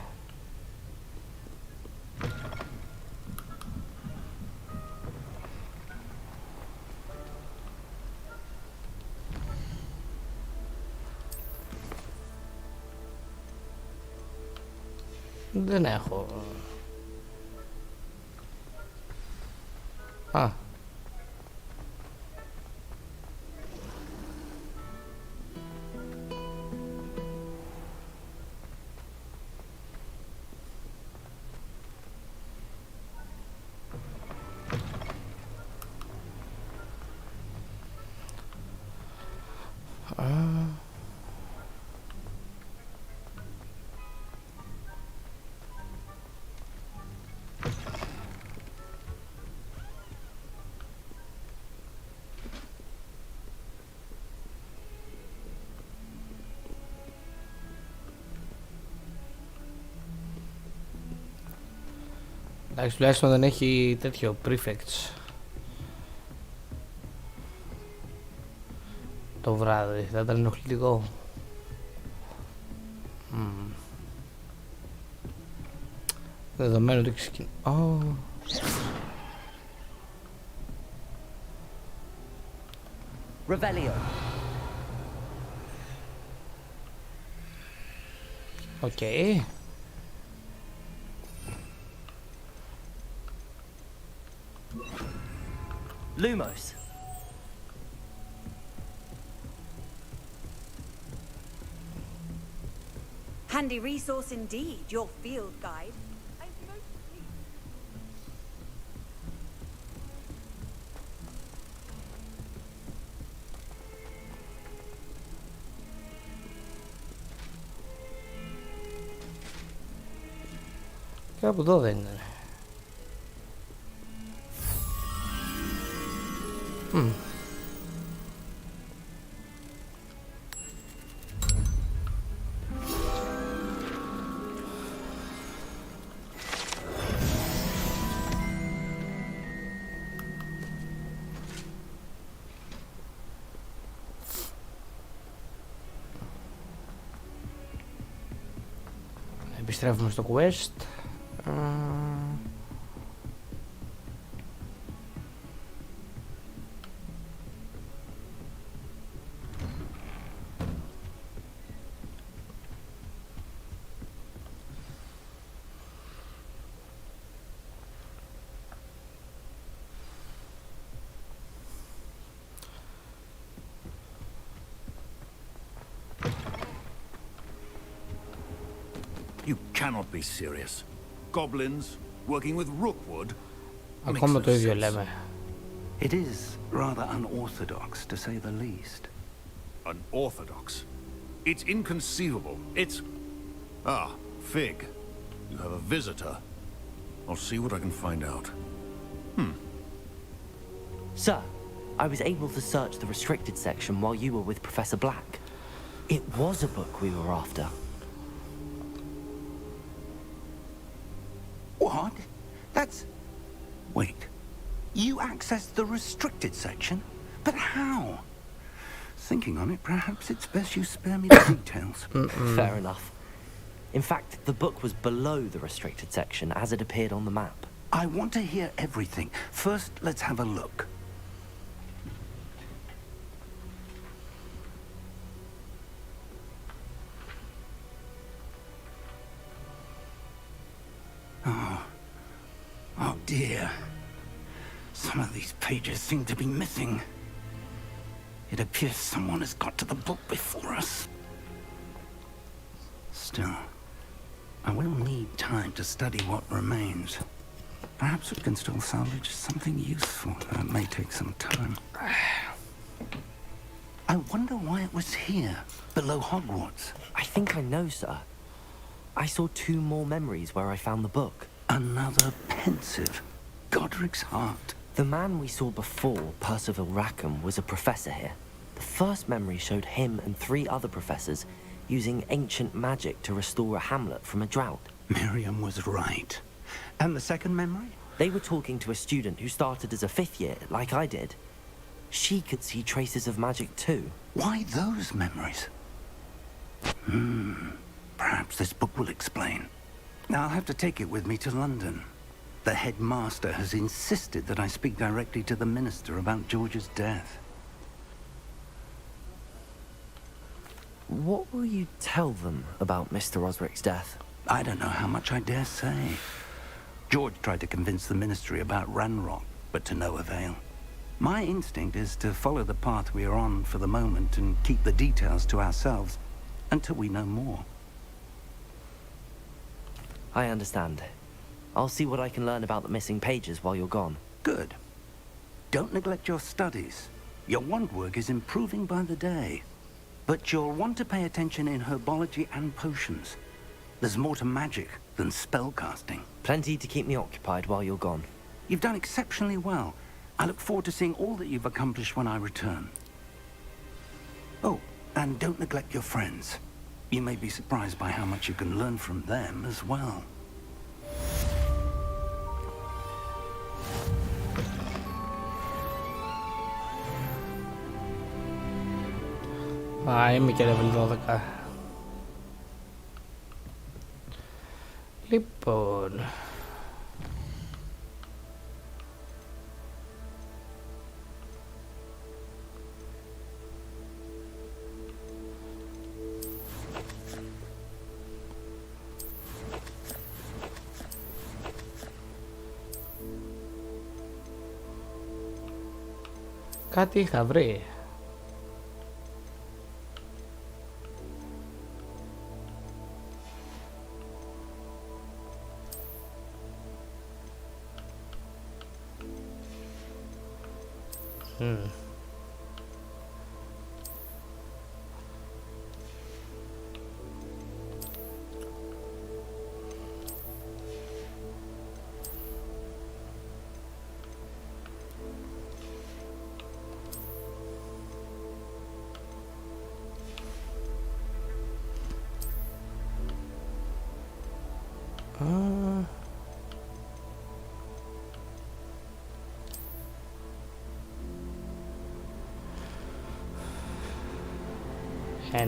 Δεν έχω. Α. Εντάξει, τουλάχιστον δεν έχει τέτοιο prefects το βράδυ, θα ήταν ενοχλητικό. Δεδομένου ότι ξεκινάει. Revelio. Okay. Lumos. Handy resource indeed, your field guide. Κάπου εδώ δεν είναι. Επιστρέφουμε στο quest. You cannot be serious. Goblins working with Rookwood? Ακόμα το ίδιο λέμε. It is rather unorthodox, to say the least. Unorthodox? It's inconceivable. It's... Ah, Fig. You have a visitor. I'll see what I can find out. Sir, I was able to search the restricted section while you were with Professor Black. It was a book we were after. What? That's... Wait. You accessed the restricted section? But how? Thinking on it, perhaps it's best you spare me the details. Fair enough. In fact, the book was below the restricted section as it appeared on the map. I want to hear everything. First, let's have a look. dear. Some of these pages seem to be missing. It appears someone has got to the book before us. Still, I will need time to study what remains. Perhaps we can still salvage something useful. It may take some time. I wonder why it was here, below Hogwarts. I think I know, sir. I saw 2 more memories where I found the book. Another pensive. Godric's heart. The man we saw before, Percival Rackham, was a professor here. The first memory showed him and 3 other professors using ancient magic to restore a hamlet from a drought. Miriam was right. And the second memory? They were talking to a student who started as a 5th year, like I did. She could see traces of magic too. Why those memories? Perhaps this book will explain. Now I'll have to take it with me to London. The headmaster has insisted that I speak directly to the minister about George's death. What will you tell them about Mr. Osric's death? I don't know how much I dare say. George tried to convince the ministry about Ranrock, but to no avail. My instinct is to follow the path we are on for the moment and keep the details to ourselves until we know more. I understand. I'll see what I can learn about the missing pages while you're gone. Good. Don't neglect your studies. Your wand work is improving by the day. But you'll want to pay attention in herbology and potions. There's more to magic than spellcasting. Plenty to keep me occupied while you're gone. You've done exceptionally well. I look forward to seeing all that you've accomplished when I return. Oh, and don't neglect your friends. You may be surprised by how much you can learn from them as well. Είμαι και level 12. Λοιπόν, κάτι είχα βρει.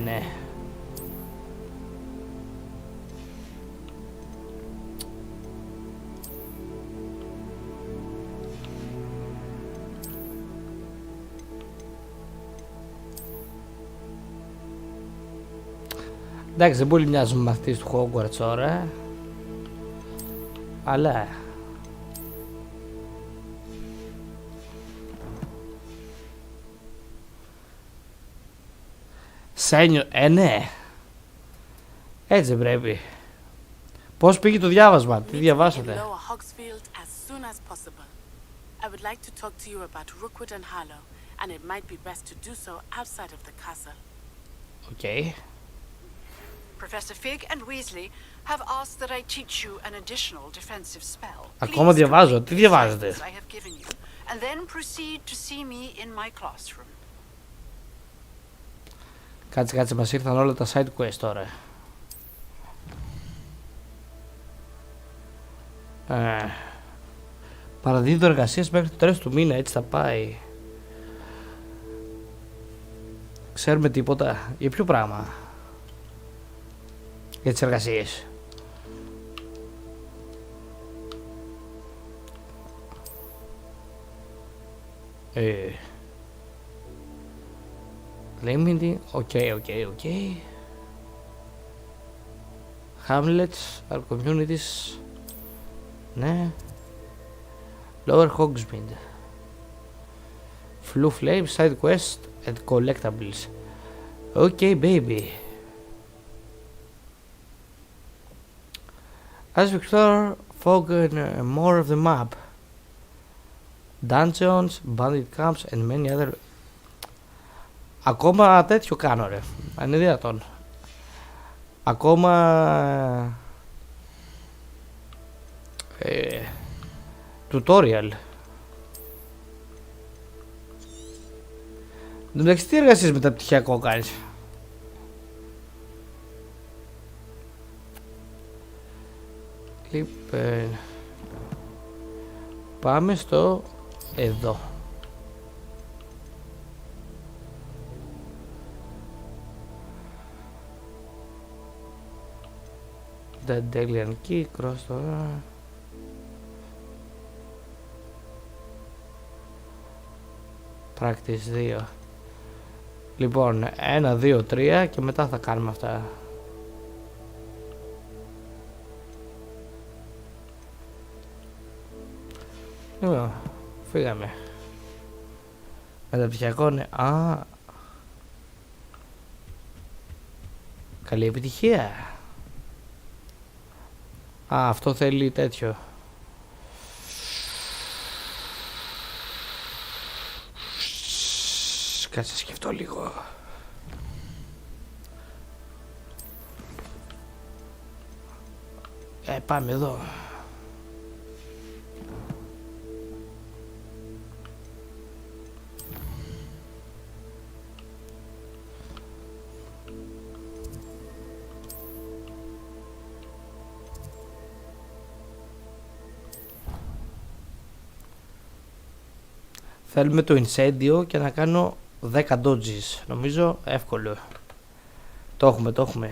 Ναι. Εντάξει, δεν πολύ μοιάζουμε μαθητής του Hogwarts τώρα, αλλά Σένιο, ναι. Έτσι πρέπει. Πώς πήγε το διάβασμα, τι διαβάσατε? I would like to talk to you about Rookwood and Harlow, and it might be best to do so outside of the castle. Okay. Professor Fig and Weasley have asked that I teach you an additional defensive spell. Ακόμα διαβάζω, τι διαβάζετε? I have given you, and then proceed to see me in my classroom. Κάτσε, μας ήρθαν όλα τα side quest τώρα. Παραδίδω εργασίες μέχρι το τέλος του μήνα, έτσι θα πάει. Ξέρουμε τίποτα, για ποιο πράγμα? Για τις εργασίες. Limiting, okay. Hamlets, our communities. Ναι. Lower Hogsmeade. Flu Flame, side quest and collectibles. Okay, baby. As we explore, focus more of the map. Dungeons, bandit camps and many other. Ακόμα τέτοιο κάνω ρε. Αν είναι δυνατόν. Ακόμα tutorial. Εντάξει, τι εργασίες μεταπτυχιακό κάνεις? Λοιπόν, πάμε στο εδώ. Dandelion Key, cross τώρα. Practice 2. Λοιπόν, 1, 2, 3 και μετά θα κάνουμε αυτά. Λοιπόν, φύγαμε. Μεταπτυχιακό, ναι. Α, καλή επιτυχία. Α, αυτό θέλει τέτοιο. Κάτσε σκεφτώ λίγο. Πάμε εδώ. Θέλουμε το incendio και να κάνω 10 dodges. Νομίζω εύκολο. Το έχουμε, το έχουμε.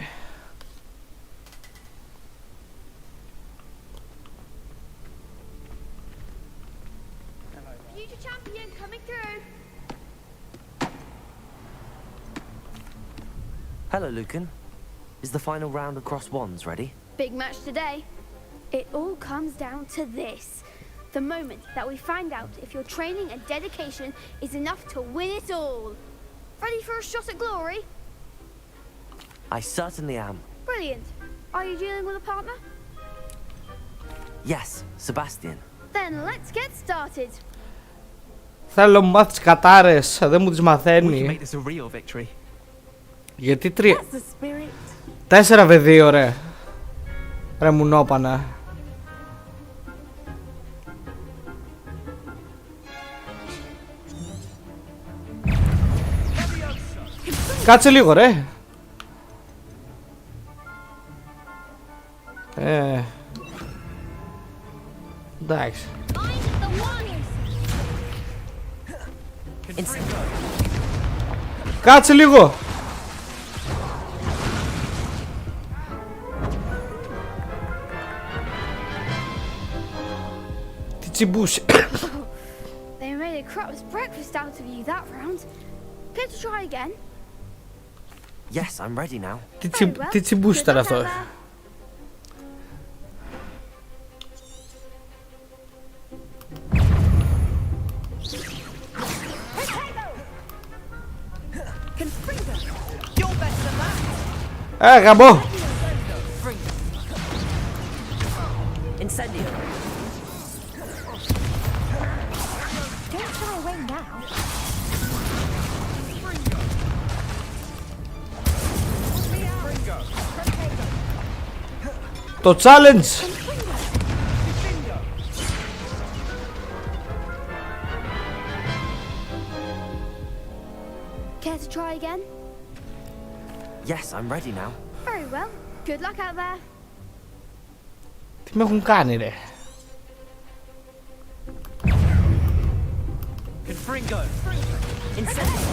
Hello, Lucan. Is the final round across wands ready? Big match today. It all comes down to this. The moment that we find out if your training and dedication is enough to win it all. Ready for a shot at glory? I certainly am. Brilliant. Are you dealing with a partner? Yes, Sebastian. Then let's get started. Θέλω μου μάθεις κατάρες, δεν μου τις μαθαίνει. Γιατί 4v2 ρε. Ρε μουνόπανα. Κάτσε λίγο ρε. Εντάξει. Κάτσε λίγο. Τι τσιμπούσε. They made a crap's breakfast out of you that round. Care to try again? Yes, I'm ready now. Τι τσιμπούσε τώρα αυτό. Γαμπό. Incendio. Don't shy away now. Το challenge. Care to try again? Yes, I'm ready now. Very well. Good luck out there. Τι με έχουν κάνει ρε. Confringo. Incendio.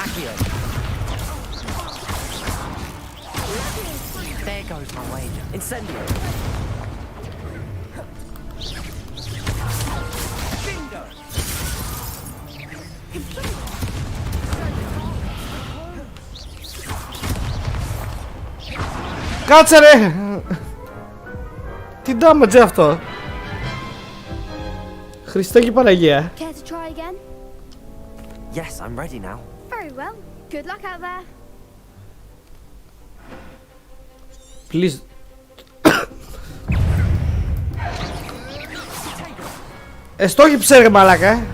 Accio. There goes my wager. Incendio. Bingo. Κάτσε ρε. Τι damage αυτό. Χριστέ και Παναγία. Care to try again? Yes, I'm ready now. Very well. Good luck out there. Please. Στόχιψε ρε μαλάκα.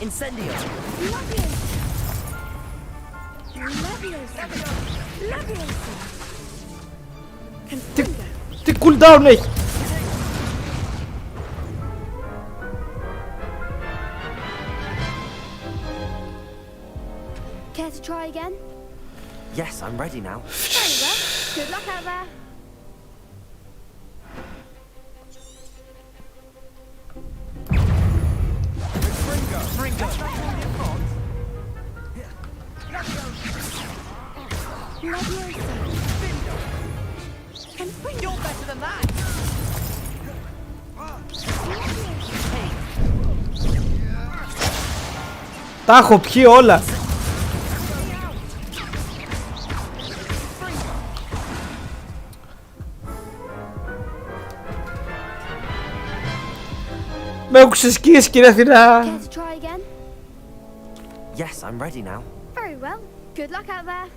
Incendio. Τι cooldown έχει. Care to try again? Yes, I'm ready now. Very well. Good luck out there. You're better than that. Τα έχω πιει όλα. Με έχουν ξεσκίσει κύριε Αθηνά. Care to try again? Yes, I'm ready now. Very well. Good luck out there.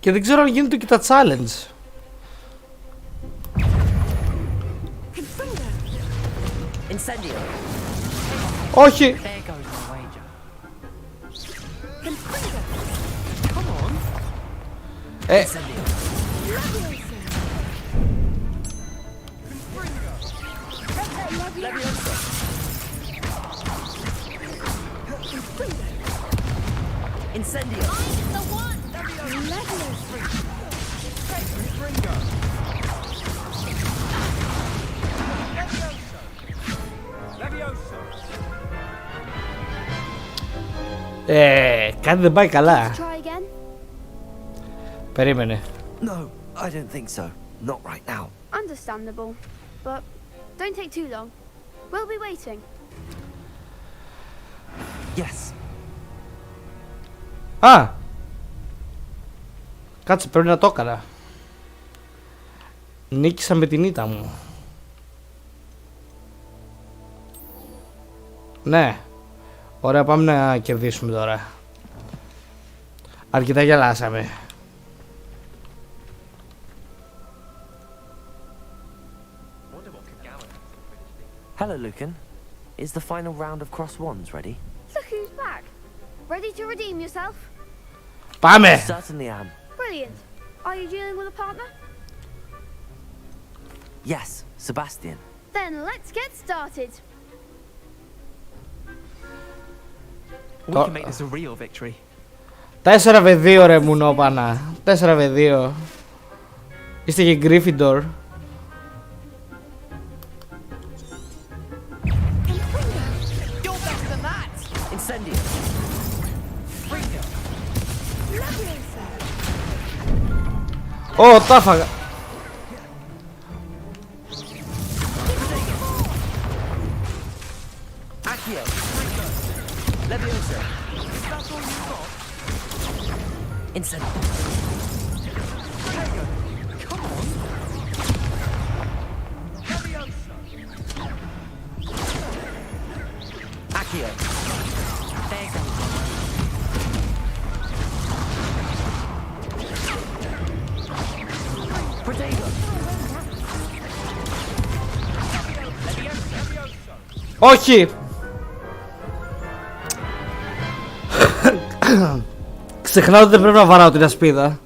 Και δεν ξέρω αν γίνεται και τα challenge. Incendio. Όχι. There goes my wager. Come on. Incendio. Incendio. Κάτι δεν πάει καλά. Περίμενε. No, I don't think so. Not right now. Understandable. But don't take too long. We'll be waiting. Yes. Α! Κάτσε, πρέπει να το έκανα. Νίκησα με την ήττα μου. Ναι. Ωραία, πάμε να κερδίσουμε τώρα. Αρκετά γελάσαμε. Hello, Lucan. Is the final round of cross wands ready? Look who's back. Ready to redeem yourself? Πάμε! Certainly am. Brilliant. Are you dealing with a partner? Yes, Sebastian. Then let's get started. We can make this a real victory. 4-2 ρε μουνόπανα. 4-2. Είστε και Gryffindor. Incendio. Ω, τα έφαγα. Accio. Leviosa. Incendio. Come on. Accio. There goes. Protego. Όχι! Ξεχνάω ότι δεν πρέπει να βαράω την ασπίδα.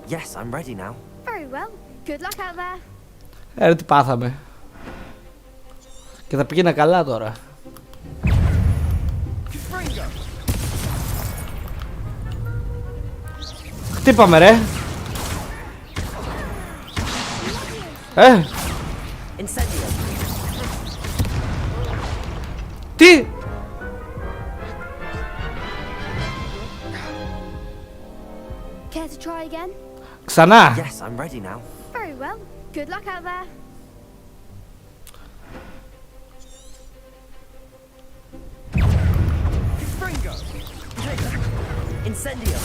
Yes, I'm ready now. Very well. Good luck out there. Ρε τι πάθαμε. Και θα πήγαινα καλά τώρα. Χτύπαμε ρε. Τι! Care to try again? Ξανά. Yes, I'm ready now. Very well. Good luck out there. Incendio.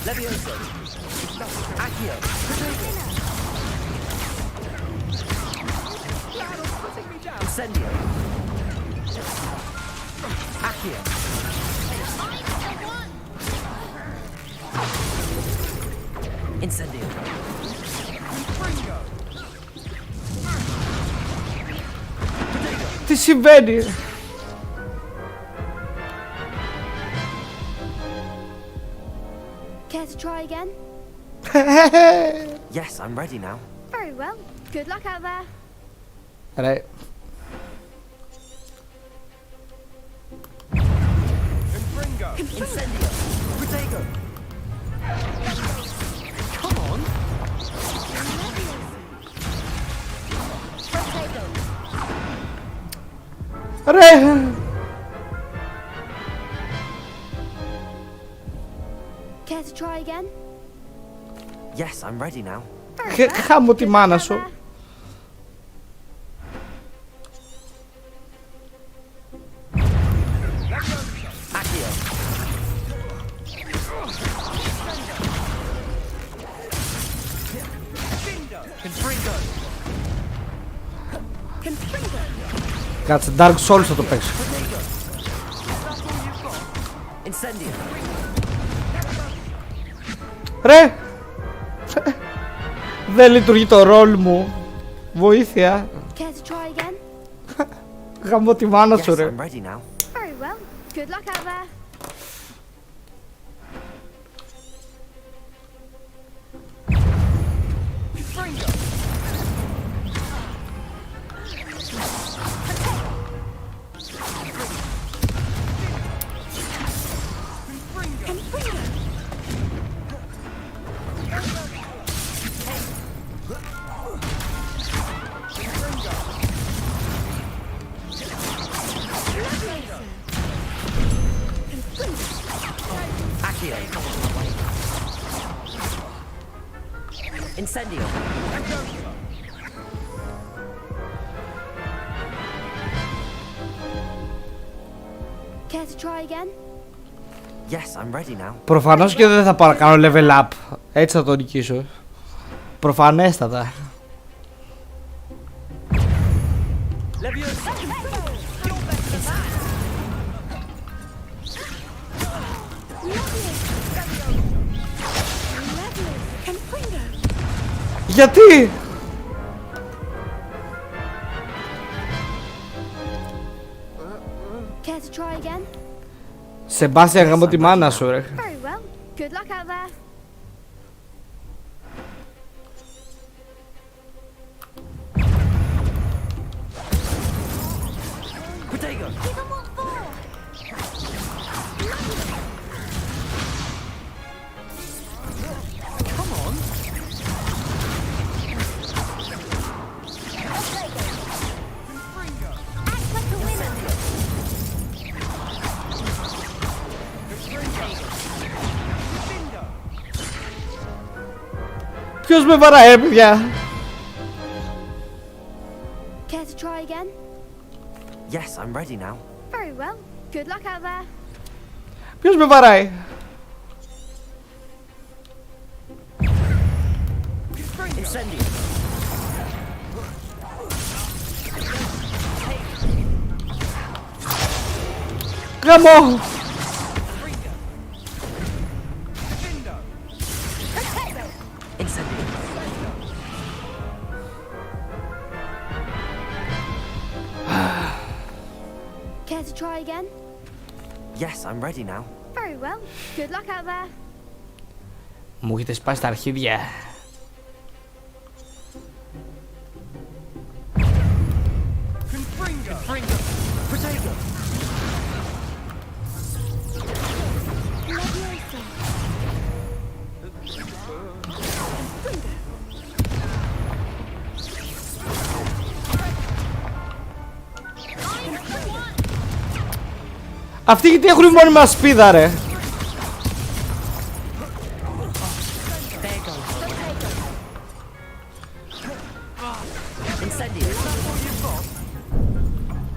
Levioso. Accio. Incendio. Accio. Incendio. Τι συμβαίνει? Care to try again? Yes, I'm ready now. Very well. Good luck out there. Ρε. Incendio. Protego. Come on. Ρε. Care to try again? Yes, I'm ready now. Χάμω τη μάνα σου. Accio. Κάτσε, Dark Souls θα το παίξω. Incendio. Ρε! Δεν λειτουργεί το ρόλ μου. Βοήθεια. Care to try again? Χάμω τη μάνα σου, ρε. I'm ready now. Very well. Good luck out there. Accio. Incendio. Care to try again? Yes, I'm ready now. Προφανώς και δεν θα πάω να κάνω level up. Έτσι θα το νικήσω. Προφανέστατα. Γιατί? Care to try again? Σεμπάστιαν, γαμώ τη μάνα σου, ρε. Very well. Good luck out there. Protego. Come on. Ποιος με βαράει, παιδιά? Care to try again? Yes, I'm ready now. Very well. Good luck out there. Ποιος με βαράει? Incendio. Γαμώ! Incendio. Care to try again? Yes, I'm ready now. Very well. Good luck out there. Μου έχετε σπάσει τα αρχίδια. Protego. Αυτοί γιατί έχουν μόνιμα σπίδα, ρε.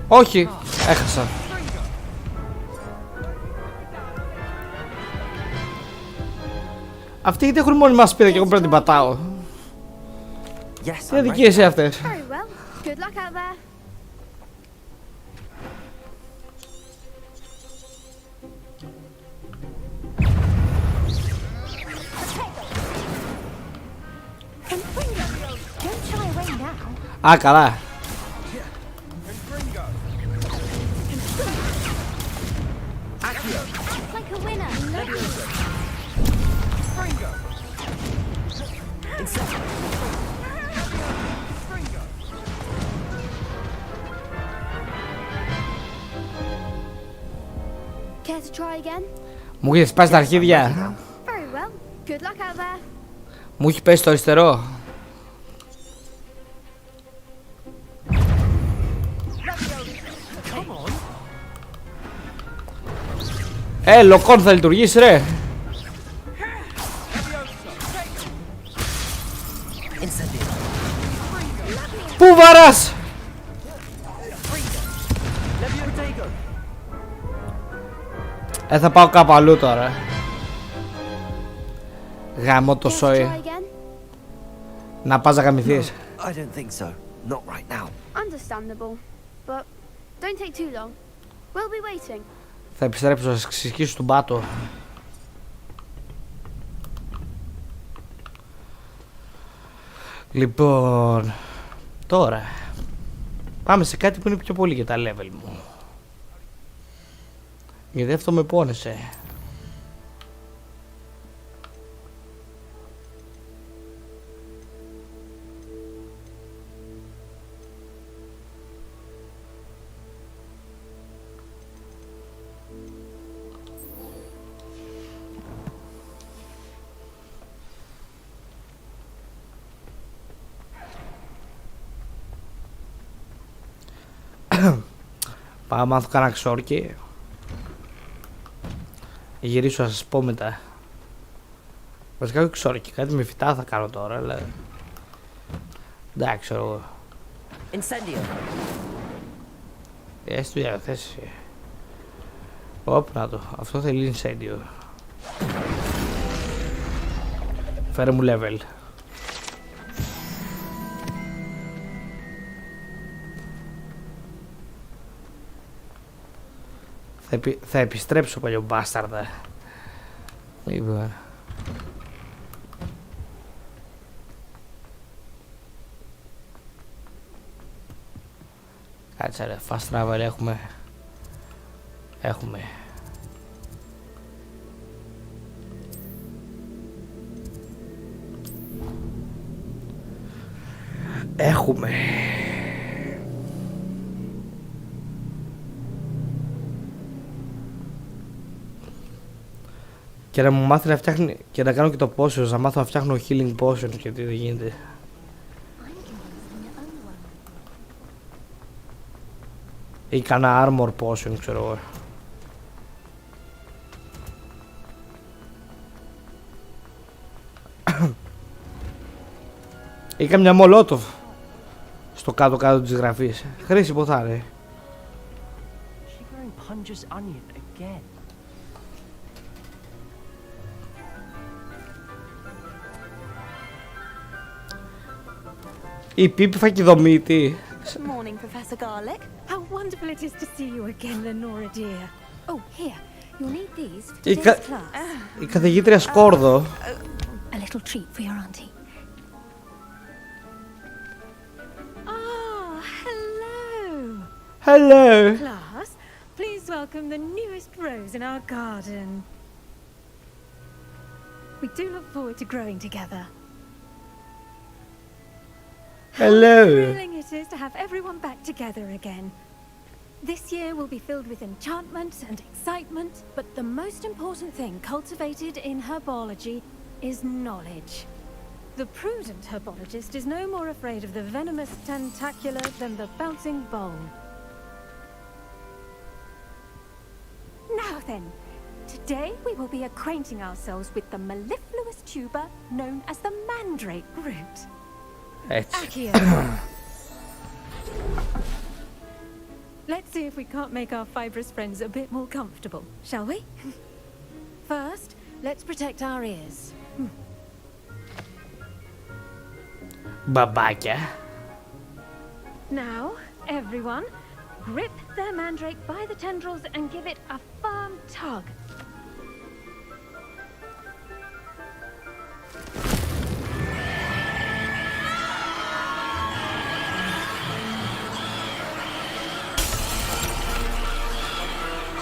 Όχι, έχασα. Αυτοί γιατί έχουν μόνοι μας πήρα και εγώ πρέπει να την πατάω. Τι αδικίες είναι αυτές. Very well. Good luck out there. Don't shy away now. Α, καλά. Like a winner. Care to try again? Μου έχει σπάσει τα αρχίδια. Very well. Good luck out there. Μου έχει πέσει το αριστερό. Λοκόν θα λειτουργήσει ρε. Πού βαράς. Θα πάω κάπου αλλού τώρα. Γαμώ το σόι. Να πας να γαμηθείς. I don't think so. Not right now. Understandable, but don't take too long. We'll be waiting. Θα επιστρέψω να σας ξυσκίσω τον πάτο. Λοιπόν, τώρα πάμε σε κάτι που είναι πιο πολύ για τα level μου. Γιατί αυτό με πόνεσε. Πάω μάθω κανένα ξόρκι. Γυρίσω να σας πω μετά. Βασικά όχι ξόρκι, κάτι με φυτά θα κάνω τώρα, αλλά... Εντάξει, ξέρω εγώ. Έστω για θέση. Όπ, να το. Αυτό θέλει incendio. Φέρε μου level. Θα επιστρέψω παλιό μπάσταρδα. Λοιπόν. Κάτσε ρε, fast travel έχουμε. Έχουμε. Και να μου μάθει να φτιάχνει και να κάνω και το potions, να μάθω να φτιάχνω healing potions και τι δεν γίνεται. Ή κάνα armor potion, ξέρω εγώ. Ή καμιά molotov στο κάτω-κάτω της γραφής. Χρήσιμο θα είναι. Η Πίπη φακιδομήτη. Morning, Professor Garlic. How wonderful it is to see you again, Lenora dear. Oh, here. You'll need these for today's class. Η καθηγήτρια Σκόρδο. A little treat for your auntie. Ah, hello. Hello. Class, please welcome the newest rose in our garden. We do look forward to growing together. Hello. How thrilling it is to have everyone back together again. This year will be filled with enchantment and excitement, but the most important thing cultivated in herbology is knowledge. The prudent herbologist is no more afraid of the venomous tentacular than the bouncing bowl. Now then, today we will be acquainting ourselves with the mellifluous tuber known as the mandrake root. Accio. Let's see if we can't make our fibrous friends a bit more comfortable, shall we? First, let's protect our ears. Μπαμπάκια. Now, everyone, grip their mandrake by the tendrils and give it a firm tug.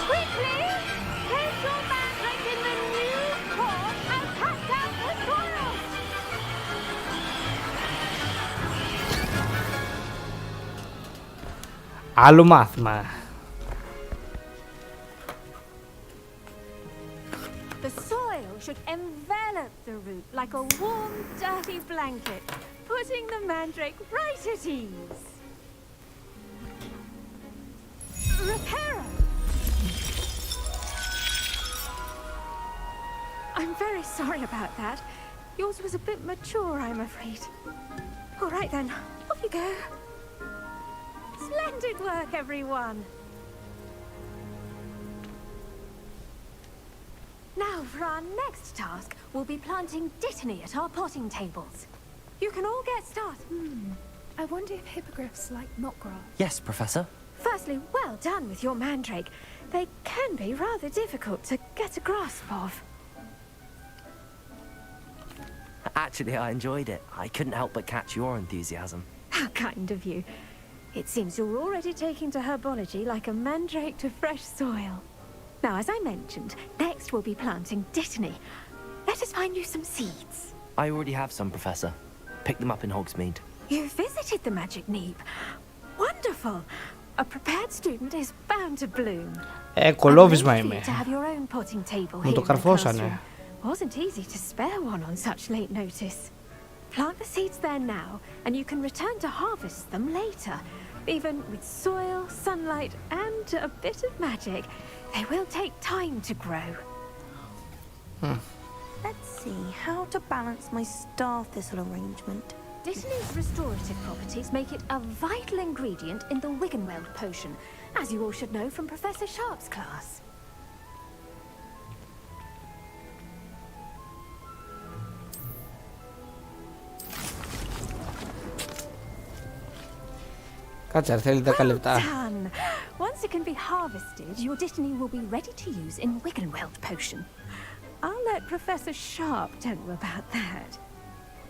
Quickly, place your mandrake in the new pot and cut down the soil. Άλλο μάθημα. The soil should envelop the root like a warm, dirty blanket, putting the mandrake right at ease. Reparo! I'm very sorry about that. Yours was a bit mature, I'm afraid. All right then, off you go. Splendid work, everyone. Now, for our next task, we'll be planting dittany at our potting tables. You can all get started. I wonder if hippogriffs like knotgrass. Yes, Professor. Firstly, well done with your mandrake. They can be rather difficult to get a grasp of. Actually, I enjoyed it. I couldn't help but catch your enthusiasm. How kind of you. It seems you're already taking to herbology like a mandrake to fresh soil. Now, as I mentioned, next we'll be planting dittany. Let us find you some seeds. I already have some, Professor. Pick them up in Hogsmeade. You visited the magic neep. Wonderful. A prepared student is bound to bloom. Κολόβισμα είμαι. To have your own potting table Μου here το in the καρφώσανε. classroom. Wasn't easy to spare one on such late notice. Plant the seeds there now, and you can return to harvest them later. Even with soil, sunlight, and a bit of magic, they will take time to grow. Let's see how to balance my star thistle arrangement. Dittany's restorative properties make it a vital ingredient in the Wiggenweld potion, as you all should know from Professor Sharp's class. Κάτσε, θέλει 10 λεπτά. Done. Once it can be harvested, your dittany will be ready to use in Wiggenweld potion. I'll let Professor Sharp tell you about that.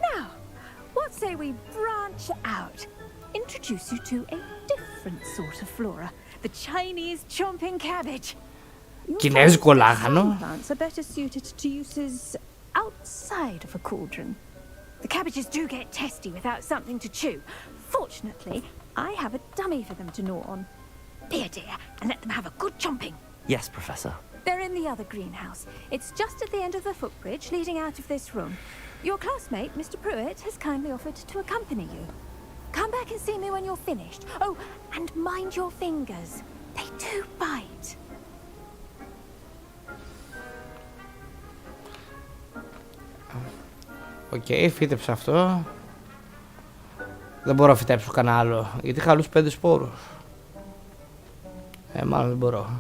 Now, what say we branch out? Introduce you to a different sort of flora, the Chinese chomping cabbage. Κινέζικο λάχανο. Plants are better suited to uses outside of a cauldron. The cabbages do get testy without something to chew. Fortunately, I have a dummy for them to gnaw on. Be a dear and let them have a good chomping. Yes, Professor. They're in the other greenhouse. It's just at the end of the footbridge leading out of this room. Your classmate, Mr. Pruitt, has kindly offered to accompany you. Come back and see me when you're finished. Oh, and mind your fingers. They do bite. Οκ, φύτεψα αυτό. Δεν μπορώ να φυτέψω κανένα άλλο, γιατί είχα άλλους 5 σπόρους. Μάλλον δεν μπορώ.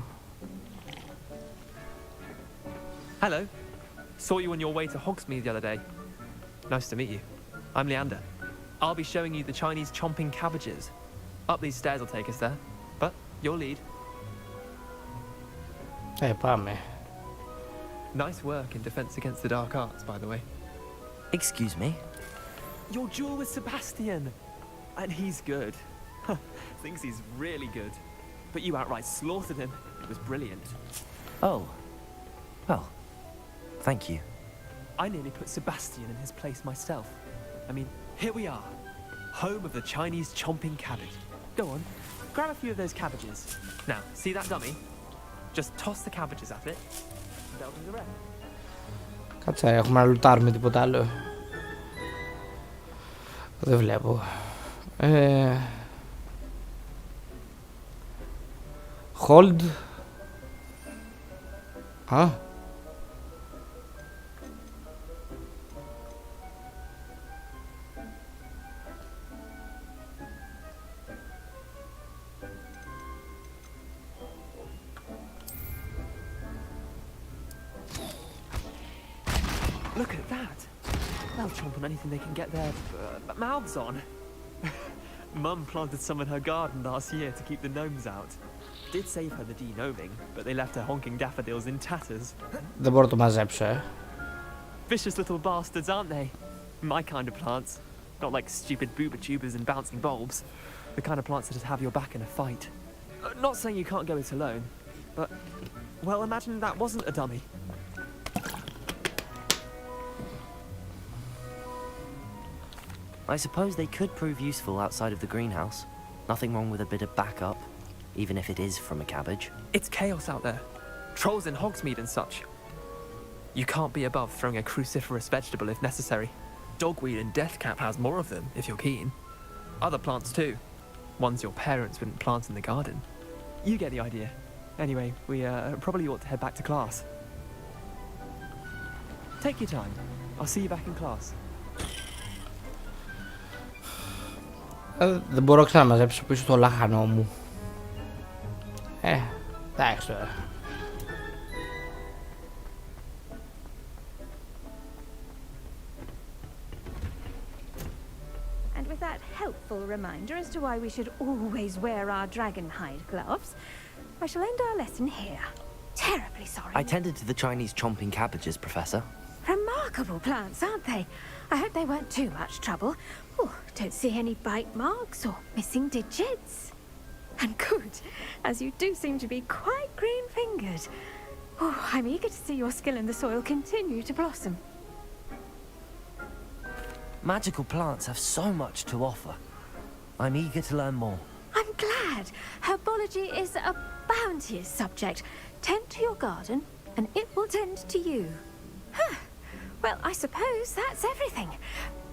Hello. Saw you on your way to Hogsmeade the other day. Nice to meet you. I'm Leander. I'll be showing you the Chinese chomping cabbages. Up these stairs will take us there, but your lead. Πάμε. Nice work in defense against the dark arts, by the way. Excuse me? Your duel with Sebastian. And he's good. Thinks he's really good. But you outright slaughtered him. It was brilliant. Oh. Well, thank you. I nearly put Sebastian in his place myself. I mean, here we are. Home of the Chinese chomping cabbage. Go on, grab a few of those cabbages. Now, see that dummy? Just toss the cabbages at it. They'll do the rest. Κάτσε, έχουμε να λουτάρουμε τίποτα άλλο. Δεν βλέπω. Hold. Α. Look at that. They'll chomp on anything they can get their mouths on. Mum planted some in her garden last year to keep the gnomes out. Did save her the de-gnoming, but they left her honking daffodils in tatters. Δεν μπορώ να το μαζέψω, Vicious little bastards, aren't they? My kind of plants. Not like stupid booba tubers and bouncing bulbs. The kind of plants that just have your back in a fight. Not saying you can't go it alone, but, well, imagine that wasn't a dummy. I suppose they could prove useful outside of the greenhouse. Nothing wrong with a bit of backup, even if it is from a cabbage. It's chaos out there. Trolls in Hogsmeade and such. You can't be above throwing a cruciferous vegetable if necessary. Dogweed and deathcap has more of them, if you're keen. Other plants too. Ones your parents wouldn't plant in the garden. You get the idea. Anyway, we probably ought to head back to class. Take your time. I'll see you back in class. Δεν μπορώ ξανά να μαζέψω πίσω το λάχανό μου. Εντάξει τώρα. And with that helpful reminder as to why we should always wear our dragon hide gloves, I shall end our lesson here. Terribly sorry. I tended to the Chinese chomping cabbages, Professor. Remarkable plants, aren't they? I hope they weren't too much trouble. Oh, don't see any bite marks or missing digits. And good, as you do seem to be quite green-fingered. Oh, I'm eager to see your skill in the soil continue to blossom. Magical plants have so much to offer. I'm eager to learn more. I'm glad. Herbology is a bounteous subject. Tend to your garden, and it will tend to you. Huh. Well, I suppose that's everything.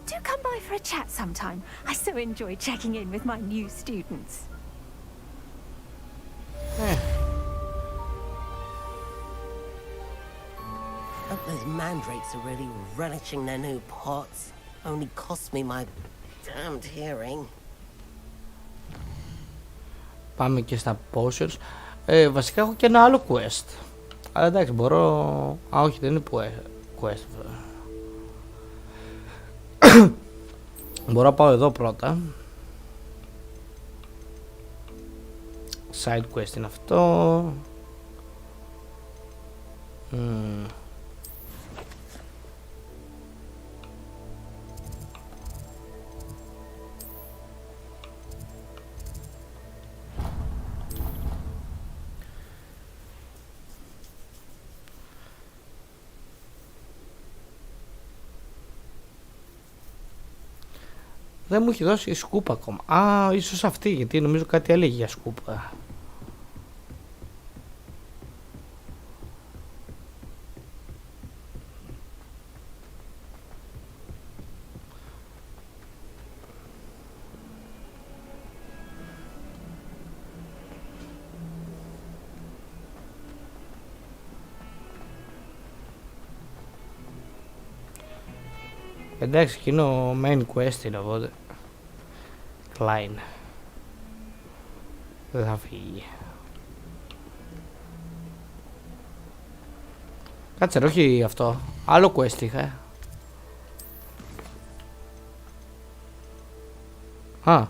Do come by for a chat sometime. I so enjoy checking in with my new students. Hope those mandrakes are really relishing their new pots. Only cost me my damned hearing. Πάμε και στα potions. Βασικά έχω και ένα άλλο quest. Αλλά εντάξει, μπορώ... Α, όχι, δεν είναι quest. Μπορώ να πάω εδώ πρώτα. Side quest είναι αυτό. Δεν μου έχει δώσει σκούπα ακόμα. Α, ίσως αυτή, γιατί νομίζω κάτι έλεγε για σκούπα. Εντάξει, εκείνο main quest είναι, οπότε Klein δεν θα φύγει. Κάτσε, όχι αυτό, άλλο quest είχα. Α,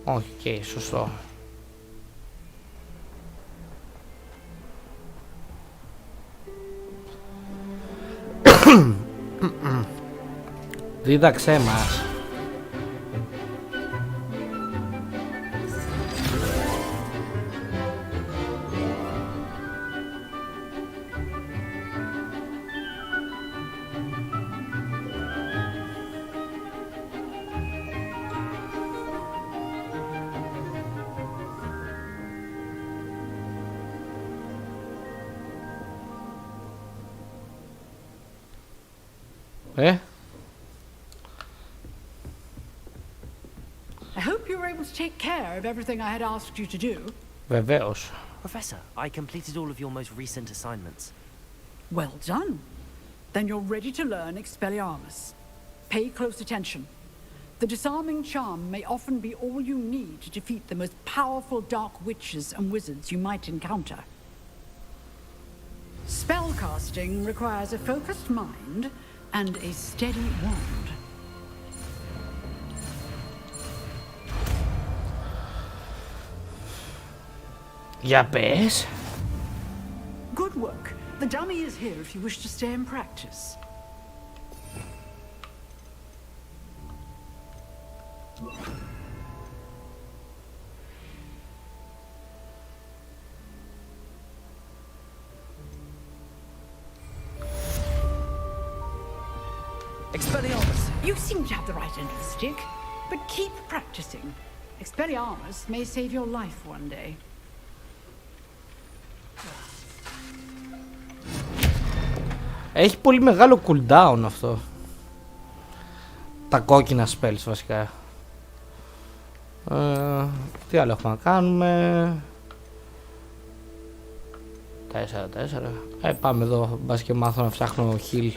όχι, okay, σωστό. Δίδαξέ μας. I hope you were able to take care of everything I had asked you to do. Βεβαίως. Professor, I completed all of your most recent assignments. Well done. Then you're ready to learn Expelliarmus. Pay close attention. The disarming charm may often be all you need to defeat the most powerful dark witches and wizards you might encounter. Spellcasting requires a focused mind and a steady wand. Για πες. Good work. The dummy is here if you wish to stay and practice. Expelliarmus! You seem to have the right end of the stick, but keep practicing. Expelliarmus may save your life one day. Έχει πολύ μεγάλο cooldown αυτό. Τα κόκκινα spells βασικά. Τι άλλο έχουμε να κάνουμε. 4. Πάμε εδώ. Μπας και μάθω να φτιάχνω heal.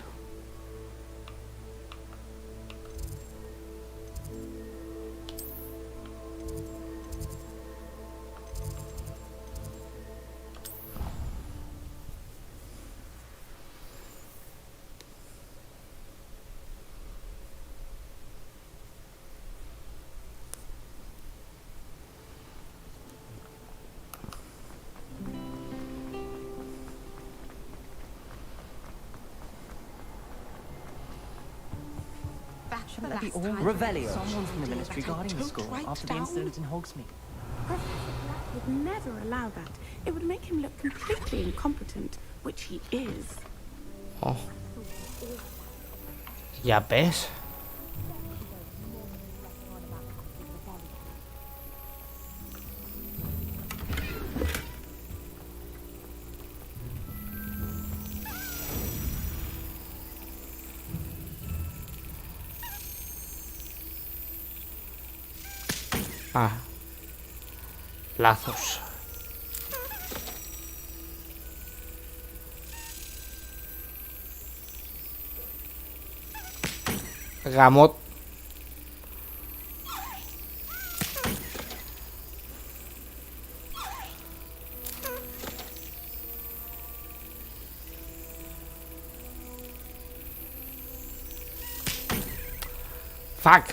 Revelio. Someone from the ministry guarding the school after the incident in Hogsmeade. Professor Black would never allow that. It would make him look completely incompetent, which he is. Oh. Για πες. Α, λάθος. Γαμώ. Fuck.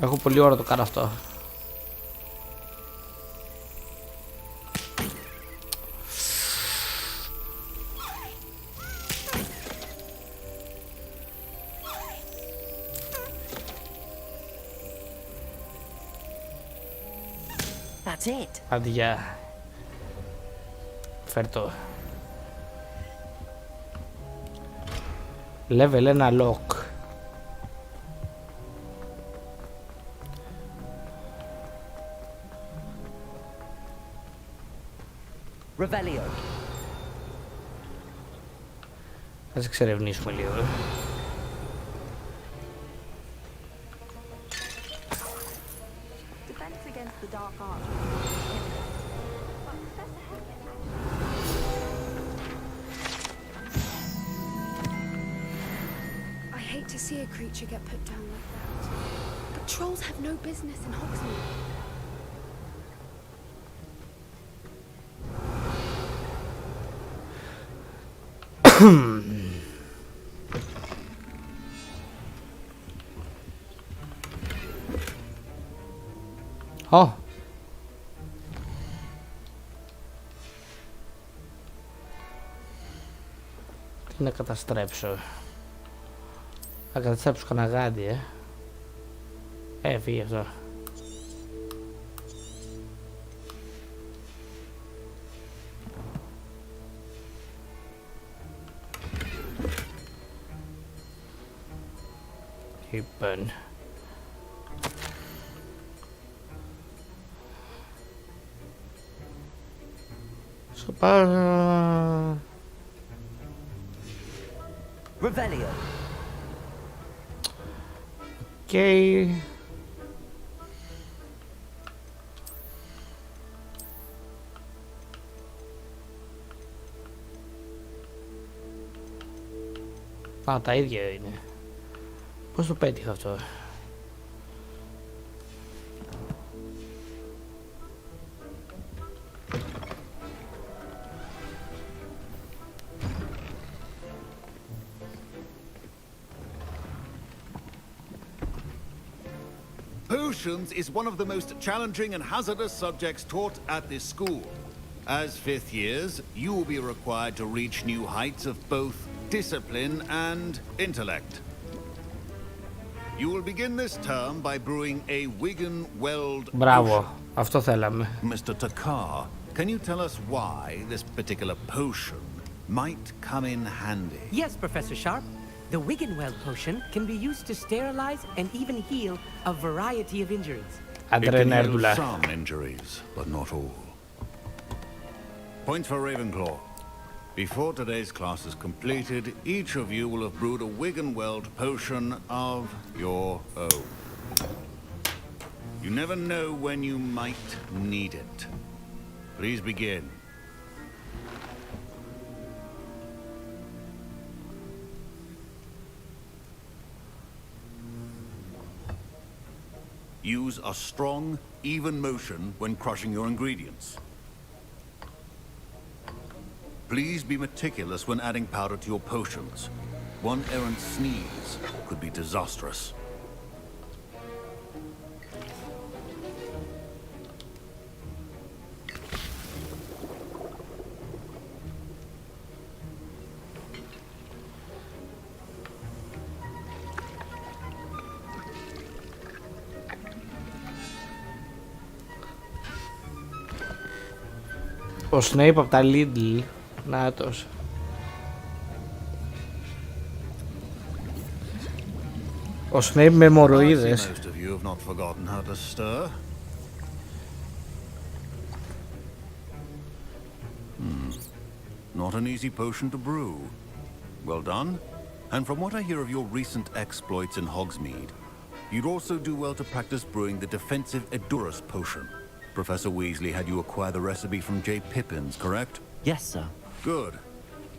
Έχω πολύ ώρα να το κάνω αυτό. That's it. Άντε για. Φέρ' το. Level 1 lock. Revelio. Ας εξερευνήσουμε λίγο. Defense against the dark arts. I hate to see a creature get put down like that. But trolls have no business in Hogsmeade. Ω. Τι να καταστρέψω. Να καταστρέψω κανένα γάντι, φύγε αυτό. Λοιπόν. Σοπά. Revelio. Okay. Α, τα ίδια είναι. Πώς το πέτυχα αυτό. Potions is one of the most challenging and hazardous subjects taught at this school. As 5th years, you will be required to reach new heights of both discipline and intellect. You will begin this term by brewing a Wigan Weld Μπράβο, αυτό θέλαμε. Mr. Takar, can you tell us why this particular potion might come in handy? Yes, Professor Sharp. The Wiggenweld potion can be used to sterilize and even heal a variety of injuries. It can heal some injuries, but not all. Points for Ravenclaw. Before today's class is completed, each of you will have brewed a Wiggenweld potion of your own. You never know when you might need it. Please begin. Use a strong, even motion when crushing your ingredients. Please be meticulous when adding powder to your potions. One errant sneeze could be disastrous. Ο Snape από τα Lidl. Νάτος. Ο Snape με αιμορροίδες. Most of you have not forgotten how to stir. Not an easy potion to brew. Well done. And from what I hear of your recent exploits in Hogsmeade, you'd also do well to practice brewing the defensive Edurus potion. Professor Weasley had you acquire the recipe from J. Pippin's, correct? Yes, sir. Good.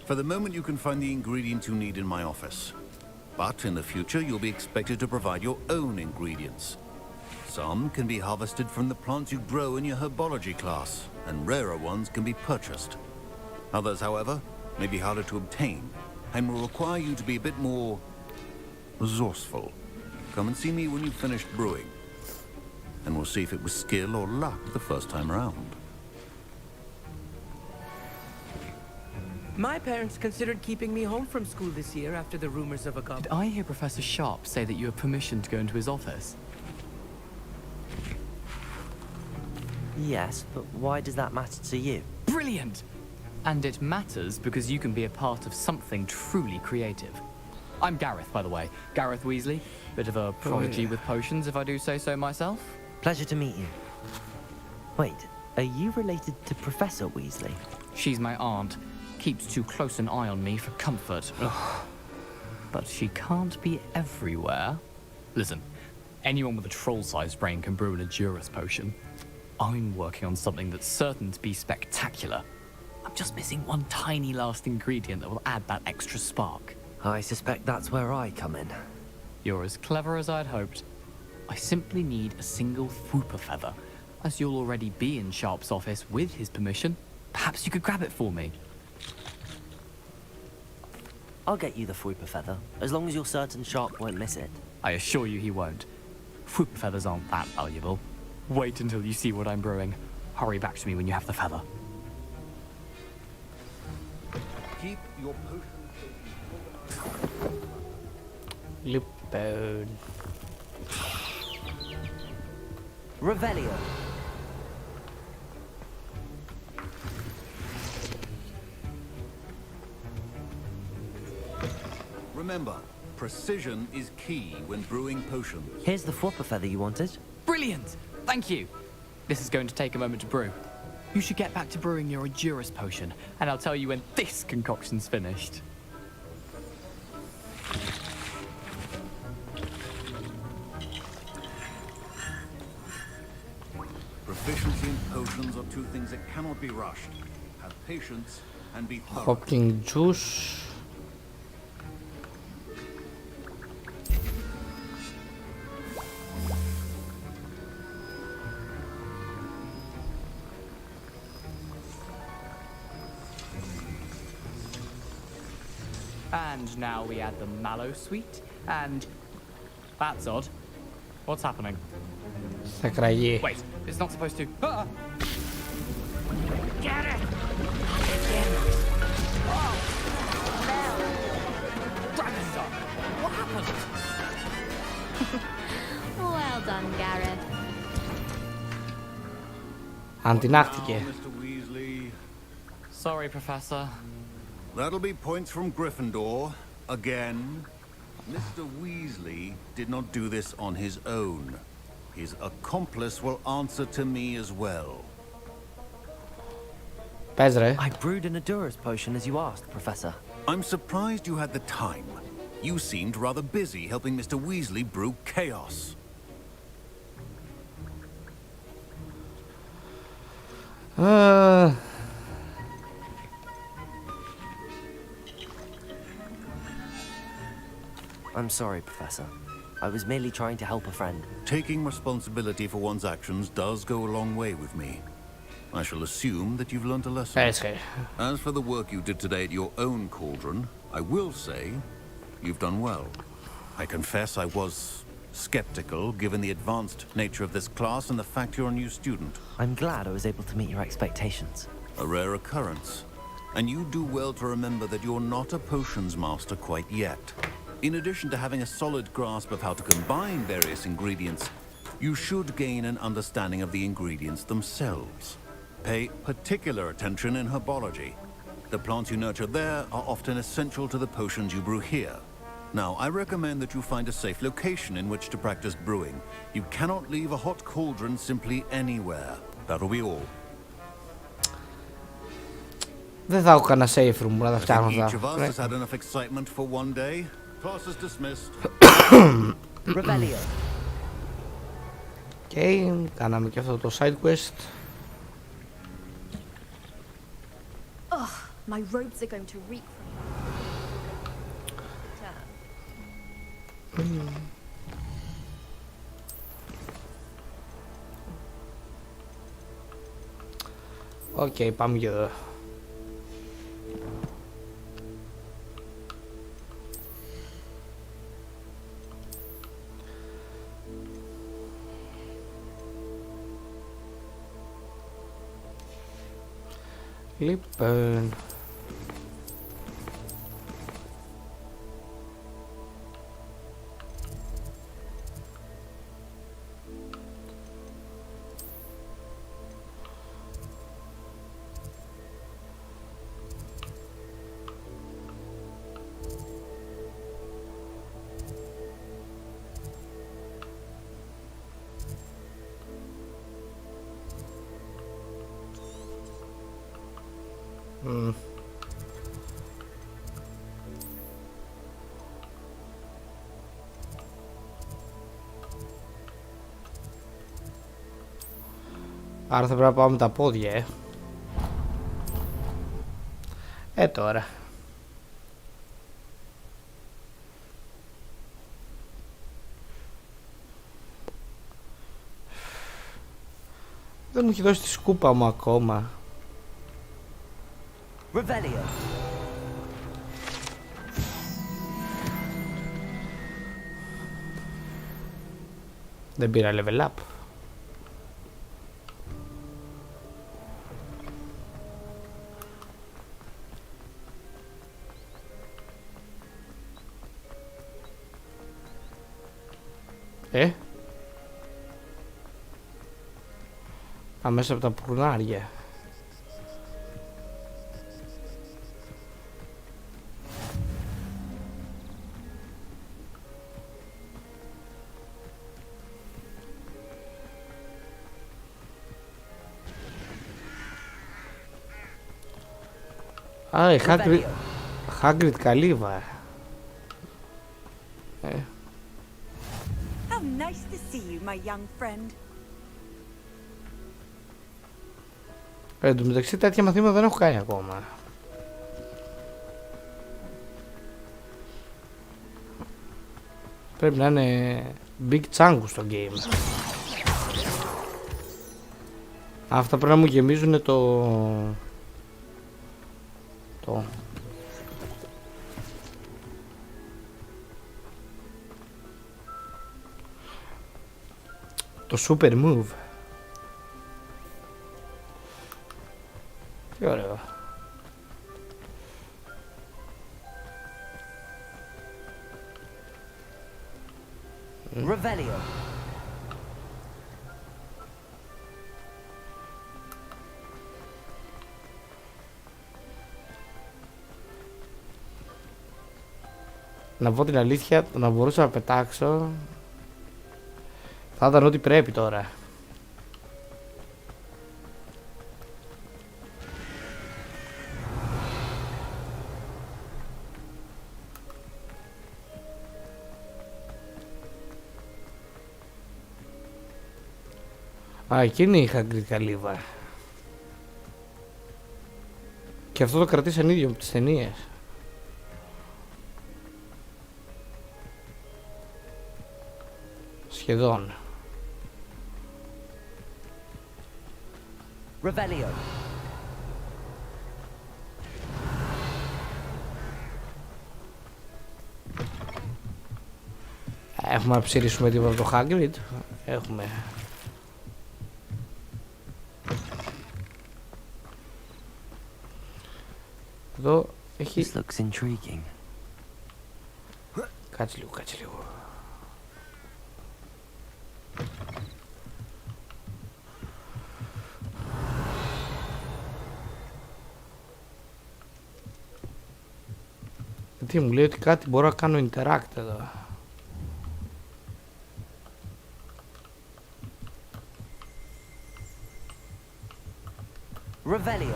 For the moment, you can find the ingredients you need in my office. But in the future, you'll be expected to provide your own ingredients. Some can be harvested from the plants you grow in your herbology class, and rarer ones can be purchased. Others, however, may be harder to obtain, and will require you to be a bit more resourceful. Come and see me when you've finished brewing, and we'll see if it was skill or luck the first time around. My parents considered keeping me home from school this year after the rumors of a goblin. Did I hear Professor Sharp say that you have permission to go into his office? Yes, but why does that matter to you? Brilliant! And it matters because you can be a part of something truly creative. I'm Gareth, by the way. Gareth Weasley. Bit of a prodigy with potions, if I do say so myself. Pleasure to meet you. Wait, are you related to Professor Weasley? She's my aunt. Keeps too close an eye on me for comfort. Ugh. But she can't be everywhere. Listen, anyone with a troll-sized brain can brew an Edurus potion. I'm working on something that's certain to be spectacular. I'm just missing one tiny last ingredient that will add that extra spark. I suspect that's where I come in. You're as clever as I'd hoped. I simply need a single Fwooper feather. As you'll already be in Sharp's office with his permission, perhaps you could grab it for me. I'll get you the Fwooper feather, as long as you're certain Sharp won't miss it. I assure you he won't. Fwooper feathers aren't that valuable. Wait until you see what I'm brewing. Hurry back to me when you have the feather. Keep your potion. Λοιπόν. Revelio. Remember, precision is key when brewing potions. Here's the Fwooper feather you wanted. Brilliant! Thank you! This is going to take a moment to brew. You should get back to brewing your Edurus potion, and I'll tell you when this concoction's finished. Proficiency in potions are two things that cannot be rushed. Have patience and be thorough. Hopking juice. And now we add the mallow sweet, and that's odd. What's happening? Στα κραγεί. Wait, it's not supposed to. Ah! Get it! Dragon's what happened? Well done, Gareth. Αντινάχτηκε. Mr. Weasley. Sorry, Professor. That'll be points from Gryffindor. Again. Mr. Weasley did not do this on his own. His accomplice will answer to me as well. Πες ρε. I brewed an Adura's potion as you asked, Professor. I'm surprised you had the time. You seemed rather busy helping Mr. Weasley brew chaos. I'm sorry, Professor. I was merely trying to help a friend. Taking responsibility for one's actions does go a long way with me. I shall assume that you've learnt a lesson. As for the work you did today at your own cauldron, I will say you've done well. I confess I was skeptical given the advanced nature of this class and the fact you're a new student. I'm glad I was able to meet your expectations. A rare occurrence. And you do well to remember that you're not a potions master quite yet. In addition to having a solid grasp of how to combine various ingredients, you should gain an understanding of the ingredients themselves. Pay particular attention in herbology. The plants you nurture there are often essential to the potions you brew here. Now, I recommend that you find a safe location in which to practice brewing. You cannot leave a hot cauldron simply anywhere. That'll be all. Δεν θα έχω κανένα safe room να τα φτιάχνω αυτά. Each of us has had enough excitement for one day. Class is dismissed. Rebellion. Okay, κάναμε και αυτό το side quest. Ugh, my robes are going to reek from Okay, πάμε και εδώ. Λοιπόν, άρα θα πρέπει να πάω με τα πόδια, τώρα. Δεν μου έχει δώσει τη σκούπα μου ακόμα. Revelio. Δεν πήρα level up. Αμέσα από τα πουρνάρια. Α, η Hagrid καλύβα. How nice to see you, my young friend. Εν τω μεταξύ τέτοια μαθήματα δεν έχω κάνει ακόμα. Πρέπει να είναι big chunk στο game. Αυτά πρέπει να μου γεμίζουν το... Το super move. Τι ωραίο. Revelio. Να πω την αλήθεια, να μπορούσα να πετάξω θα ήταν ό,τι πρέπει τώρα. Α, εκείνη η Hagrid καλύβα. Και αυτό το κρατήσαν ίδιο από τις ταινίες. Σχεδόν. Revelio. Έχουμε να ψηρίσουμε τίποτα από το Hagrid. Έχουμε. Εδώ έχει... This looks intriguing. Κάτσε λίγο, κάτσε λίγο. Τι μου λέει ότι κάτι μπορώ να κάνω interact εδώ. Revelio.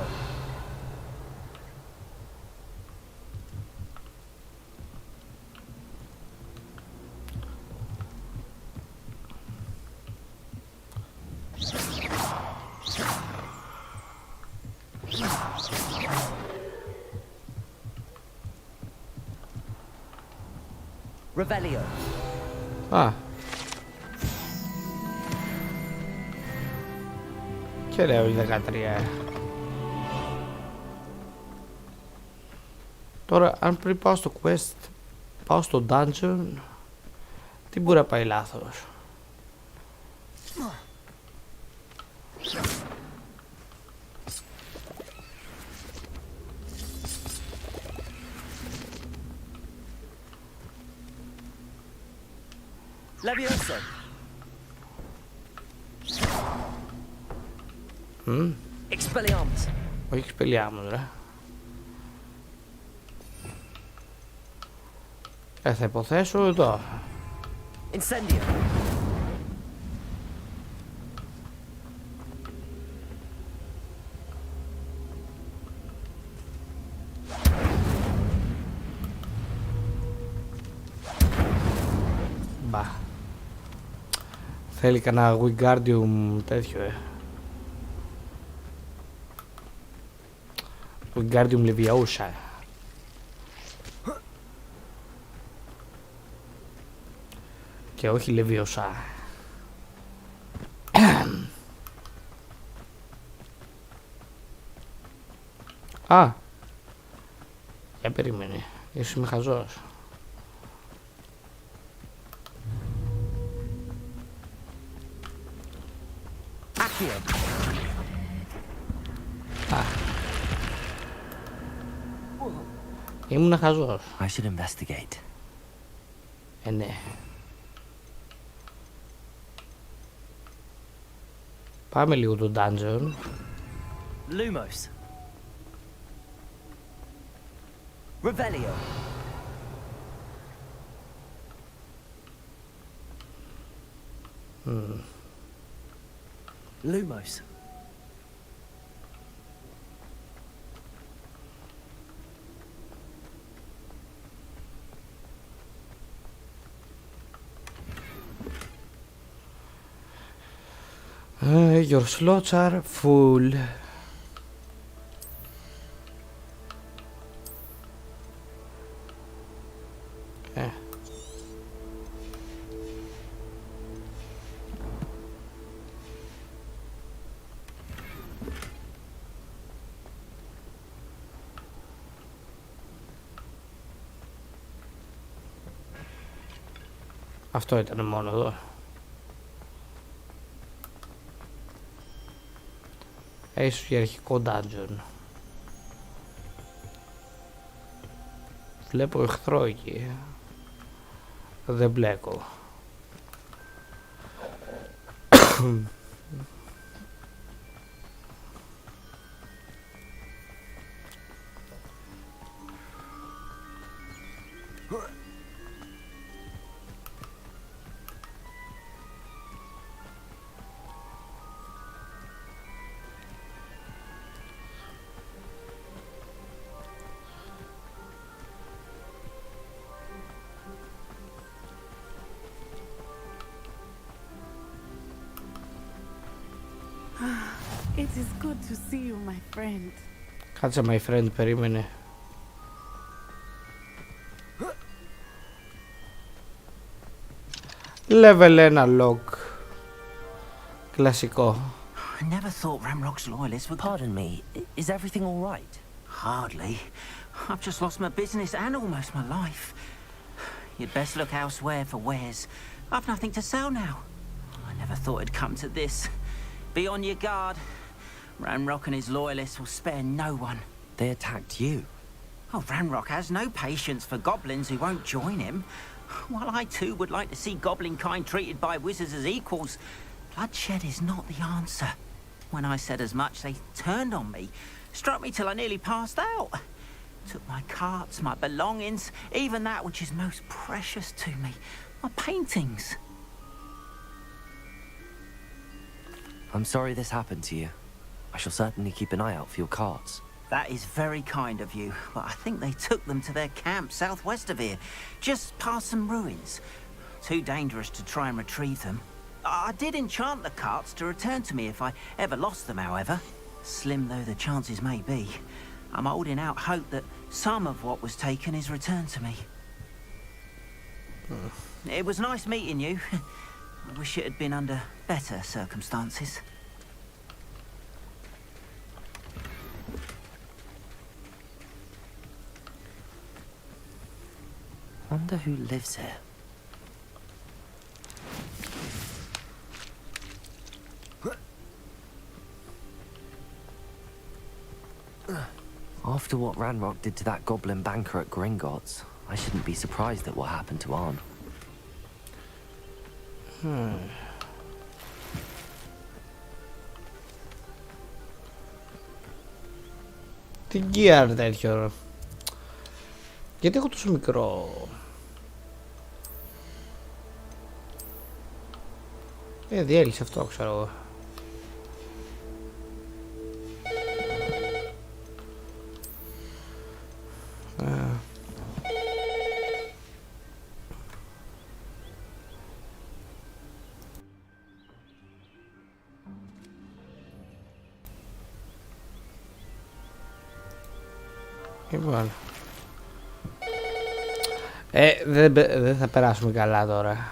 Revelio. Α. Και λέω 13. Τώρα αν πριν πάω στο quest, πάω στο dungeon, τι μπορεί να πάει λάθος? Leviosa. Expelliarmus. Όχι Expelliarmus, ρε. Θα υποθέσω εδώ. Incendio. Μπα. Θέλει κανένα Wingardium τέτοιο, Wingardium Leviosa. Και όχι Leviosa. Α! Για περίμενε. Ίσως είμαι χαζός. Α. Ήμουν χαζός. I should investigate. Ναι. Πάμε λίγο το dungeon. Lumos. Revelio. Lumos. Your slots are full. Αυτό ήταν μόνο εδώ. Ίσως για αρχικό dungeon. Βλέπω εχθρό εκεί. Δεν μπλέκω. It is good to see you, my friend. Κάτσε, my friend, περίμενε. Level 1 lock. Κλασικό. I never thought Ramrock's loyalists would... Pardon me, is everything all right? Hardly. I've just lost my business and almost my life. You'd best look elsewhere for wares. I've nothing to sell now. I never thought it'd come to this. Be on your guard. Ranrock and his loyalists will spare no one. They attacked you? Oh, Ranrock has no patience for goblins who won't join him. While I too would like to see goblin kind treated by wizards as equals, bloodshed is not the answer. When I said as much, they turned on me, struck me till I nearly passed out. Took my carts, my belongings, even that which is most precious to me, my paintings. I'm sorry this happened to you. I shall certainly keep an eye out for your carts. That is very kind of you, but I think they took them to their camp southwest of here, just past some ruins. Too dangerous to try and retrieve them. I did enchant the carts to return to me if I ever lost them, however. Slim though the chances may be, I'm holding out hope that some of what was taken is returned to me. It was nice meeting you. I wish it had been under better circumstances. Wonder who lives here. After what Ranrock did to that goblin banker at Gringotts, I shouldn't be surprised at what happened to Arn. Τι gear τέτοιο. Γιατί έχω τόσο μικρό. Διέλυσε αυτό, ξέρω εγώ. Λοιπόν. Δεν θα περάσουμε καλά τώρα.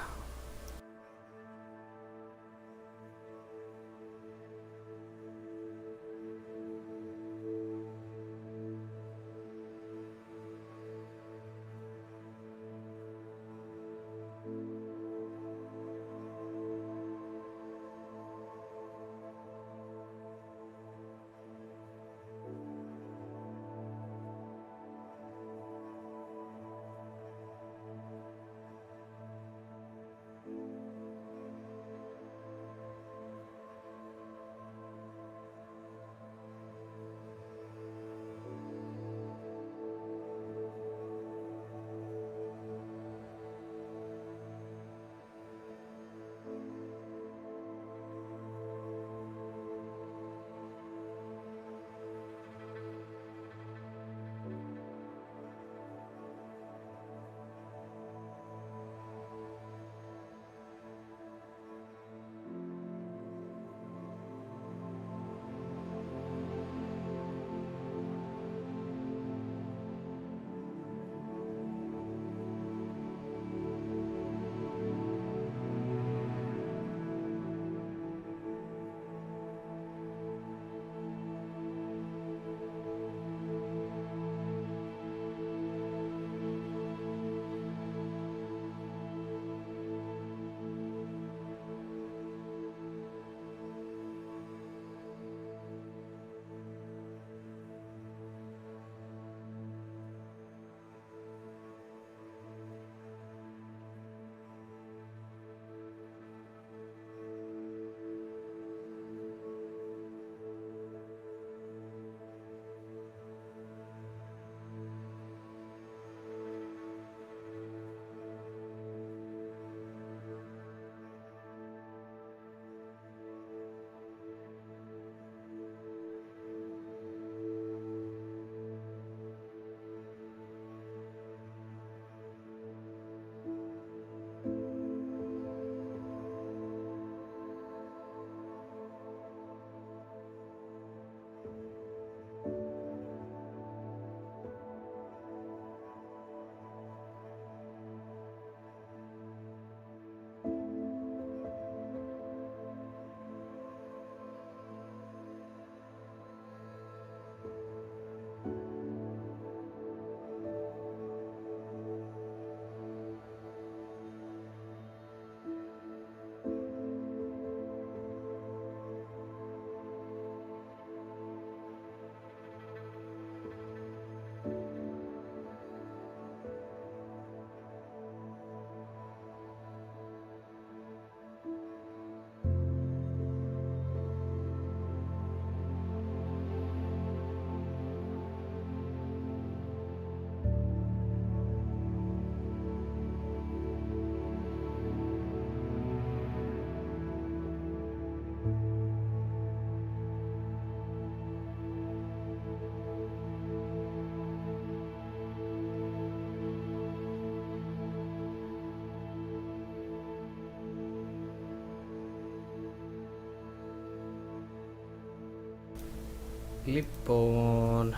Λοιπόν,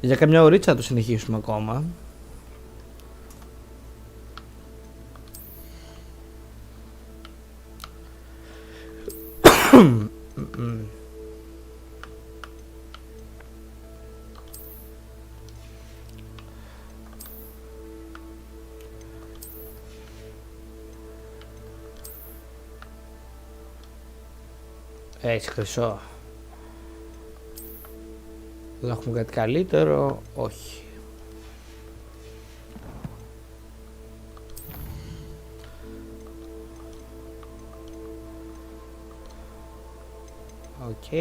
για καμιά ωρίτσα θα το συνεχίσουμε ακόμα. Έτσι χρυσό. Δεν έχουμε κάτι καλύτερο, όχι. Οκ.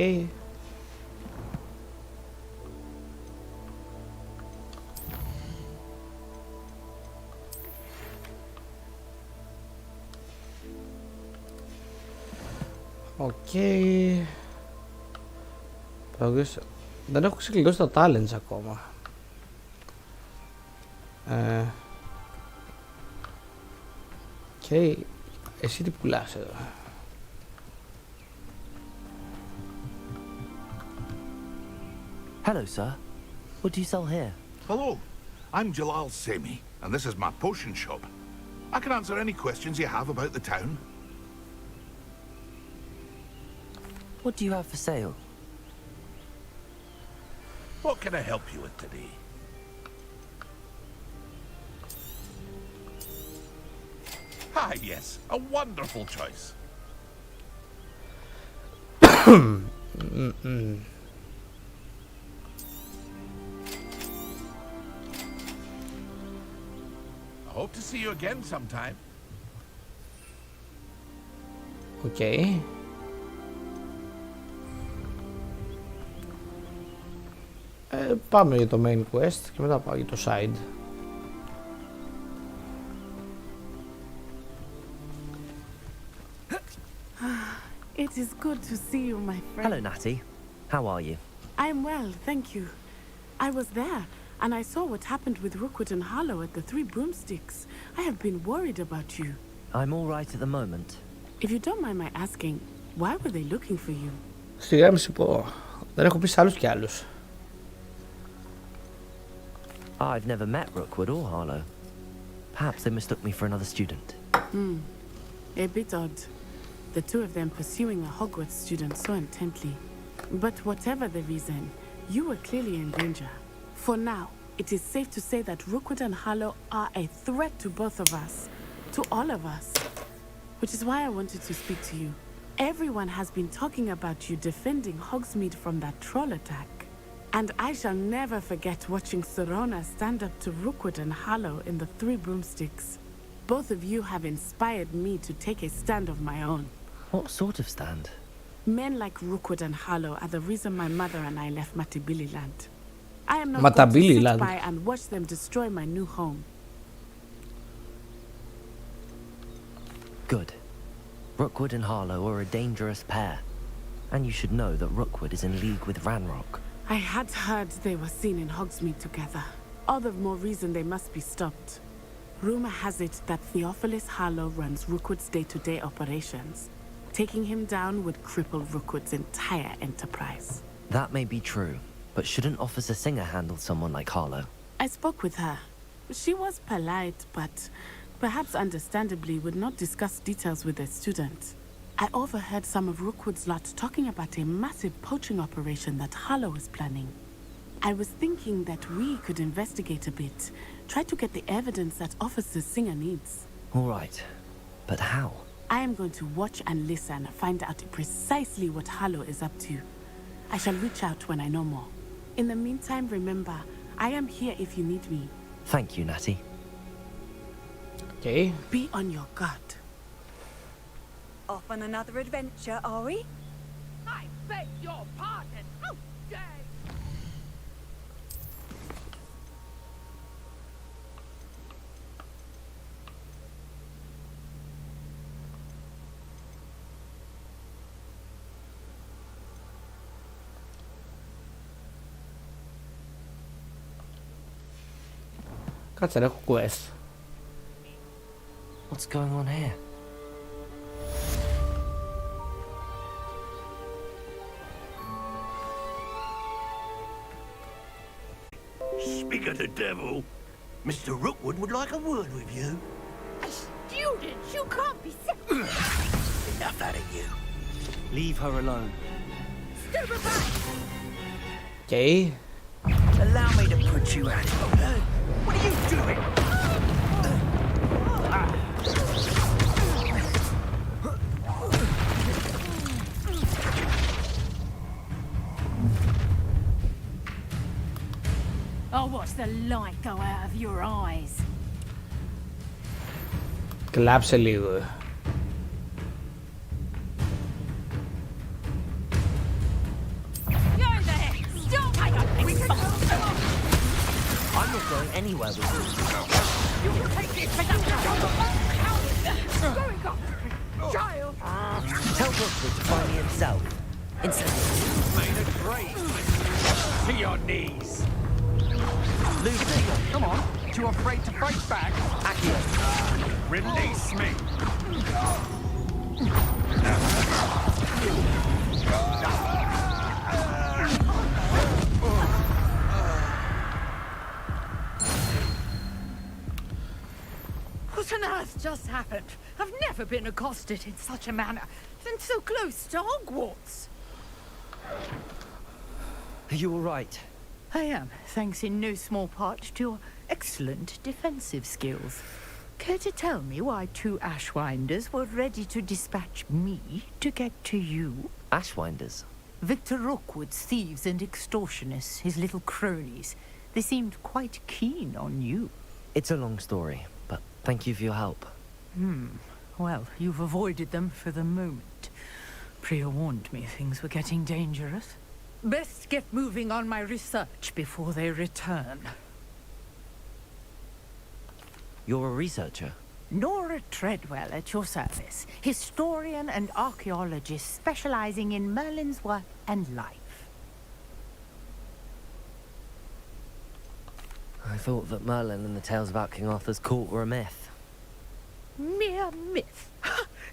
Οκ. Δεν έχω ξεκλειδώσει τα talents ακόμα. Οκ. Εσύ τι πουλάς εδώ? Hello, sir. What do you sell here? Hello, I'm Jalal Semi, and this is my potion shop. I can answer any questions you have about the town. What do you have for sale? What can I help you with today? Ah, yes, a wonderful choice. I hope to see you again sometime. Okay. Πάμε για το main quest και μετά πάω για το side. It is good to see you, my friend. Hello, Natty. How are you? I'm well, thank you. I was there, and I saw what happened with Rookwood and Harlow at the Three Broomsticks. I have been worried about you. I'm all right at the moment. If you don't mind my asking, why were they looking for you? Στη γάμιση πω, δεν έχω πει σε άλλους κι άλλους. I've never met Rookwood or Harlow. Perhaps they mistook me for another student. A bit odd. The two of them pursuing a Hogwarts student so intently. But whatever the reason, you were clearly in danger. For now, it is safe to say that Rookwood and Harlow are a threat to both of us. To all of us. Which is why I wanted to speak to you. Everyone has been talking about you defending Hogsmeade from that troll attack. And I shall never forget watching Serona stand up to Rookwood and Harlow in the Three Broomsticks. Both of you have inspired me to take a stand of my own. What sort of stand? Men like Rookwood and Harlow are the reason my mother and I left Matabili Land. I am not going to sit by and watch them destroy my new home. Good. Rookwood and Harlow are a dangerous pair. And you should know that Rookwood is in league with Ranrock. I had heard they were seen in Hogsmeade together. All the more reason they must be stopped. Rumor has it that Theophilus Harlow runs Rookwood's day-to-day operations. Taking him down would cripple Rookwood's entire enterprise. That may be true, but shouldn't Officer Singer handle someone like Harlow? I spoke with her. She was polite, but perhaps understandably would not discuss details with a student. I overheard some of Rookwood's lot talking about a massive poaching operation that Harlow is planning. I was thinking that we could investigate a bit, try to get the evidence that Officer Singer needs. All right, but how? I am going to watch and listen, find out precisely what Harlow is up to. I shall reach out when I know more. In the meantime, remember, I am here if you need me. Thank you, Natty. Okay. Be on your guard. Off on another adventure, are we? I beg your pardon. How dare you! Κάτσε να έχω quest. What's going on here? Mr. Rookwood would like a word with you. A student? You can't be Enough out of you. Leave her alone. Okay. Allow me to put you out. What are you doing? I'll watch the light go out of your eyes. Κλάψε λίγο. You're there! Stop! I'm not going anywhere with you. You will take this for that Going up! Child! Tell Rookwood to find me himself. You've made a grave. To your knees. Luke, Come on. Too afraid to fight back? Accio. Release me. What on earth just happened? I've never been accosted in such a manner, and so close to Hogwarts. Are you all right? I am, thanks in no small part to your excellent defensive skills. Care to tell me why 2 Ashwinders were ready to dispatch me to get to you? Ashwinders? Victor Rookwood's thieves and extortionists, his little cronies. They seemed quite keen on you. It's a long story, but thank you for your help. Well, you've avoided them for the moment. Priya warned me things were getting dangerous. Best get moving on my research before they return. You're a researcher? Nora Treadwell at your service. Historian and archaeologist specializing in Merlin's work and life. I thought that Merlin and the tales about King Arthur's court were a myth. Mere myth.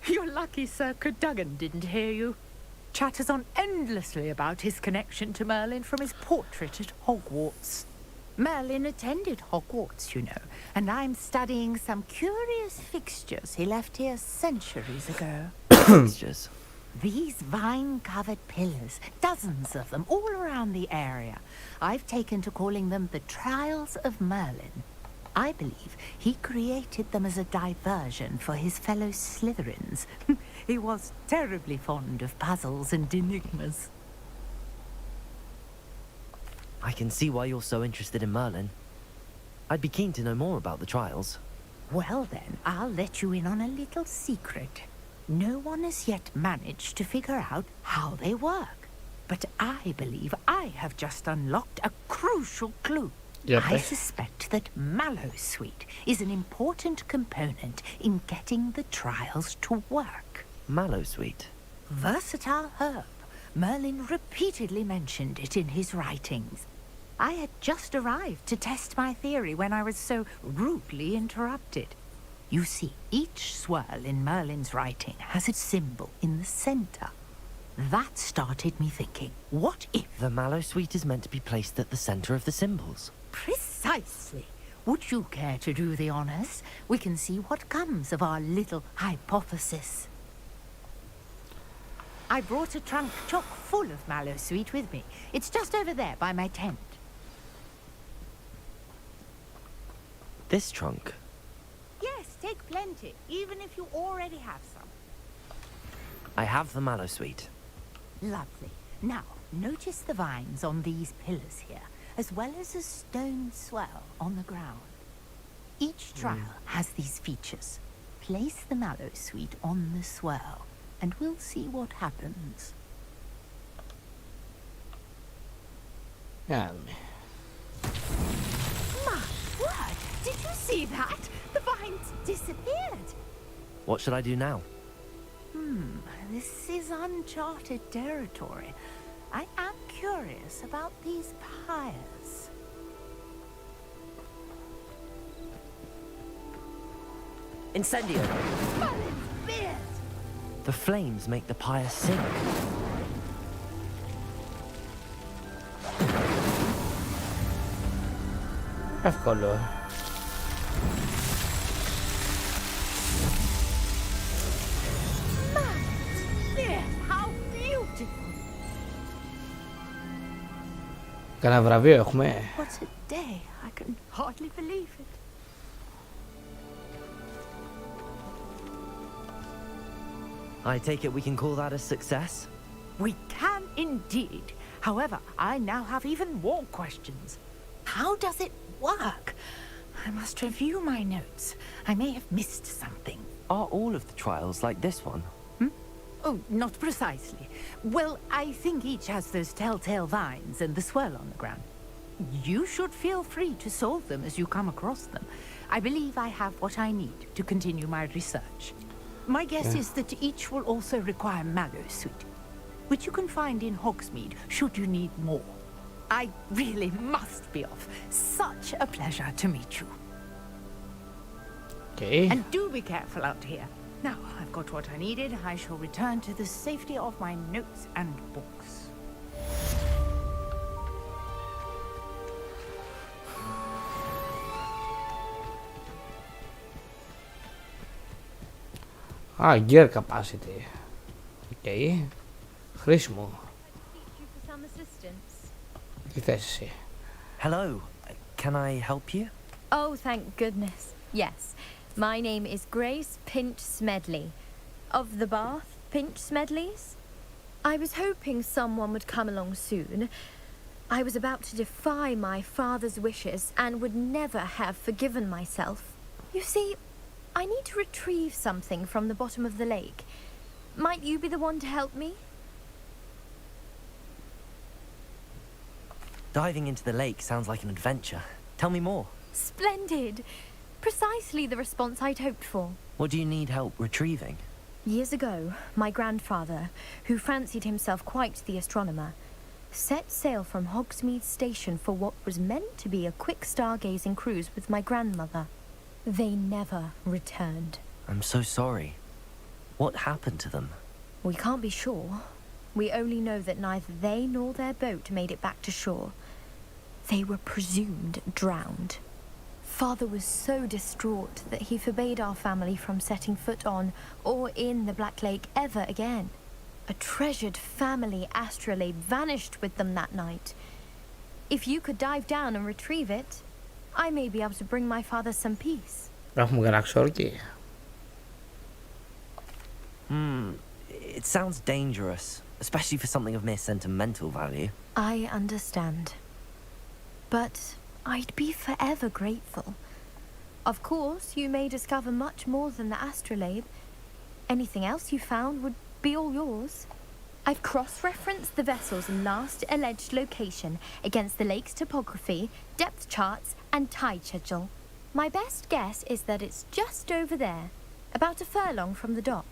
You're lucky Sir Cadogan didn't hear you. Chatters on endlessly about his connection to Merlin from his portrait at Hogwarts. Merlin attended Hogwarts, you know, and I'm studying some curious fixtures he left here centuries ago. Fixtures? These vine-covered pillars, dozens of them, all around the area. I've taken to calling them the Trials of Merlin. I believe he created them as a diversion for his fellow Slytherins. He was terribly fond of puzzles and enigmas. I can see why you're so interested in Merlin. I'd be keen to know more about the trials. Well then, I'll let you in on a little secret. No one has yet managed to figure out how they work. But I believe I have just unlocked a crucial clue. I suspect that Mallowsweet is an important component in getting the trials to work. Mallowsweet? Versatile herb. Merlin repeatedly mentioned it in his writings. I had just arrived to test my theory when I was so rudely interrupted. You see, each swirl in Merlin's writing has a symbol in the center. That started me thinking, what if... The Mallowsweet is meant to be placed at the center of the symbols. Precisely. Would you care to do the honors? We can see what comes of our little hypothesis. I brought a trunk chock full of Mallowsweet with me. It's just over there by my tent. This trunk? Yes, take plenty, even if you already have some. I have the Mallowsweet. Lovely. Now, notice the vines on these pillars here, as well as a stone swell on the ground. Each trial has these features. Place the Mallowsweet on the swell, and we'll see what happens. Yeah. My word! Did you see that? The vines disappeared. What should I do now? This is uncharted territory. I am curious about these pyres. Incendio! Merlin's beard! The flames make the pyre sink. Εύκολο. Κανένα βραβείο έχουμε? What a day. I can hardly believe it. I take it we can call that a success? We can indeed. However, I now have even more questions. How does it work? I must review my notes. I may have missed something. Are all of the trials like this one? Oh, not precisely. Well, I think each has those telltale vines and the swirl on the ground. You should feel free to solve them as you come across them. I believe I have what I need to continue my research. My guess is that each will also require mallowsweet, which you can find in Hogsmeade should you need more. I really must be off. Such a pleasure to meet you. Okay. And do be careful out here. Now I've got what I needed. I shall return to the safety of my notes and books. Gear capacity. Okay. Χρήσιμο. Τι θες εσύ? Hello. Can I help you? Oh, thank goodness. Yes. My name is Grace Pinch Smedley. Of the Bath Pinch Smedleys. I was hoping someone would come along soon. I was about to defy my father's wishes and would never have forgiven myself. You see, I need to retrieve something from the bottom of the lake. Might you be the one to help me? Diving into the lake sounds like an adventure. Tell me more. Splendid! Precisely the response I'd hoped for. What do you need help retrieving? Years ago, my grandfather, who fancied himself quite the astronomer, set sail from Hogsmeade Station for what was meant to be a quick stargazing cruise with my grandmother. They never returned. I'm so sorry. What happened to them? We can't be sure. We only know that neither they nor their boat made it back to shore. They were presumed drowned. Father was so distraught that he forbade our family from setting foot on or in the Black Lake ever again. A treasured family astrolabe vanished with them that night. If you could dive down and retrieve it, I may be able to bring my father some peace. Έχουμε κανένα ξόρκι? It sounds dangerous, especially for something of mere sentimental value. I understand. But I'd be forever grateful. Of course, you may discover much more than the astrolabe. Anything else you found would be all yours. I've cross-referenced the vessel's last alleged location against the lake's topography, depth charts, and tide schedule. My best guess is that it's just over there, about a furlong from the dock.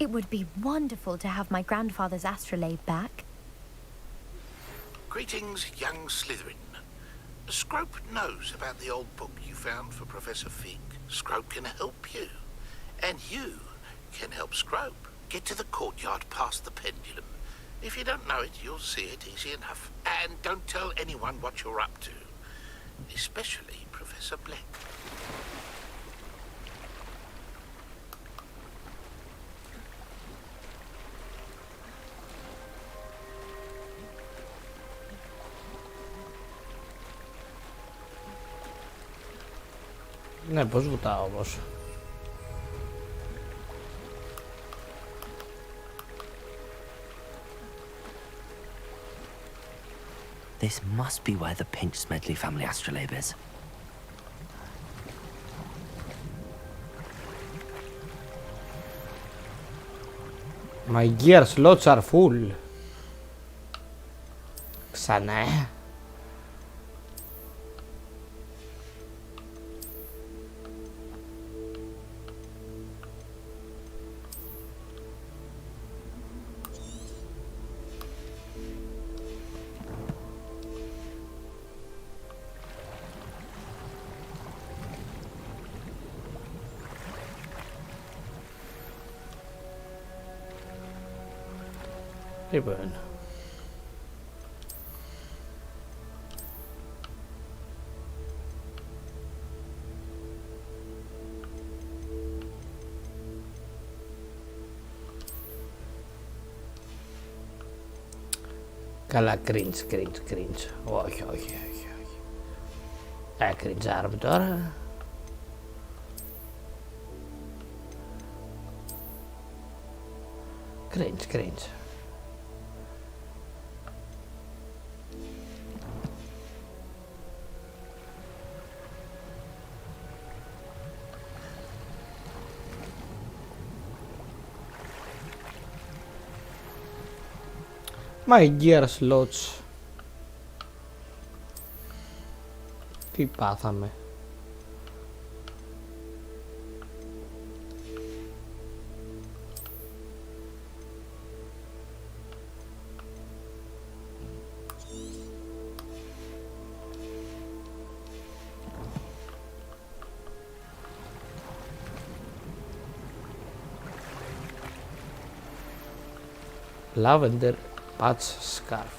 It would be wonderful to have my grandfather's astrolabe back. Greetings, young Slytherin. Scrope knows about the old book you found for Professor Psick. Scrope can help you. And you can help Scrope. Get to the courtyard past the pendulum. If you don't know it, you'll see it easy enough. And don't tell anyone what you're up to. Especially Professor Black. Ναι, πώς βουτάω όμως? This must be where the Pinch Smedley family astrolabe is. My gear slots are full. Ξανά, Λοιπόν. Καλά, cringe. Όχι. Κριντζάρουμε τώρα. Cringe. My dear slots. Τι πάθαμε. Lavender patch scarf.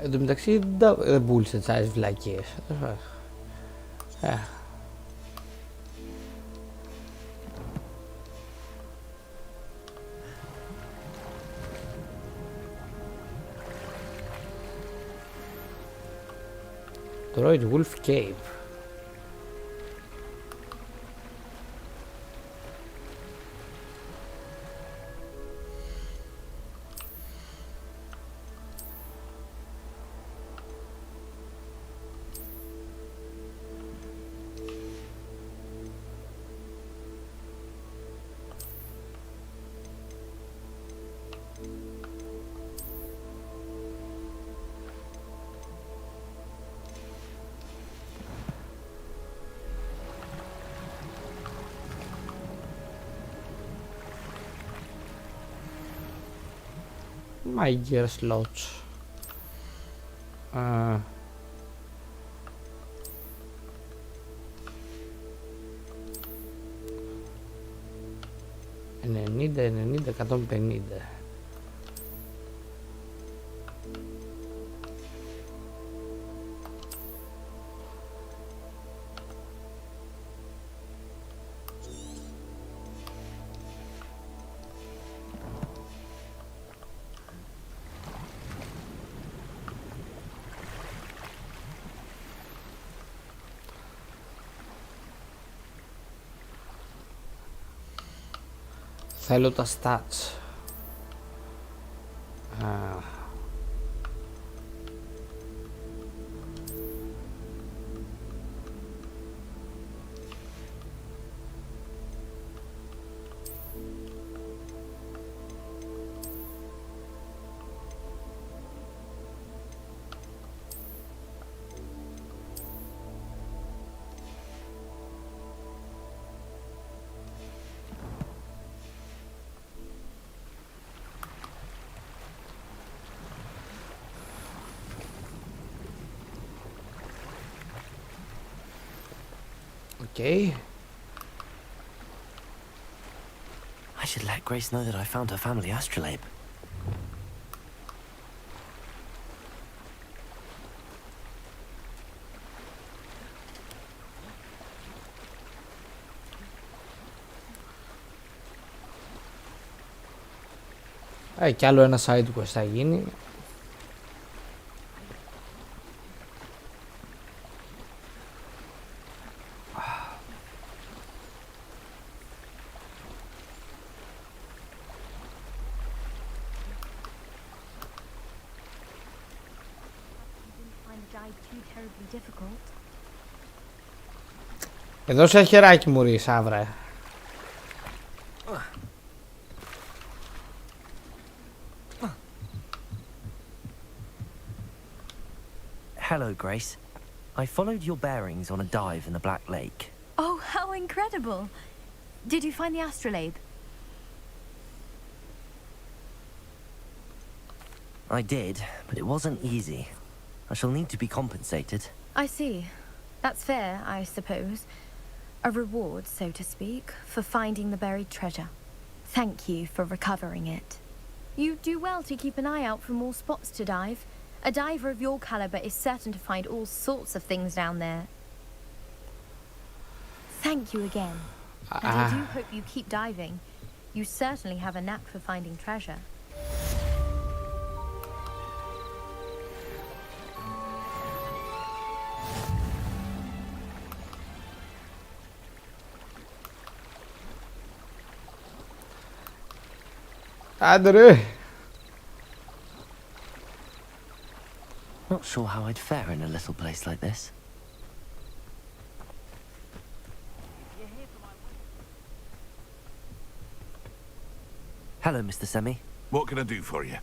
Εν τω μεταξύ δεν πούλησε τις άλλες βλακίες. Droid Wolf Cave. My dear slots. 90, 150. Θέλω τα stats. Okay. I should let Grace know that I found her family astrolabe. Κι άλλο ένα side quest θα γίνει. Εδώ σε χεράκι μου ρί, Σάβρα. Hello, Grace. I followed your bearings on a dive in the Black Lake. Oh, how incredible! Did you find the astrolabe? I did, but it wasn't easy. I shall need to be compensated. I see. That's fair, I suppose. A reward, so to speak, for finding the buried treasure. Thank you for recovering it. You do well to keep an eye out for more spots to dive. A diver of your caliber is certain to find all sorts of things down there. Thank you again. And I do hope you keep diving. You certainly have a knack for finding treasure. Not sure how I'd fare in a little place like this. Hello, Mr. Semi. What can I do for you?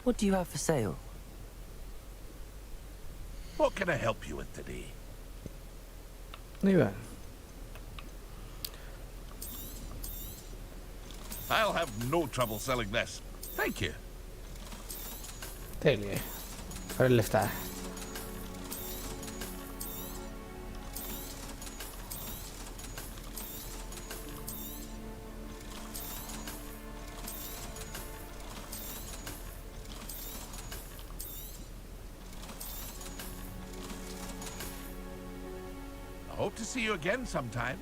What do you have for sale? What can I help you with today? Λοιπόν. I'll have no trouble selling this. Thank you. Τέλεια. Φέρε λεφτά. I hope to see you again sometime.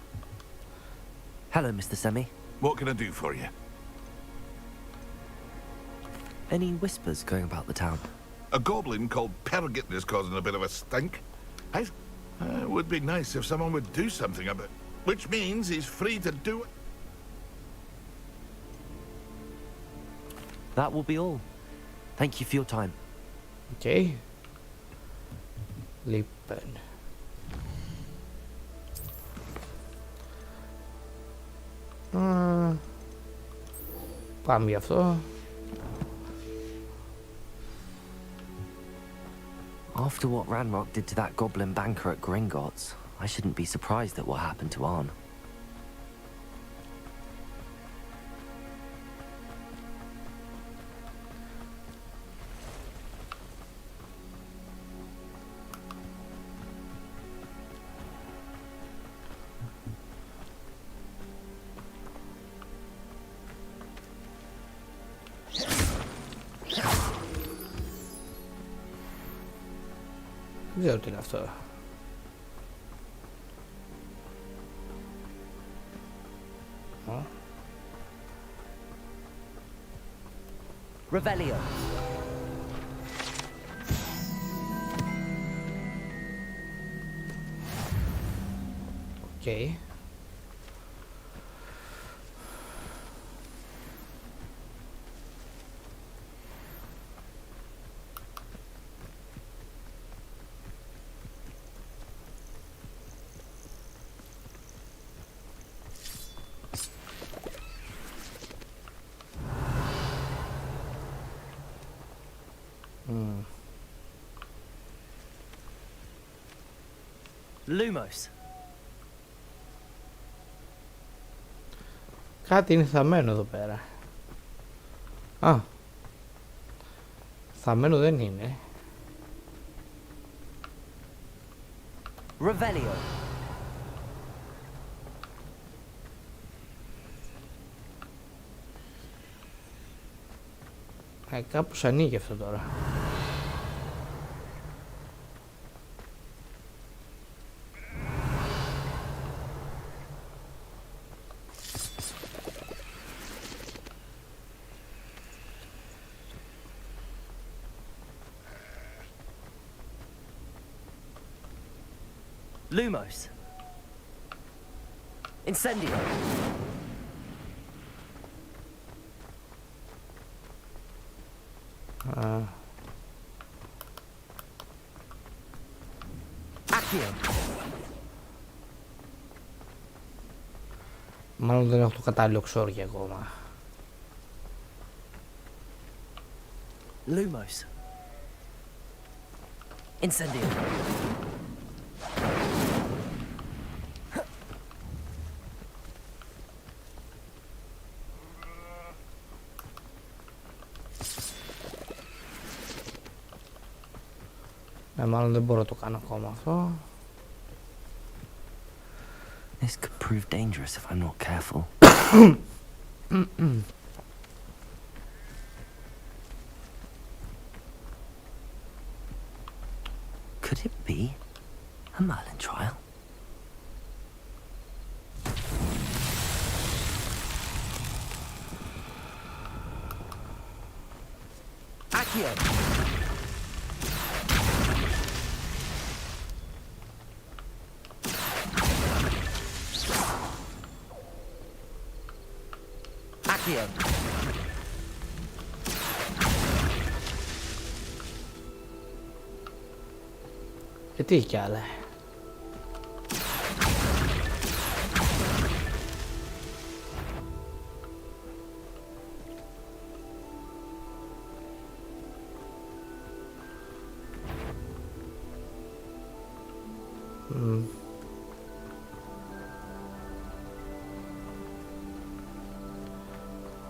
Hello, Mr. Semi. What can I do for you? Any whispers going about the town? A goblin called Pergit is causing a bit of a stink. It would be nice if someone would do something about it. Which means he's free to do it. That will be all. Thank you for your time. Okay. Λοιπόν. Πάμε γι' αυτό. After what Ranrock did to that goblin banker at Gringotts, I shouldn't be surprised at what happened to Arn. Δεν ξέρω τι είναι αυτό. Revelio. Okay. Lumos. Κάτι είναι θαμμένο εδώ πέρα. Α. Θαμμένο δεν είναι. Revelio. Κάπως ανοίγει αυτό τώρα. Lumos. Incendio. Accio. Μάλλον δεν έχω το κατάλληλο ξόρκι ακόμα. Lumos. Incendio. Μάλλον δεν μπορώ να το κάνω ακόμα αυτό. This could prove dangerous if I'm not careful. Could it be a Merlin trial? Accio! Accio! Τι έχει κι άλλα.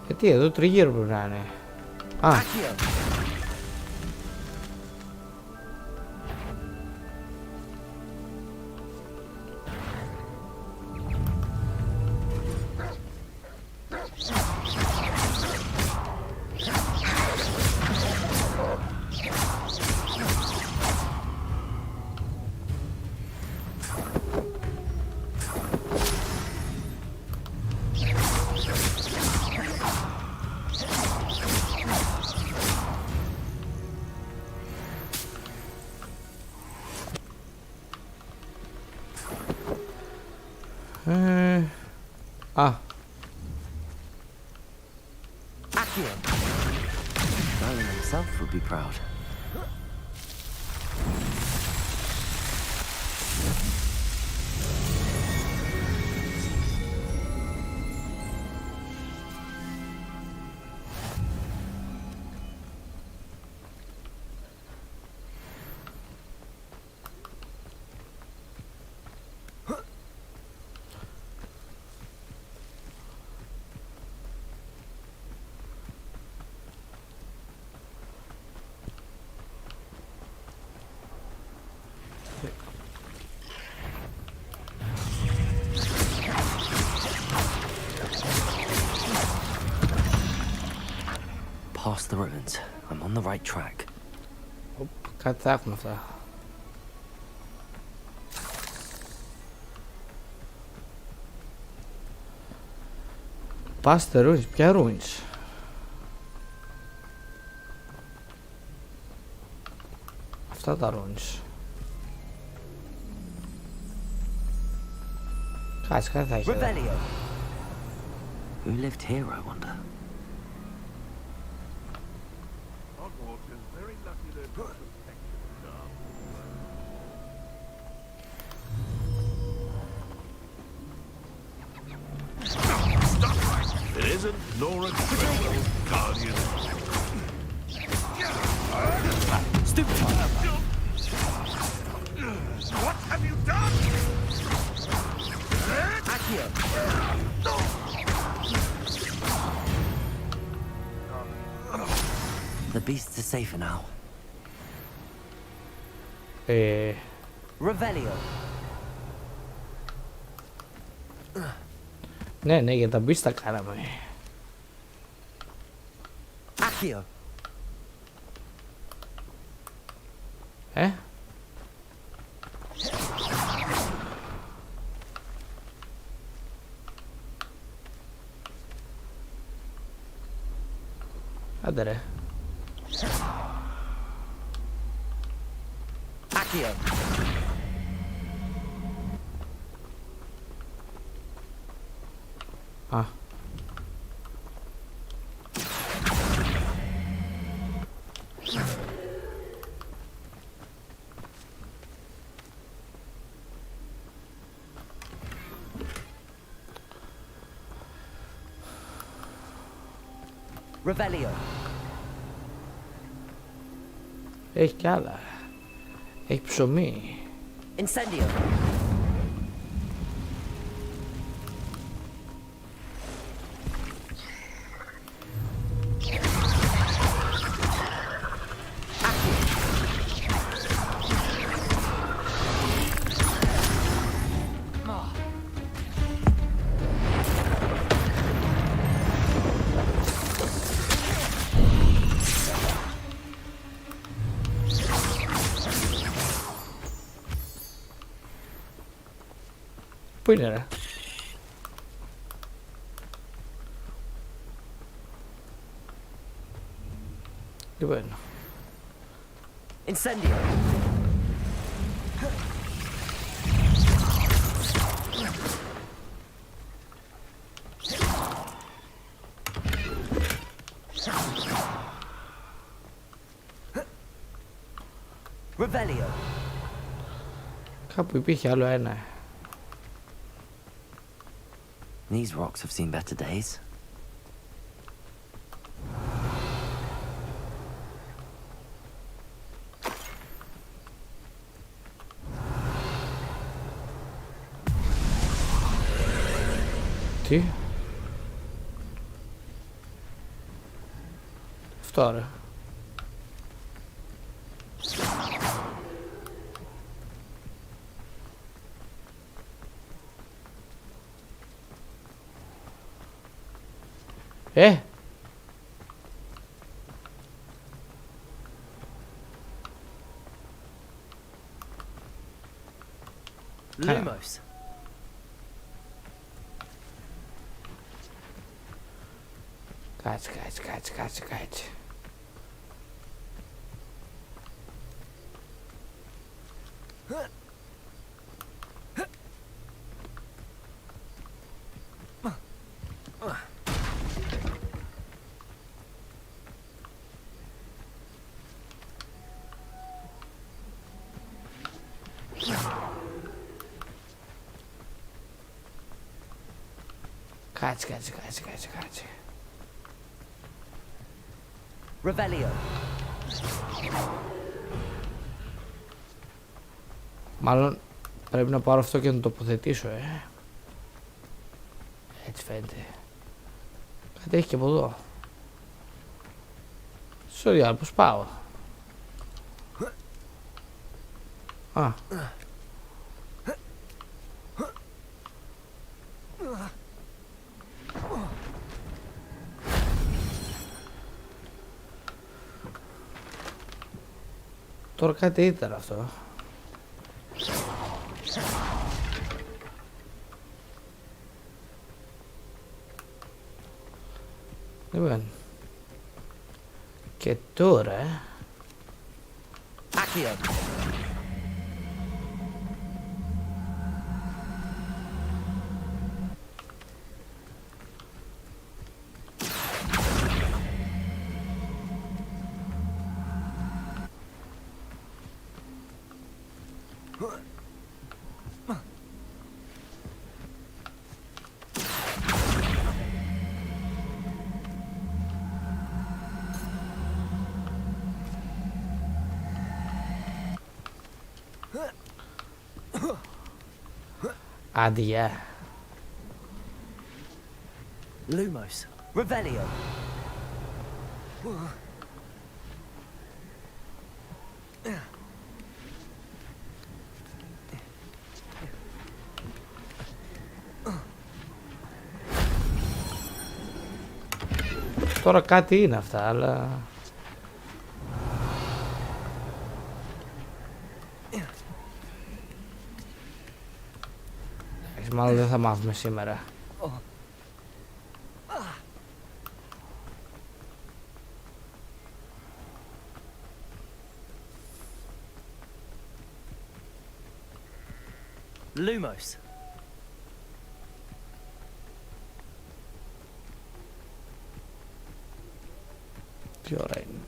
Γιατί εδώ τριγύρω πρέπει να είναι. Α. Α. Merlin himself would be proud. Past the ruins. I'm on the right track. Κάτι θα έχουν αυτά. Past the ruins. Ποια ruins? Αυτά τα ruins. Κάτσε, κάτι θα έχει εδώ. Who lived here, I wonder? Hogwarts is very lucky they've got protection staff. Stop right! It isn't Nora Crystal, Guardian. Stupid! What have you done? Accio! The beasts are safer now. Revelio. Ναι, ναι, για τα beasts τα κάναμε. Accio. Άντε ρε. Accio. Α. Revelio. Έχει κι άλλα. Έχει ψωμί. Incendio. Πού είναι ρε? Λοιπόν. Incendio. Revelio. Κάπου υπήρχε άλλο ένα. These rocks have seen better days. Τι? Αυτό ρε. Lumos. Κάτσε. Κάτσε. Revelio. Μάλλον πρέπει να πάρω αυτό και να το τοποθετήσω, Έτσι φαίνεται. Κάτι έχει και από εδώ. Στο διάλογο, πώς πάω? Α. Τώρα κάτι ήταν αυτό. Λοιπόν. Και τώρα... Accio. Άντε γεια. Lumos. Revelio. Τώρα κάτι είναι αυτά, αλλά... Μάλλον δεν θα μάθουμε σήμερα. Lumos. Τι ώρα είναι?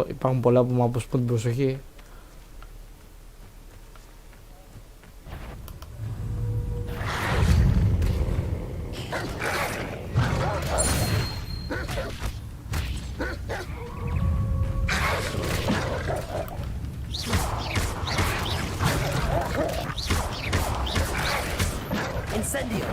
Υπάρχουν πολλά που μου αποσπούν την προσοχή. Incendio.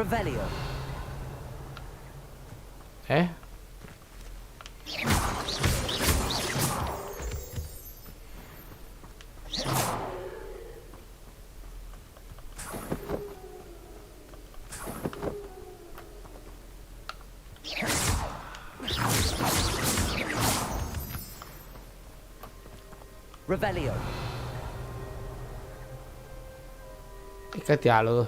Revelio. Revelio. Ή κάτι άλλο εδώ.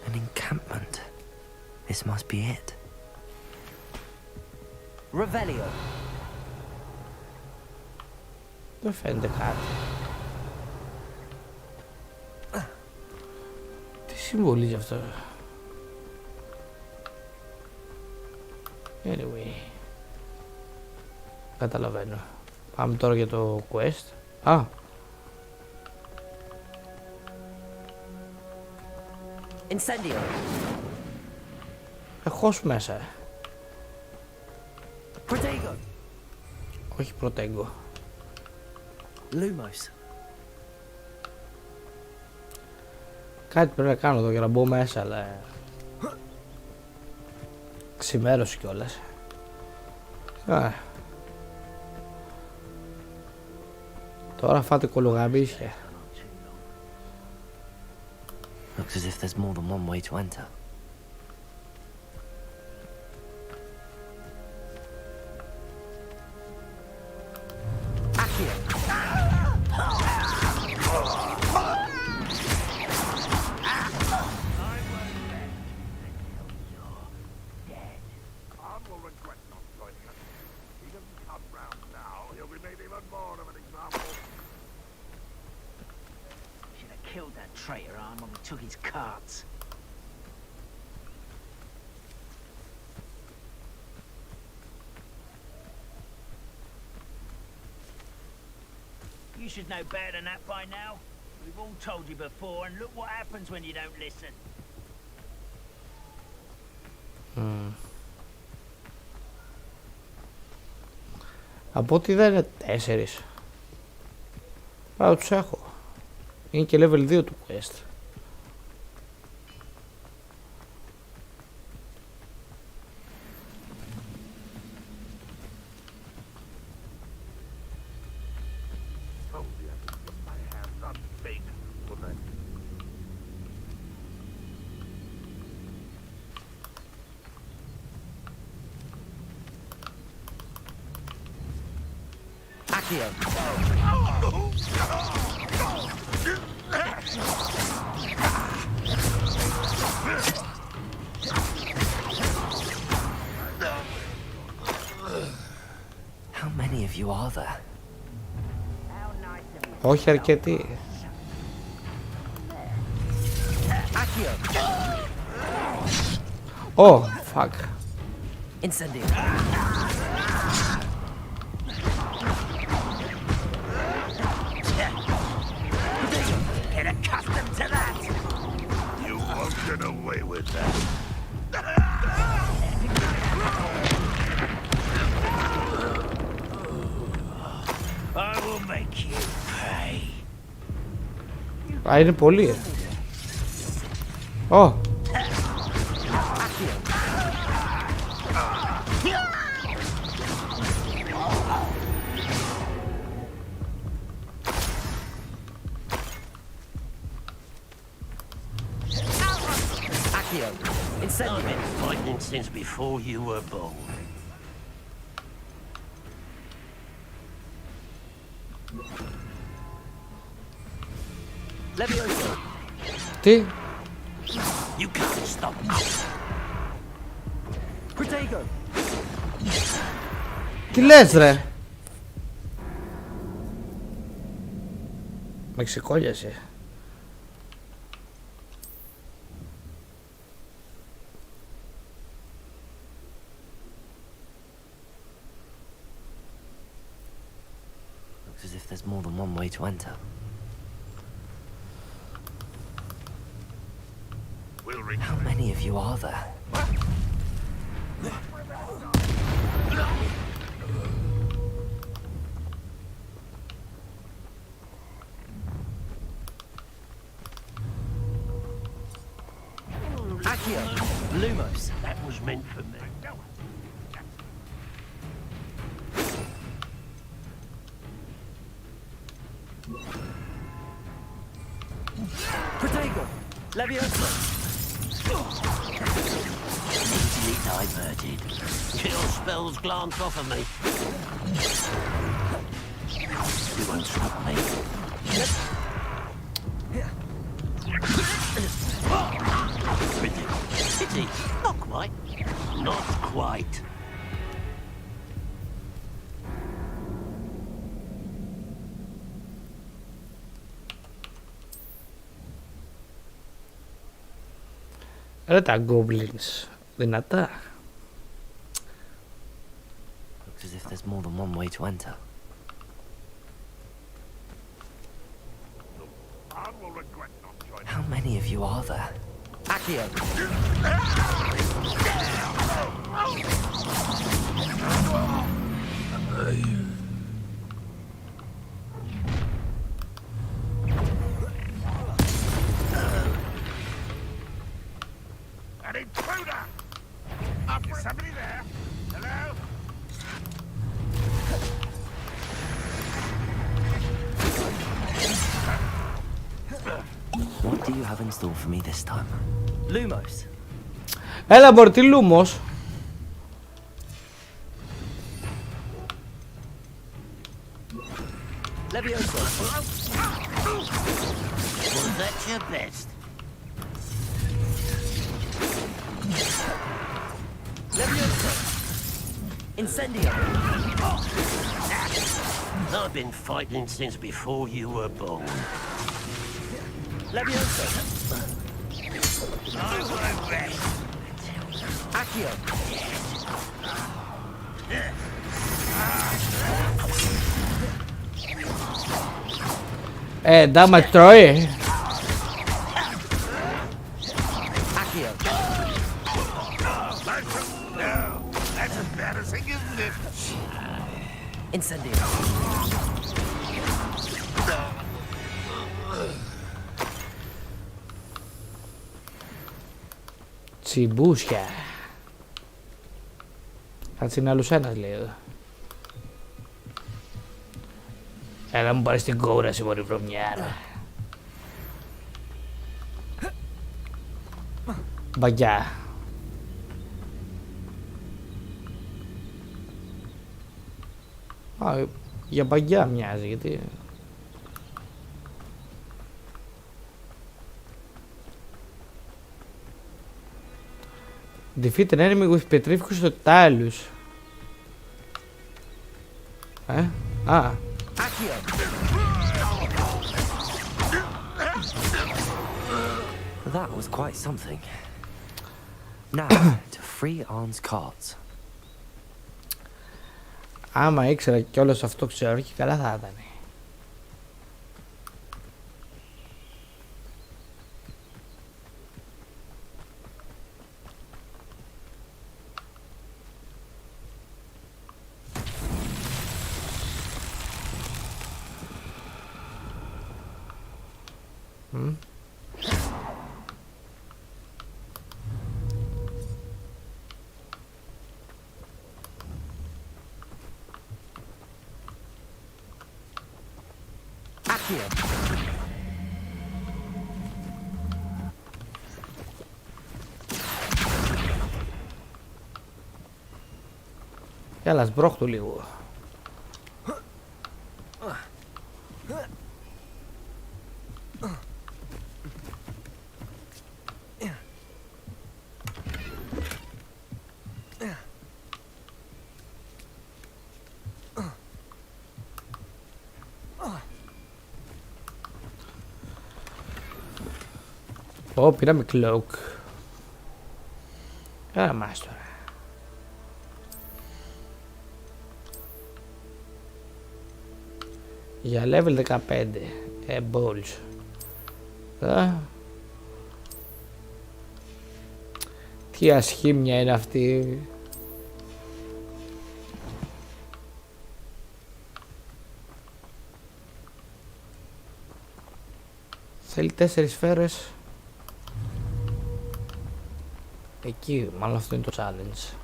An encampment. This must be it. Revelio. Δεν φαίνεται κάτι. Τι συμβολίζει αυτό? Anyway. Καταλαβαίνω. Πάμε τώρα για το quest. Α! Incendio. Εχώς μέσα. Protego. Όχι προτέγκο. Lumos. Κάτι πρέπει να κάνω εδώ για να μπω μέσα, αλλά... Ξημέρωσε κιόλας. Τώρα φάτε κολογαμίσια. Looks as if there's more than one way to enter. Traitor arm when we took his carts. You should know better than that by now. We've all told you before, and look what happens when you don't listen. Από ό,τι δεν είναι 4. Άρα τους έχω. Είναι και level 2 του quest. How many of you are there? Όχι αρκετοί. Oh, fuck. Incendio. Get accustomed to that. You won't get away with that. I will make you pay. Α, είναι πολύ. Ω. I've been fighting since before you were born. Levioso. Τι? You can't stop me. Protego. Τι λες ρε? Με ξεκόλιασε. Looks as if there's more than one way to enter. We'll reach How many of you are there? Accio, Lumos. That was meant for me. Protego, Leviosa. Easily diverted. Chill spells glance off of me. You won't stop me. Pity. Not quite. Not quite. Ρε τα goblins, δυνατά. Looks as if there's more than one way to enter. How many of you are there? Accio. An intruder! Is somebody there? Hello? What do you have in store for me this time? Lumos. Έλα μωρ, τι Λούμος. Leviosa. Was that your best? Leviosa. Incendio. I've been fighting since before you were born. Leviosa. I won't rest. Accio. Damage τρώει. Accio. No, that's embarrassing, isn't it? Incendio. Τσιμπούσια. Κάτσε είναι άλλος ένας λέει εδώ. Έλα μου πάρεις την κόουραση μωρή βρωμιάρα. Μπαγιά. Α, για μπαγιά μοιάζει γιατί... Defeat an enemy with petrificus totalus. Ah. That was quite something. Now, to free Arn's cards. Άμα ήξερα κιόλας αυτό ξέρω και καλά θα ήταν. Έλα, σμπρώχτου λίγο. Ω, πήραμε cloak. Κάνα μας τώρα. Για level 15. Balls. Τι ασχήμια είναι αυτή. Θέλει 4 σφαίρες. Εκεί, μάλλον αυτό είναι το challenge.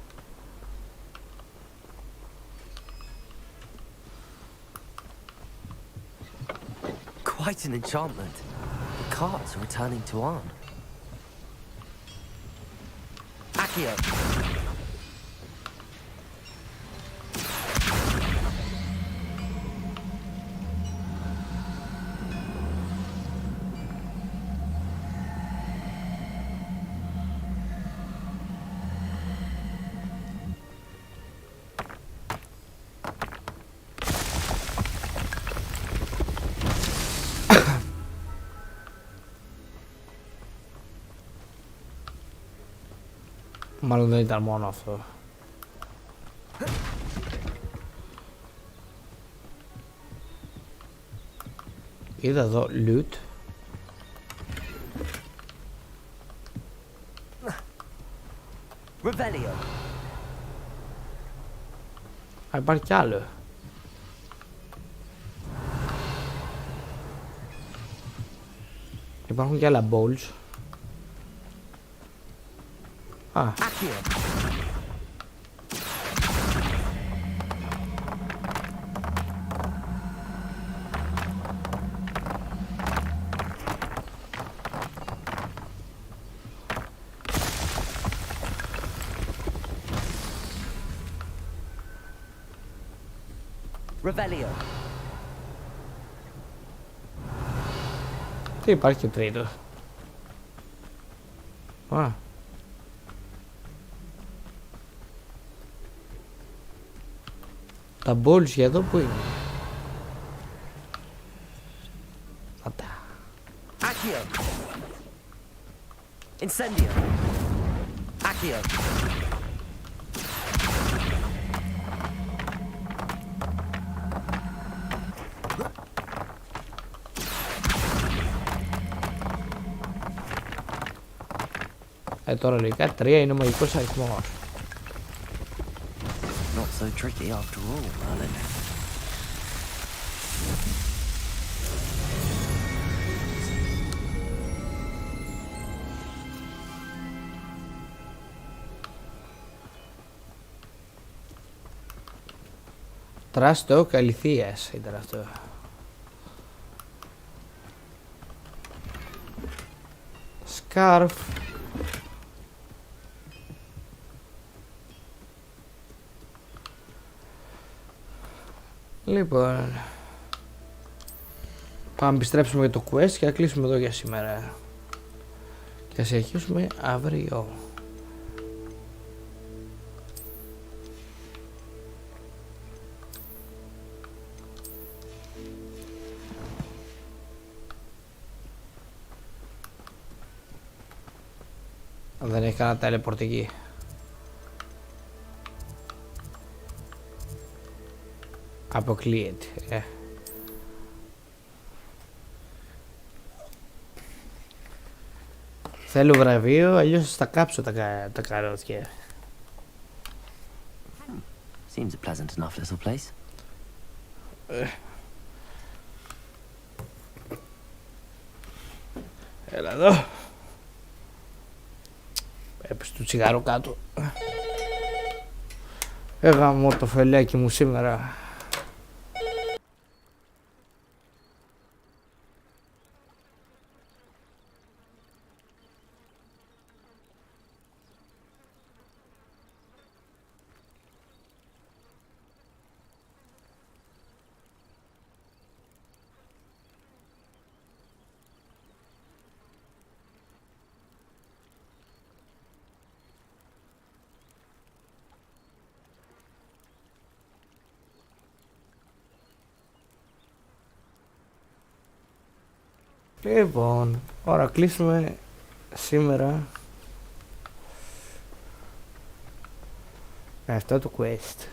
Quite an enchantment. The carts are returning to Arn. Accio! Μάλλον δεν ήταν μόνο αυτό. Είδα εδώ loot. Revelio. Α, υπάρχει κι άλλο. Υπάρχουν κι άλλα bowls. Α. Revelio. Τι υπάρχει και τρίτο. Α. Τα bowls για εδώ που είναι. Αυτά. Accio. Incendio. Accio. Τώρα λογικά 3 είναι ο μαγικός αριθμός. Not so tricky after all, Merlin. Τράστο καλυθίας ήταν αυτό. Σκάρφ. Λοιπόν, πάμε να επιστρέψουμε για το quest και να κλείσουμε εδώ για σήμερα και να συνεχίσουμε αύριο. Δεν έχει κανένα teleport εκεί. Αποκλείεται. Θέλω βραβείο, αλλιώς θα κάψω τα καρότια. Seems a pleasant enough little place. Έλα εδώ. Έπεσε το τσιγάρο κάτω. Έγαμω το φελέκι μου σήμερα. Λοιπόν, ώρα κλείσουμε σήμερα με αυτό το quest.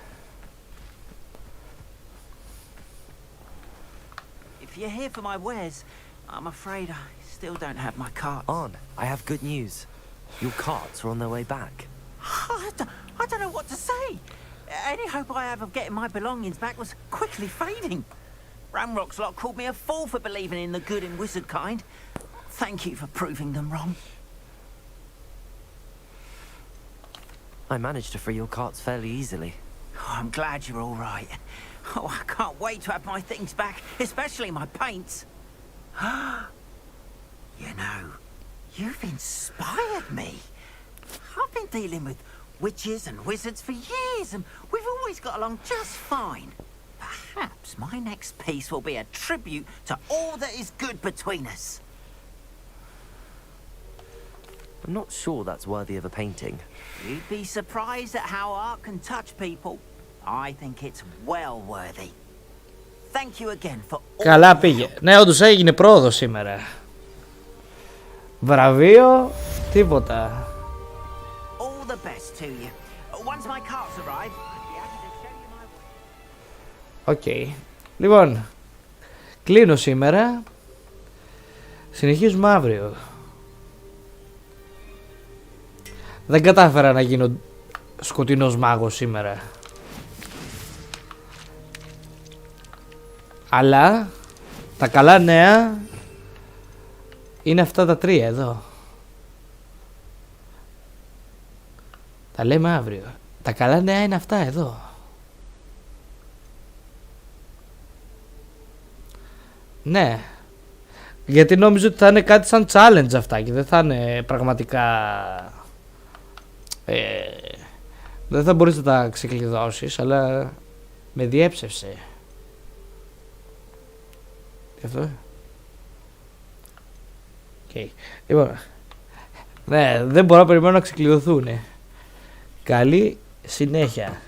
If you're here for my wares, I'm afraid I still don't have my cart. On, I have good news. Your carts are on their way back. I don't know what to say. Any hope I have of getting my belongings back was quickly fading. Ramrock's lot called me a fool for believing in the good and wizard kind. Thank you for proving them wrong. I managed to free your carts fairly easily. Oh, I'm glad you're all right. Oh, I can't wait to have my things back, especially my paints. You know, you've inspired me. I've been dealing with witches and wizards for years, and we've always got along just fine. Perhaps my next piece will be a tribute to all that is good between us. I'm not sure that's worthy of a painting. You'd be surprised at how art can touch people. I think it's well worthy. Thank you again for all. Καλά πήγε. Ναι, όντως έγινε πρόοδος σήμερα. Βραβείο, τίποτα. All the best to you. Once my carts arrive, I'd be happy to show you my way. Οκ. Λοιπόν, κλείνω σήμερα. Συνεχίζουμε αύριο. Δεν κατάφερα να γίνω σκοτεινός μάγος σήμερα. Αλλά τα καλά νέα είναι αυτά τα 3 εδώ. Τα λέμε αύριο. Τα καλά νέα είναι αυτά εδώ. Ναι. Γιατί νόμιζα ότι θα είναι κάτι σαν challenge αυτά και δεν θα είναι πραγματικά... δεν θα μπορείς να τα ξεκλειδώσεις, αλλά με διέψευσε. Τι αυτό? Okay. Λοιπόν, ναι, δεν μπορώ να περιμένω να ξεκλειδωθούν. Καλή συνέχεια.